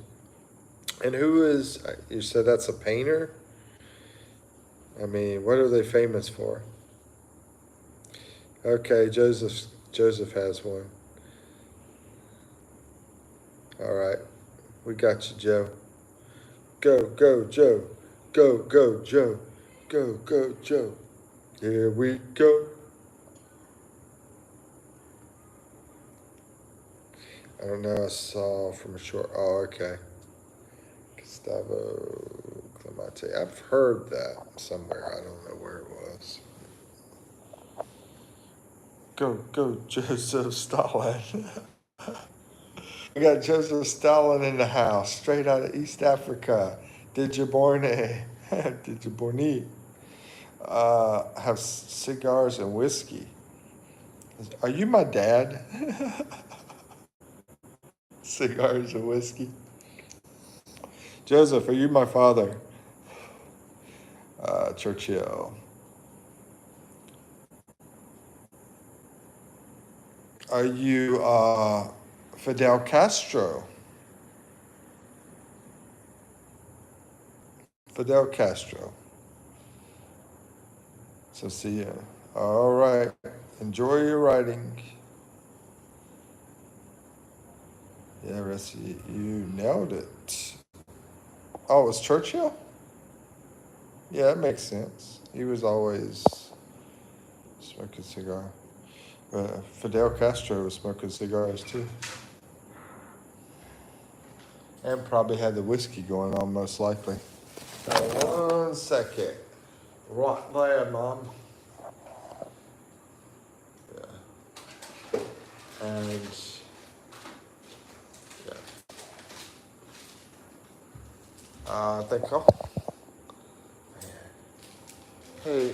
And who is, you said that's a painter? I mean, what are they famous for? Okay, Joseph has one. All right. We got you, Joe. Go, Joe. Go, Joe. Go, Joe. Here we go. I don't know. I saw from a short. Oh, okay. Gustavo Clemate. I've heard that somewhere. I don't know where it was. Go, Joseph Stalin. We got Joseph Stalin in the house, straight out of East Africa. Djibouti. Djibouti. Have cigars and whiskey. Are you my dad? Cigars and whiskey. Joseph, are you my father? Churchill. Are you Fidel Castro? Fidel Castro. So see ya. All right. Enjoy your writing. Yeah, Rusty, you nailed it. Oh, it's Churchill? Yeah, that makes sense. He was always smoking cigar. Fidel Castro was smoking cigars too. And probably had the whiskey going on, most likely. 1 second. Right there, Mom. Yeah. And, yeah. Thank you. Hey.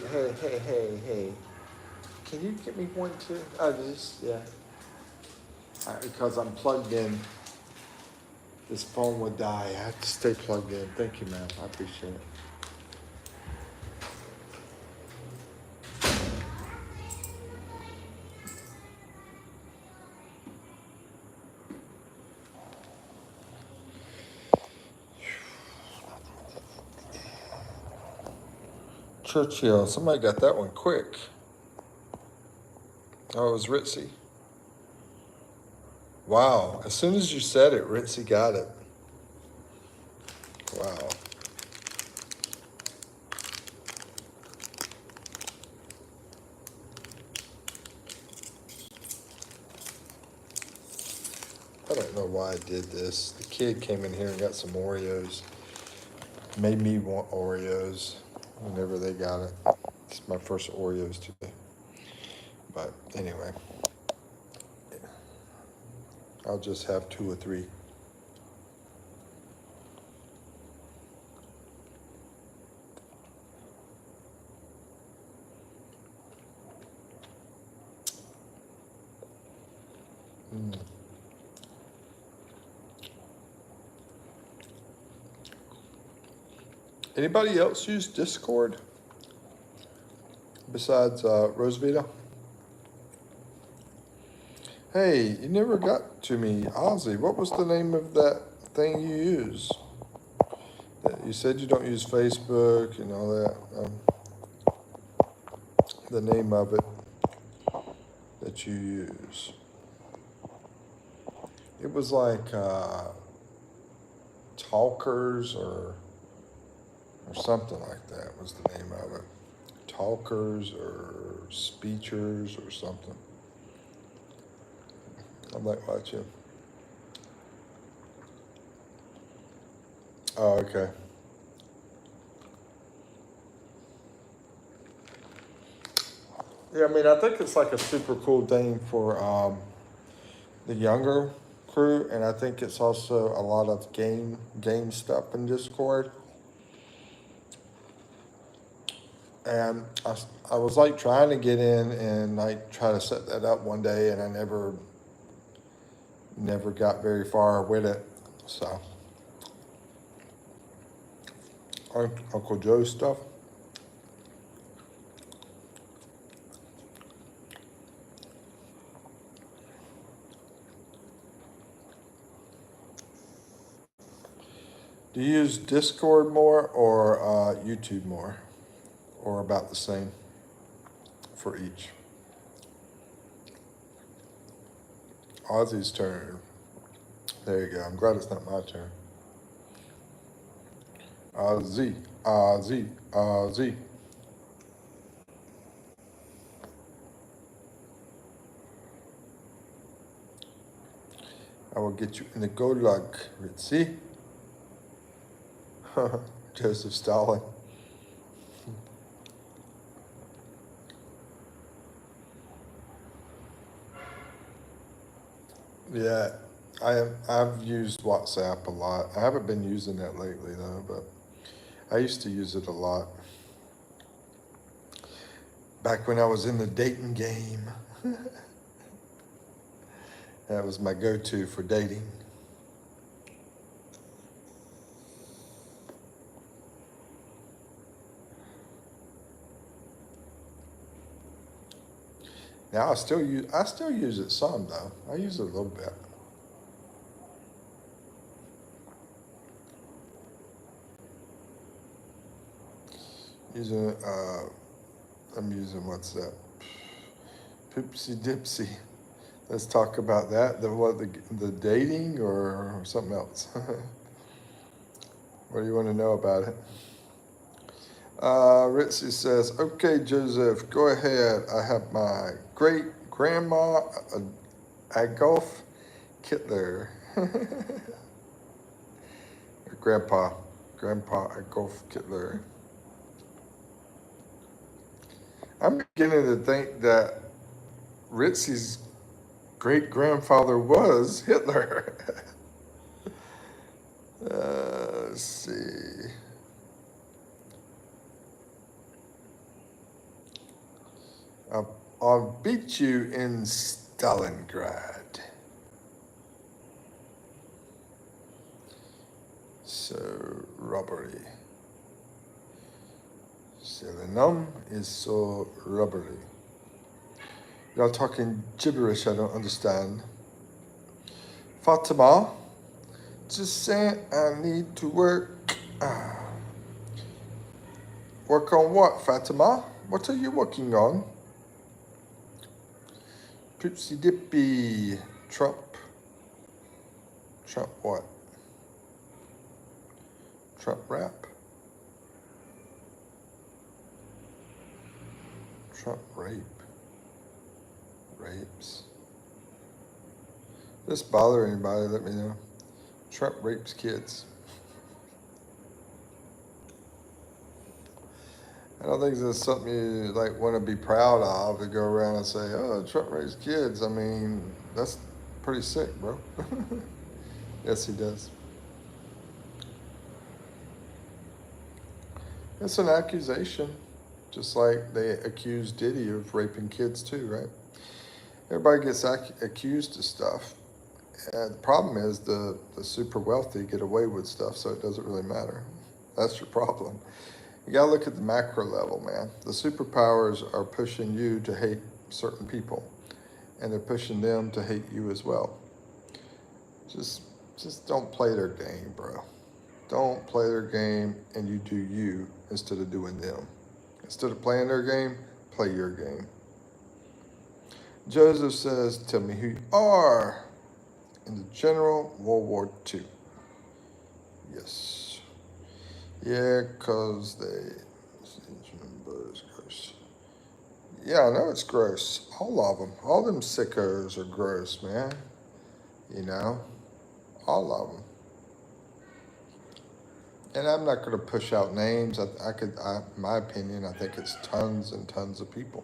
Can you get me one too? Oh, yeah. Because I'm plugged in. This phone would die. I have to stay plugged in. Thank you, ma'am. I appreciate it. Churchill. Somebody got that one quick. Oh, it was Ritzy. Wow. As soon as you said it, Ritzy got it. Wow. I don't know why I did this. The kid came in here and got some Oreos. Made me want Oreos whenever they got it. It's my first Oreos today. But anyway, I'll just have 2 or 3. Anybody else use Discord besides Rosevita? Hey, you never got to me, Ozzy. What was the name of that thing you use? You said you don't use Facebook and all that. The name of it that you use. It was like Talkers or something like that was the name of it. Talkers or Speechers or something. I might watch it. Oh, okay. Yeah, I mean, I think it's like a super cool thing for the younger crew, and I think it's also a lot of game stuff in Discord. And I was like trying to get in and like try to set that up one day, and I never got very far with it. So Uncle Joe stuff. Do you use Discord more or YouTube more, or about the same for each? Ozzy's turn. There you go. I'm glad it's not my turn. Ozzy, Ozzy, Ozzy. I will get you in the gulag, Ritzy. Joseph Stalin. Yeah, I've used WhatsApp a lot. I haven't been using that lately though, but I used to use it a lot. Back when I was in the dating game. That was my go-to for dating. Now I still use it some though. I use it a little bit. Using I'm using what's that? Poopsie Dipsy. Let's talk about that. The dating or something else? What do you want to know about it? Ritzy says, "Okay, Joseph, go ahead. I have my great grandma Adolf Hitler, Grandpa Adolf Hitler." I'm beginning to think that Ritzy's great grandfather was Hitler. Let's see. I'll beat you in Stalingrad. So, robbery. Selenum is so rubbery. Y'all talking gibberish I don't understand. Fatima, just saying I need to work. Work on what, Fatima? What are you working on? Poopsie dippy. Trump. Trump what? Trump rap? Trump rape. Rapes. If this bother anybody, let me know. Trump rapes kids. I don't think that's something you like want to be proud of to go around and say, "Oh, Trump raised kids." I mean, that's pretty sick, bro. Yes, he does. It's an accusation, just like they accused Diddy of raping kids too, right? Everybody gets accused of stuff. And the problem is the super wealthy get away with stuff, so it doesn't really matter. That's your problem. You gotta look at the macro level, man. The superpowers are pushing you to hate certain people, and they're pushing them to hate you as well. Just don't play their game, bro. Don't play their game, and you do you instead of doing them. Instead of playing their game, play your game. Joseph says, "Tell me who you are." In the General World War II. Yes. Yeah, because they. Yeah, I know it's gross. All of them. All them sickos are gross, man. You know? All of them. And I'm not going to push out names. My opinion, I think it's tons and tons of people.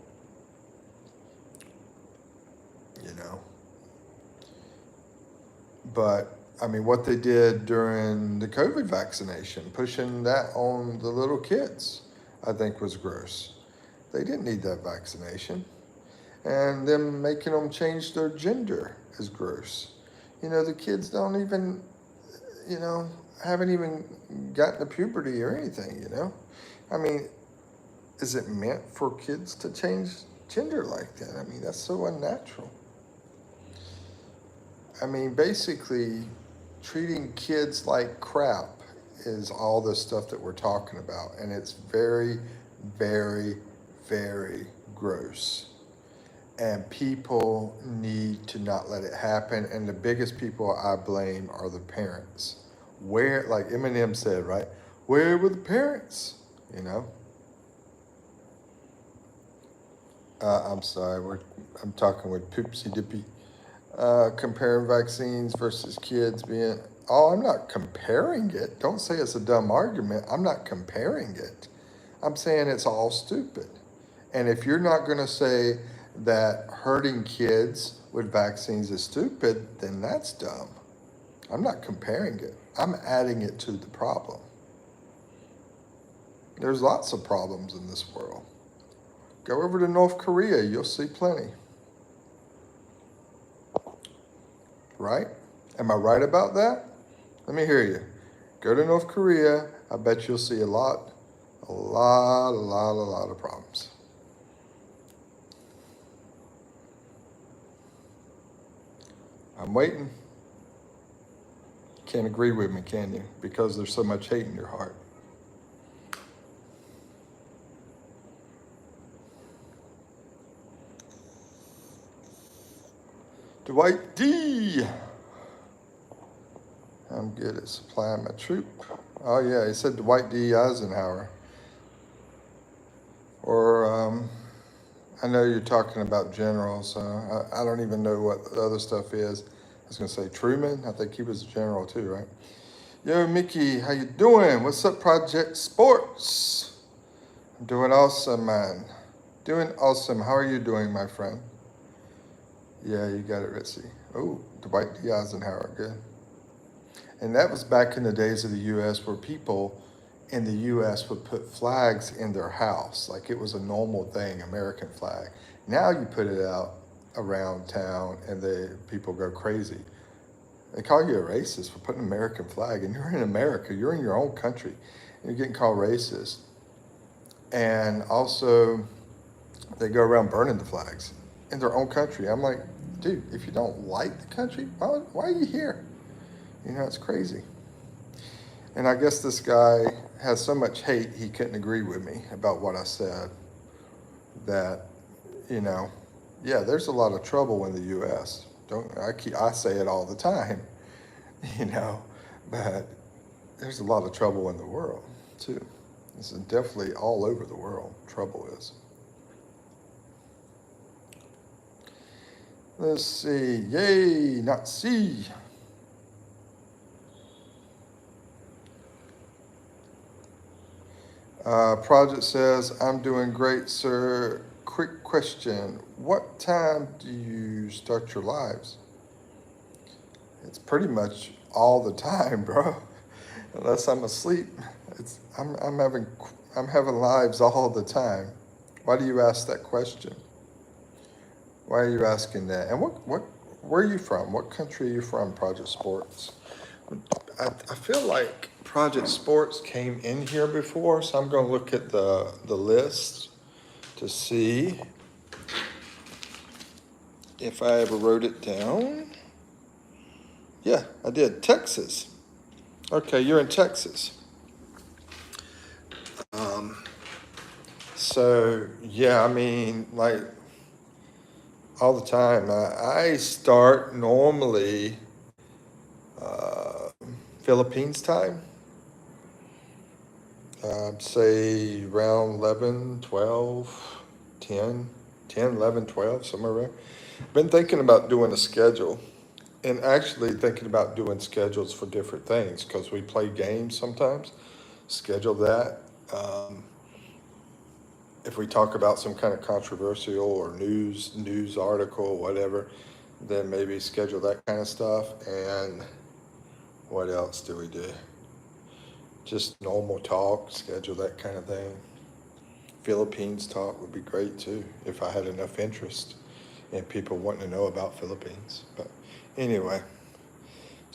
You know? But I mean, what they did during the COVID vaccination, pushing that on the little kids, I think was gross. They didn't need that vaccination. And them making them change their gender is gross. The kids don't even, you know, haven't even gotten to puberty or anything. I mean, is it meant for kids to change gender like that? I mean, that's so unnatural. I mean, basically, treating kids like crap is all the stuff that we're talking about. And it's very, very, very gross. And people need to not let it happen. And the biggest people I blame are the parents. Where, like Eminem said, right? Where were the parents? You know? I'm sorry, I'm talking with Poopsie Dippy. Comparing vaccines versus kids being. Oh, I'm not comparing it. Don't say it's a dumb argument. I'm not comparing it. I'm saying it's all stupid. And if you're not going to say that hurting kids with vaccines is stupid, then that's dumb. I'm not comparing it. I'm adding it to the problem. There's lots of problems in this world. Go over to North Korea, you'll see plenty. Right? Am I right about that? Let me hear you. Go to North Korea, I bet you'll see a lot of problems. I'm waiting. Can't agree with me, can you? Because there's so much hate in your heart. Dwight D. I'm good at supplying my troop. Oh yeah, he said Dwight D. Eisenhower. Or I know you're talking about generals. I don't even know what the other stuff is. I was gonna say Truman. I think he was a general too, right? Yo, Mickey, how you doing? What's up, Project Sports? I'm doing awesome, man. Doing awesome. How are you doing, my friend? Yeah, you got it, Ritzy. Oh, Dwight D. Eisenhower, good. And that was back in the days of the U.S. where people in the U.S. would put flags in their house, like it was a normal thing, American flag. Now you put it out around town and people go crazy. They call you a racist for putting an American flag, and you're in America, you're in your own country, and you're getting called racist. And also, they go around burning the flags in their own country. I'm like, dude, if you don't like the country, why are you here? It's crazy. And I guess this guy has so much hate, he couldn't agree with me about what I said. That, yeah, there's a lot of trouble in the U.S. I say it all the time, but there's a lot of trouble in the world too. It's definitely all over the world, trouble is. Let's see, yay, not see. Project says, I'm doing great, sir. Quick question. What time do you start your lives? It's pretty much all the time, bro. Unless I'm asleep. I'm having lives all the time. Why do you ask that question? Why are you asking that? And where are you from? What country are you from, Project Sports? I feel like Project Sports came in here before, so I'm going to look at the list to see if I ever wrote it down. Yeah, I did. Texas. Okay, you're in Texas. So, yeah, I mean, like, all the time. I start normally Philippines time. Say around 11, 12, 10, 10, 11, 12, somewhere around. Been thinking about doing a schedule and actually thinking about doing schedules for different things because we play games sometimes. Schedule that. If we talk about some kind of controversial or news article, whatever, then maybe schedule that kind of stuff. And what else do we do? Just normal talk, schedule that kind of thing. Philippines talk would be great too, if I had enough interest and people wanting to know about Philippines. But anyway,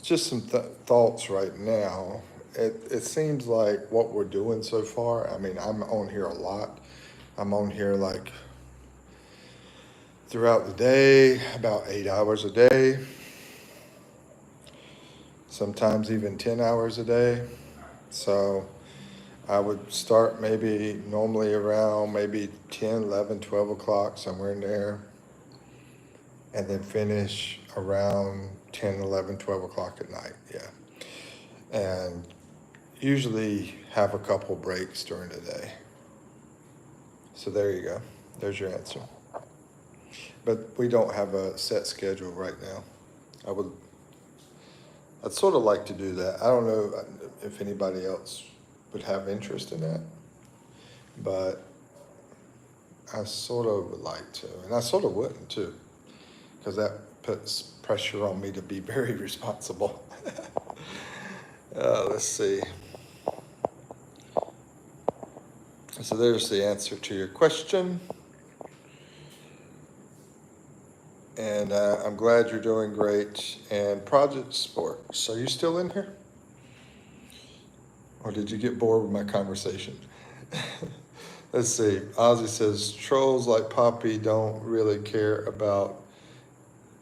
just some thoughts right now. It seems like what we're doing so far, I mean, I'm on here a lot. I'm on here like throughout the day, about 8 hours a day, sometimes even 10 hours a day. So I would start maybe normally around maybe 10, 11, 12 o'clock, somewhere in there, and then finish around 10, 11, 12 o'clock at night. Yeah. And usually have a couple breaks during the day. So there you go. There's your answer. But we don't have a set schedule right now. I'd sort of like to do that. I don't know if anybody else would have interest in that, but I sort of would like to, and I sort of wouldn't too, because that puts pressure on me to be very responsible. Let's see. So there's the answer to your question. And I'm glad you're doing great. And Project Sports, are you still in here? Or did you get bored with my conversation? Let's see. Ozzy says, trolls like Poppy don't really care about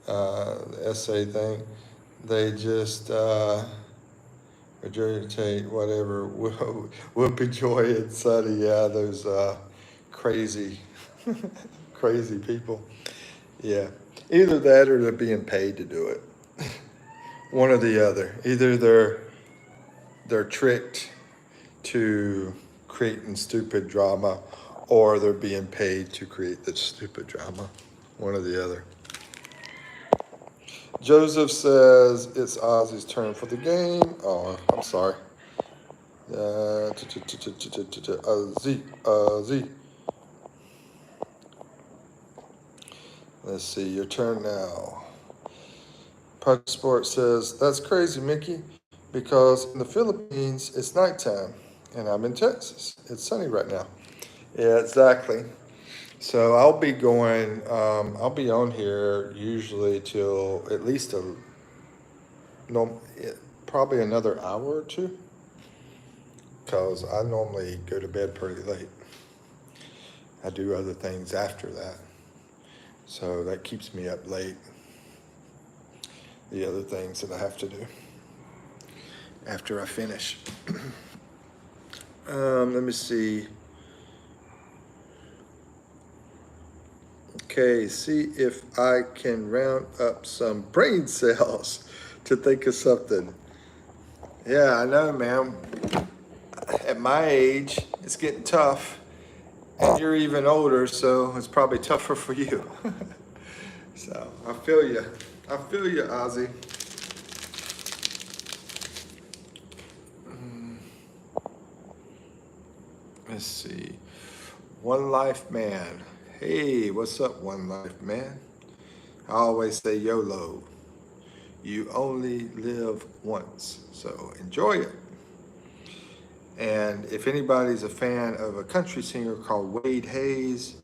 the essay thing. They just regurgitate whatever. Whoopi, Joy, and Sunny. Yeah, those crazy, crazy people. Yeah. Either that or they're being paid to do it. One or the other. Either they're tricked to creating stupid drama, or they're being paid to create the stupid drama. One or the other. Joseph says it's Ozzy's turn for the game. Oh, I'm sorry. Z. Let's see, your turn now. Project Sport says, that's crazy, Mickey, because in the Philippines, it's nighttime, and I'm in Texas. It's sunny right now. Yeah, exactly. So I'll be going, I'll be on here usually till at least probably another hour or two, because I normally go to bed pretty late. I do other things after that. So that keeps me up late. The other things that I have to do after I finish. Let me see. Okay, see if I can round up some brain cells to think of something. Yeah, I know, man. At my age, it's getting tough. And you're even older, so it's probably tougher for you. So I feel you. I feel you, Ozzy. Let's see. One Life Man. Hey, what's up, One Life Man? I always say YOLO. You only live once, so enjoy it. And if anybody's a fan of a country singer called Wade Hayes,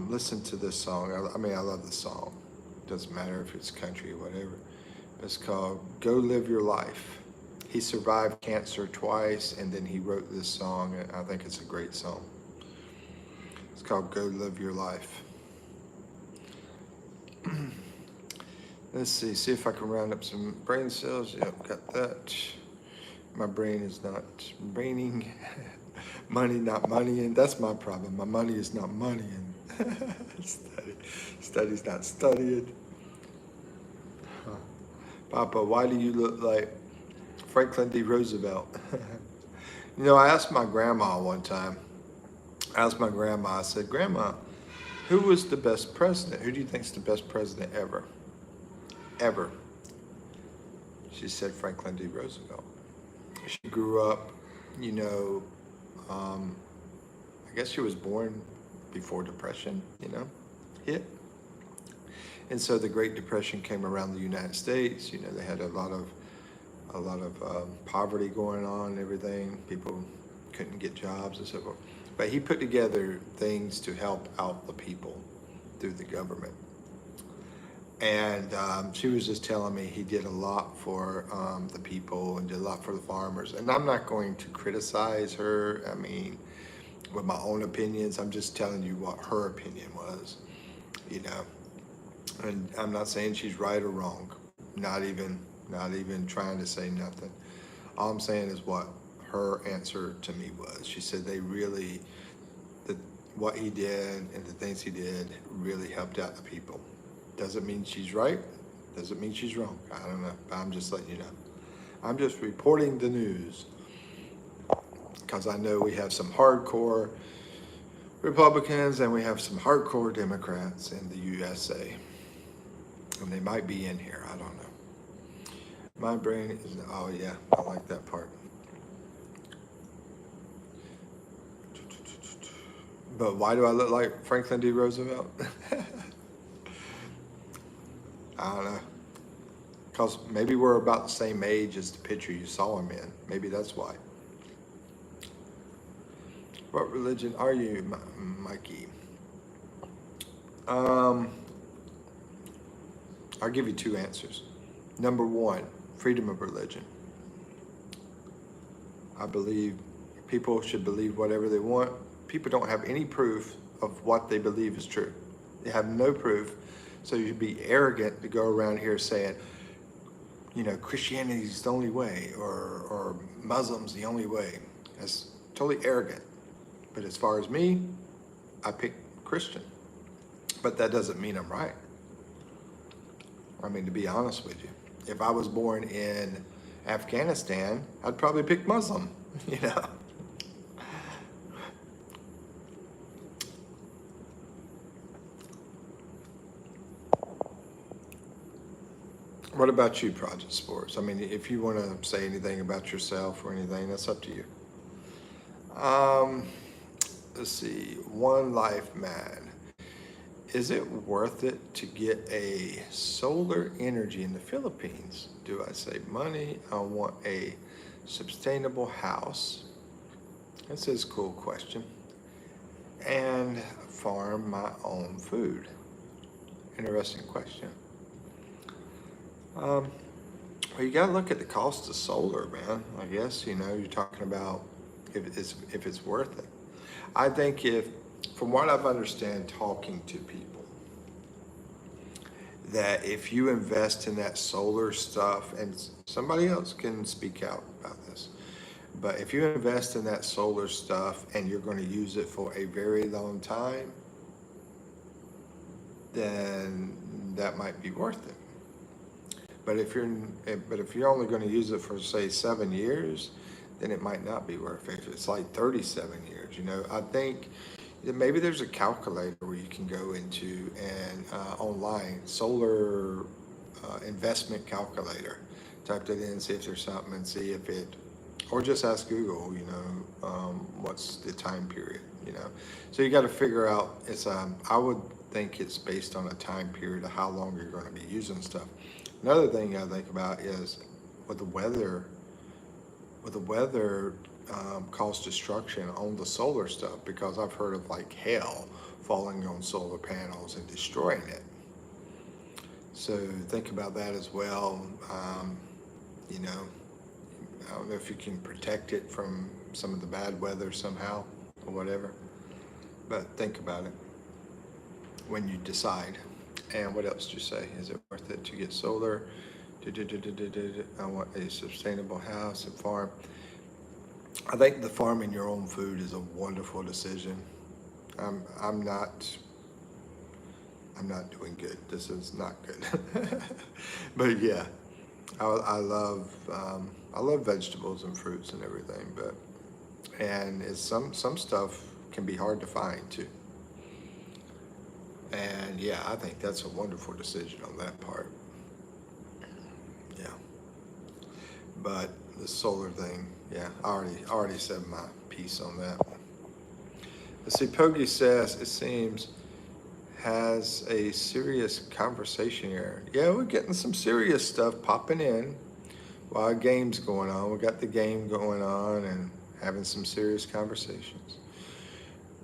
listen to this song. I mean, I love the song. Doesn't matter if it's country or whatever. It's called Go Live Your Life. He survived cancer twice, and then he wrote this song. I think it's a great song. It's called Go Live Your Life. Let's see if I can round up some brain cells. Yep, got that. My brain is not braining. Money, not money, and that's my problem. My money is not money, and study's not studied. Huh. Papa, why do you look like Franklin D. Roosevelt? You know, I asked my grandma one time. I said, Grandma, who was the best president? Who do you think's the best president ever? Ever. She said Franklin D. Roosevelt. She grew up, you know, I guess she was born before Depression, hit. And so the Great Depression came around the United States. You know, they had a lot of poverty going on and everything. People couldn't get jobs and so forth. But he put together things to help out the people through the government. And she was just telling me he did a lot for the people and did a lot for the farmers. And I'm not going to criticize her. I mean, with my own opinions, I'm just telling you what her opinion was, you know. And I'm not saying she's right or wrong. Not even trying to say nothing. All I'm saying is what her answer to me was. She said what he did and the things he did really helped out the people. Doesn't mean she's right. Doesn't mean she's wrong. I don't know. But I'm just letting you know. I'm just reporting the news because I know we have some hardcore Republicans and we have some hardcore Democrats in the USA. And they might be in here. I don't know. My brain is, oh yeah, I like that part. But why do I look like Franklin D. Roosevelt? I don't know. Because maybe we're about the same age as the picture you saw him in. Maybe that's why. What religion are you, Mikey? I'll give you two answers. Number one, freedom of religion. I believe people should believe whatever they want. People don't have any proof of what they believe is true. They have no proof. So you'd be arrogant to go around here saying, you know, Christianity is the only way, or Muslim's the only way. That's totally arrogant. But as far as me, I pick Christian. But that doesn't mean I'm right. I mean, to be honest with you, if I was born in Afghanistan, I'd probably pick Muslim, you know. What about you, Project Sports? I mean, if you want to say anything about yourself or anything, that's up to you. Let's see. One Life Man. Is it worth it to get a solar energy in the Philippines? Do I save money? I want a sustainable house. This is a cool question. And farm my own food. Interesting question. Well, you got to look at the cost of solar, man. I guess, you know, you're talking about if it's worth it. I think from what I've understand talking to people, that if you invest in that solar stuff, and somebody else can speak out about this, but if you invest in that solar stuff and you're going to use it for a very long time, then that might be worth it. But if you're only going to use it for, say, 7 years, then it might not be worth it. If it's like 37 years, you know, I think that maybe there's a calculator where you can go into and online, solar investment calculator. Type that in, see if there's something, and see if it, or just ask Google, you know, what's the time period, you know. So you got to figure out, I would think it's based on a time period of how long you're going to be using stuff. Another thing I think about is with the weather cause destruction on the solar stuff, because I've heard of like hail falling on solar panels and destroying it. So think about that as well. You know, I don't know if you can protect it from some of the bad weather somehow or whatever, but think about it when you decide. And what else do you say? Is it worth it to get solar? I want a sustainable house and farm. I think the farming your own food is a wonderful decision. I'm not doing good. This is not good. But yeah, I love vegetables and fruits and everything. And some stuff can be hard to find too. And yeah, I think that's a wonderful decision on that part. Yeah. But the solar thing, yeah, I already said my piece on that. Let's see, Pogi says, it seems has a serious conversation here. Yeah, we're getting some serious stuff popping in while a game's going on. We got the game going on and having some serious conversations.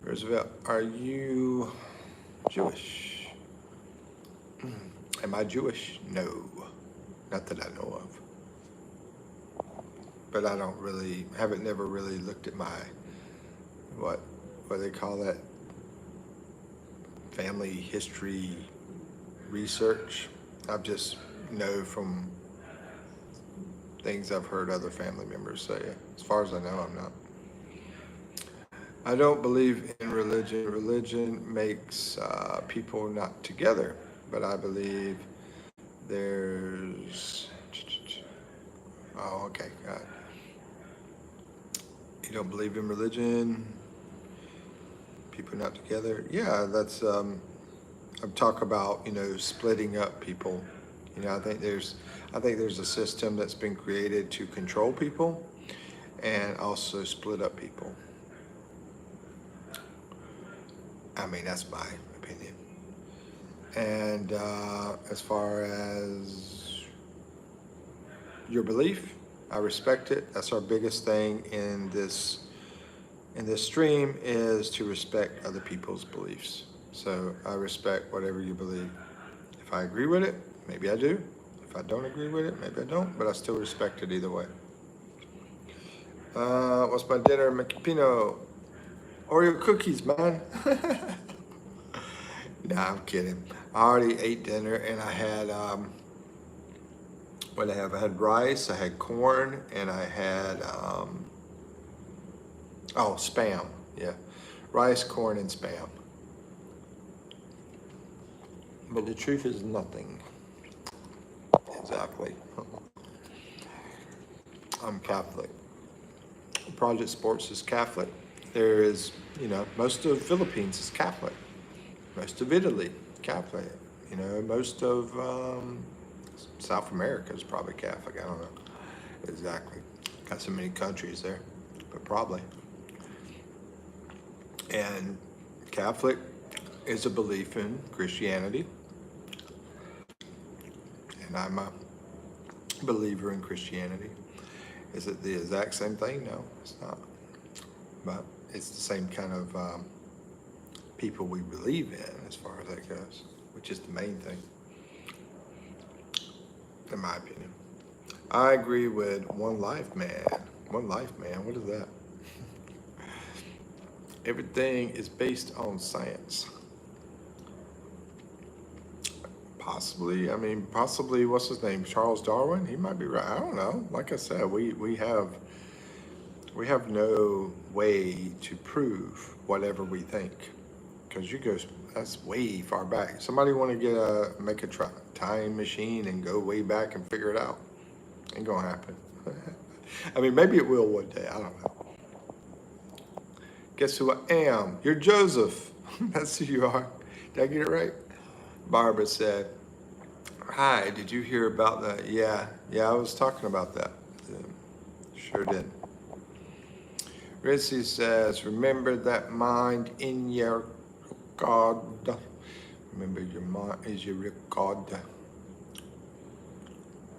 Roosevelt, are you Jewish? Am I Jewish? No, not that I know of. But I don't really, haven't never really looked at my, what they call that, family history research. I just know from things I've heard other family members say. As far as I know, I'm not. I don't believe in religion. Religion makes people not together, but I believe there's, oh, okay, God. You don't believe in religion, people not together? Yeah, that's, I'm talk about, splitting up people. I think there's a system that's been created to control people and also split up people. I mean, that's my opinion. And as far as your belief, I respect it. That's our biggest thing in this stream, is to respect other people's beliefs. So I respect whatever you believe. If I agree with it, maybe I do. If I don't agree with it, maybe I don't, but I still respect it either way. What's my dinner? Macapino. Oreo cookies, man. Nah, I'm kidding. I already ate dinner and I had, what did I have? I had rice, I had corn, and I had, spam. Yeah. Rice, corn, and spam. But the truth is nothing. Exactly. I'm Catholic. Project Sports is Catholic. There is, most of Philippines is Catholic. Most of Italy, Catholic. Most of South America is probably Catholic. I don't know exactly. Got so many countries there, but probably. And Catholic is a belief in Christianity. And I'm a believer in Christianity. Is it the exact same thing? No, it's not. But it's the same kind of people we believe in, as far as that goes, which is the main thing, in my opinion. I agree with One Life Man. One Life Man, what is that? Everything is based on science. Possibly, what's his name? Charles Darwin? He might be right. I don't know. Like I said, we have no way to prove whatever we think, because that's way far back. Somebody want to make a time machine and go way back and figure it out? Ain't gonna happen. Maybe it will one day. I don't know. Guess who I am? You're Joseph. That's who you are. Did I get it right? Barbara said, "Hi, did you hear about that?" Yeah, I was talking about that. Sure did. Rizzy says, "Remember that mind in your God. Remember your mind is your God."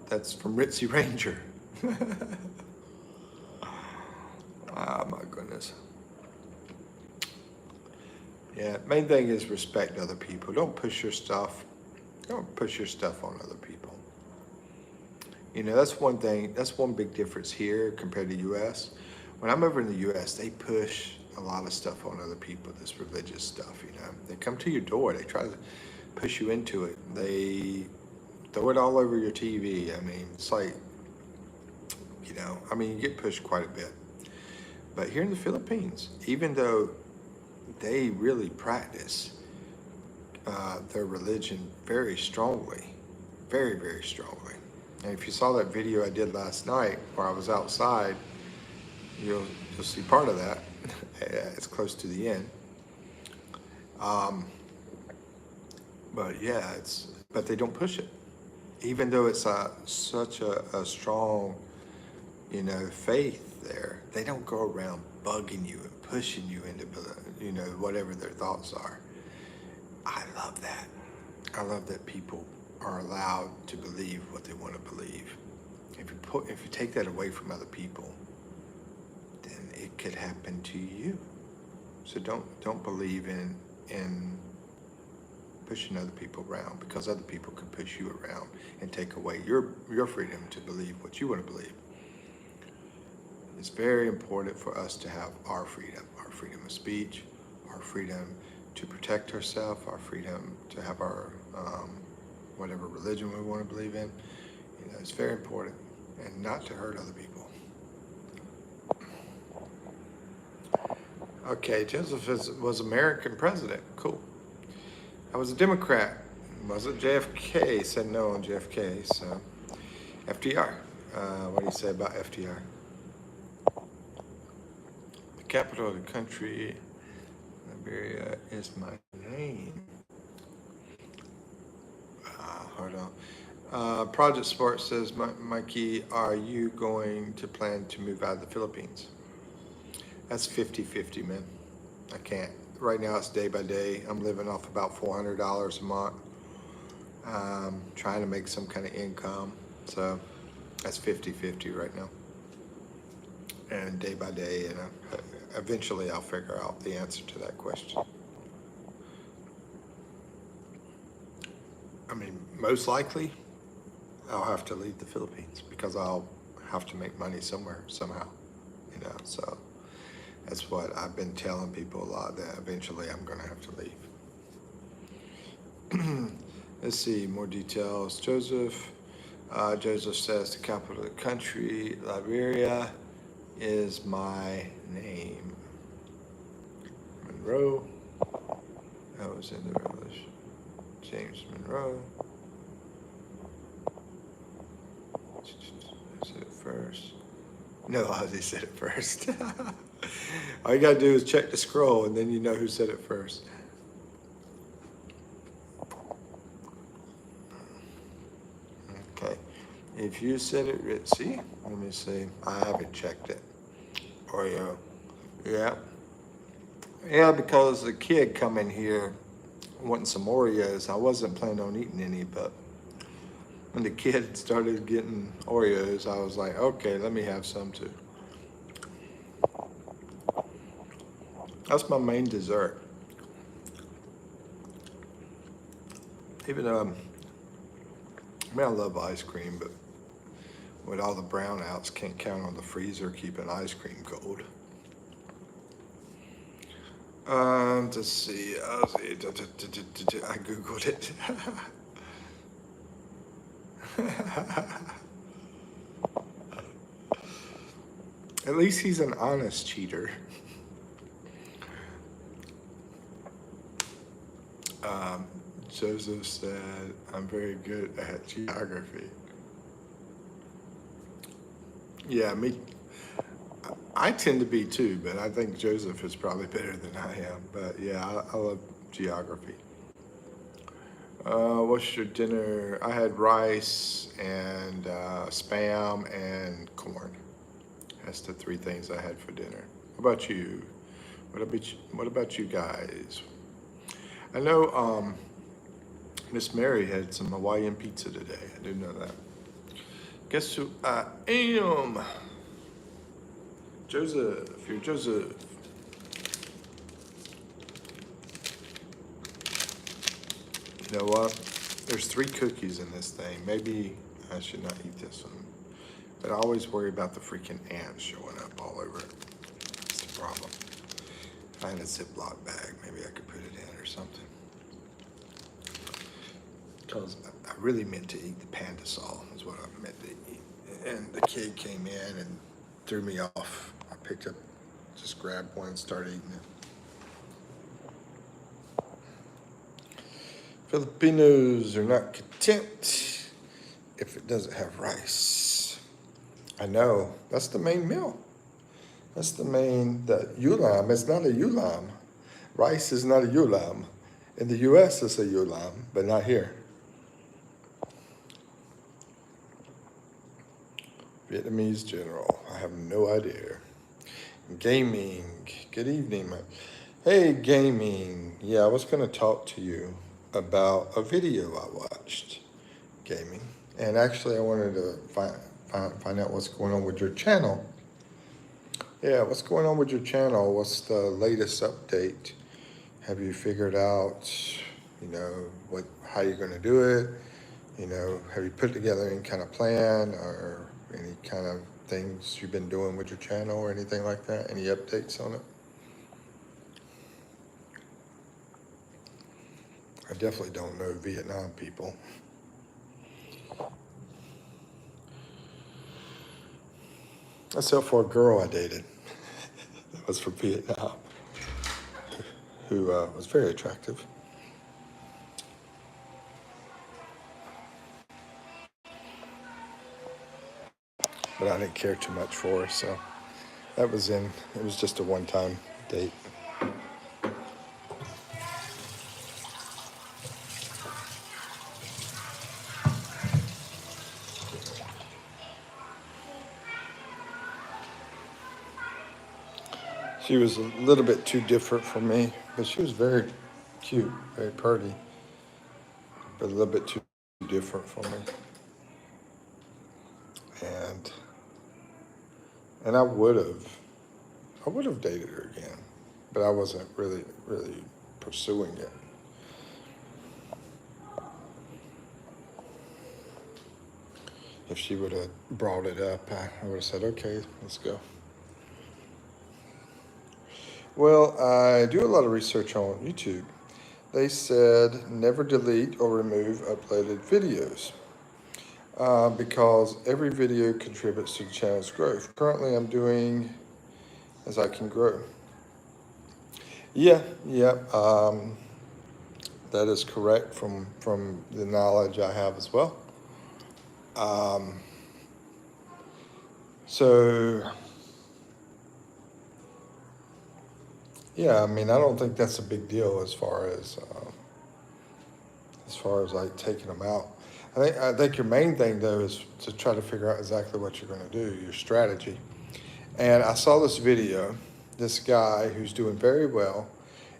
That's from Ritzy Ranger. Oh my goodness. Yeah, main thing is respect other people. Don't push your stuff on other people. That's one thing, that's one big difference here compared to US. When I'm over in the US, they push a lot of stuff on other people, this religious stuff, They come to your door, they try to push you into it. They throw it all over your TV. It's like, you get pushed quite a bit. But here in the Philippines, even though they really practice their religion very strongly, very, very strongly. And if you saw that video I did last night where I was outside, you'll see part of that. It's close to the end. But yeah, but they don't push it. Even though it's such a strong, faith there, they don't go around bugging you and pushing you into, whatever their thoughts are. I love that. I love that people are allowed to believe what they want to believe. If you take that away from other people, then it could happen to you. So don't believe in pushing other people around, because other people can push you around and take away your freedom to believe what you want to believe. It's very important for us to have our freedom of speech, our freedom to protect ourselves, our freedom to have our whatever religion we want to believe in. You know, it's very important, and not to hurt other people. Okay, Joseph was American president. Cool. I was a Democrat. Wasn't JFK? Said no on JFK. So FDR. What do you say about FDR? The capital of the country, Liberia, is my name. Hold on. Project Sports says, Mikey, are you going to plan to move out of the Philippines? That's 50-50, man. I can't. Right now it's day by day. I'm living off about $400 a month. Trying to make some kind of income. So that's 50-50 right now. And day by day, and eventually I'll figure out the answer to that question. I mean, most likely I'll have to leave the Philippines because I'll have to make money somewhere, somehow, you know, so that's what I've been telling people a lot, that eventually I'm going to have to leave. Let's see, more details. Joseph says the capital of the country, Liberia, is my name. Monroe. That was in the Revolution. James Monroe. I said it first. No, Ozzy said it first. All you gotta do is check the scroll, and then you know who said it first. Okay. If you said it, see? Let me see. I haven't checked it. Oreo. Yeah. Yeah, because the kid come in here wanting some Oreos. I wasn't planning on eating any, but when the kid started getting Oreos, I was like, okay, let me have some too. That's my main dessert. Even though I love ice cream, but with all the brownouts, can't count on the freezer keeping ice cream cold. Let's see. I Googled it. At least he's an honest cheater. Joseph said, I'm very good at geography. Yeah, I tend to be too, but I think Joseph is probably better than I am. But yeah, I love geography. What's your dinner? I had rice and Spam and corn. That's the three things I had for dinner. What about you? What about you guys? I know Miss Mary had some Hawaiian pizza today. I didn't know that. Guess who I am? Joseph. You're Joseph. You know what? There's 3 cookies in this thing. Maybe I should not eat this one. But I always worry about the freaking ants showing up all over it. That's the problem. If I had a Ziploc bag, maybe I could put it in or something. Because I really meant to eat the panda sol, is what I meant to eat. And the kid came in and threw me off. I picked up, just grabbed one and started eating it. Filipinos are not content if it doesn't have rice. I know, that's the main meal. That's the ulam is not a ulam. Rice is not a ulam. In the US, it's a ulam, but not here. Vietnamese general, I have no idea. Gaming, good evening. Hey, gaming. Yeah, I was going to talk to you about a video I watched, gaming. And actually, I wanted to find out what's going on with your channel. Yeah, what's going on with your channel? What's the latest update? Have you figured out, how you're going to do it? Have you put together any kind of plan or any kind of things you've been doing with your channel or anything like that? Any updates on it? I definitely don't know Vietnam people. Except for a girl I dated that was from Vietnam who was very attractive. But I didn't care too much for her, so it was just a one-time date. She was a little bit too different for me, but she was very cute, very pretty, but a little bit too different for me. And I would have dated her again, but I wasn't really pursuing it. If she would have brought it up, I would have said, okay, let's go. Well, I do a lot of research on YouTube. They said never delete or remove uploaded videos because every video contributes to the channel's growth. Currently, I'm doing as I can grow. Yeah, that is correct from the knowledge I have as well. So, yeah, I mean, I don't think that's a big deal as far as like taking them out. I think your main thing though is to try to figure out exactly what you're going to do, your strategy. And I saw this video, this guy who's doing very well,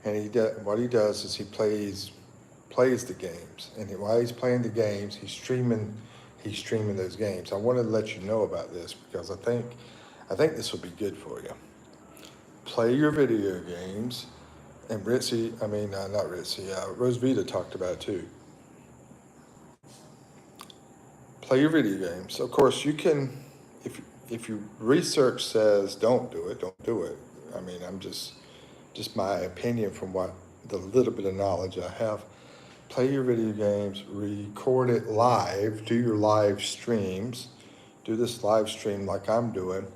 and what he does is he plays the games, and while he's playing the games, he's streaming those games. I wanted to let you know about this because I think this would be good for you. Play your video games, and not Ritzy, Rosevita talked about it too. Play your video games. Of course, you can, if your research says don't do it, don't do it. I mean, I'm just my opinion from what the little bit of knowledge I have. Play your video games, record it live, do your live streams, do this live stream like I'm doing.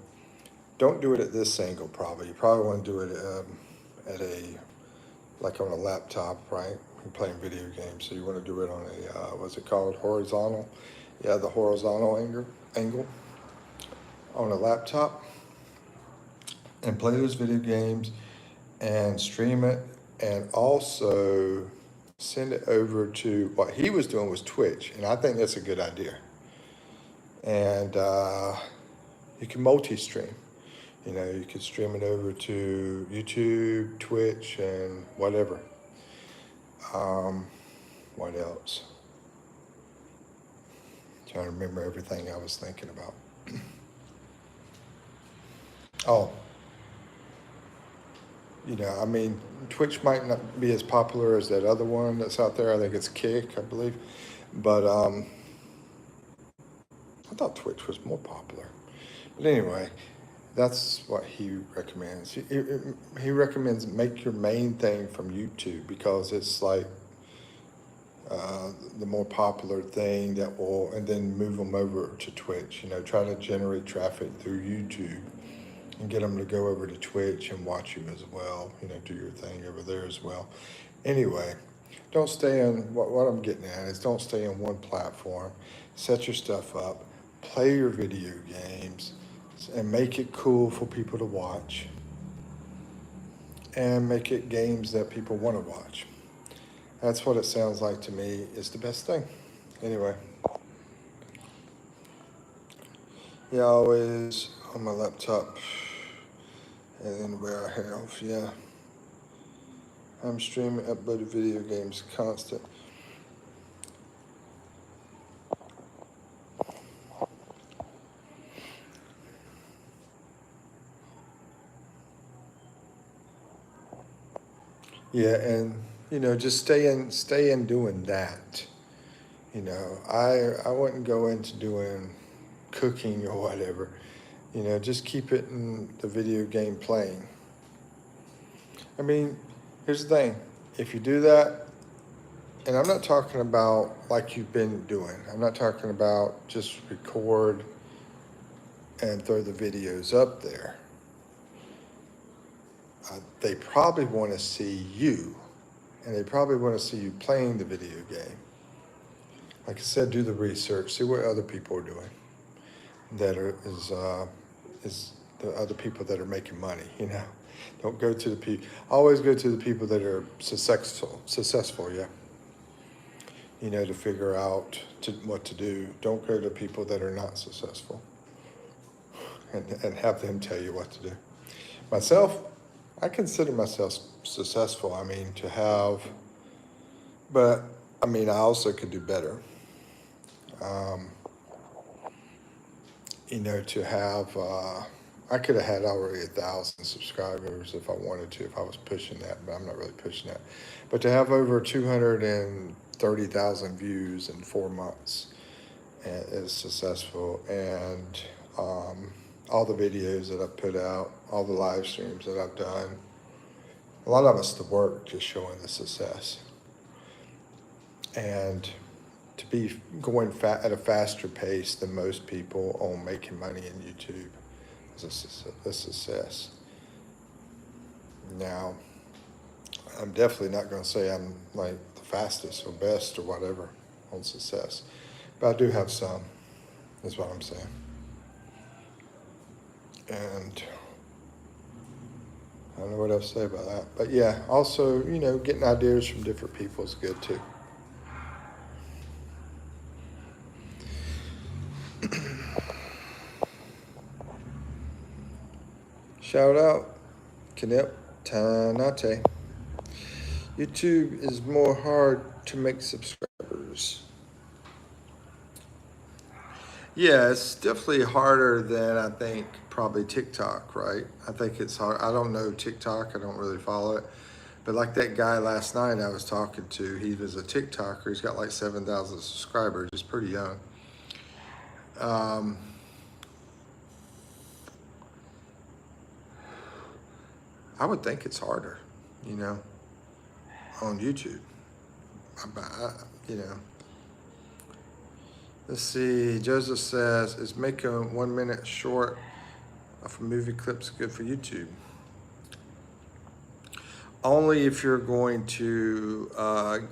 Don't do it at this angle probably. You probably want to do it like on a laptop, right? You're playing video games, so you want to do it on a, what's it called, horizontal? Yeah, the horizontal angle on a laptop. And play those video games and stream it, and also send it over to, what he was doing was Twitch, and I think that's a good idea. And you can multi-stream. You could stream it over to YouTube, Twitch, and whatever. What else? Trying to remember everything I was thinking about. Oh, I mean, Twitch might not be as popular as that other one that's out there. I think it's Kick, I believe. But I thought Twitch was more popular. But anyway, that's what he recommends. He recommends make your main thing from YouTube because it's like the more popular thing that will, and then move them over to Twitch. Try to generate traffic through YouTube and get them to go over to Twitch and watch you as well. Do your thing over there as well. Anyway, don't stay on, what I'm getting at is don't stay on one platform. Set your stuff up, play your video games, and make it cool for people to watch. And make it games that people want to watch. That's what it sounds like to me is the best thing. Anyway. Yeah, always on my laptop. And then where I have, yeah. I'm streaming uploaded video games constant. Yeah, and just stay in doing that. I wouldn't go into doing cooking or whatever. Just keep it in the video game playing. I mean, here's the thing. If you do that, and I'm not talking about like you've been doing. I'm not talking about just record and throw the videos up there. They probably want to see you, and they probably want to see you playing the video game. Like I said, do the research, see what other people are doing. That is the other people that are making money. Don't go to the people. Always go to the people that are successful. Yeah. To figure out what to do. Don't go to people that are not successful and have them tell you what to do. Myself, I consider myself successful. I mean, but I mean, I also could do better. To have, I could have had already 1,000 subscribers if I wanted to, if I was pushing that, but I'm not really pushing that. But to have over 230,000 views in 4 months is successful. And all the videos that I've put out, all the live streams that I've done, a lot of it's the work just showing the success. And to be going at a faster pace than most people on making money in YouTube is a success. Now, I'm definitely not going to say I'm like the fastest or best or whatever on success, but I do have some, is what I'm saying. And I don't know what else to say about that. But yeah, also, getting ideas from different people is good too. Shout out, Knip Tanate. YouTube is more hard to make subscribers. Yeah, it's definitely harder than I think probably TikTok, right? I think it's hard. I don't know TikTok. I don't really follow it. But like that guy last night I was talking to, he was a TikToker. He's got like 7,000 subscribers. He's pretty young. I would think it's harder, on YouTube. Let's see. Joseph says, is making a 1 minute short of movie clips good for YouTube? Only if you're going to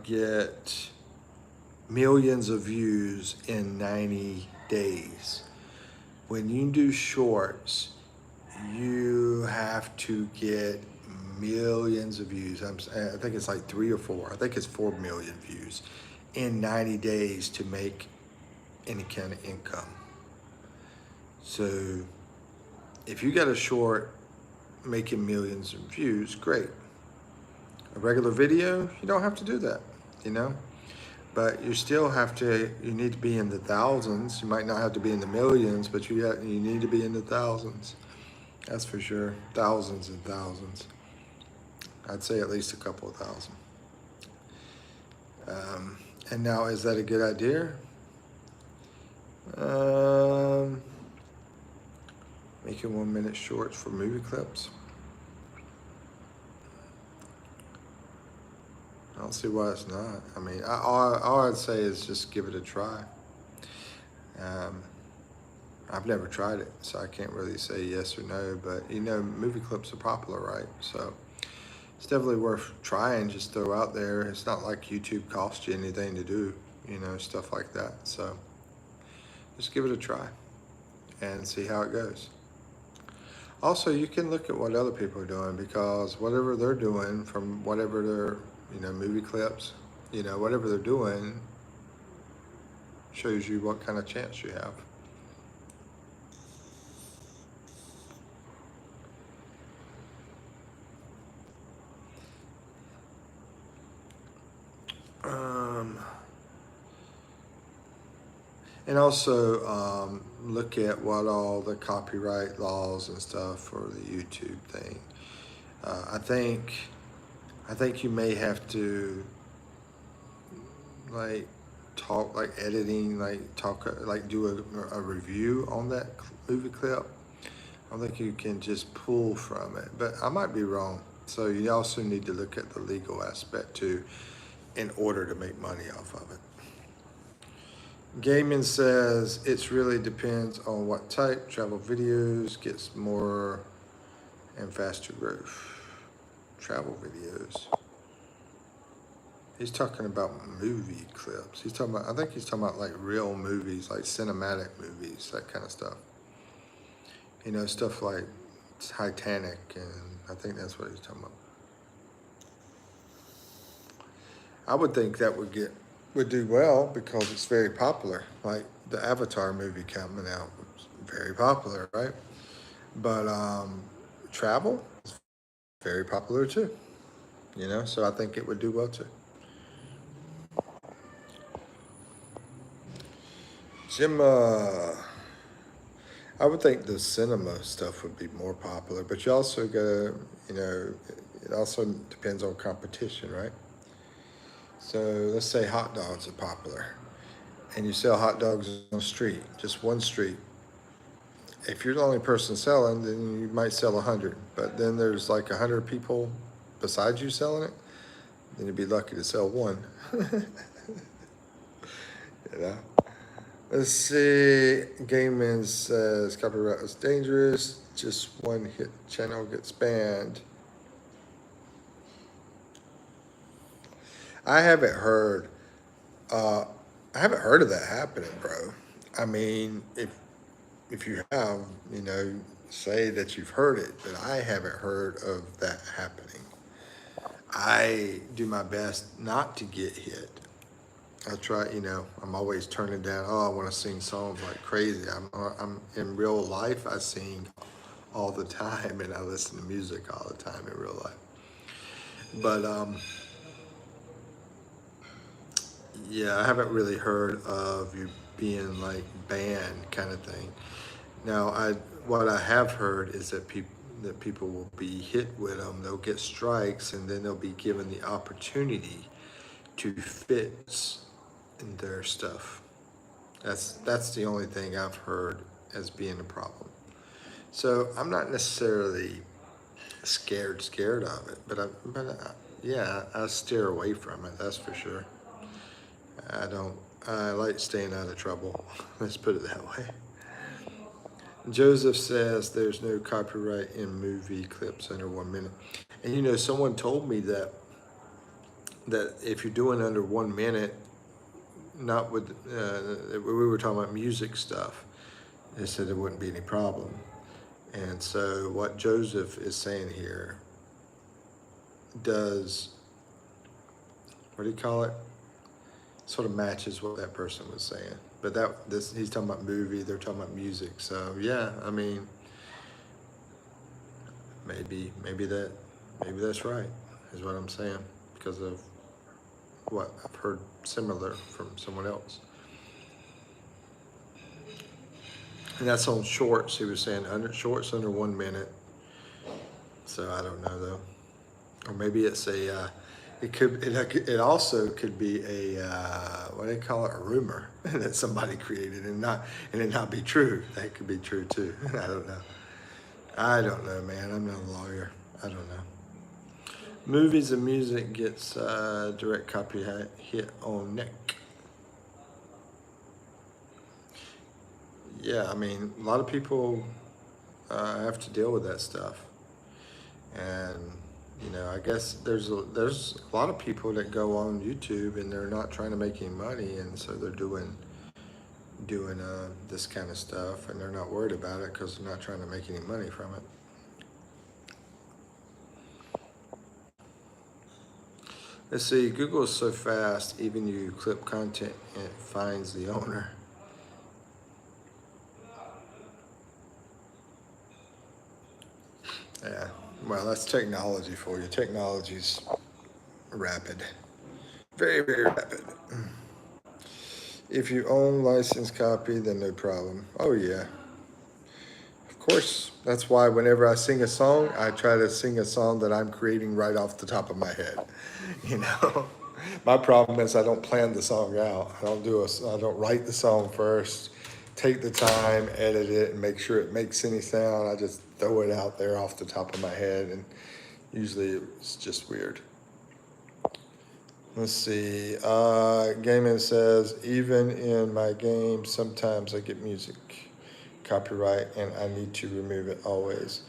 get millions of views in 90 days. When you do shorts, you have to get millions of views. I think it's like 3 or 4. I think it's 4 million views in 90 days to make any kind of income. So if you got a short making millions of views, great. A regular video, you don't have to do that, but you still you need to be in the thousands. You might not have to be in the millions, but you need to be in the thousands. That's for sure. Thousands and thousands. I'd say at least a couple of thousand. And now, is that a good idea? Making 1 minute shorts for movie clips. I don't see why it's not. I mean, all I'd say is just give it a try. I've never tried it, so I can't really say yes or no, but movie clips are popular, right? So it's definitely worth trying. Just throw out there. It's not like YouTube costs you anything to do, stuff like that. So just give it a try and see how it goes. Also, you can look at what other people are doing, because whatever they're doing, from whatever their movie clips, whatever they're doing shows you what kind of chance you have. And also look at what all the copyright laws and stuff for the YouTube thing. I think you may have to like talk like editing, like talk like do a review on that movie clip. I don't think you can just pull from it, but I might be wrong. So you also need to look at the legal aspect too in order to make money off of it. Gaiman says it really depends on what type. Travel videos gets more and faster growth. Travel videos. He's talking about movie clips. He's talking about, I think he's talking about like real movies, like cinematic movies, that kind of stuff. You know, stuff like Titanic, and I think that's what he's talking about. I would think that would do well because it's very popular. Like the Avatar movie coming out was very popular, right? But travel is very popular too. You know, so I think it would do well too. Jim, I would think the cinema stuff would be more popular, but you also gotta, you know, it also depends on competition, right? So let's say hot dogs are popular, and you sell hot dogs on the street, just one street. If you're the only person selling, then you might sell 100, but then there's like 100 people besides you selling it, then you'd be lucky to sell one. You know? Let's see. Gaiman says copyright is dangerous. Just one hit channel gets banned. I haven't heard. I haven't heard of that happening, bro. I mean, if you have, you know, say that you've heard it, but I haven't heard of that happening. I do my best not to get hit. I try, you know, I'm always turning down, oh, I want to sing songs like crazy. I'm in real life, I sing all the time and I listen to music all the time in real life. But yeah, I haven't really heard of you being like banned kind of thing. Now, what I have heard is that people will be hit with them. They'll get strikes, and then they'll be given the opportunity to fix their stuff. That's the only thing I've heard as being a problem. So I'm not necessarily scared of it, yeah, I steer away from it. That's for sure. I don't. I like staying out of trouble. Let's put it that way. Joseph says there's no copyright in movie clips under 1 minute. And you know, someone told me that if you're doing under 1 minute, not with, we were talking about music stuff, they said there wouldn't be any problem. And so what Joseph is saying here does, what do you call it? Sort of matches what that person was saying. But he's talking about movie, they're talking about music. So yeah, I mean, maybe that's right, is what I'm saying, because of what I've heard similar from someone else. And that's on shorts. He was saying shorts under 1 minute. So I don't know though, or maybe it's a. It also could be a what do they call it, a rumor that somebody created and it not be true. That could be true too. I don't know, man. I'm not a lawyer. I don't know. Movies and music gets direct copyright hit on neck. Yeah, I mean, a lot of people have to deal with that stuff, and you know, I guess there's a lot of people that go on YouTube and they're not trying to make any money, and so they're doing this kind of stuff, and they're not worried about it because they're not trying to make any money from it. Let's see, Google is so fast, even you clip content, it finds the owner. Yeah, well, that's technology for you. Technology's rapid. Very, very rapid. If you own licensed copy, then no problem. Oh yeah, of course. That's why whenever I sing a song, I try to sing a song that I'm creating right off the top of my head. You know, my problem is I don't plan the song out. I don't write the song first, take the time, edit it, and make sure it makes any sound. I just throw it out there off the top of my head, and usually it's just weird. Let's see. Gaiman says, even in my game, sometimes I get music copyright and I need to remove it always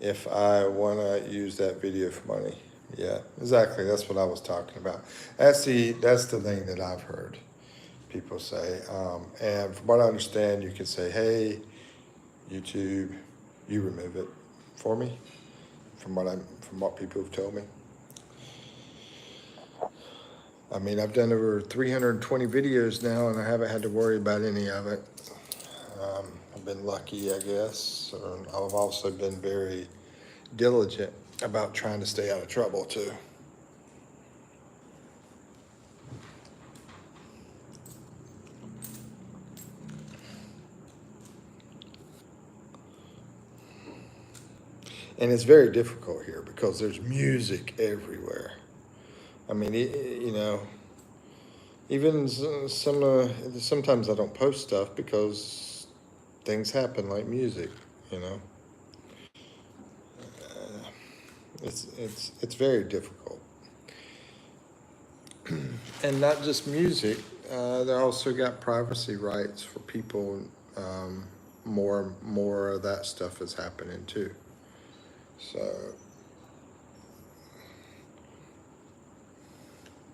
if I want to use that video for money. Yeah, exactly. That's what I was talking about. That's the thing that I've heard people say. And from what I understand, you can say, hey, YouTube, you remove it for me. From what people have told me. I mean, I've done over 320 videos now, and I haven't had to worry about any of it. I've been lucky, I guess. I've also been very diligent about trying to stay out of trouble, too. And it's very difficult here because there's music everywhere. I mean, you know, even sometimes I don't post stuff because things happen like music, you know. It's very difficult, and not just music. They also got privacy rights for people. More of that stuff is happening too. So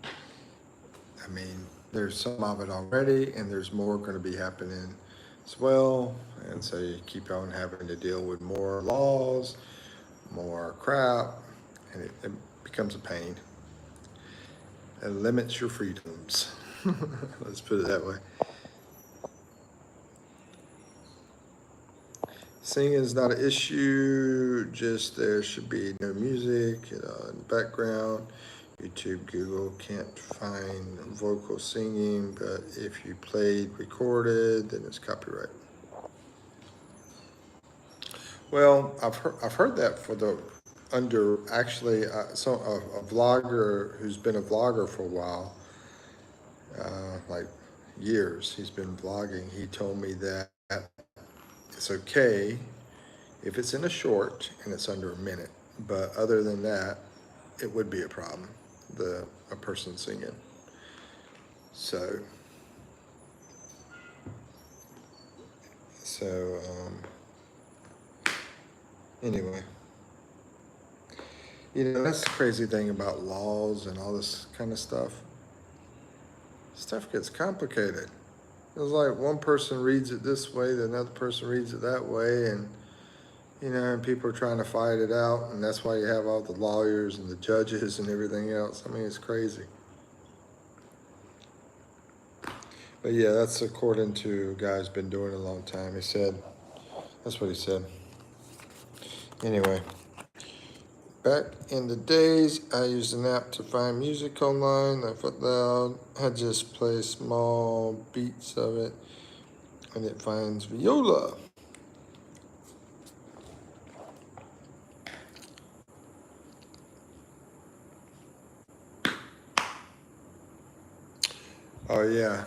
I mean, there's some of it already, and there's more going to be happening as well. And so you keep on having to deal with more laws, more crap, and it becomes a pain. It limits your freedoms. Let's put it that way. Singing is not an issue, just there should be no music in the background. YouTube, Google can't find vocal singing, but if you played recorded, then it's copyright. Well, I've heard that for the under actually a vlogger who's been a vlogger for a while, like years. He's been vlogging. He told me that it's okay if it's in a short and it's under a minute, but other than that, it would be a problem. A person singing. So anyway, you know, that's the crazy thing about laws and all this kind of stuff. Stuff gets complicated. It's like one person reads it this way, the another person reads it that way, and you know, and people are trying to fight it out, and that's why you have all the lawyers and the judges and everything else. I mean, it's crazy. But yeah, that's according to a guy who's been doing it a long time. He said, that's what he said. Anyway, back in the days, I used an app to find music online. I thought loud. I just play small beats of it, and it finds viola. Oh yeah.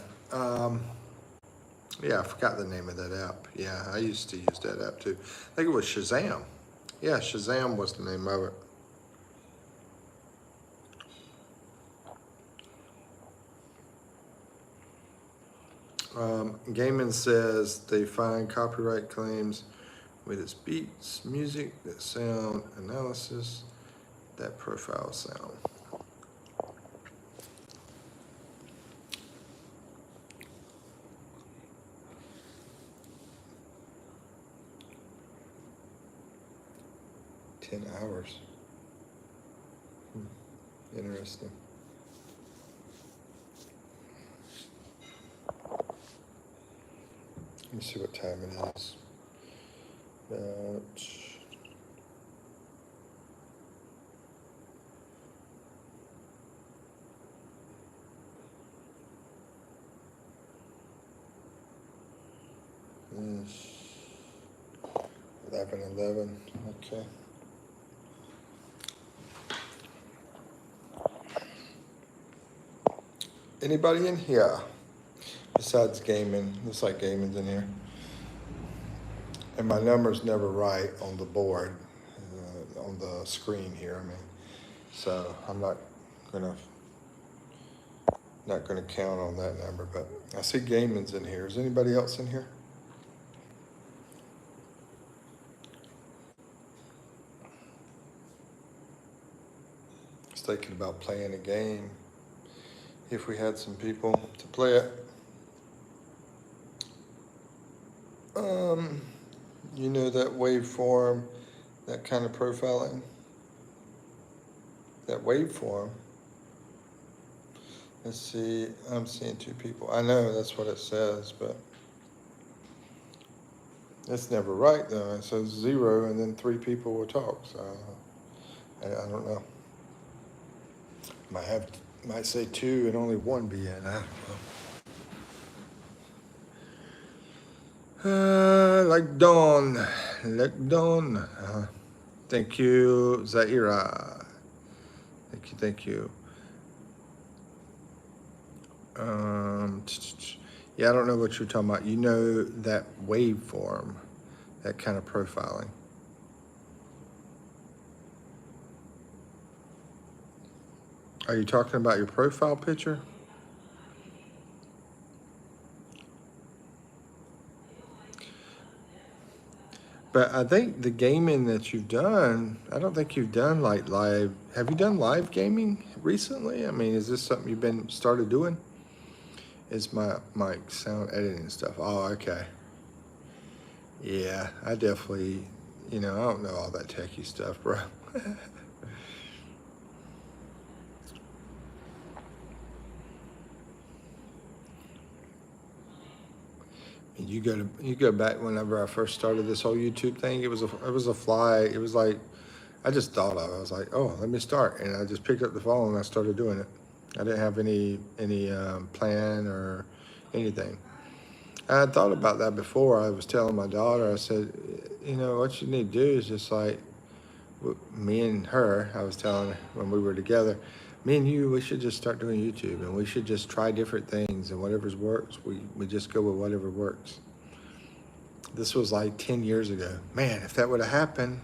Yeah, I forgot the name of that app. Yeah, I used to use that app too. I think it was Shazam. Yeah, Shazam was the name of it. Gaiman says they find copyright claims with its beats, music, that sound analysis, that profile sound. $10. Interesting. Let me see what time it is. About 11:11. Okay. Anybody in here besides gaming? Looks like gaming's in here. And my number's never right on the board, on the screen here. I mean, so I'm gonna not gonna count on that number. But I see gaming's in here. Is anybody else in here? I was thinking about playing a game if we had some people to play it. You know that waveform, that kind of profiling, that waveform. Let's see, I'm seeing 2 people. I know that's what it says, but it's never right though. It says 0 and then 3 people will talk, so I don't know. Might say 2 and only 1 be in, I don't know. Like Dawn. Thank you, Zaira. Thank you. Yeah, I don't know what you're talking about. You know that waveform, that kind of profiling. Are you talking about your profile picture? But I think the gaming that you've done, I don't think you've done like live. Have you done live gaming recently? I mean, is this something you've been started doing? Is my mic sound editing stuff? Oh, okay. Yeah, I definitely, I don't know all that techie stuff, bro. You go back whenever I first started this whole YouTube thing. It was a fly. It was like I just thought of it. I was like, oh, let me start, and I just picked up the phone and I started doing it. I didn't have any plan or anything. I had thought about that before. I was telling my daughter. I said, what you need to do is just like me and her. I was telling her when we were together. Me and you, we should just start doing YouTube, and we should just try different things, and whatever works, we just go with whatever works. This was like 10 years ago. Man, if that would have happened,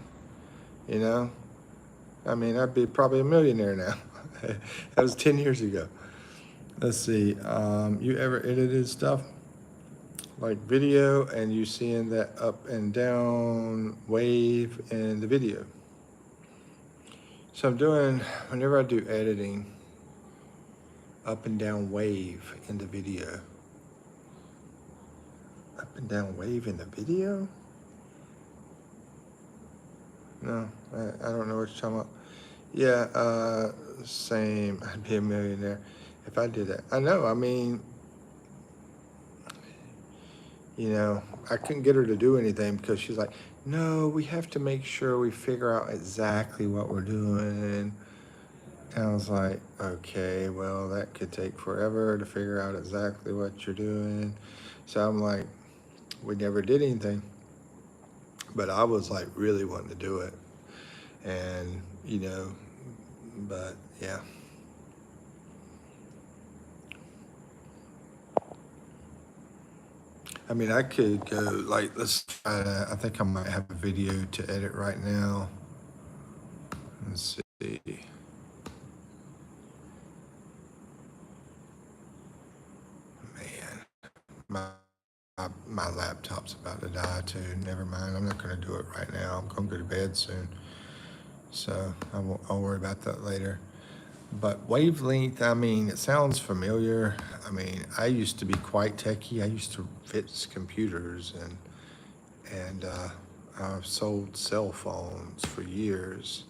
I mean, I'd be probably a millionaire now. That was 10 years ago. Let's see, you ever edited stuff? Like video, and you seeing that up and down wave in the video. So I'm doing, whenever I do editing, up and down wave in the video. Up and down wave in the video? No, I don't know what you're talking about. Yeah, same, I'd be a millionaire if I did that. I know, I mean, I couldn't get her to do anything because she's like, no, we have to make sure we figure out exactly what we're doing. And I was like, okay, well, that could take forever to figure out exactly what you're doing. So I'm like, we never did anything. But I was like really wanting to do it. And, but yeah. I mean, I could go like, let's try to, I think I might have a video to edit right now. Let's see. Man, my laptop's about to die too. Never mind, I'm not gonna do it right now. I'm gonna go to bed soon. So I'll worry about that later. But wavelength, I mean, it sounds familiar. I mean, I used to be quite techie. I used to fix computers and I've sold cell phones for years.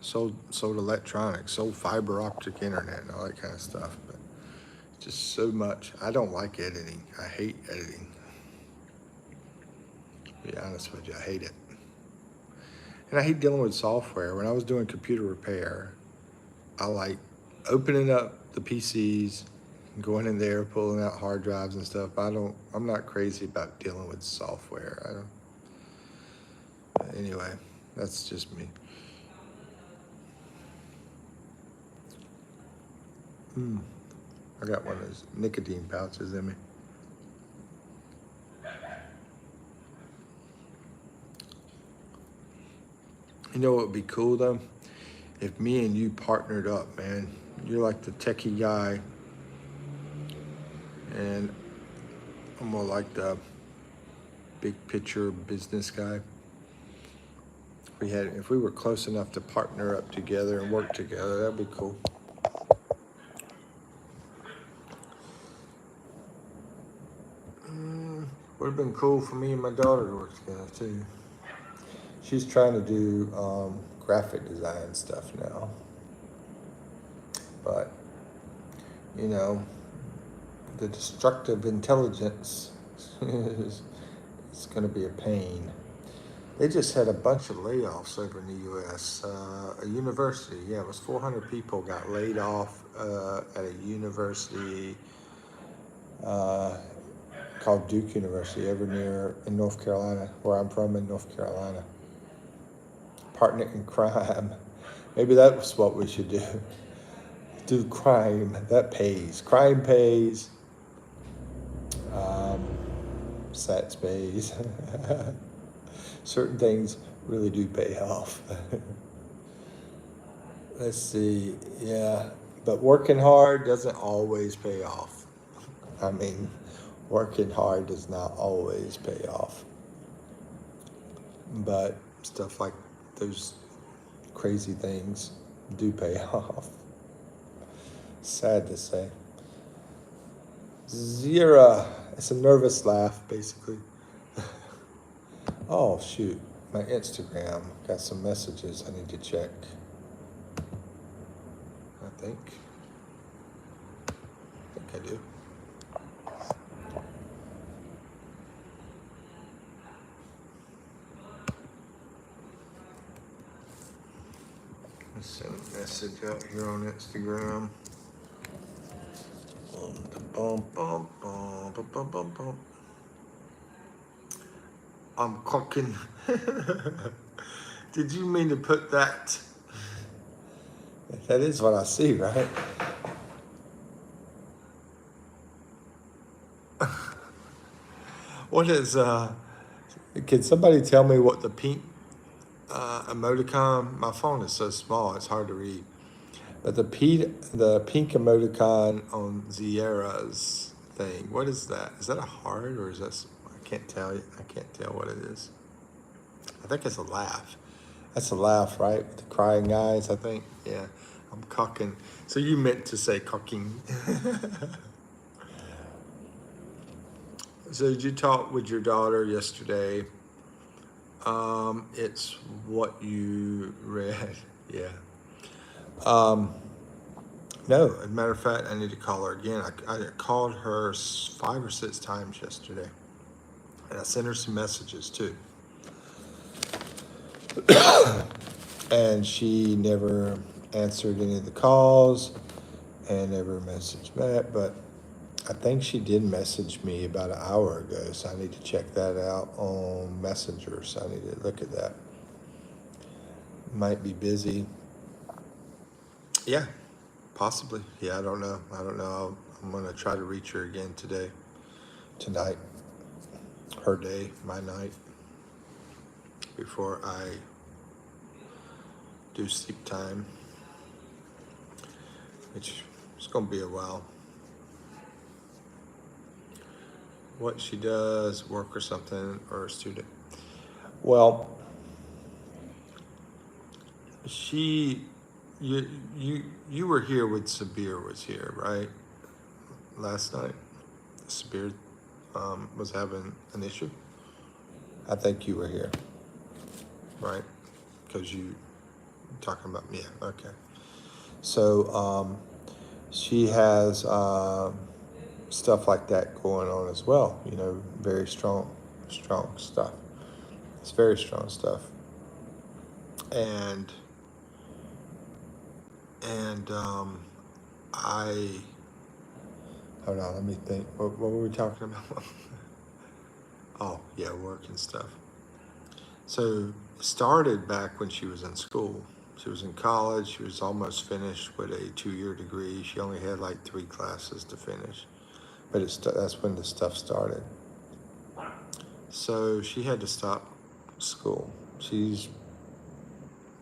Sold electronics, sold fiber optic internet and all that kind of stuff. But just so much. I don't like editing. I hate editing. To be honest with you, I hate it. And I hate dealing with software. When I was doing computer repair, I like opening up the PCs, going in there, pulling out hard drives and stuff. I'm not crazy about dealing with software. Anyway, that's just me. I got one of those nicotine pouches in me. You know what would be cool though? If me and you partnered up, man. You're like the techie guy, and I'm more like the big picture business guy. If we were close enough to partner up together and work together, that'd be cool. Would have been cool for me and my daughter to work together too. She's trying to do graphic design stuff now, but you know, the destructive intelligence is going to be a pain. They just had a bunch of layoffs over in the U.S. A university, yeah, it was 400 people got laid off at a university called Duke University over near in North Carolina, where I'm from in North Carolina. Partner in crime. Maybe that's what we should do. Do crime. That pays. Crime pays. Sats pays. Certain things really do pay off. Let's see. Yeah. But working hard doesn't always pay off. I mean, working hard does not always pay off. But stuff like those crazy things do pay off. Sad to say. Zira. It's a nervous laugh, basically. Oh, shoot. My Instagram got some messages I need to check. I think I do. Let's send a message out here on Instagram. I'm cooking. Did you mean to put that? That is what I see, right? What is, can somebody tell me what the pink emoticon, my phone is so small, it's hard to read. But the pink emoticon on Ziera's thing, what is that? Is that a heart or is that, I can't tell you. I can't tell what it is. I think it's a laugh. That's a laugh, right? With the crying eyes, I think. Yeah, I'm cocking. So you meant to say cocking. So did you talk with your daughter yesterday? It's what you read. Yeah. No, as a matter of fact, I need to call her again. I called her 5 or 6 times yesterday. And I sent her some messages too. And she never answered any of the calls and never messaged back. But I think she did message me about an hour ago. So I need to check that out on Messenger. So I need to look at that. Might be busy. Yeah, possibly. Yeah, I don't know. I'm going to try to reach her again tonight. Her day, my night, before I do sleep time, which is going to be a while. What she does, work or something, or a student. Well, you were here when Sabir was here, right? Last night, Sabir was having an issue. I think you were here, right? Because you talking about me. Yeah, okay. So she has stuff like that going on as well. You know, very strong stuff. It's very strong stuff. And hold on, let me think. What were we talking about? Oh, yeah, work and stuff. So it started back when she was in school. She was in college. She was almost finished with a 2 year degree. She only had like 3 classes to finish, but that's when the stuff started. So she had to stop school. She's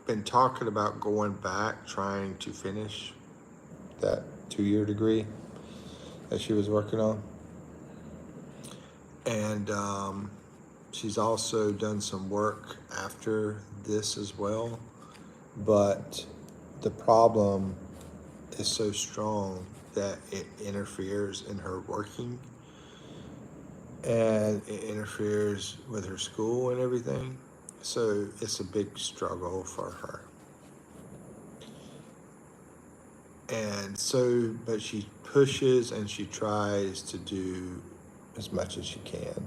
been talking about going back, trying to finish that 2 year degree that she was working on. And she's also done some work after this as well. But the problem is so strong that it interferes in her working and it interferes with her school and everything. So it's a big struggle for her. And so, but she pushes and she tries to do as much as she can.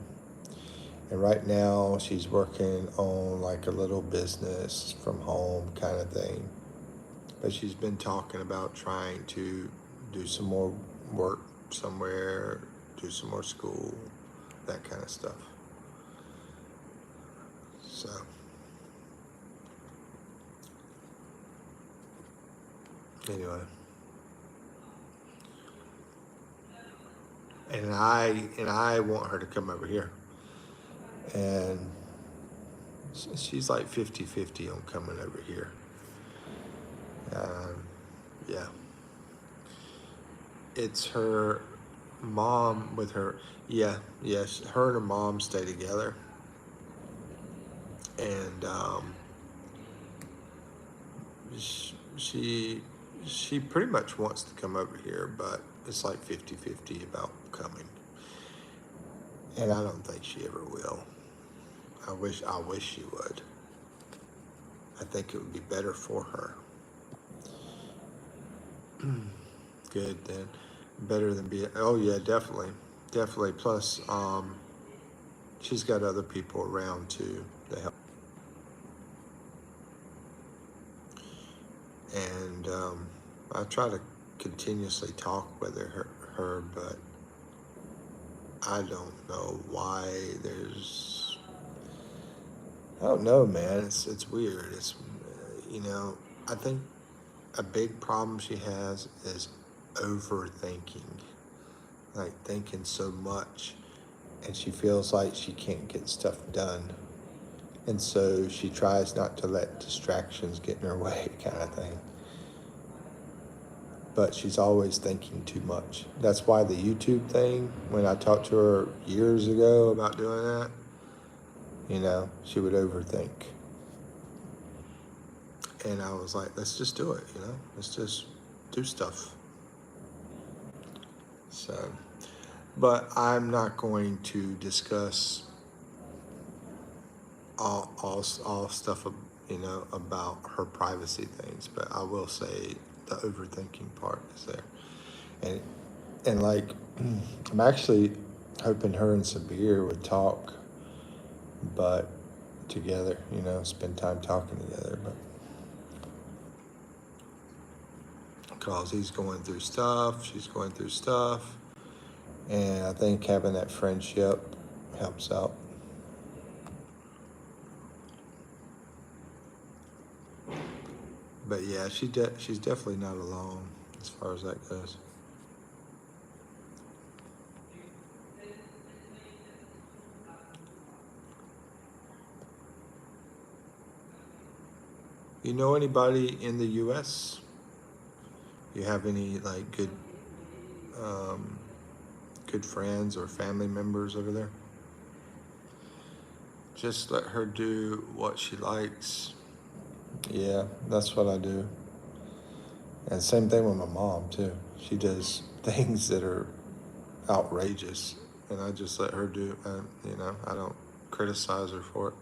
And right now, she's working on like a little business from home kind of thing. But she's been talking about trying to do some more work somewhere, do some more school, that kind of stuff. So, anyway. And I want her to come over here. And she's like 50-50 on coming over here. Yeah. It's her mom with her. Yeah, yes. Her and her mom stay together. And she she pretty much wants to come over here, but it's like 50-50 about coming. And I don't think she ever will. I wish she would. I think it would be better for her. Good then. Better than being, oh yeah, definitely. Plus she's got other people around too to help. And I try to continuously talk with her, but I don't know why there's, I don't know, man. It's weird. It's I think a big problem she has is overthinking, like thinking so much, and she feels like she can't get stuff done, and so she tries not to let distractions get in her way, kind of thing. But she's always thinking too much. That's why the YouTube thing, when I talked to her years ago about doing that, she would overthink. And I was like, let's just do it, let's just do stuff. So, but I'm not going to discuss all stuff, about her privacy things, but I will say the overthinking part is there. And like, I'm actually hoping her and Sabir would talk, but together, spend time talking together, but because he's going through stuff, she's going through stuff, and I think having that friendship helps out. But yeah, she's definitely not alone as far as that goes. You know anybody in the U.S.? You have any like good friends or family members over there? Just let her do what she likes. Yeah, that's what I do. And same thing with my mom too. She does things that are outrageous, and I just let her do. I don't criticize her for it,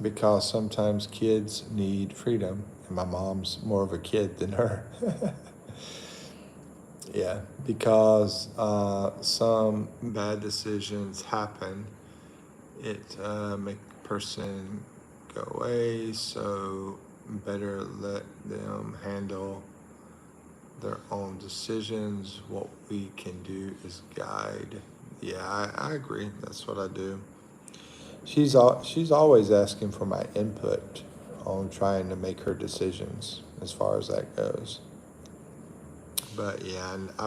because sometimes kids need freedom, and my mom's more of a kid than her. Yeah, because some bad decisions happen. It make a person go away, so better let them handle their own decisions. What we can do is guide. Yeah, I agree. That's what I do. she's always asking for my input on trying to make her decisions as far as that goes. But yeah, and I'm